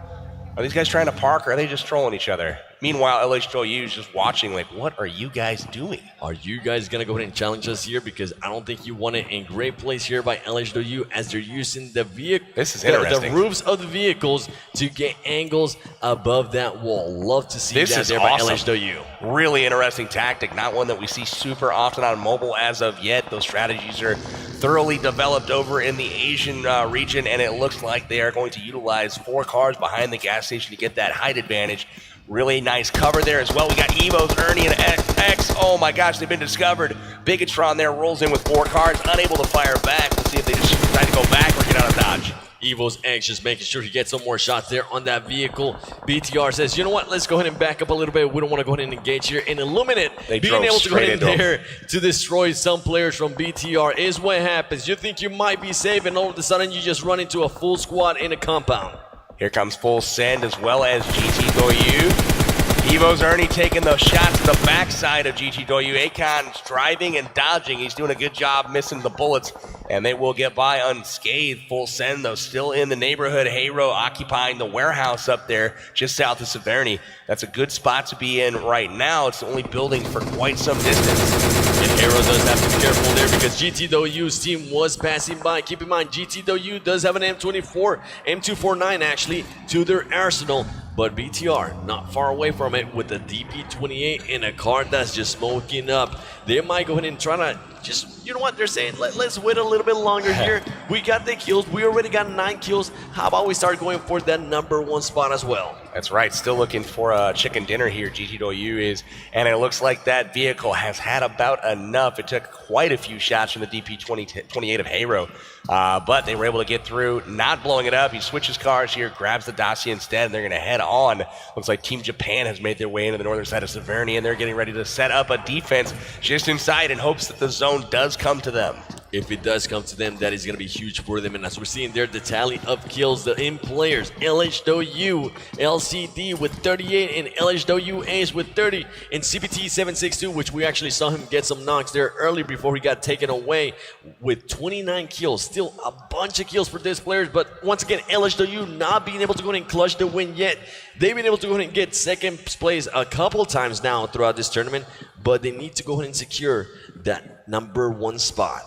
Are these guys trying to park, or are they just trolling each other? Meanwhile, LHW is just watching like, what are you guys doing? Are you guys going to go ahead and challenge us here? Because I don't think you want it in great place here by LHW as they're using the vehicle. This is interesting. The roofs of the vehicles to get angles above that wall. Love to see This that is there awesome. by LHW. Really interesting tactic. Not one that we see super often on mobile as of yet. Those strategies are thoroughly developed over in the Asian region, and it looks like they are going to utilize 4 cars behind the gas station to get that height advantage. Really nice cover there as well. We got Evo's, Ernie, and X. Oh my gosh, they've been discovered. Bigatron there rolls in with 4 cars, unable to fire back. We'll see if they just decide to go back or get out of dodge. Evo's anxious, making sure he gets some more shots there on that vehicle. BTR says, you know what, let's go ahead and back up a little bit. We don't want to go ahead and engage here. And Illuminate being able to go ahead in there to destroy some players from BTR is what happens. You think you might be safe, and all of a sudden you just run into a full squad in a compound. Here comes Full Send as well as GT Doyu. Evo's Ernie taking those shots to the backside of GT Doyu. Akon's driving and dodging. He's doing a good job missing the bullets, and they will get by unscathed. Full Send, though, still in the neighborhood. Hero occupying the warehouse up there just south of Severny. That's a good spot to be in right now. It's only building for quite some distance. And Hero does have to be careful there because GT Doyu's team was passing by. Keep in mind, GT Doyu does have an M249 actually to their arsenal. But BTR not far away from it with the DP28 in a car that's just smoking up. They might go ahead and try to just, you know what they're saying? Let's wait a little bit longer here. We got the kills. We already got 9 kills. How about we start going for that #1 spot as well? That's right. Still looking for a chicken dinner here, GT Doyu is. And it looks like that vehicle has had about enough. It took quite a few shots from the DP28 of Hero. But they were able to get through, not blowing it up. He switches cars here, grabs the Dacia instead, and they're going to head on. Looks like Team Japan has made their way into the northern side of Severny, and they're getting ready to set up a defense just inside in hopes that the zone does come to them. If it does come to them, that is going to be huge for them. And as we're seeing there, the tally of kills, the in players, LHW, LCD with 38, and LHW Ace with 30, and CPT762, which we actually saw him get some knocks there early before he got taken away with 29 kills. Still a bunch of kills for these players, but once again, LHW not being able to go ahead and clutch the win yet. They've been able to go ahead and get second place a couple times now throughout this tournament, but they need to go ahead and secure that #1 spot.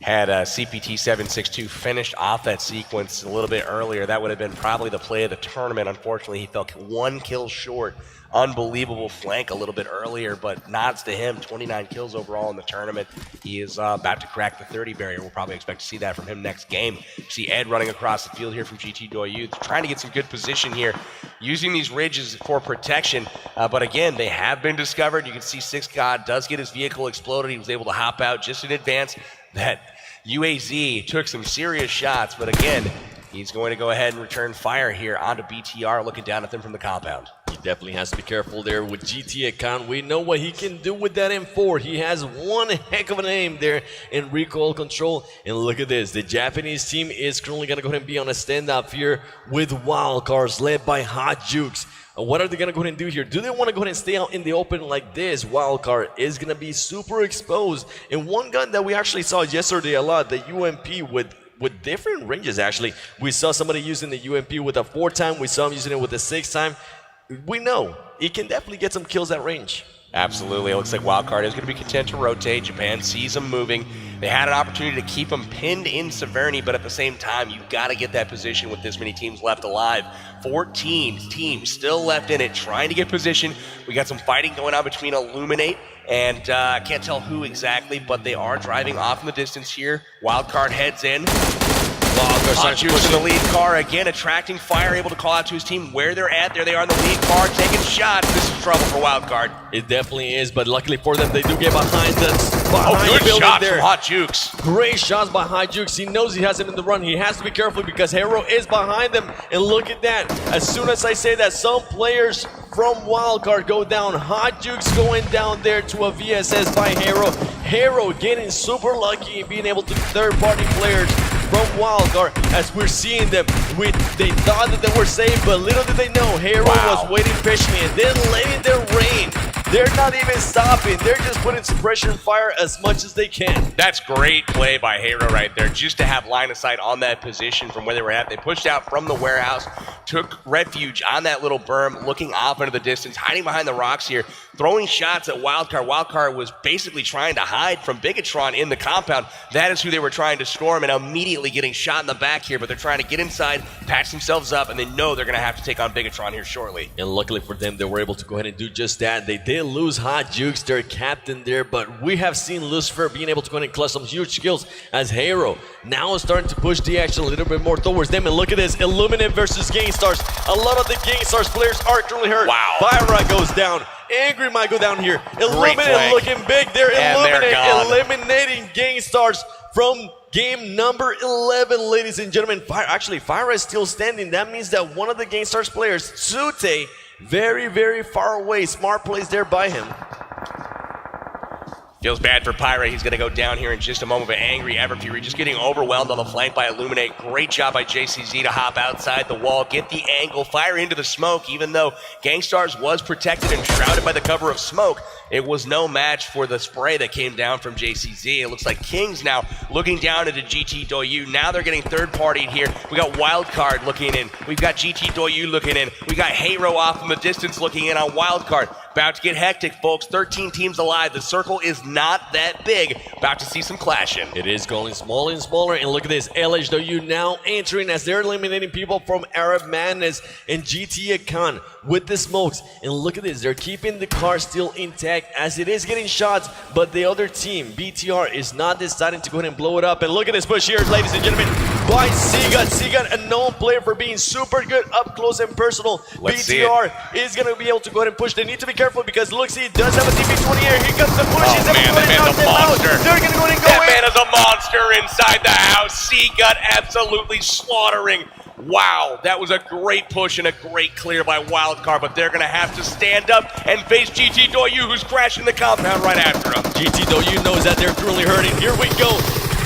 Had CPT762 finished off that sequence a little bit earlier, that would have been probably the play of the tournament. Unfortunately, he fell 1 kill short. Unbelievable flank a little bit earlier, but nods to him. 29 kills overall in the tournament. He is about to crack the 30 barrier. We'll probably expect to see that from him next game. See Ed running across the field here from GT Doyu, trying to get some good position here, using these ridges for protection. But again, they have been discovered. You can see Six God does get his vehicle exploded. He was able to hop out just in advance. That UAZ took some serious shots, but again, he's going to go ahead and return fire here onto BTR, looking down at them from the compound. He definitely has to be careful there with GT Akon. We know what he can do with that M4. He has one heck of an aim there in recoil control. And look at this. The Japanese team is currently going to go ahead and be on a standoff here with wildcards led by Hot Jukes. What are they going to go ahead and do here? Do they want to go ahead and stay out in the open like this? Wildcard is going to be super exposed. And one gun that we actually saw yesterday a lot, the UMP with different ranges actually. We saw somebody using the UMP with a 4-time. We saw him using it with a 6-time. We know he can definitely get some kills at range. Absolutely. It looks like Wildcard is going to be content to rotate. Japan sees him moving. They had an opportunity to keep him pinned in Severny, but at the same time, you've got to get that position with this many teams left alive. 14 teams still left in it, trying to get position. We got some fighting going on between Illuminate and I can't tell who exactly, but they are driving off in the distance here. Wildcard heads in. Hot Juice in the lead car, again attracting fire, able to call out to his team where they're at. There they are in the lead car, taking shots. This is trouble for Wildcard. It definitely is, but luckily for them, they do get behind the good shots there. From Hot Jukes. Great shots by Hot Jukes. He knows he has him in the run. He has to be careful because Hero is behind them. And look at that. As soon as I say that, some players from Wildcard go down. Hot Jukes going down there to a VSS by Hero. Hero getting super lucky and being able to third-party players from Wildcard. As we're seeing them, they thought that they were safe, but little did they know Hero was waiting patiently and then letting them rain They're not even stopping. They're just putting suppression fire as much as they can. That's great play by Hero right there, just to have line of sight on that position from where they were at. They pushed out from the warehouse, took refuge on that little berm, looking off into the distance, hiding behind the rocks here, throwing shots at Wildcard. Wildcard was basically trying to hide from Bigatron in the compound. That is who they were trying to storm, and immediately getting shot in the back here, but they're trying to get inside, patch themselves up, and they know they're going to have to take on Bigatron here shortly. And luckily for them, they were able to go ahead and do just that. They did lose Hot Jukes, their captain there, but we have seen Lucifer being able to go ahead and clutch some huge kills as Hero now is starting to push the action a little bit more towards them. And look at this, Illuminate versus Gangstars. A lot of the Gangstars players are currently hurt. Wow. Fyra goes down. Angry might go down here. Illuminate looking big there. Illuminate eliminating Gangstars from game number 11, ladies and gentlemen. Fyra is still standing. That means that one of the Gangstars players, Sute, very, very far away. Smart plays there by him. Feels bad for Pyra. He's going to go down here in just a moment, but Angry Everfury just getting overwhelmed on the flank by Illuminate. Great job by JCZ to hop outside the wall, get the angle, fire into the smoke. Even though Gangstars was protected and shrouded by the cover of smoke, it was no match for the spray that came down from JCZ. It looks like Kings now looking down into GT Doyu. Now they're getting third-partied here. We got Wildcard looking in. We've got GT Doyu looking in. We got Hero off in the distance looking in on Wildcard. About to get hectic, folks. 13 teams alive. The circle is not that big. About to see some clashing. It is going smaller and smaller, and look at this. LHW now entering as they're eliminating people from Arab Madness and GTA Khan with the smokes. And look at this. They're keeping the car still intact as it is getting shots, but the other team, BTR, is not deciding to go ahead and blow it up. And look at this push here, ladies and gentlemen, by Seagut. Seagut, a known player for being super good up close and personal. BTR is going to be able to go ahead and push. They need to be careful because Luxie does have a TP20 here. Here comes the push. He's man, that man's a monster. They're going to go ahead and go That man is a monster inside the house. Seagut absolutely slaughtering. Wow, that was a great push and a great clear by Wildcard, but they're going to have to stand up and face GT Doyu, who's crashing the compound right after him. GT Doyu knows that they're currently hurting. Here we go.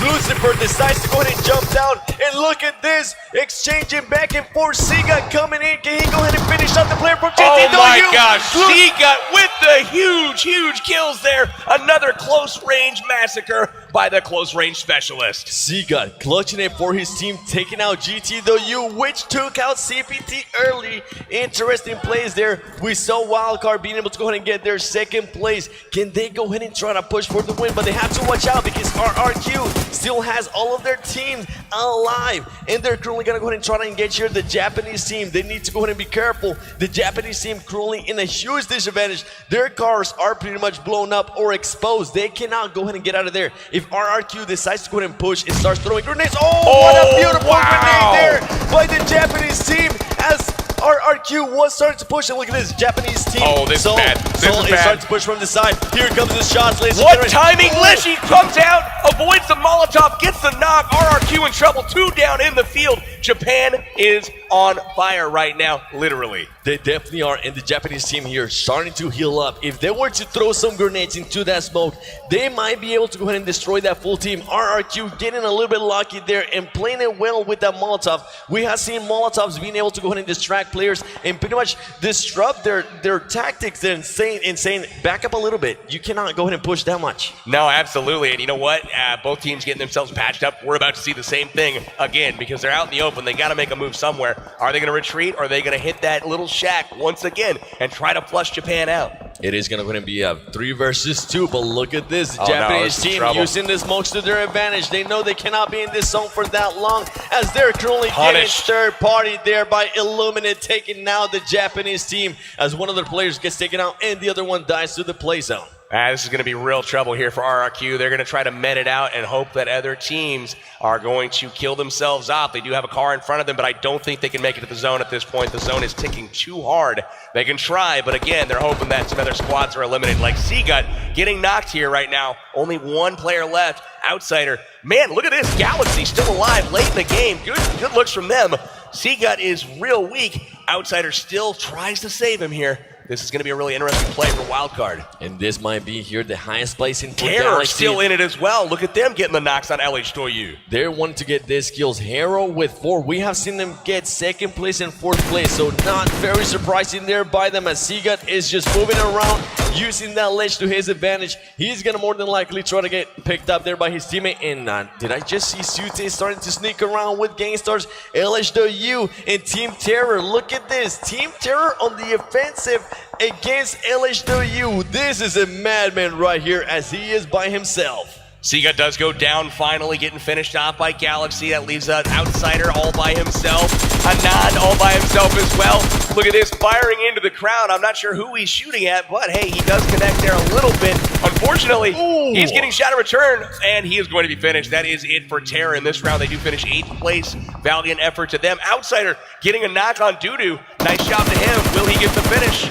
Lucifer decides to go ahead and jump down, and look at this, exchanging back and forth. Seagut coming in. Can he go ahead and finish up the player from GT Doyu? Oh my gosh, Seagut with the huge kills there. Another close-range massacre by the close-range specialist. Seagut clutching it for his team, taking out GT Doyu, which took out CPT early. Interesting plays there. We saw Wildcard being able to go ahead and get their second place. Can they go ahead and try to push for the win? But they have to watch out because RRQ still has all of their teams alive, and they're currently going to go ahead and try to engage here the Japanese team. They need to go ahead and be careful. The Japanese team currently in a huge disadvantage. Their cars are pretty much blown up or exposed. They cannot go ahead and get out of there. If RRQ decides to go ahead and push, it starts throwing grenades. Oh, what a beautiful grenade there by the Japanese team as RRQ was starting to push. And look at this Japanese team. Oh, this is bad. This is bad. Starting to push from the side. Here comes the shots, ladies and What gentlemen. timing! Leshy comes out, avoids the Molotov, gets the knock. RRQ in trouble. 2 down in the field. Japan is on fire right now, literally. They definitely are, and the Japanese team here starting to heal up. If they were to throw some grenades into that smoke, they might be able to go ahead and destroy that full team. RRQ getting a little bit lucky there and playing it well with that Molotov. We have seen Molotovs being able to go ahead and distract players and pretty much disrupt their tactics and saying, back up a little bit. You cannot go ahead and push that much. No, absolutely. And you know what? Both teams getting themselves patched up. We're about to see the same thing again because they're out in the open. They got to make a move somewhere. Are they going to retreat or are they going to hit that little shack once again and try to flush Japan out? It is going to be a 3 versus 2, but look at this. The Oh, Japanese no, team using the smokes to their advantage. They know they cannot be in this zone for that long as they're currently getting third party there by Illuminate, taking now the Japanese team as one of their players gets taken out and the other one dies to the play zone. This is going to be real trouble here for RRQ. They're going to try to med it out and hope that other teams are going to kill themselves off. They do have a car in front of them, but I don't think they can make it to the zone at this point. The zone is ticking too hard. They can try, but again, they're hoping that some other squads are eliminated. Like Seagut getting knocked here right now. Only one player left. Outsider. Man, look at this. Galaxy still alive late in the game. Good looks from them. Seagut is real weak. Outsider still tries to save him here. This is going to be a really interesting play for Wildcard. And this might be here the highest placing for Terror Galaxy. still in it as well. Look at them getting the knocks on LH Doyu. They're wanting to get these kills. Hero with 4. We have seen them get 2nd place and 4th place, so not very surprising there by them as Seagut is just moving around using that ledge to his advantage. He's gonna more than likely try to get picked up there by his teammate. And did I just see Sute starting to sneak around with Gangstars, LHW, and Team Terror? Look at this. Team Terror on the offensive against LHW. This is a madman right here as he is by himself. Siga does go down finally, getting finished off by Galaxy. That leaves an outsider all by himself. Hanan all by himself as well. Look at this, firing into the crowd. I'm not sure who he's shooting at, but hey, he does connect there a little bit. Unfortunately, he's getting shot in return, and he is going to be finished. That is it for Terror in this round. They do finish 8th place. Valiant effort to them. Outsider getting a knock on Dudu. Nice job to him. Will he get the finish?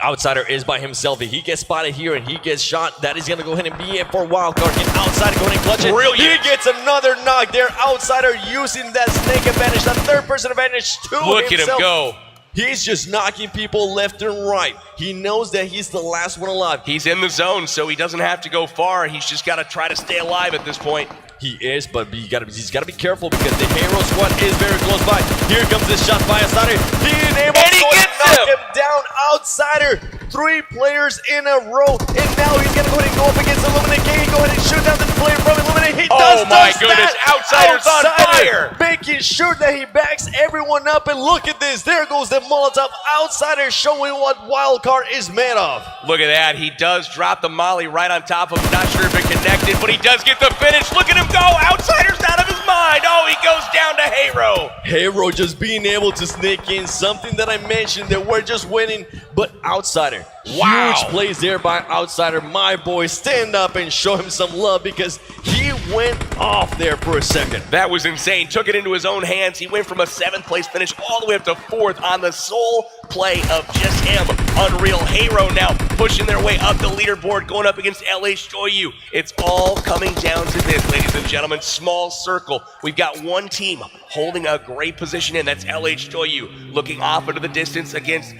Outsider is by himself. If he gets spotted here and he gets shot, that is going to go ahead and be it for Wildcard. Can Outsider go ahead and clutch it? Brilliant. He gets another knock there. Outsider using that snake advantage, that third person advantage to Look himself. at him go. He's just knocking people left and right. He knows that he's the last one alive. He's in the zone, so he doesn't have to go far. He's just got to try to stay alive at this point. He is, but he's got to be careful because the Hero squad is very close by. Here comes this shot by Outsider. He is able to knock him down. Outsider, 3 players in a row, and now he's going to go ahead and go up against Illuminate. Can he go ahead and shoot down the player from Illuminate? He does my touch goodness, that. Outsider's on fire. Making sure that he backs everyone up, and look at this. There goes the Molotov. Outsider showing what Wildcard is made of. Look at that. He does drop the molly right on top of him. Not sure if it connected, but he does get the finish. Look at him go. Outsider's out of his mind. Oh, he goes down to Hero. Hero just being able to sneak in, something that I mentioned that we're just winning, but Outsider. Wow. Huge plays there by Outsider. My boy, stand up and show him some love because he went off there for a second. That was insane. Took it into his own hands. He went from a 7th place finish all the way up to 4th on the sole play of just him. Unreal. Hero now pushing their way up the leaderboard, going up against LHW. It's all coming down to this, ladies and gentlemen. Small circle. We've got one team holding a great position in. That's LHW. Looking off into the distance against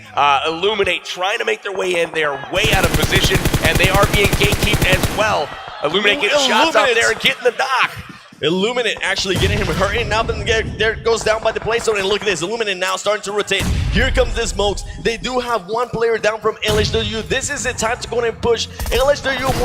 Illuminate, trying to make their way in. They are way out of position, and they are being gatekeeped as well. Illuminate getting shots out there and getting the knock. Illuminate actually getting him hurt, and now there goes down by the play zone, and look at this. Illuminate now starting to rotate. Here comes the smokes. They do have one player down from LHW. This is the time to go in and push. LHW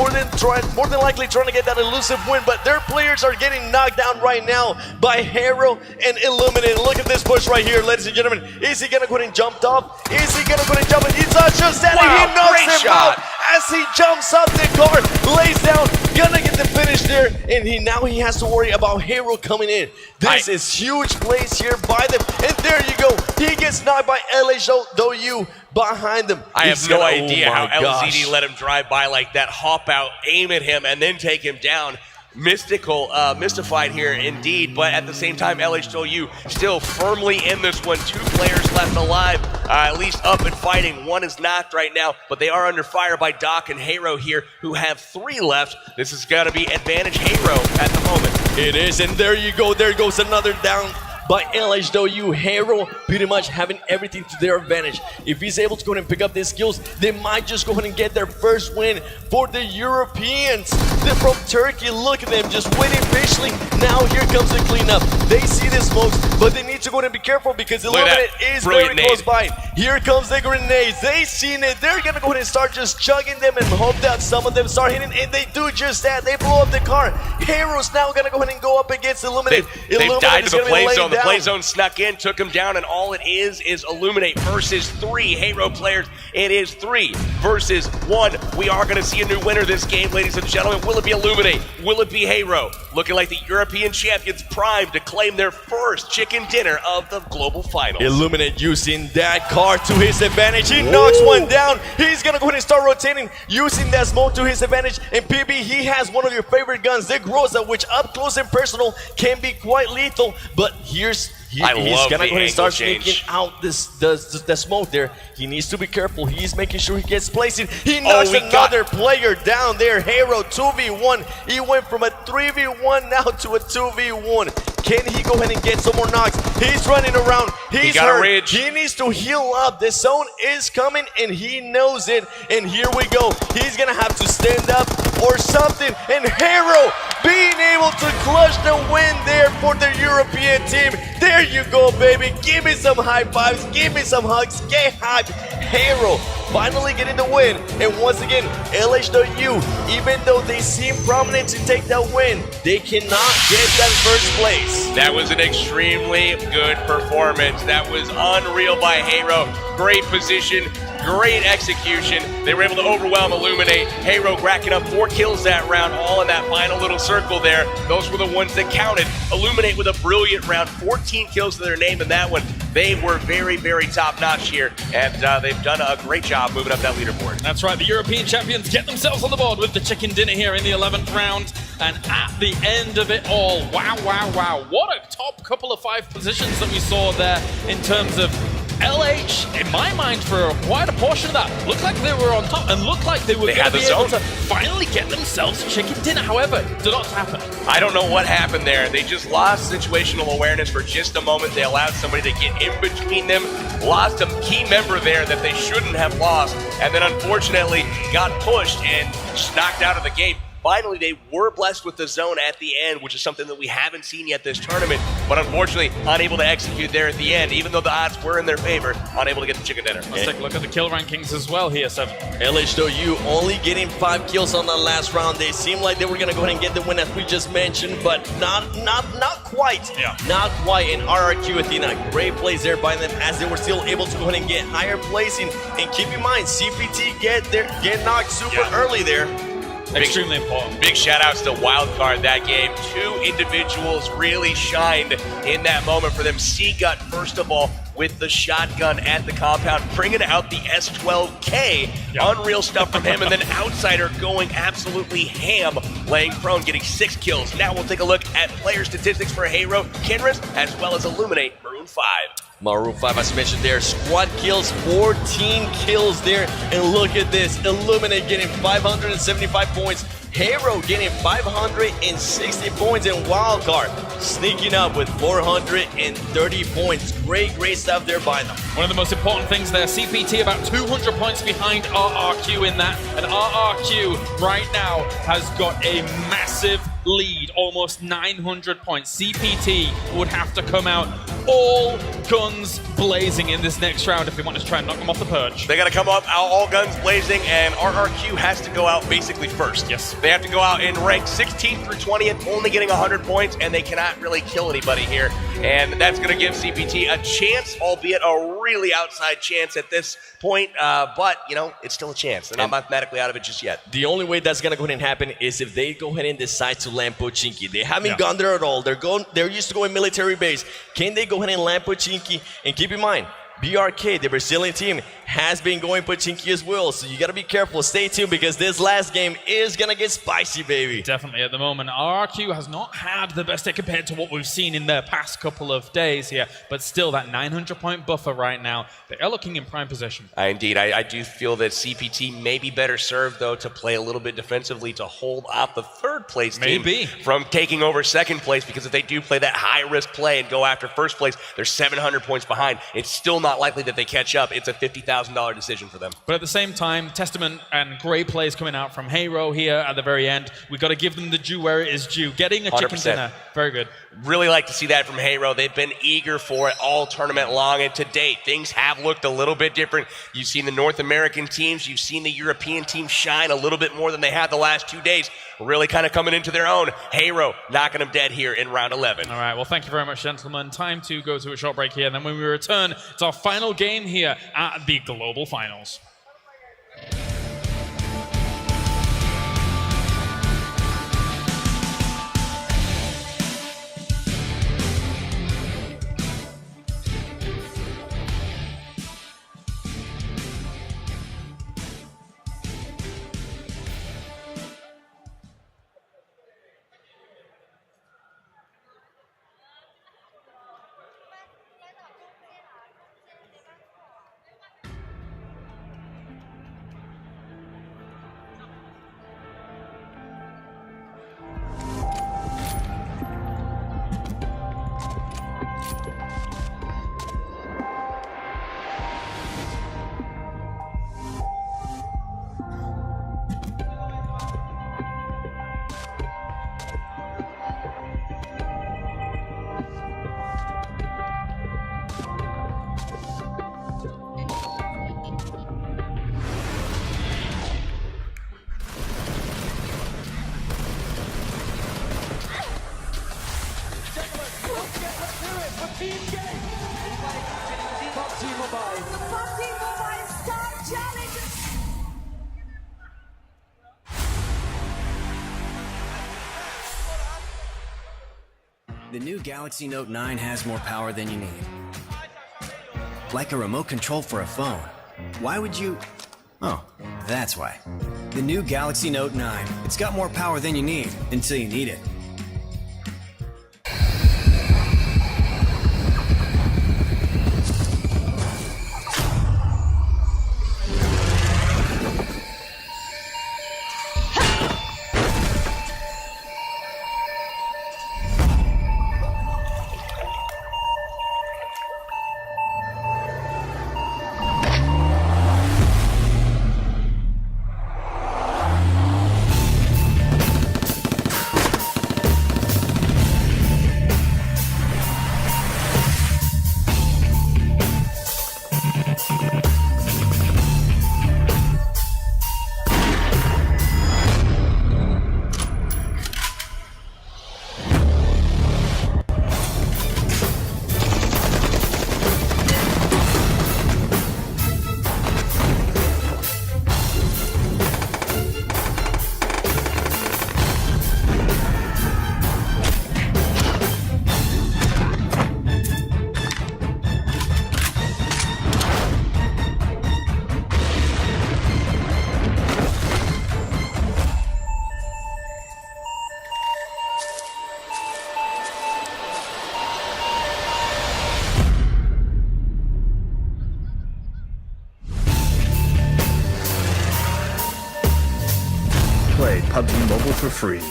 more than likely trying to get that elusive win, but their players are getting knocked down right now by Hero and Illuminate. Look at this push right here, ladies and gentlemen. Is he gonna go ahead and jump off? Is he gonna go ahead and jump? And he touches that, and he knocks him out as he jumps up the car, lays down, gonna get the finish there, and now he has to worry about Hero coming in. This is huge plays here by them, and there you go. He gets knocked by LHW behind him. I have no idea how LZD let him drive by like that, hop out, aim at him, and then take him down. Mystified here indeed, but at the same time, LHW still firmly in this one. 2 players left alive, at least up and fighting. One is knocked right now, but they are under fire by Doc and Hero here, who have 3 left. This is going to be advantage Hero at the moment. It is, and there you go. There goes another down by LHW. Hero pretty much having everything to their advantage. If he's able to go ahead and pick up these skills, they might just go ahead and get their first win for the Europeans. They're from Turkey. Look at them just waiting patiently. Now here comes the cleanup. They see the smokes, but they need to go ahead and be careful because Illuminate is very close by. Here comes the grenades. They seen it. They're gonna go ahead and start just chugging them and hope that some of them start hitting, and they do just that. They blow up the car. Hero's now gonna go ahead and go up against Illuminate. They've died to the play zone. The play zone snuck in, took him down, and all it is Illuminate versus 3 Hero players. It is 3 versus 1. We are going to see a new winner this game, ladies and gentlemen. Will it be Illuminate? Will it be Hero? Looking like the European champions primed to claim their first chicken dinner of the global finals. Illuminate using that car to his advantage. He knocks one down. He's going to go ahead and start rotating, using that smoke to his advantage. And PB, he has one of your favorite guns, the Groza, which up close and personal can be quite lethal. But he's gonna start sneaking out the smoke there. He needs to be careful. He's making sure he gets placed in. He knocks another player down there. Hero 2v1. He went from a 3v1 now to a 2v1. Can he go ahead and get some more knocks? He's running around. He's hurt. He needs to heal up. The zone is coming, and he knows it. And here we go. He's gonna have to stand up or something. And Hero being able to clutch the win there for for the European team. There you go, baby. Give me some high fives. Give me some hugs. Get hyped. Hero finally getting the win. And once again, LHW, even though they seem prominent to take that win, they cannot get that first place. That was an extremely good performance. That was unreal by Hero. Great position, great execution. They were able to overwhelm Illuminate. Hero racking up 4 kills that round, all in that final little circle there. Those were the ones that counted. Illuminate with a brilliant round, 14 kills to their name in that one. They were very, very top-notch here, and they've done a great job moving up that leaderboard. That's right, the European champions get themselves on the board with the chicken dinner here in the 11th round. And at the end of it all, wow, wow, wow. What a top couple of 5 positions that we saw there in terms of LH, in my mind, for quite a portion of that, looked like they were on top and looked like they were going to be able to finally get themselves chicken dinner. However, it did not happen. I don't know what happened there. They just lost situational awareness for just a moment. They allowed somebody to get in between them, lost a key member there that they shouldn't have lost, and then unfortunately got pushed and just knocked out of the game. Finally, they were blessed with the zone at the end, which is something that we haven't seen yet this tournament, but unfortunately unable to execute there at the end, even though the odds were in their favor, unable to get the chicken dinner. Let's take a look at the kill rankings as well here, Seven. LHW only getting 5 kills on that last round. They seemed like they were going to go ahead and get the win, as we just mentioned, but not quite. Yeah. Not quite. In RRQ Athena, great plays there by them, as they were still able to go ahead and get higher placing. And keep in mind, CPT get knocked super early there. Extremely important. Big shout outs to Wildcard that game. 2 individuals really shined in that moment for them. Seagut, first of all, with the shotgun at the compound, bringing out the S12K. Unreal stuff from him. And then Outsider going absolutely ham, laying prone, getting 6 kills. Now we'll take a look at player statistics for Hero, Kinrys, as well as Illuminate, Maroon 5. Maroon 5, as mentioned there, squad kills, 14 kills there. And look at this, Illuminate getting 575 points. Hero getting 560 points, and Wildcard sneaking up with 430 points. Great stuff there by them. One of the most important things there, CPT about 200 points behind RRQ in that, and RRQ right now has got a massive lead, almost 900 points. CPT would have to come out all guns blazing in this next round if they want to try and knock them off the perch. They got to come up all guns blazing, and RRQ has to go out basically first. Yes. They have to go out in rank 16th through 20th, only getting 100 points, and they cannot really kill anybody here. And that's going to give CPT a chance, albeit a really outside chance at this point. But, you know, it's still a chance. They're not mathematically out of it just yet. The only way that's going to go ahead and happen is if they go ahead and decide to land Pochinki. They haven't gone there at all. They're used to going military base. Can they go ahead and land Pochinki? And keep in mind, BRK, the Brazilian team, has been going Pochinki as well, so you gotta be careful. Stay tuned, because this last game is gonna get spicy, baby. Definitely at the moment. RRQ has not had the best day compared to what we've seen in the past couple of days here, but still that 900-point buffer right now. They are looking in prime position. Indeed, I do feel that CPT may be better served, though, to play a little bit defensively to hold off the third place team from taking over second place, because if they do play that high-risk play and go after first place, they're 700 points behind. It's still not likely that they catch up. It's a $50,000 decision for them. But at the same time, testament and great plays coming out from Hero here at the very end. We've got to give them the due where it is due. Getting a chicken 100%. dinner. Very good. Really like to see that from Hero. They've been eager for it all tournament long, and to date, things have looked a little bit different. You've seen the North American teams, you've seen the European teams shine a little bit more than they had the last 2 days. Really kind of coming into their own. Hero knocking them dead here in round 11. All right, well, thank you very much, gentlemen. Time to go to a short break here, and then when we return, it's our final game here at the Global Finals. The new Galaxy Note 9 has more power than you need. Like a remote control for a phone. Why would you... Oh, that's why. The new Galaxy Note 9. It's got more power than you need, until you need it. Play PUBG Mobile for free.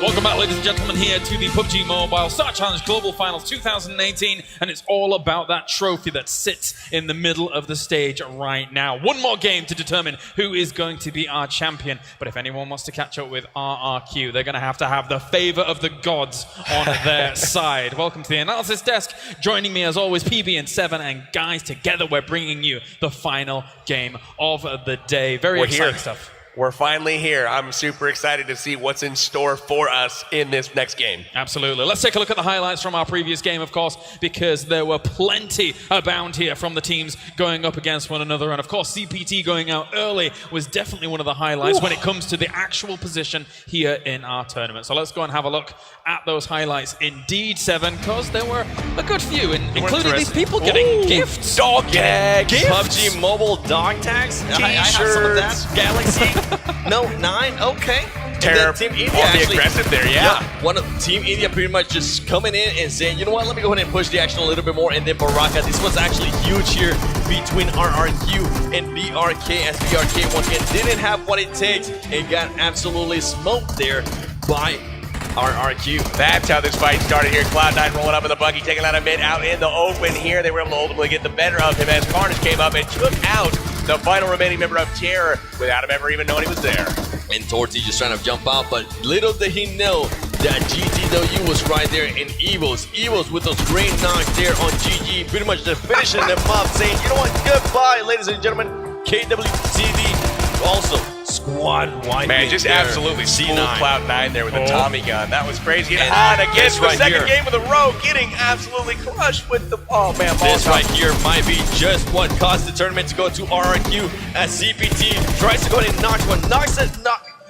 Welcome back, ladies and gentlemen, here to the PUBG Mobile Star Challenge Global Finals 2018, and it's all about that trophy that sits in the middle of the stage right now. One more game to determine who is going to be our champion, but if anyone wants to catch up with RRQ, they're going to have the favor of the gods on their side. Welcome to the analysis desk. Joining me, as always, PB and Seven, and guys, together we're bringing you the final game of the day. Very exciting stuff. We're finally here. I'm super excited to see what's in store for us in this next game. Absolutely. Let's take a look at the highlights from our previous game, of course, because there were plenty abound here from the teams going up against one another. And of course, CPT going out early was definitely one of the highlights when it comes to the actual position here in our tournament. So let's go and have a look at those highlights indeed, Seven, because there were a good few, including these people getting gifts. Dog tags. PUBG Mobile dog tags. I have some of that. Galaxy. Note 9, okay. Team India on the aggressive there, yeah. One of Team India pretty much just coming in and saying, you know what, let me go ahead and push the action a little bit more. And then Baraka, this was actually huge here between RRQ and BRK, as BRK once again didn't have what it takes and got absolutely smoked there by RRQ. That's how this fight started here. Cloud9 rolling up in the buggy, taking out a mid out in the open here. They were able to ultimately get the better of him as Carnage came up and took out the final remaining member of Terror without him ever even knowing he was there. And Torty just trying to jump out, but little did he know that GTW was right there in Evos with those great knocks there on GG, pretty much just finishing them up, saying, you know what, goodbye, ladies and gentlemen. KWCD also squad wiping. Man, just there. absolutely C9. full Cloud9 there with the Tommy gun. That was crazy. And And again this for the right second here. game of the row, getting absolutely crushed with the man. This right here might be just what caused the tournament to go to RRQ as CPT tries to go ahead and knock one.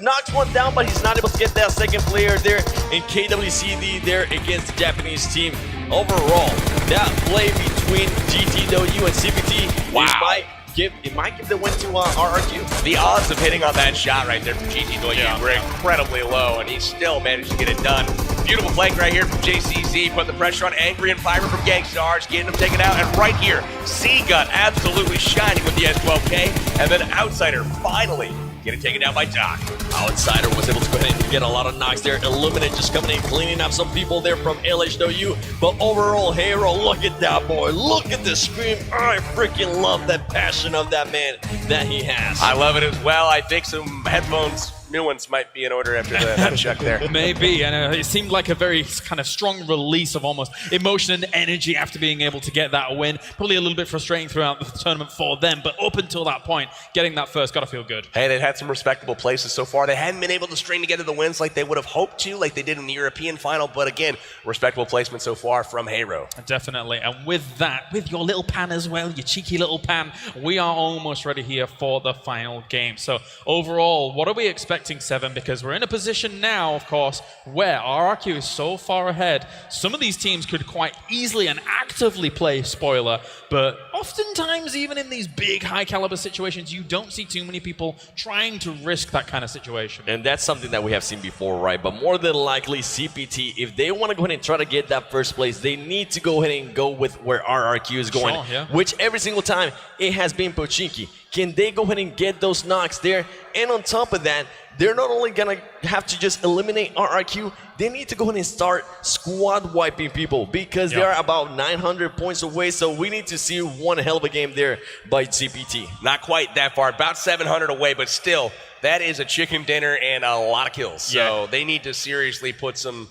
Knocks one down, but he's not able to get that second player there in KWCD there against the Japanese team. Overall, that play between GTW and CPT, wow. It might give the win to RRQ. The odds of hitting on that shot right there from GTW were incredibly low, and he still managed to get it done. Beautiful flank right here from JCZ, put the pressure on Angry and Fiber from Gangstars, getting him taken out, and right here, C-Gun absolutely shining with the S12K, and then Outsider finally getting taken down by Doc. Outsider was able to go ahead and get a lot of knocks there. Illuminate just coming in, cleaning up some people there from LHW. But overall, Hero, look at that boy. Look at the scream. I freaking love that passion of that man that he has. I love it as well. I think some headphones, new ones, might be in order after that check there. Maybe, and it seemed like a very kind of strong release of almost emotion and energy after being able to get that win. Probably a little bit frustrating throughout the tournament for them, but up until that point, getting that first, gotta feel good. Hey, they've had some respectable places so far. They hadn't been able to string together the wins like they would have hoped to, like they did in the European final, but again, respectable placement so far from Hero. Definitely, and with that, with your little pan as well, your cheeky little pan, we are almost ready here for the final game. So overall, what are we expecting, Seven? Because we're in a position now, of course, where RRQ is so far ahead. Some of these teams could quite easily and actively play spoiler, but oftentimes, even in these big, high-caliber situations, you don't see too many people trying to risk that kind of situation. And that's something that we have seen before, right? But more than likely, CPT, if they want to go ahead and try to get that first place, they need to go ahead and go with where RRQ is going, Sure, yeah. which every single time it has been Pochinki. Can they go ahead and get those knocks there? And on top of that, they're not only going to have to just eliminate RRQ, they need to go ahead and start squad wiping people because they are about 900 points away. So we need to see one hell of a game there by CPT. Not quite that far, about 700 away, but still, that is a chicken dinner and a lot of kills. So they need to seriously put some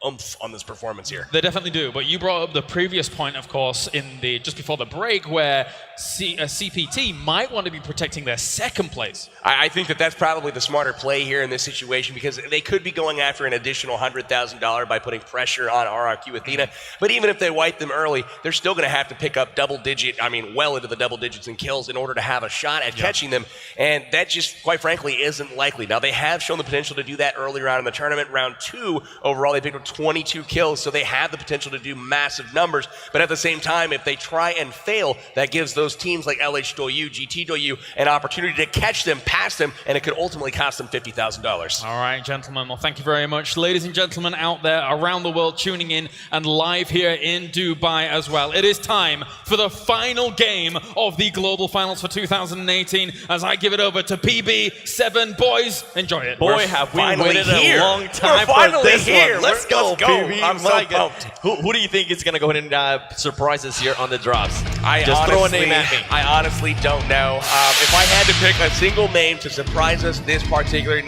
oomph on this performance here. They definitely do, but you brought up the previous point, of course, in the just before the break, where CPT might want to be protecting their second place. I think that that's probably the smarter play here in this situation because they could be going after an additional $100,000 by putting pressure on RRQ Athena. But even if they wipe them early, they're still going to have to pick up well into the double digits in kills in order to have a shot at catching them. And that just, quite frankly, isn't likely. Now, they have shown the potential to do that earlier on in the tournament. Round 2, overall, they picked up 22 kills, so they have the potential to do massive numbers. But at the same time, if they try and fail, that gives those teams like LHW, GTW, an opportunity to catch them, pass them, and it could ultimately cost them $50,000. All right, gentlemen. Well, thank you very much. Ladies and gentlemen out there around the world tuning in and live here in Dubai as well. It is time for the final game of the Global Finals for 2018 as I give it over to PB7. Boys, enjoy it. Boy, have we waited a long time for this one. Let's go, PB. I'm so pumped. Who do you think is going to go ahead and surprise us here on the drops? Just throw a name at me. I honestly don't know. If I had to pick a single name to surprise us this particular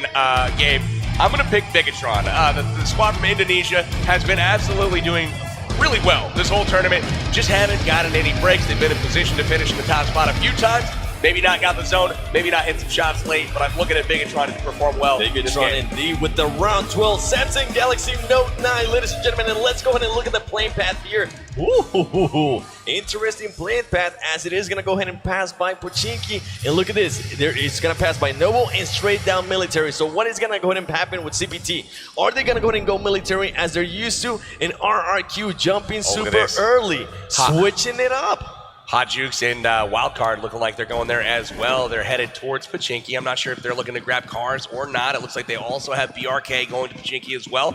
game, I'm going to pick Bigatron. The squad from Indonesia has been absolutely doing really well this whole tournament. Just haven't gotten any breaks. They've been in position to finish in the top spot a few times. Maybe not got the zone, maybe not hit some shots late, but I'm looking at Bigatron to perform well. Bigatron indeed with the round 12 Samsung Galaxy Note 9, ladies and gentlemen, and let's go ahead and look at the playing path here. Ooh, interesting playing path as it is going to go ahead and pass by Pochinki. And look at this, it's going to pass by Noble and straight down military. So what is going to go ahead and happen with CPT? Are they going to go ahead and go military as they're used to? And RRQ jumping super early, switching it up. Hot Jukes and Wildcard looking like they're going there as well. They're headed towards Pochinki. I'm not sure if they're looking to grab cars or not. It looks like they also have BRK going to Pochinki as well.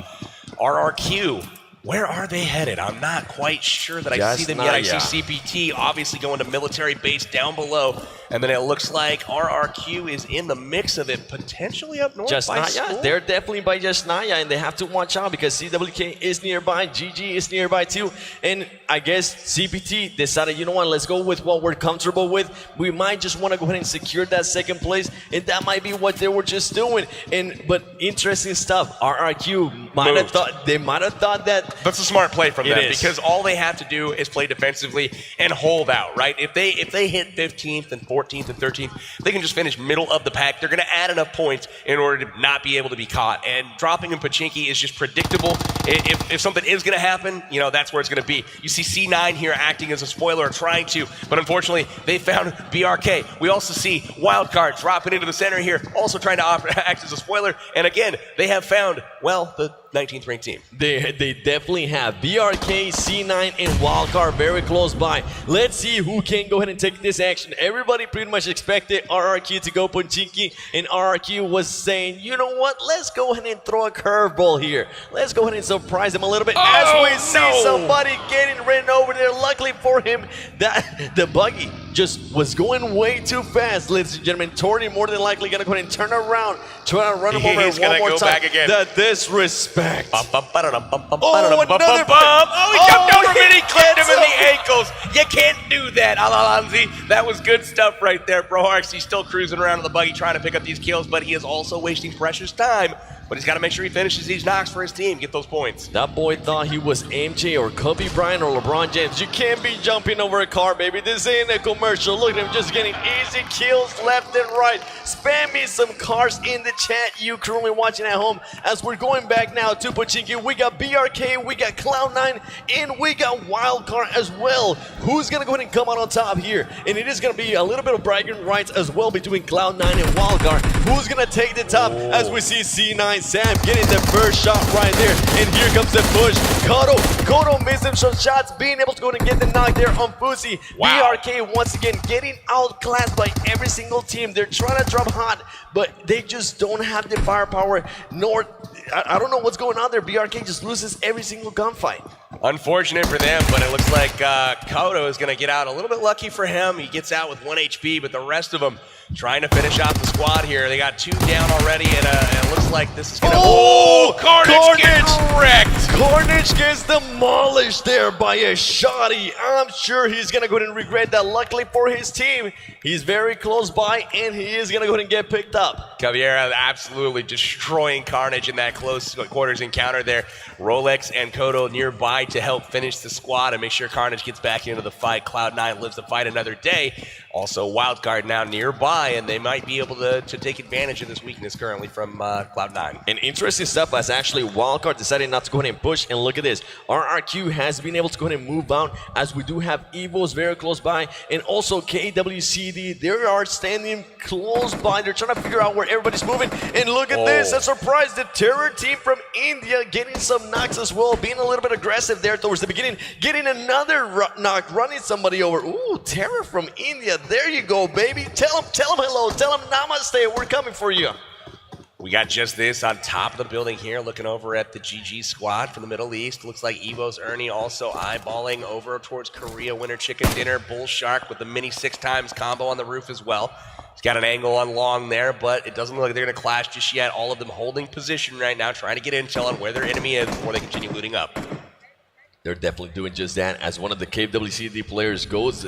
RRQ, where are they headed? I'm not quite sure that I see them yet. I see CPT obviously going to military base down below. And then it looks like RRQ is in the mix of it, potentially up north Just by Naya. School. They're definitely by Just Naya, and they have to watch out because CWK is nearby, GG is nearby too, and I guess CPT decided, you know what, let's go with what we're comfortable with. We might just want to go ahead and secure that second place, and that might be what they were just doing. But interesting stuff. RRQ might have thought that that's a smart play from them is. because all they have to do is play defensively and hold out, right? If they hit 15th and 14th and 13th, they can just finish middle of the pack. They're going to add enough points in order to not be able to be caught. And dropping in Pachinki is just predictable. If something is going to happen, you know, that's where it's going to be. You see C9 here acting as a spoiler or trying to, but unfortunately they found BRK. We also see Wildcard dropping into the center here, also trying to act as a spoiler. And again, they have found, well, the 19th ranked team. They definitely have BRK, C9, and Wildcard very close by. Let's see who can go ahead and take this action. Everybody pretty much expected RRQ to go Pachinki, and RRQ was saying, you know what, let's go ahead and throw a curveball here. Let's go ahead and surprise them a little bit as we see somebody getting ran over there. Luckily for him, that the buggy just was going way too fast, ladies and gentlemen. Torty more than likely gonna go ahead and turn around, try to run him over one more time. Back again. The disrespect. Oh, another bump! Oh, he jumped over him and he clipped him in the ankles. You can't do that, Alalanzi. That was good stuff right there. Broharks, he's still cruising around in the buggy trying to pick up these kills, but he is also wasting precious time. But he's got to make sure he finishes these knocks for his team, get those points. That boy thought he was MJ or Kobe Bryant or LeBron James. You can't be jumping over a car, baby. This ain't a commercial. Look at him just getting easy kills left and right. Spam me some cars in the chat, you currently watching at home. As we're going back now to Pachinki, we got BRK, we got Cloud9, and we got Wildcard as well. Who's going to go ahead and come out on top here? And it is going to be a little bit of bragging rights as well between Cloud9 and Wildcard. Who's going to take the top as we see C9 Sam getting the first shot right there, and here comes the push. Kodo missing some shots, being able to go and get the knock there on Fusi. Wow. BRK once again getting outclassed by every single team. They're trying to drop hot, but they just don't have the firepower, nor, I don't know what's going on there. BRK just loses every single gunfight. Unfortunate for them, but it looks like Kodo is going to get out a little bit lucky for him. He gets out with 1 HP, but the rest of them trying to finish off the squad here. They got 2 down already, and it looks like this is going to... Oh, Carnage gets wrecked! Carnage gets demolished there by a shotty. I'm sure he's going to go ahead and regret that. Luckily for his team, he's very close by, and he is going to go ahead and get picked up. Caviera absolutely destroying Carnage in that close quarters encounter there. Rolex and Kodo nearby to help finish the squad and make sure Carnage gets back into the fight. Cloud9 lives to fight another day. Also, Wildcard now nearby, and they might be able to take advantage of this weakness currently from Cloud9. And interesting stuff as actually Wildcard decided not to go ahead and push, and look at this. RRQ has been able to go ahead and move out as we do have Evos very close by, and also KWCD, they are standing close by. They're trying to figure out where everybody's moving, and look at this, a surprise. The Terror team from India getting some knocks as well, being a little bit aggressive there towards the beginning, getting another knock, running somebody over. Ooh, Terror from India. There you go, baby. Tell him hello. Tell him namaste. We're coming for you. We got just this on top of the building here, looking over at the GG squad from the Middle East. Looks like Evo's Ernie also eyeballing over towards Korea Winter Chicken Dinner. Bull Shark with the mini 6x combo on the roof as well. He's got an angle on long there, but it doesn't look like they're going to clash just yet. All of them holding position right now, trying to get intel on where their enemy is before they continue looting up. They're definitely doing just that as one of the KWCD players goes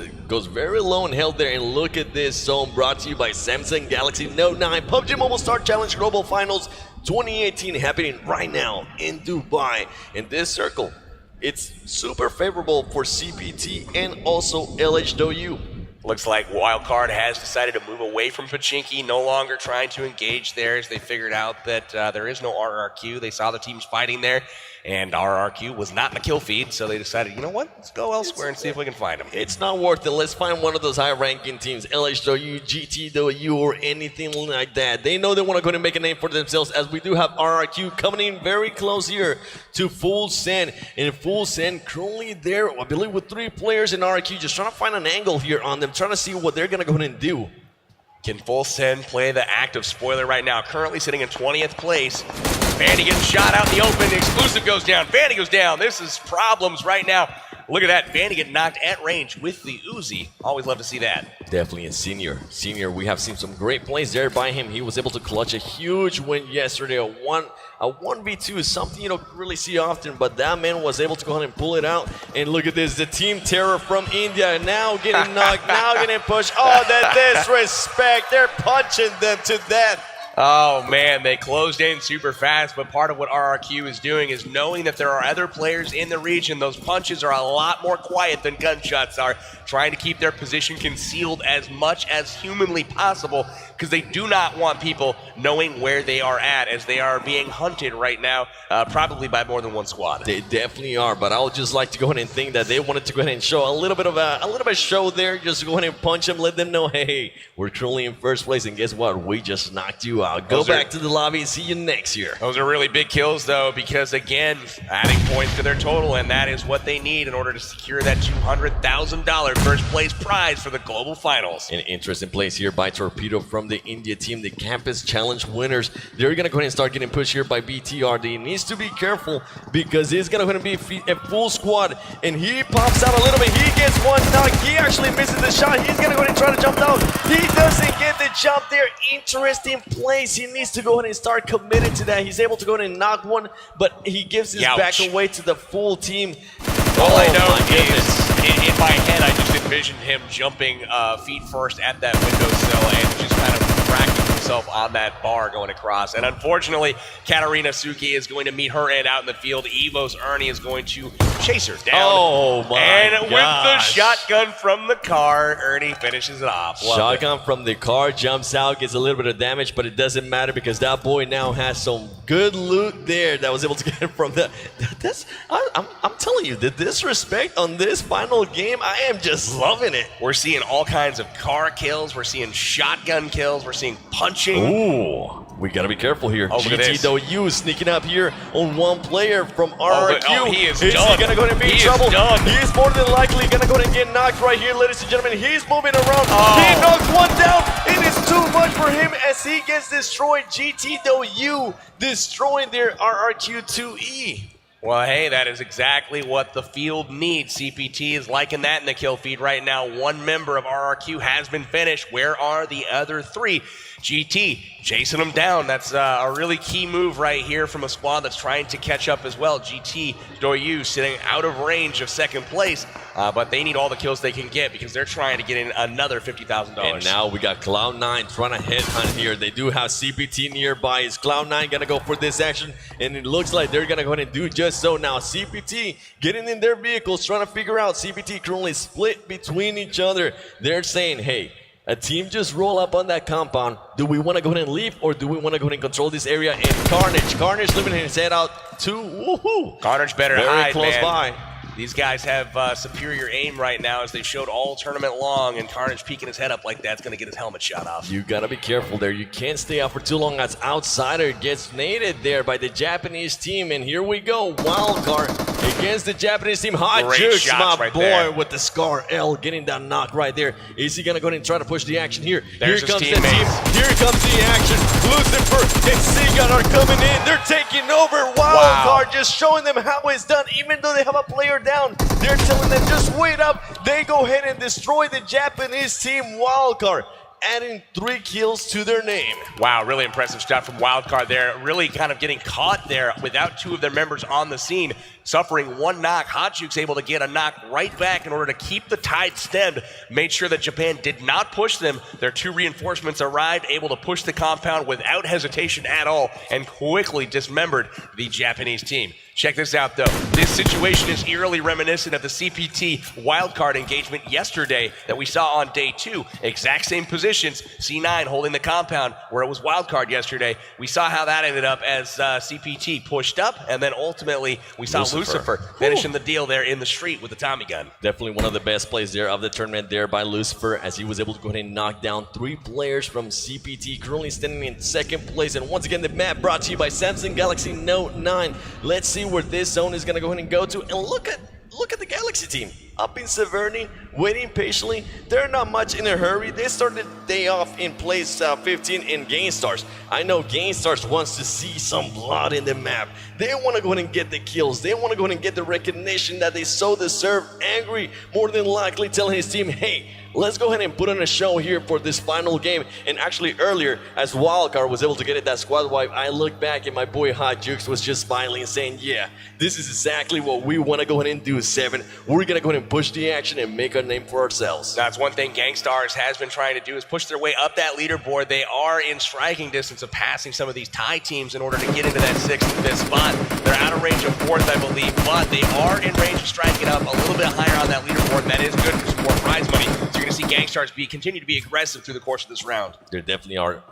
very low and held there. And look at this zone brought to you by Samsung Galaxy Note 9 PUBG Mobile Star Challenge Global Finals 2018 happening right now in Dubai. In this circle, it's super favorable for CPT and also LHW. Looks like Wildcard has decided to move away from Pachinki, no longer trying to engage there as they figured out that there is no RRQ. They saw the teams fighting there, and RRQ was not in the kill feed, so they decided, you know what, let's go elsewhere and see if we can find them. It's not worth it. Let's find one of those high-ranking teams, LHW, GTW, or anything like that. They know they want to go ahead and make a name for themselves, as we do have RRQ coming in very close here to Full Send. And Full Send currently there, I believe, with 3 players in RRQ, just trying to find an angle here on them, trying to see what they're going to go ahead and do. Can Full Send play the active spoiler right now? Currently sitting in 20th place. Vandy getting shot out in the open. The exclusive goes down. Vandy goes down. This is problems right now. look at that. Vandy getting knocked at range with the Uzi. Always love to see that. Definitely a senior. We have seen some great plays there by him. He was able to clutch a huge win yesterday. A 1v2 is something you don't really see often, but that man was able to go ahead and pull it out. And look at this, the team terror from India now getting knocked, now getting pushed. Oh, the disrespect. They're punching them to death. Oh, man, they closed in super fast, but part of what RRQ is doing is knowing that there are other players in the region. Those punches are a lot more quiet than gunshots are, trying to keep their position concealed as much as humanly possible because they do not want people knowing where they are at as they are being hunted right now, probably by more than one squad. They definitely are, but I would just like to go ahead and think that they wanted to go ahead and show a little bit of show there, just go ahead and punch them, let them know, hey, we're currently in first place, and guess what? We just knocked you out. Go back to the lobby and see you next year. Those are really big kills, though, because, again, adding points to their total, and that is what they need in order to secure that $200,000 first place prize for the global finals. An interesting place here by Torpedo from the India team, the Campus Challenge winners. They're going to go ahead and start getting pushed here by BTR. They needs to be careful because it's going to go ahead and be a full squad, and he pops out a little bit. He gets one knock. He actually misses the shot. He's going to go ahead and try to jump down. He doesn't get the jump there. Interesting place. He needs to go ahead and start committed to that. He's able to go ahead and knock one, but he gives his back away to the full team. All I know is, in my head, I just envisioned him jumping feet first at that windowsill and just kind of cracking himself on that bar going across. And unfortunately, Katarina Suki is going to meet her end out in the field. Evo's Ernie is going to chase her down. Oh my And with the shotgun from the car, Ernie finishes it off. Shotgun from the car, jumps out, gets a little bit of damage, but it doesn't matter because that boy now has some good loot there that was able to get from the... I'm telling you, the disrespect on this final game, I am just loving it. We're seeing all kinds of car kills. We're seeing shotgun kills. We're seeing punching. Ooh, we gotta be careful here. Oh, GT sneaking up here on one player from RRQ. He is he gonna go ahead and be in trouble? He is more than likely gonna go ahead and get knocked right here, ladies and gentlemen. He's moving around. He knocks one down. It is too much for him as he gets destroyed. GTW destroying their RRQ2E. Well, hey, that is exactly what the field needs. CPT is liking that in the kill feed right now. One member of RRQ has been finished. Where are the other three? GT chasing them down. That's a really key move right here from a squad that's trying to catch up as well. GT Doyu sitting out of range of second place, but they need all the kills they can get because they're trying to get in another $50,000. And now we got Cloud9 trying to headhunt here. They do have CPT nearby. Is Cloud9 going to go for this action? And it looks like they're going to go ahead and do just so. Now CPT getting in their vehicles, trying to figure out. CPT currently split between each other. They're saying, hey, a team just roll up on that compound. Do we want to go ahead and leave, or do we want to go ahead and control this area? And Carnage living his head out to woohoo. Carnage better very hide, close man. by. These guys have superior aim right now as they showed all tournament long, and Carnage peeking his head up like that's going to get his helmet shot off. You got to be careful there. You can't stay out for too long as Outsider gets naded there by the Japanese team. And here we go. Wildcard against the Japanese team. Hot Jukes, my boy, with the Scar L getting that knock right there. Is he going to go ahead and try to push the action here? There's here comes his the team. Here comes the action. Lucifer and Seagun are coming in. They're taking over. Wildcard just showing them how it's done, even though they have a player down. They're telling them, just wait up. They go ahead and destroy the Japanese team. Wildcard adding 3 kills to their name. Wow, really impressive shot from Wildcard there. Really kind of getting caught there without 2 of their members on the scene. Suffering 1 knock. Hotjuke's able to get a knock right back in order to keep the tide stemmed. Made sure that Japan did not push them. Their 2 reinforcements arrived, able to push the compound without hesitation at all, and quickly dismembered the Japanese team. Check this out, though. This situation is eerily reminiscent of the CPT wildcard engagement yesterday that we saw on day 2. Exact same positions. C9 holding the compound where it was wildcard yesterday. We saw how that ended up as CPT pushed up, and then ultimately we saw Lucifer finishing the deal there in the street with the Tommy gun. Definitely one of the best plays there of the tournament there by Lucifer, as he was able to go ahead and knock down 3 players from CPT, currently standing in second place. And once again, the map brought to you by Samsung Galaxy Note 9. Let's see where this zone is going to go ahead and go to. And look at the Galaxy team. up in Severny, waiting patiently. They're not much in a hurry. They started the day off in place 15 in GameStars. I know GameStars wants to see some blood in the map. They want to go ahead and get the kills. They want to go ahead and get the recognition that they so deserve. Angry, more than likely, telling his team, hey, let's go ahead and put on a show here for this final game. And actually earlier, as Wildcard was able to get it that squad wipe, I looked back and my boy Hot Jukes was just smiling and saying, yeah, this is exactly what we want to go ahead and do, 7. We're going to go ahead and push the action and make a name for ourselves. That's one thing GameStars has been trying to do, is push their way up that leaderboard. They are in striking distance of passing some of these tie teams in order to get into that 6th and 5th spot. They're out of range of 4th, I believe, but they are in range of striking up a little bit higher on that leaderboard. That is good for some more prize money. So you're going to see GameStars continue to be aggressive through the course of this round. There definitely are.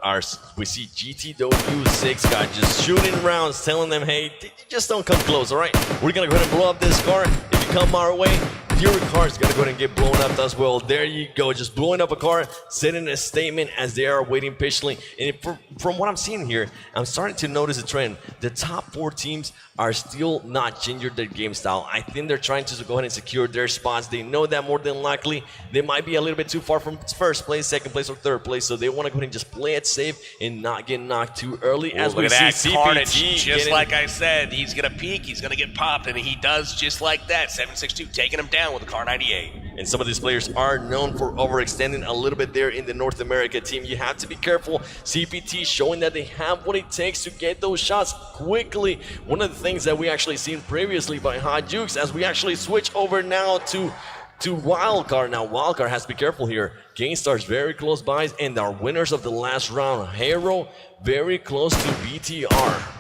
We see GTW 6 guy just shooting rounds, telling them, hey, just don't come close, all right? We're going to go ahead and blow up this car. If you come our way, your car is going to go ahead and get blown up as well. There you go, just blowing up a car, sending a statement as they are waiting patiently. And from what I'm seeing here, I'm starting to notice a trend. The top 4 teams are still not changing their game style. I think they're trying to go ahead and secure their spots. They know that more than likely they might be a little bit too far from 1st place, 2nd place, or 3rd place, so they want to go ahead and just play it safe and not get knocked too early. As we see CPT Carnage, just like I said, he's going to peek, he's going to get popped, and he does just like that. 762 taking him down with a car 98. And some of these players are known for overextending a little bit there in the North America team. You have to be careful. CPT showing that they have what it takes to get those shots quickly. One of the things that we actually seen previously by Hot Jukes, as we actually switch over now to Wildcard. Now Wildcard has to be careful here. GameStars very close by, and our winners of the last round, Hero, very close to BTR.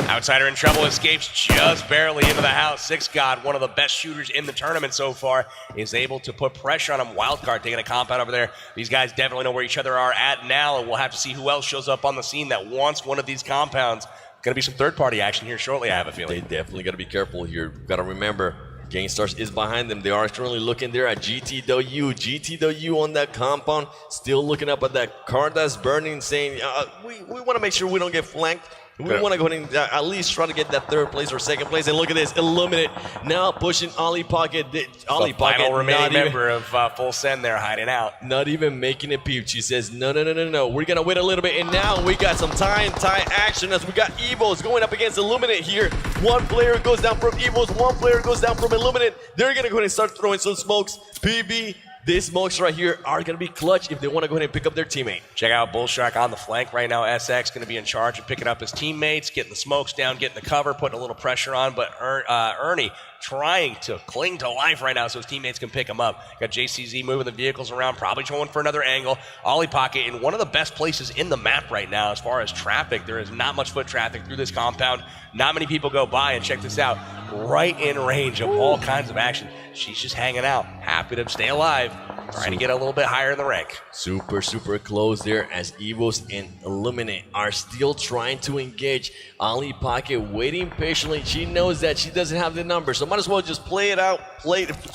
Outsider in trouble, escapes just barely into the house. 6 God, one of the best shooters in the tournament so far, is able to put pressure on him. Wildcard taking a compound over there. These guys definitely know where each other are at now, and we'll have to see who else shows up on the scene that wants one of these compounds. Going to be some third-party action here shortly, I have a feeling. They definitely got to be careful here. Got to remember, GameStars is behind them. They are currently looking there at GTW. GTW on that compound, still looking up at that car that's burning, saying, we want to make sure we don't get flanked. We want to go ahead and at least try to get that 3rd place or 2nd place. And look at this, Illuminate now pushing Ollie Pocket. Ollie Pocket, final remaining member of Full Send there, hiding out. Not even making a peep. She says, no. We're going to wait a little bit. And now we got some tie action as we got Evos going up against Illuminate here. One player goes down from Evos. One player goes down from Illuminate. They're going to go ahead and start throwing some smokes. PB. These smokes right here are going to be clutch if they want to go ahead and pick up their teammate. Check out Bullshark on the flank right now. SX going to be in charge of picking up his teammates, getting the smokes down, getting the cover, putting a little pressure on. But Ernie trying to cling to life right now so his teammates can pick him up. Got JCZ moving the vehicles around, probably going for another angle. Ollie Pocket in one of the best places in the map right now as far as traffic. There is not much foot traffic through this compound. Not many people go by, and check this out. Right in range of all kinds of action. She's just hanging out, happy to stay alive, trying to get a little bit higher in the rank. Super close there as Evos and Illuminate are still trying to engage. Ollie Pocket waiting patiently. She knows that she doesn't have the number, so might as well just play it out,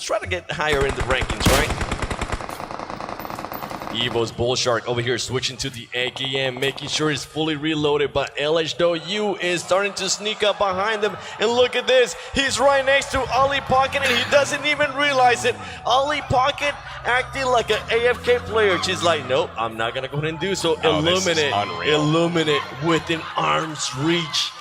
try to get higher in the rankings, right? Evo's Bullshark over here switching to the AKM, making sure it's fully reloaded, but LHW is starting to sneak up behind them. And look at this, he's right next to Ollie Pocket and he doesn't even realize it. Ollie Pocket acting like an AFK player. She's like, nope, I'm not gonna go ahead and do so. Illuminate within arm's reach.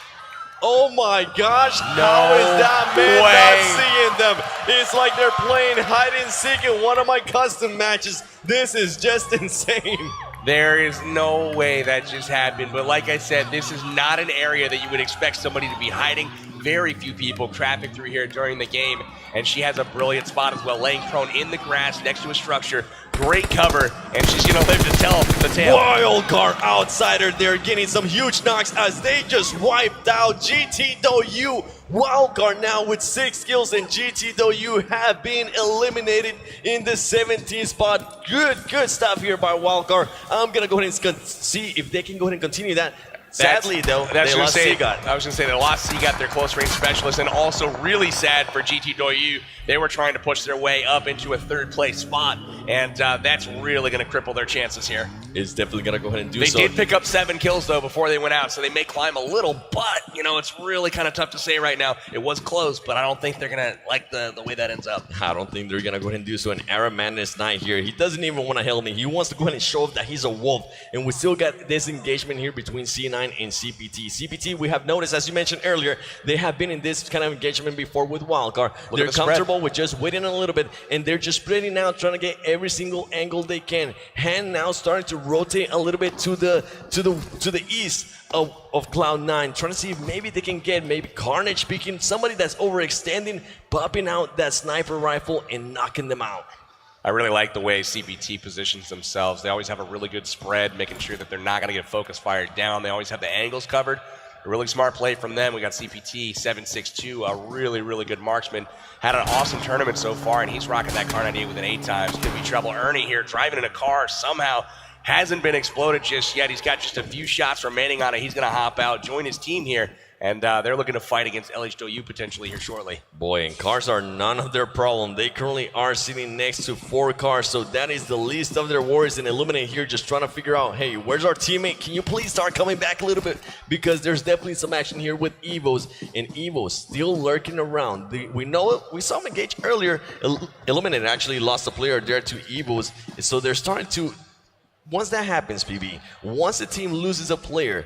Oh my gosh, how is that man not seeing them? It's like they're playing hide and seek in one of my custom matches. This is just insane. There is no way that just happened, but like I said, this is not an area that you would expect somebody to be hiding. Very few people traffic through here during the game, and she has a brilliant spot as well, laying prone in the grass next to a structure. Great cover, and she's gonna live to tell the tale. Wildcard outsider there getting some huge knocks as they just wiped out GTW. Wildcard now with 6 kills, and GTW have been eliminated in the 17th spot. Good stuff here by Wildcard. I'm gonna go ahead and see if they can go ahead and continue that. Sadly, though, they lost Seagat. I was going to say they lost Seagat, their close range specialist, and also really sad for GTW. They were trying to push their way up into a 3rd place spot, and that's really going to cripple their chances here. It's definitely going to go ahead and do They so. did pick up 7 kills, though, before they went out, so they may climb a little, but, you know, it's really kind of tough to say right now. It was close, but I don't think they're going to like the way that ends up. I don't think they're going to go ahead and do so. And Arab Madness 9 here, he doesn't even want to help me. He wants to go ahead and show off that he's a wolf. And we still got this engagement here between C9 and CPT. CPT, we have noticed, as you mentioned earlier, they have been in this kind of engagement before with Wildcard. They're comfortable with just waiting a little bit, and they're just spreading out, trying to get every single angle they can. Hand now starting to rotate a little bit to the east of Cloud9, trying to see if maybe they can get maybe Carnage peeking, somebody that's overextending, popping out that sniper rifle and knocking them out. I really like the way CPT positions themselves. They always have a really good spread, making sure that they're not going to get focus fired down. They always have the angles covered. A really smart play from them. We got CPT 762, a really, really good marksman. Had an awesome tournament so far, and he's rocking that Car 98 with an 8 times. Could be trouble. Ernie here driving in a car somehow. Hasn't been exploded just yet. He's got just a few shots remaining on it. He's going to hop out, join his team here, and they're looking to fight against LHW potentially here shortly. Boy, and cars are none of their problem. They currently are sitting next to 4 cars, so that is the least of their worries. And Illuminate here just trying to figure out, hey, where's our teammate? Can you please start coming back a little bit? Because there's definitely some action here with Evos, and Evos still lurking around. We know it. We saw him engage earlier. Illuminate actually lost a player there to Evos, so they're starting to... Once that happens, PB, once the team loses a player,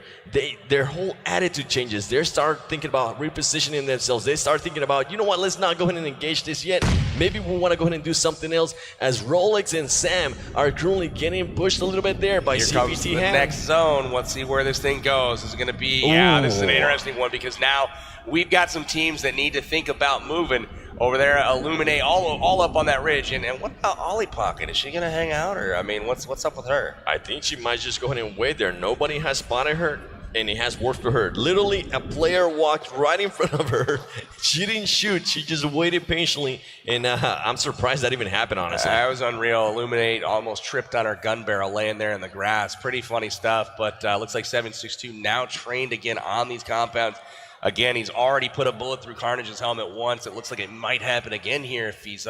their whole attitude changes. They start thinking about repositioning themselves. They start thinking about, you know what, let's not go ahead and engage this yet. Maybe we want to go ahead and do something else. As Rolex and Sam are currently getting pushed a little bit there by Here CPT. comes the next zone. Let's see where this thing goes. Is it going to be, yeah, this is an interesting one because now we've got some teams that need to think about moving over there. Illuminate all up on that ridge. And what about Ollie Pocket? Is she going to hang out? Or, I mean, what's up with her? I think she might just go ahead and wait there. Nobody has spotted her, and it has worked for her. Literally, a player walked right in front of her. She didn't shoot. She just waited patiently, and I'm surprised that even happened, honestly. That was unreal. Illuminate almost tripped on her gun barrel laying there in the grass. Pretty funny stuff, but looks like 762 now trained again on these compounds. Again, he's already put a bullet through Carnage's helmet once. It looks like it might happen again here if he's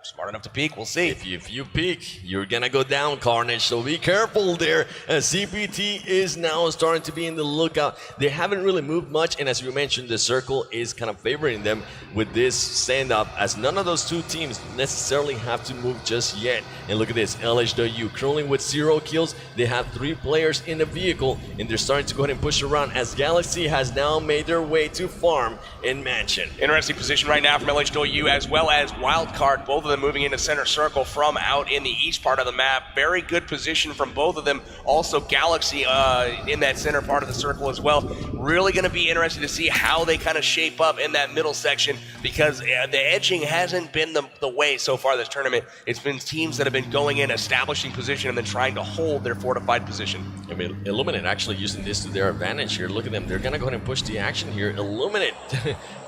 smart enough to peek. We'll see. If you peek, you're going to go down, Carnage, so be careful there. CPT is now starting to be in the lookout. They haven't really moved much, and as you mentioned, the circle is kind of favoring them with this stand-up, as none of those two teams necessarily have to move just yet. And look at this, LHW currently with 0 kills. They have 3 players in the vehicle, and they're starting to go ahead and push around as Galaxy has now made their way to Farm and Mansion. Interesting position right now from LHW as well as Wildcard, both of them moving into center circle from out in the east part of the map. Very good position from both of them. Also Galaxy in that center part of the circle as well. Really going to be interesting to see how they kind of shape up in that middle section because the edging hasn't been the way so far this tournament. It's been teams that have been going in, establishing position, and then trying to hold their fortified position. I mean, Illuminate actually using this to their advantage here. Look at them. They're going to go ahead and push the action here. Illuminate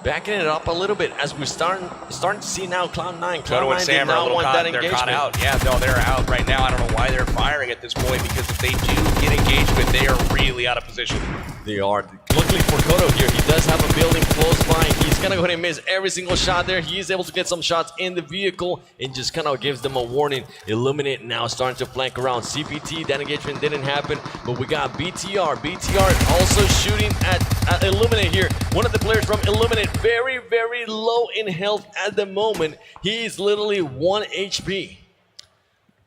backing it up a little bit as we're starting to see now Cloud9. Cloud9 did not want that engagement. They're caught out. Yeah, no, they're out right now. I don't know why they're firing at this point because if they do get engagement, they are really out of position. They are. Luckily for Kodo here, he does have a building close by. He's going to go ahead and miss every single shot there. He is able to get some shots in the vehicle and just kind of gives them a warning. Illuminate now starting to flank around. CPT, that engagement didn't happen, but we got BTR. BTR also shooting at Illuminate here. One of the players from Illuminate, very, very low in health at the moment. He's literally 1 HP.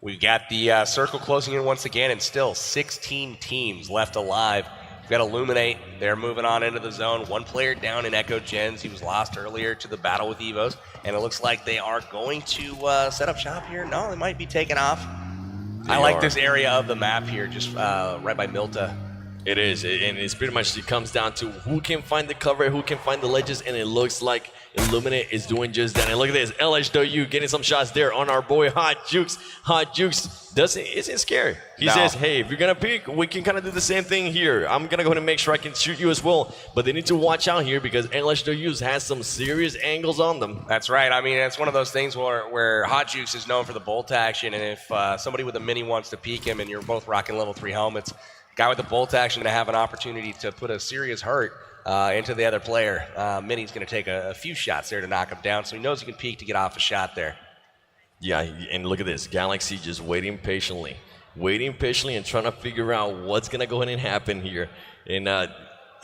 We've got the circle closing in once again, and still 16 teams left alive. We've got Illuminate. They're moving on into the zone. 1 player down in Echo Gens. He was lost earlier to the battle with Evos, and it looks like they are going to set up shop here. No, they might be taking off. I like this area of the map here, just right by Milta. It is, and it's pretty much, it comes down to who can find the cover, who can find the ledges, and it looks like Illuminate is doing just that. And look at this, LHW getting some shots there on our boy Hot Jukes. Hot Jukes isn't scary. He says, hey, if you're going to peek, we can kind of do the same thing here. I'm going to go ahead and make sure I can shoot you as well. But they need to watch out here because LHW has some serious angles on them. That's right. I mean, it's one of those things where Hot Jukes is known for the bolt action, and if somebody with a mini wants to peek him and you're both rocking level 3 helmets, guy with the bolt action to have an opportunity to put a serious hurt into the other player. Mini's going to take a few shots there to knock him down, so he knows he can peek to get off a shot there. Yeah, and look at this. Galaxy just waiting patiently and trying to figure out what's going to go ahead and happen here. And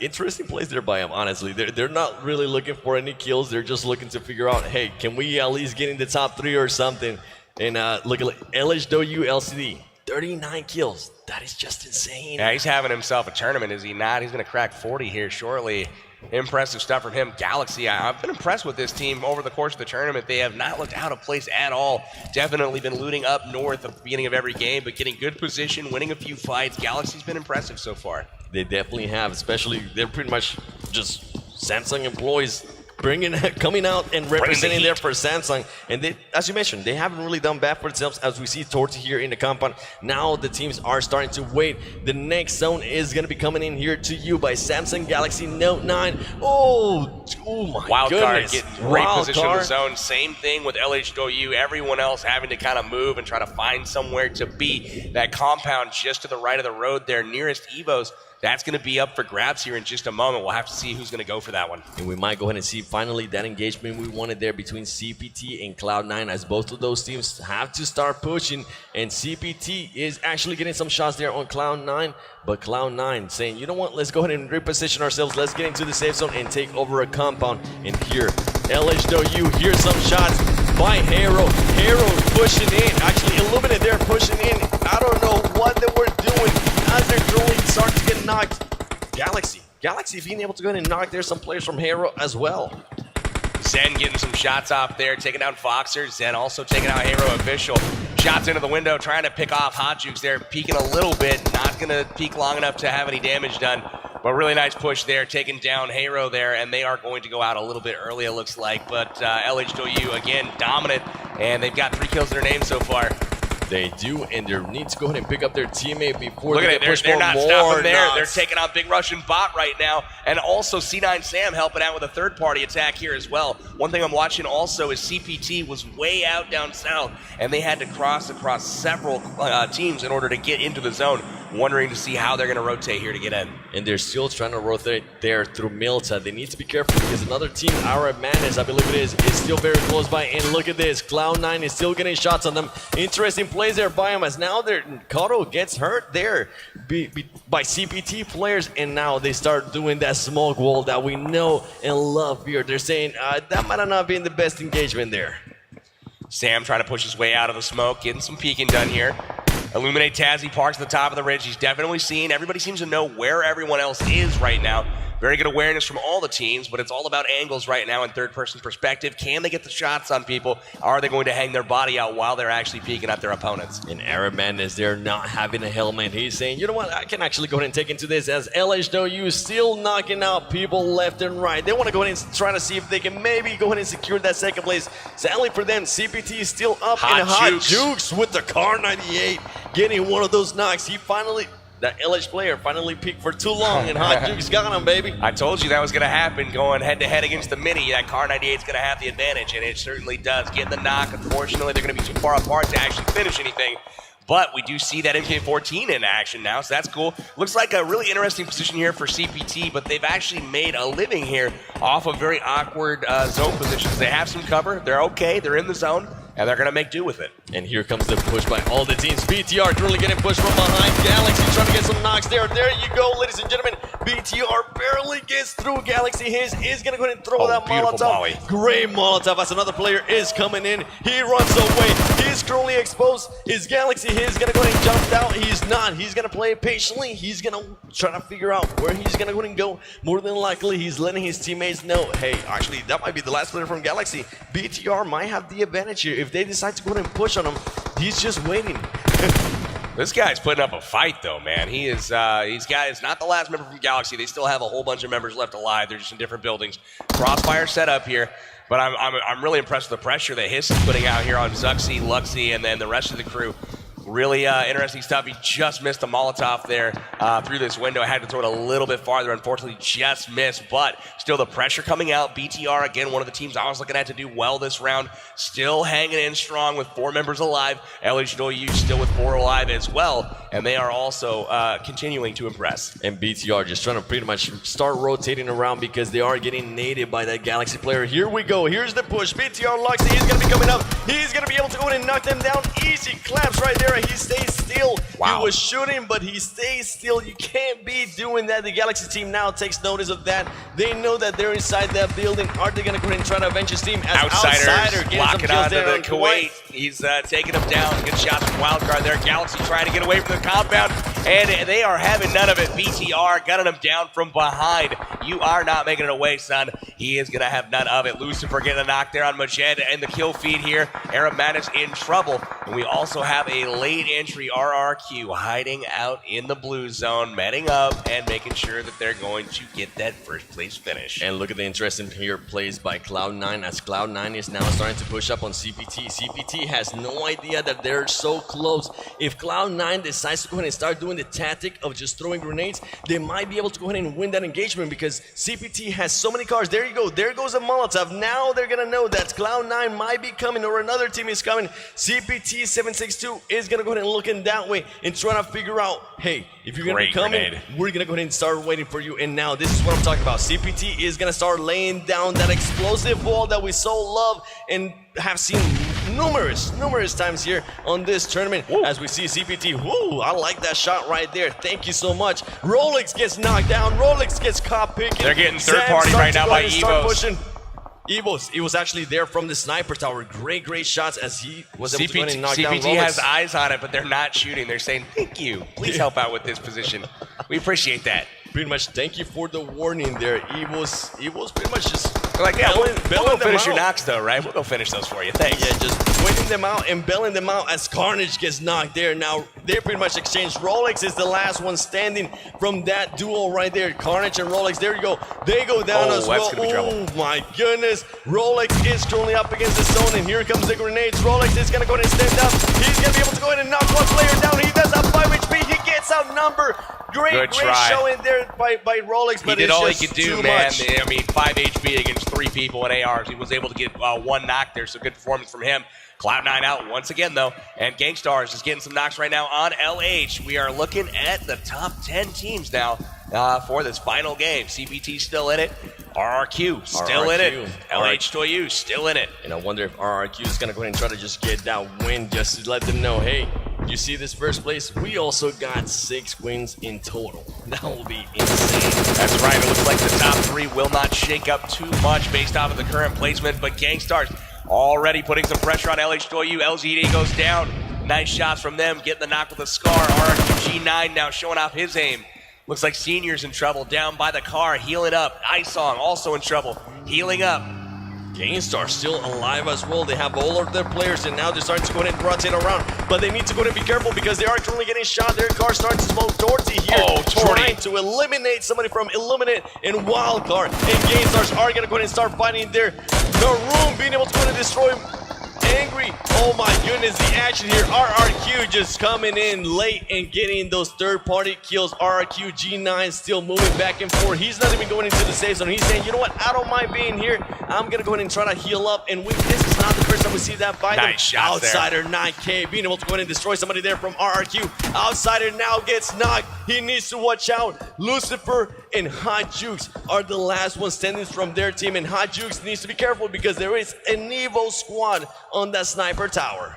interesting plays there by him, honestly. They're not really looking for any kills. They're just looking to figure out, hey, can we at least get in the top 3 or something? And look at LHW LCD, 39 kills. That is just insane. Yeah, he's having himself a tournament, is he not? He's going to crack 40 here shortly. Impressive stuff from him. Galaxy, I've been impressed with this team over the course of the tournament. They have not looked out of place at all. Definitely been looting up north at the beginning of every game, but getting good position, winning a few fights. Galaxy's been impressive so far. They definitely have, especially they're pretty much just Samsung employees coming out and representing there for Samsung. And they, as you mentioned, they haven't really done bad for themselves as we see towards here in the compound. Now the teams are starting to wait. The next zone is going to be coming in here to you by Samsung Galaxy Note 9. Oh my Wild goodness. Card getting great position in the zone. Same thing with LHW. Everyone else having to kind of move and try to find somewhere to be. That compound just to the right of the road there, nearest Evos. That's going to be up for grabs here in just a moment. We'll have to see who's going to go for that one. And we might go ahead and see finally that engagement we wanted there between CPT and Cloud9, as both of those teams have to start pushing. And CPT is actually getting some shots there on Cloud9, but Cloud9 saying, you know what, let's go ahead and reposition ourselves. Let's get into the safe zone and take over a compound. And here, LHW, here's some shots by Hero. Hero pushing in, actually Illuminate there pushing in. I don't know what they were doing as they're throwing, start to get knocked. Galaxy being able to go ahead and knock there some players from Hero as well. Zen getting some shots off there, taking down Foxer. Zen also taking out Hero Official. Shots into the window, trying to pick off Hot Jukes there, peeking a little bit, not going to peek long enough to have any damage done. But really nice push there, taking down Hero there, and they are going to go out a little bit early, it looks like. But LHW, again, dominant, and they've got 3 kills to their name so far. They do, and they need to go ahead and pick up their teammate before Look they at get pushed they're for not more stopping there. knocks. They're taking out Big Russian Bot right now, and also C9 Sam helping out with a third-party attack here as well. One thing I'm watching also is CPT was way out down south, and they had to cross across several teams in order to get into the zone, wondering to see how they're going to rotate here to get in. And they're still trying to rotate there through Milta. They need to be careful because another team, Arab Madness, I believe it is still very close by. And look at this, Cloud9 is still getting shots on them. Interesting plays there by him, as now Kato gets hurt there by CPT players, and now they start doing that smoke wall that we know and love here. They're saying that might not have been the best engagement there. Sam trying to push his way out of the smoke, getting some peeking done here. Illuminate Tazzy parks at the top of the ridge. He's definitely seen. Everybody seems to know where everyone else is right now. Very good awareness from all the teams, but it's all about angles right now in third-person perspective. Can they get the shots on people? Are they going to hang their body out while they're actually peeking at their opponents? And Arab Madness, they're not having a helmet. He's saying, you know what, I can actually go ahead and take into this, as LHW is still knocking out people left and right. They want to go ahead and try to see if they can maybe go ahead and secure that second place. Sadly for them, CPT is still up, and Hot Jukes with the Car 98 getting one of those knocks. He finally... That LH player finally peaked for too long, and Hot Jukes got him, baby. I told you that was going to happen, going head-to-head against the Mini. That Car 98 is going to have the advantage, and it certainly does. Getting the knock, unfortunately, they're going to be too far apart to actually finish anything. But we do see that MK14 in action now, so that's cool. Looks like a really interesting position here for CPT, but they've actually made a living here off of very awkward zone positions. They have some cover. They're okay. They're in the zone. And they're going to make do with it. And here comes the push by all the teams. BTR currently getting pushed from behind. Galaxy trying to get some knocks there. There you go, ladies and gentlemen. BTR barely gets through. Galaxy is going to go ahead and throw that Molotov. Molly. Great Molotov as another player is coming in. He runs away. He's currently exposed. Is Galaxy is going to go ahead and jump out? He's not. He's going to play it patiently. He's going to try to figure out where he's going to go ahead and go. More than likely, he's letting his teammates know, hey, actually, that might be the last player from Galaxy. BTR might have the advantage here. If they decide to go ahead and push on him, he's just waiting. This guy's putting up a fight, though, man. It's not the last member from Galaxy. They still have a whole bunch of members left alive. They're just in different buildings. Crossfire set up here, but I'm really impressed with the pressure that Hiss is putting out here on Zuxi, Luxy, and then the rest of the crew. Really interesting stuff. He just missed a Molotov there through this window. I had to throw it a little bit farther. Unfortunately, just missed. But still the pressure coming out. BTR, again, one of the teams I was looking at to do well this round. Still hanging in strong with 4 members alive. LHW still with 4 alive as well. And they are also continuing to impress. And BTR just trying to pretty much start rotating around because they are getting naded by that Galaxy player. Here we go. Here's the push. BTR Luxy is going to be coming up. He's going to be able to go in and knock them down easy. Claps right there. He stays still. Wow. He was shooting, but he stays still. You can't be doing that. The Galaxy team now takes notice of that. They know that they're inside that building. Are they going to go ahead and try to avenge his team? As Outsider locking onto the Kuwait. He's taking him down. Good shots from Wildcard there. Galaxy trying to get away from the compound, and they are having none of it. BTR gunning him down from behind. You are not making it away, son. He is going to have none of it. Lucifer getting a knock there on Majed and the kill feed here. Arab Madness in trouble. And we also have a late entry RRQ hiding out in the blue zone, manning up and making sure that they're going to get that first place finish. And look at the interesting here plays by Cloud9 as Cloud9 is now starting to push up on CPT. CPT has no idea that they're so close. If Cloud9 decides to go ahead and start doing the tactic of just throwing grenades, they might be able to go ahead and win that engagement because CPT has so many cars. There you go. There goes a Molotov. Now they're going to know that Cloud9 might be coming or another team is coming. CPT 762 is going to go ahead and look in that way and try to figure out, hey, if you're going to be coming, we're going to go ahead and start waiting for you. And now this is what I'm talking about. CPT is going to start laying down that explosive wall that we so love and have seen numerous times here on this tournament. Woo. As we see CPT, whoo, I like that shot right there. Thank you so much. Rolex gets knocked down. Rolex gets caught picking. They're getting third party right now by Evos. He was actually there from the sniper tower. Great shots as he was able to go and knock down Rolex. CPT has eyes on it, but they're not shooting. They're saying, thank you. Please help out with this position. We appreciate that. Pretty much, thank you for the warning there. Evos pretty much just like, yeah, we'll go finish your knocks though, right? We'll go finish those for you. Thanks. Yeah, just waiting them out and bailing them out as Carnage gets knocked there. Now, they pretty much exchanged. Rolex is the last one standing from that duo right there. Carnage and Rolex, there you go. They go down as well. Oh my goodness. Rolex is currently up against the zone, and here comes the grenades. Rolex is going to go ahead and stand up. He's going to be able to go ahead and knock one player down. He does have 5 HP. He gets outnumbered. Great showing there by Rolex, but he did it's all just he could do, too man. much. I mean, 5 HP against 3 people in ARs. He was able to get 1 knock there, so good performance from him. Cloud9 out once again, though, and Gangstars is getting some knocks right now on LH. We are looking at the top 10 teams now for this final game. CPT still in it. RRQ still in it. LH2U still in it. And I wonder if RRQ is going to go ahead and try to just get that win just to let them know, hey, you see this first place? We also got 6 wins in total. That will be insane. That's right. It looks like the top 3 will not shake up too much based off of the current placement, but Gangstars already putting some pressure on LH2U. LGD goes down. Nice shots from them, getting the knock with a scar. RRQ G9 now showing off his aim. Looks like Senior's in trouble, down by the car, healing up. Isong also in trouble, healing up. Gangstar still alive as well. They have all of their players, and now they're starting to go ahead and rotate around. But they need to go ahead and be careful because they are currently getting shot. Their car starting to smoke. Torty here, trying to eliminate somebody from Illuminate and Wildcard. And Gangstars are going to go ahead and start fighting there. Naroom being able to go ahead and destroy Angry. Oh my goodness, the action here. RRQ just coming in late and getting those third-party kills. RRQ G9 still moving back and forth. He's not even going into the safe zone. He's saying, you know what, I don't mind being here. I'm going to go ahead and try to heal up and win. This is not the first time we see that by nice shots Outsider there. 9K being able to go ahead and destroy somebody there from RRQ. Outsider now gets knocked. He needs to watch out. Lucifer and Hot Jukes are the last ones standing from their team, and Hot Jukes needs to be careful because there is an Evo squad on that sniper tower.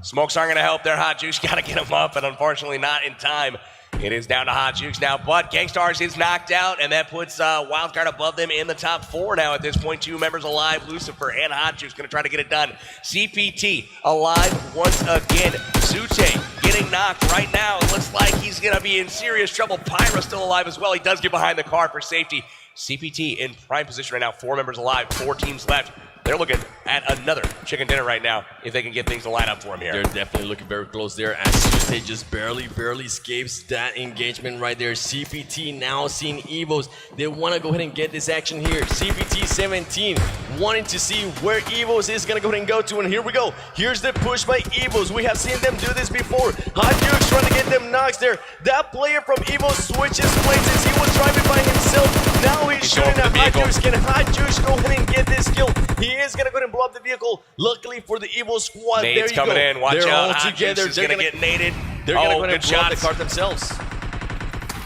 Smokes aren't going to help there. Hot Jukes got to get him up, and unfortunately not in time. It is down to Hot Jukes now, but Gangstars is knocked out, and that puts Wildcard above them in the top 4 now at this point. 2 members alive, Lucifer and Hot Jukes going to try to get it done. CPT alive once again. Sute getting knocked right now. It looks like he's going to be in serious trouble. Pyra still alive as well. He does get behind the car for safety. CPT in prime position right now. 4 members alive, 4 teams left. they're looking at another chicken dinner right now if they can get things to line up for him here. They're definitely looking very close there as Sute just barely escapes that engagement right there. CPT now seeing Evos. They want to go ahead and get this action here. CPT 17 wanting to see where Evos is going to go ahead and go to. And here we go. Here's the push by Evos. We have seen them do this before. Hot Dukes trying to get them knocks there. That player from Evos switches places. He was driving by himself. Now he's shooting at Hot Dukes. Can Hot Dukes go ahead and get this kill? He is going to go ahead and blow up the vehicle. Luckily for the Evo squad, Nade's there you coming go. in. Watch They're out. all together. They're going to get naded. They're going to go ahead good and blow up the shots. cart themselves.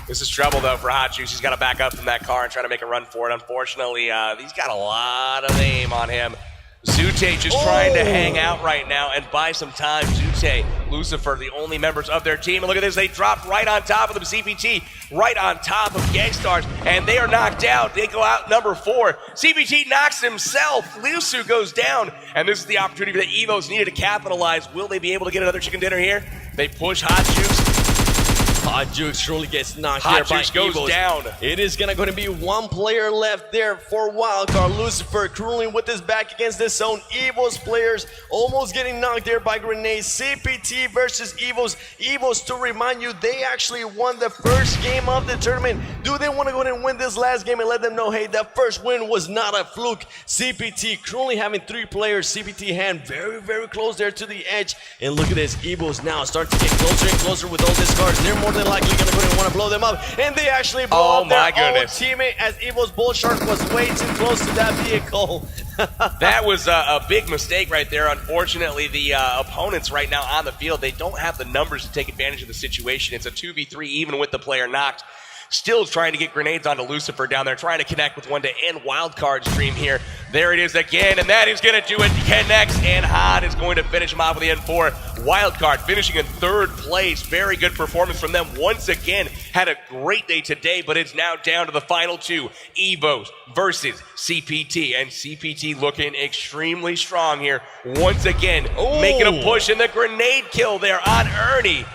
This is trouble, though, for Hot Juice. He's got to back up from that car and try to make a run for it. Unfortunately, he's got a lot of aim on him. Zute just trying to hang out right now and buy some time. Zute, Lucifer, the only members of their team. And look at this. They dropped right on top of them. CPT right on top of Gangstars. And they are knocked out. They go out number 4. CPT knocks himself. Lusu goes down. And this is the opportunity that Evos needed to capitalize. Will they be able to get another chicken dinner here? They push Hot Juice. Hot Jukes surely gets knocked there by Jukes goes Evos. down. It is going to be one player left there for Wildcard. Lucifer cruising with his back against this zone. Evos players almost getting knocked there by grenades. CPT versus Evos. Evos, to remind you, they actually won the first game of the tournament. Do they want to go ahead and win this last game and let them know, hey, that first win was not a fluke? CPT currently having 3 players. CPT hand very close there to the edge. And look at this. Evos now starting to get closer and closer with all these cars. They're more than likely going to go ahead and want to blow them up. And they actually blow up their own teammate as Evo's Bull Shark was way too close to that vehicle. That was a big mistake right there. Unfortunately, the opponents right now on the field, they don't have the numbers to take advantage of the situation. It's a 2v3 even with the player knocked. Still trying to get grenades onto Lucifer down there, trying to connect with one to end Wildcard's dream here. There it is again, and that is going to do it. Connects, and Hot is going to finish him off with the N4. Wildcard finishing in 3rd place. Very good performance from them once again. Had a great day today, but it's now down to the final 2. Evos versus CPT, and CPT looking extremely strong here. Once again, making a push in the grenade kill there on Ernie.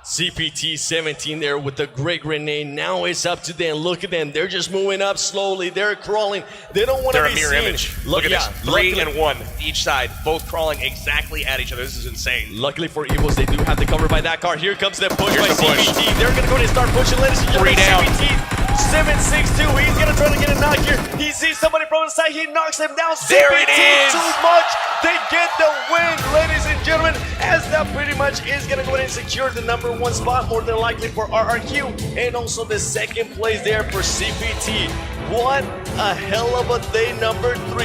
CPT 17 there with the great grenade. Now it's up to them. Look at them. They're just moving up slowly. They're crawling. They don't want to be seen. They're a mirror image. Look at this. 3 and 1 each side, both crawling exactly at each other. This is insane. Luckily for Evos, they do have the cover by that car. Here comes the push by CPT. They're going to go and start pushing. Ladies and gentlemen, 3 down. CPT 762. He's going to try to get a knock here. He sees somebody from the side. He knocks him down. There it CPT is. too much. They get the win, ladies and gentlemen, as that pretty much is going to go ahead and secure the number 1 spot, more than likely for RRQ, and also the 2nd place there for CPT. What a hell of a day number 3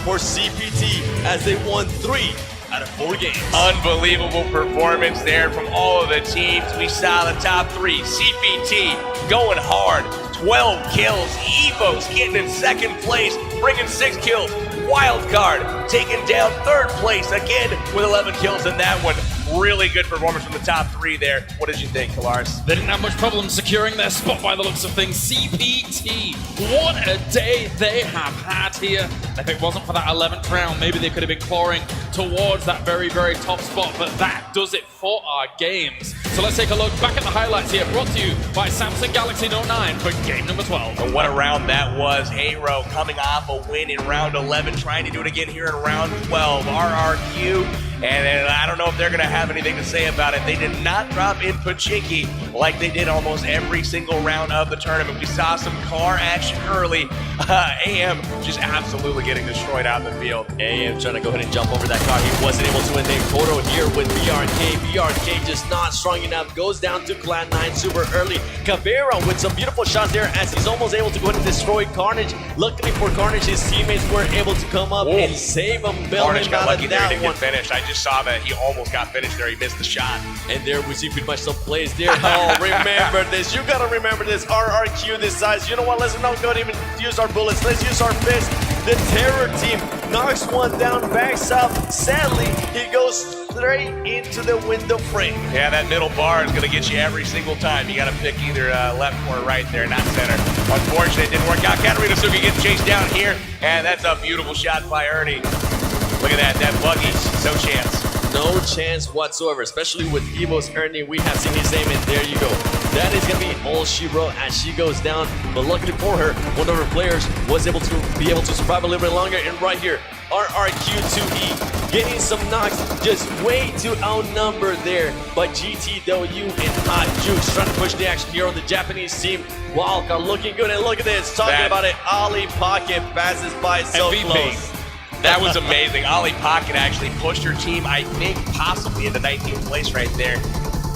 for CPT as they won 3 out of 4 games. Unbelievable performance there from all of the teams. We saw the top 3. CPT going hard, 12 kills. Evos getting in 2nd place, bringing 6 kills. Wildcard taking down 3rd place again with 11 kills in that one. Really good performance from the top 3 there. What did you think, Kalaris? They didn't have much problem securing their spot by the looks of things. CPT, what a day they have had here. If it wasn't for that 11th round, maybe they could have been clawing towards that very top spot, but that does it for our games. So let's take a look back at the highlights here, brought to you by Samsung Galaxy Note 9 for game number 12. And what a round that was. Aero coming off a win in round 11, trying to do it again here in round 12. RRQ, and I don't know if they're going to have anything to say about it. They did not drop in Pachinki like they did almost every single round of the tournament. We saw some car action early. AM just absolutely getting destroyed out in the field. AM trying to go ahead and jump over that car. He wasn't able to win. Kodo here with BRK. BRK just not strong enough. Goes down to Clan 9 super early. Caveira with some beautiful shots there as he's almost able to go ahead and destroy Carnage. Luckily for Carnage, his teammates were able to come up and save him. Carnage got lucky there. He didn't get finished. I just saw that he almost got finished there. He missed the shot. And there we see pretty much some plays there. Oh, remember this. You gotta remember this. RRQ this size. You know what? Let's not go and even use our bullets. Let's use our fist. The terror team knocks one down, backs up. Sadly, he goes straight into the window frame. Yeah, that middle bar is going to get you every single time. You got to pick either left or right there, not center. Unfortunately, it didn't work out. Katarina Suki getting chased down here, and that's a beautiful shot by Ernie. Look at that, that buggy, no chance. No chance whatsoever, especially with Evo's Ernie. We have seen his name, and there you go. That is going to be all she wrote as she goes down. But luckily for her, one of her players was able to survive a little bit longer. And right here, RRQ2E getting some knocks, just way too outnumbered there. But GTW and Hot Jukes trying to push the action here on the Japanese team. Wildcard looking good, and look at this, talking about it. Ali Pocket passes by so close. That was amazing. Ali Pocket actually pushed her team, I think, possibly into 19th place right there.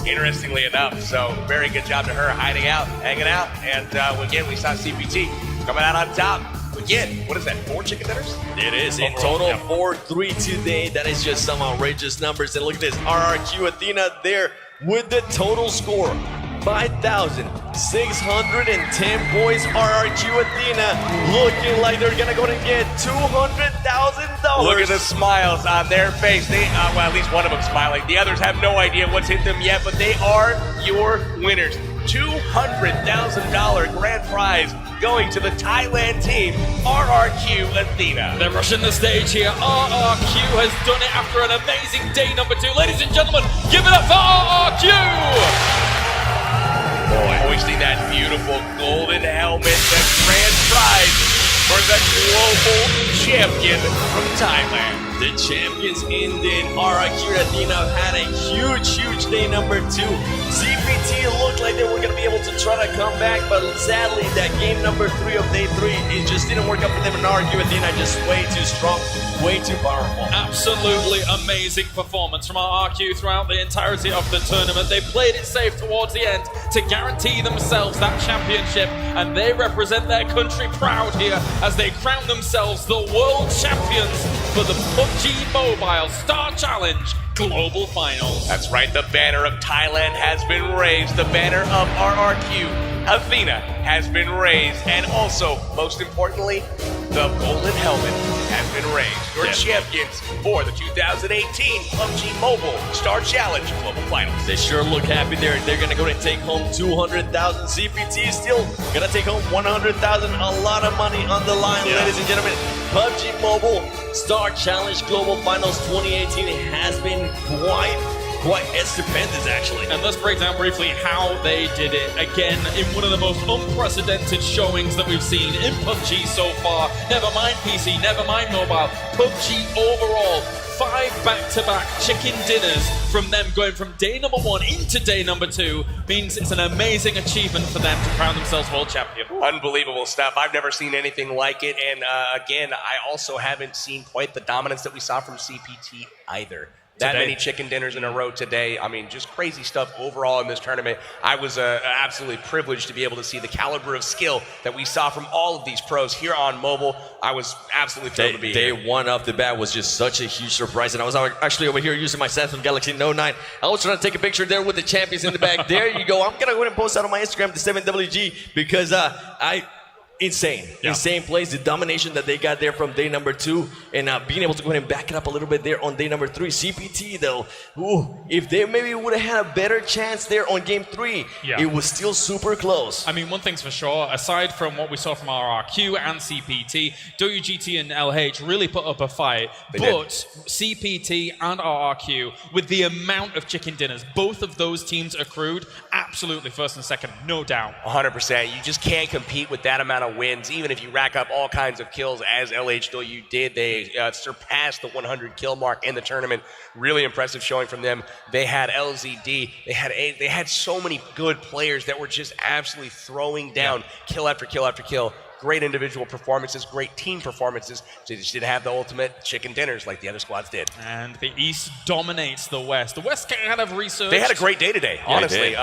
Interestingly enough, so very good job to her, hiding out, hanging out, and again, we saw CPT coming out on top. Again, what is that, 4 chicken dinners? It is, in total, 4-3 today. That is just some outrageous numbers. And look at this, RRQ Athena there with the total score. 5,610 points. RRQ Athena looking like they're gonna go and get $200,000. Look at the smiles on their face. They, well, at least one of them smiling. The others have no idea what's hit them yet, but they are your winners. $200,000 grand prize going to the Thailand team, RRQ Athena. They're rushing the stage here. RRQ has done it after an amazing day number 2. Ladies and gentlemen, give it up for RRQ! Boy, hoisting that beautiful golden helmet, the grand prize for the global champion from Thailand. The champions indeed. RRQ Athena had a huge day number 2. CPT looked like they were going to be able to try to come back, but sadly that game number 3 of day 3, it just didn't work out for them. And RRQ Athena just way too strong, way too powerful. Absolutely amazing performance from RRQ throughout the entirety of the tournament. They played it safe towards the end to guarantee themselves that championship, and they represent their country proud here as they crown themselves the world champions for the PUBG Mobile Star Challenge Global Finals. That's right, the banner of Thailand has been raised. The banner of RRQ Athena has been raised. And also, most importantly, the golden helmet has been raised. Your champions for the 2018 PUBG Mobile Star Challenge Global Finals. They sure look happy there. They're going to go and take home $200,000. CPT is still going to take home $100,000. A lot of money on the line, ladies and gentlemen. PUBG Mobile Star Challenge Global Finals 2018 has been quite stupendous, actually. And let's break down briefly how they did it. Again, in one of the most unprecedented showings that we've seen in PUBG so far. Never mind PC, never mind mobile. PUBG overall, 5 back-to-back chicken dinners from them, going from day number 1 into day number 2, means it's an amazing achievement for them to crown themselves world champion. Unbelievable stuff. I've never seen anything like it. And again, I also haven't seen quite the dominance that we saw from CPT either. That many chicken dinners in a row today. I mean, just crazy stuff overall in this tournament. I was absolutely privileged to be able to see the caliber of skill that we saw from all of these pros here on mobile. I was absolutely thrilled to be here. Day 1 off the bat was just such a huge surprise. And I was actually over here using my Samsung Galaxy Note9. I was trying to take a picture there with the champions in the back. There you go. I'm going to go ahead and post that on my Instagram, the 7WG, because insane plays, the domination that they got there from day number 2, and being able to go ahead and back it up a little bit there on day number 3. CPT though, if they maybe would have had a better chance there on game 3, it was still super close. I mean, one thing's for sure, aside from what we saw from RRQ and CPT, WGT and LH really put up a fight, but CPT and RRQ, with the amount of chicken dinners both of those teams accrued, absolutely first and second, no doubt. 100%. You just can't compete with that amount of wins, even if you rack up all kinds of kills as LHW did. They surpassed the 100 kill mark in the tournament. Really impressive showing from them. They had LZD, they had so many good players that were just absolutely throwing down kill after kill after kill. Great individual performances, great team performances. They just didn't have the ultimate chicken dinners like the other squads did. And the East dominates the West. The West kind of researched. They had a great day today, honestly.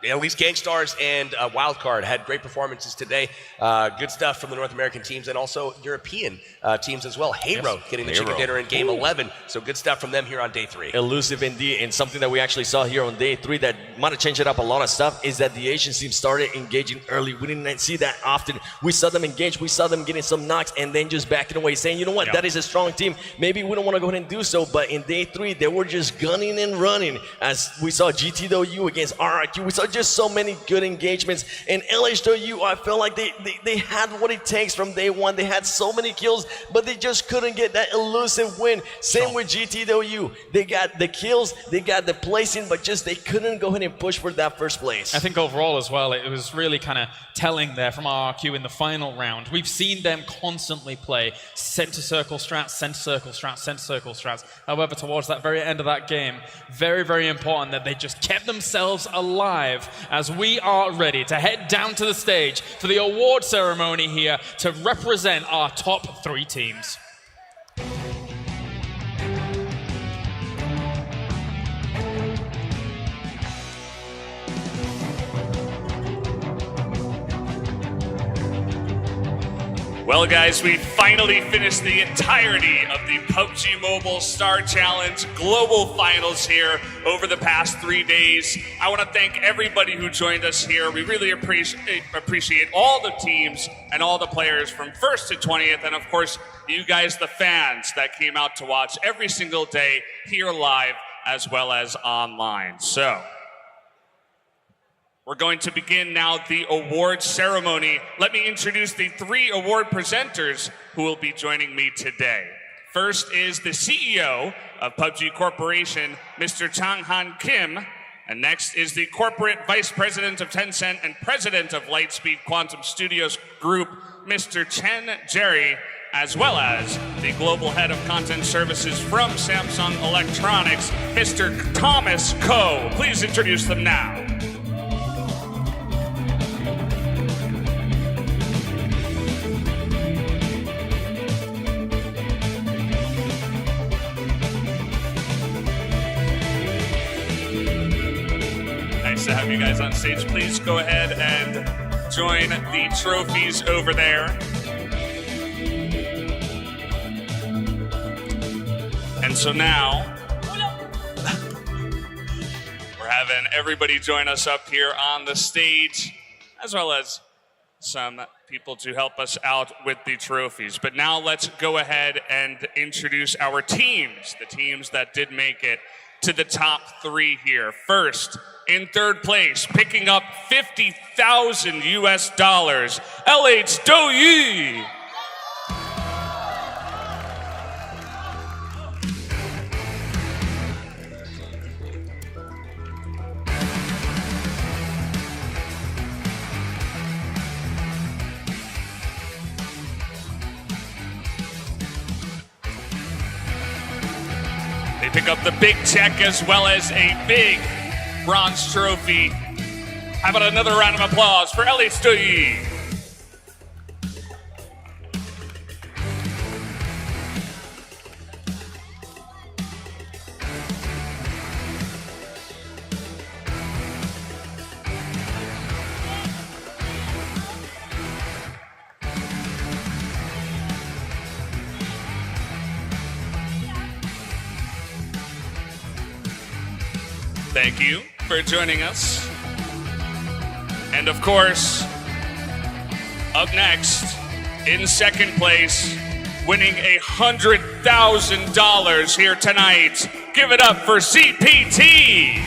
At least Gangstars and Wildcard had great performances today. Good stuff from the North American teams and also European teams as well. Hero getting the chicken dinner in game 11. So good stuff from them here on day 3. Elusive indeed, and something that we actually saw here on day 3 that might have changed it up a lot of stuff is that the Asian team started engaging early. We didn't see that often. We saw them engage, we saw them getting some knocks and then just backing away, saying, you know what, that is a strong team. Maybe we don't want to go ahead and do so, but in day 3, they were just gunning and running as we saw GTW against RRQ. We saw just so many good engagements. And LHW, I felt like they had what it takes from day one. They had so many kills, but they just couldn't get that elusive win. Same with GTW. They got the kills, they got the placing, but just they couldn't go ahead and push for that first place. I think overall as well, it was really kind of telling there from RRQ in the final round. We've seen them constantly play center circle strats, center circle strats, center circle strats. However, towards that very end of that game, very, very important that they just kept themselves alive as we are ready to head down to the stage for the award ceremony here to represent our top 3 teams. Well, guys, we finally finished the entirety of the PUBG Mobile Star Challenge Global Finals here over the past 3 days. I want to thank everybody who joined us here. We really appreciate all the teams and all the players from 1st to 20th, and of course, you guys, the fans that came out to watch every single day here live as well as online. So, we're going to begin now the award ceremony. Let me introduce the 3 award presenters who will be joining me today. First is the CEO of PUBG Corporation, Mr. Chang-Han Kim. And next is the Corporate Vice President of Tencent and President of Lightspeed Quantum Studios Group, Mr. Chen Jerry, as well as the Global Head of Content Services from Samsung Electronics, Mr. Thomas Ko. Please introduce them now. To have you guys on stage. Please go ahead and join the trophies over there. And so now, we're having everybody join us up here on the stage, as well as some people to help us out with the trophies. But now let's go ahead and introduce our teams, the teams that did make it to the top 3 here. First, in 3rd place, picking up $50,000 US, LH Douyi. They pick up the big check as well as a big bronze trophy. How about another round of applause for LH Douyi? Thank you for joining us. And of course, up next, in 2nd place, winning $100,000 here tonight. Give it up for CPT.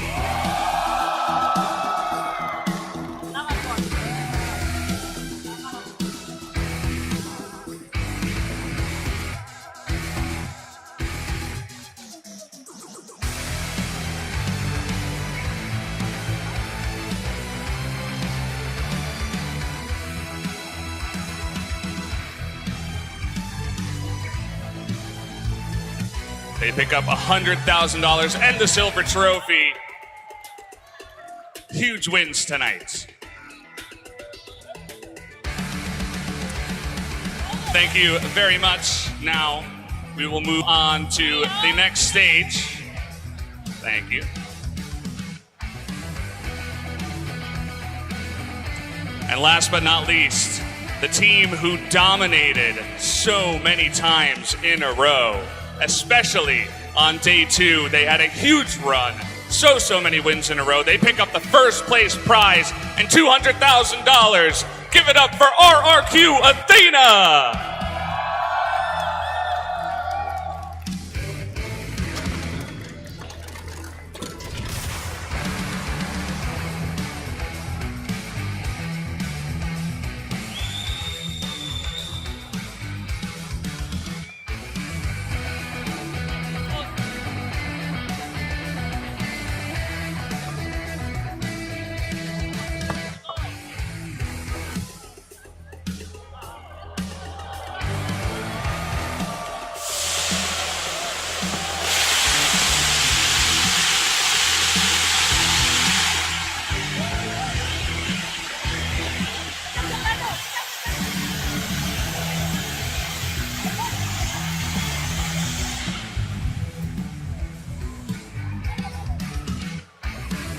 They pick up $100,000 and the silver trophy. Huge wins tonight. Thank you very much. Now we will move on to the next stage. Thank you. And last but not least, the team who dominated so many times in a row. Especially on day 2, they had a huge run. So many wins in a row. They pick up the 1st place prize and $200,000. Give it up for RRQ Athena!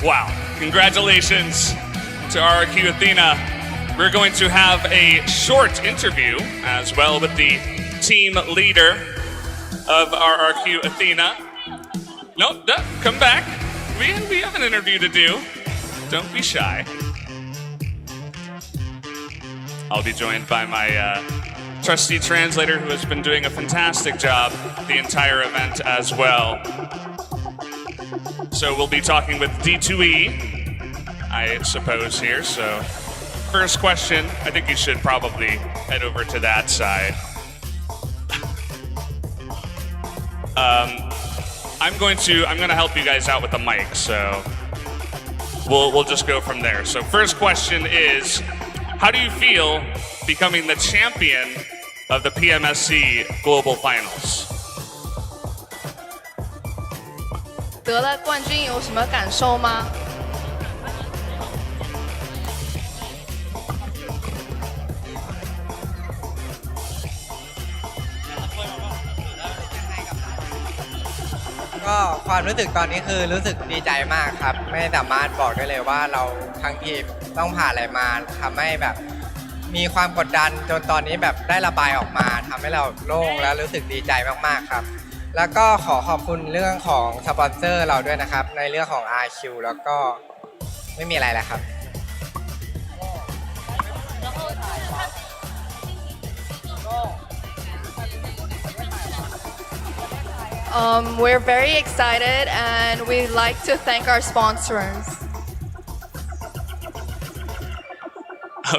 Wow. Congratulations to RRQ Athena. We're going to have a short interview as well with the team leader of RRQ Athena. No, come back. We have an interview to do. Don't be shy. I'll be joined by my trusty translator who has been doing a fantastic job the entire event as well. So we'll be talking with D2E, I suppose, here. So first question, I think you should probably head over to that side. I'm going to help you guys out with the mic, so we'll just go from there. So first question is, how do you feel becoming the champion of the PMSC Global Finals? 得了冠军有什么感受吗？ ก็ความรู้สึกตอนนี้คือรู้สึกดีใจมากครับไม่สามารถบอกได้เลยว่าเราทั้งทีมต้องผ่านอะไรมาทำให้แบบมีความกดดันจนตอนนี้แบบได้ระบายออกมาทำให้เราโล่งและรู้สึกดีใจมากๆครับแล้วก็ขอขอบคุณเรื่องของสปอนเซอร์เราด้วยนะครับในเรื่องของ RQ แล้วก็ไม่มีอะไรแล้วครับ We're very excited and we'd like to thank our sponsors.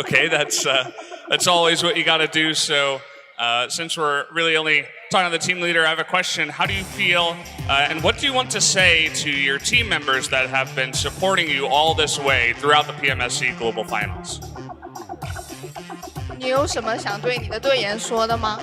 Okay, that's always what you got to do. So since we're really only talking to the team leader, I have a question. How do you feel and what do you want to say to your team members that have been supporting you all this way throughout the PMSC Global Finals? 你有什么想对你的队员说的吗？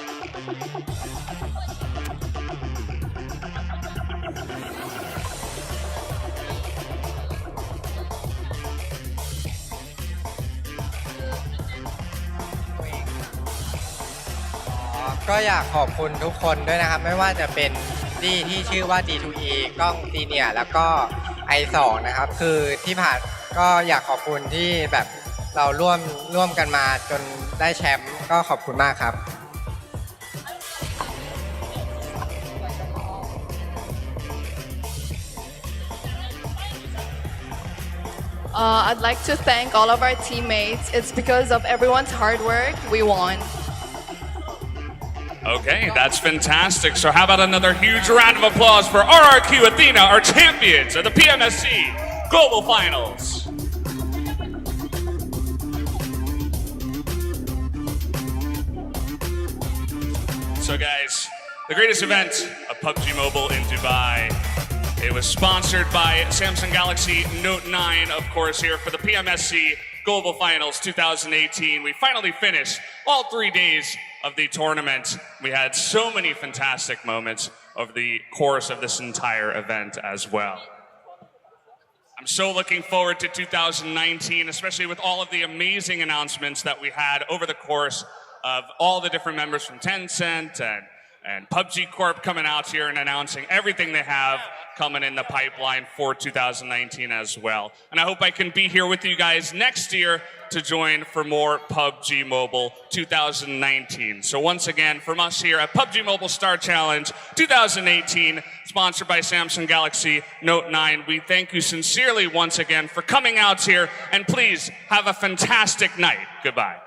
ก็อยากขอบคุณทุกคนด้วยนะครับไม่ว่าจะเป็นที่ชื่อว่า D2E กล้องซีเนียร์แล้วก็ I2 นะครับคือที่ผ่านก็อยากขอบคุณที่แบบเราร่วมกันมาจนได้แชมป์ก็ขอบคุณมากครับ I'd like to thank all of our teammates. It's because of everyone's hard work we won. Okay, that's fantastic. So how about another huge round of applause for RRQ Athena, our champions of the PMSC Global Finals. So guys, the greatest event of PUBG Mobile in Dubai. It was sponsored by Samsung Galaxy Note 9, of course, here for the PMSC Global Finals 2018. We finally finished all 3 days of the tournament. We had so many fantastic moments over the course of this entire event as well. I'm so looking forward to 2019, especially with all of the amazing announcements that we had over the course of all the different members from Tencent and PUBG Corp coming out here and announcing everything they have coming in the pipeline for 2019 as well. And I hope I can be here with you guys next year to join for more PUBG Mobile 2019. So once again, from us here at PUBG Mobile Star Challenge 2018, sponsored by Samsung Galaxy Note 9, we thank you sincerely once again for coming out here, and please have a fantastic night. Goodbye.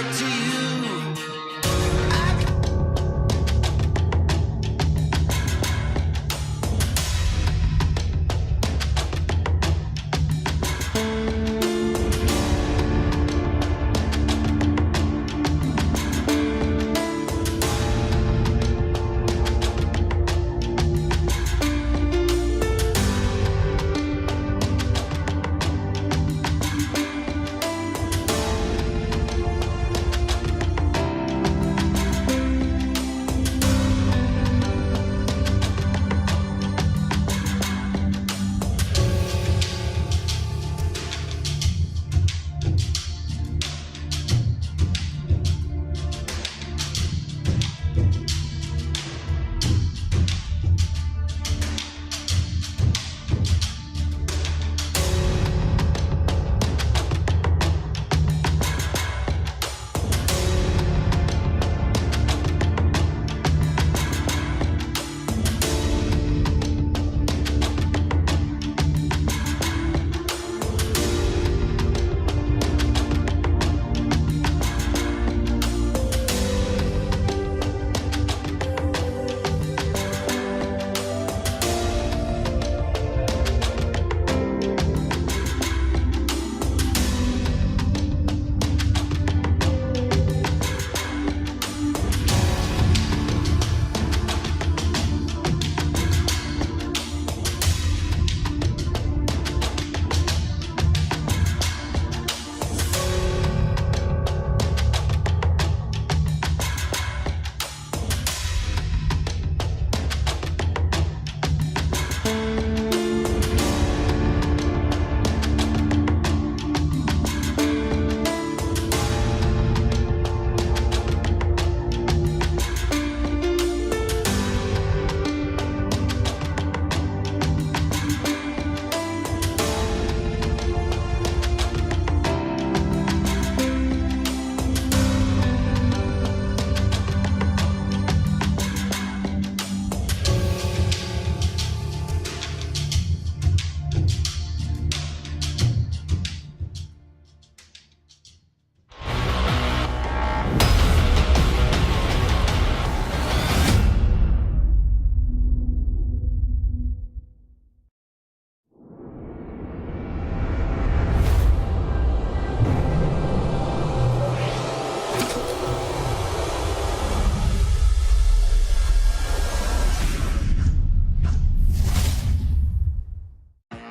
to you.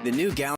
The new Galaxy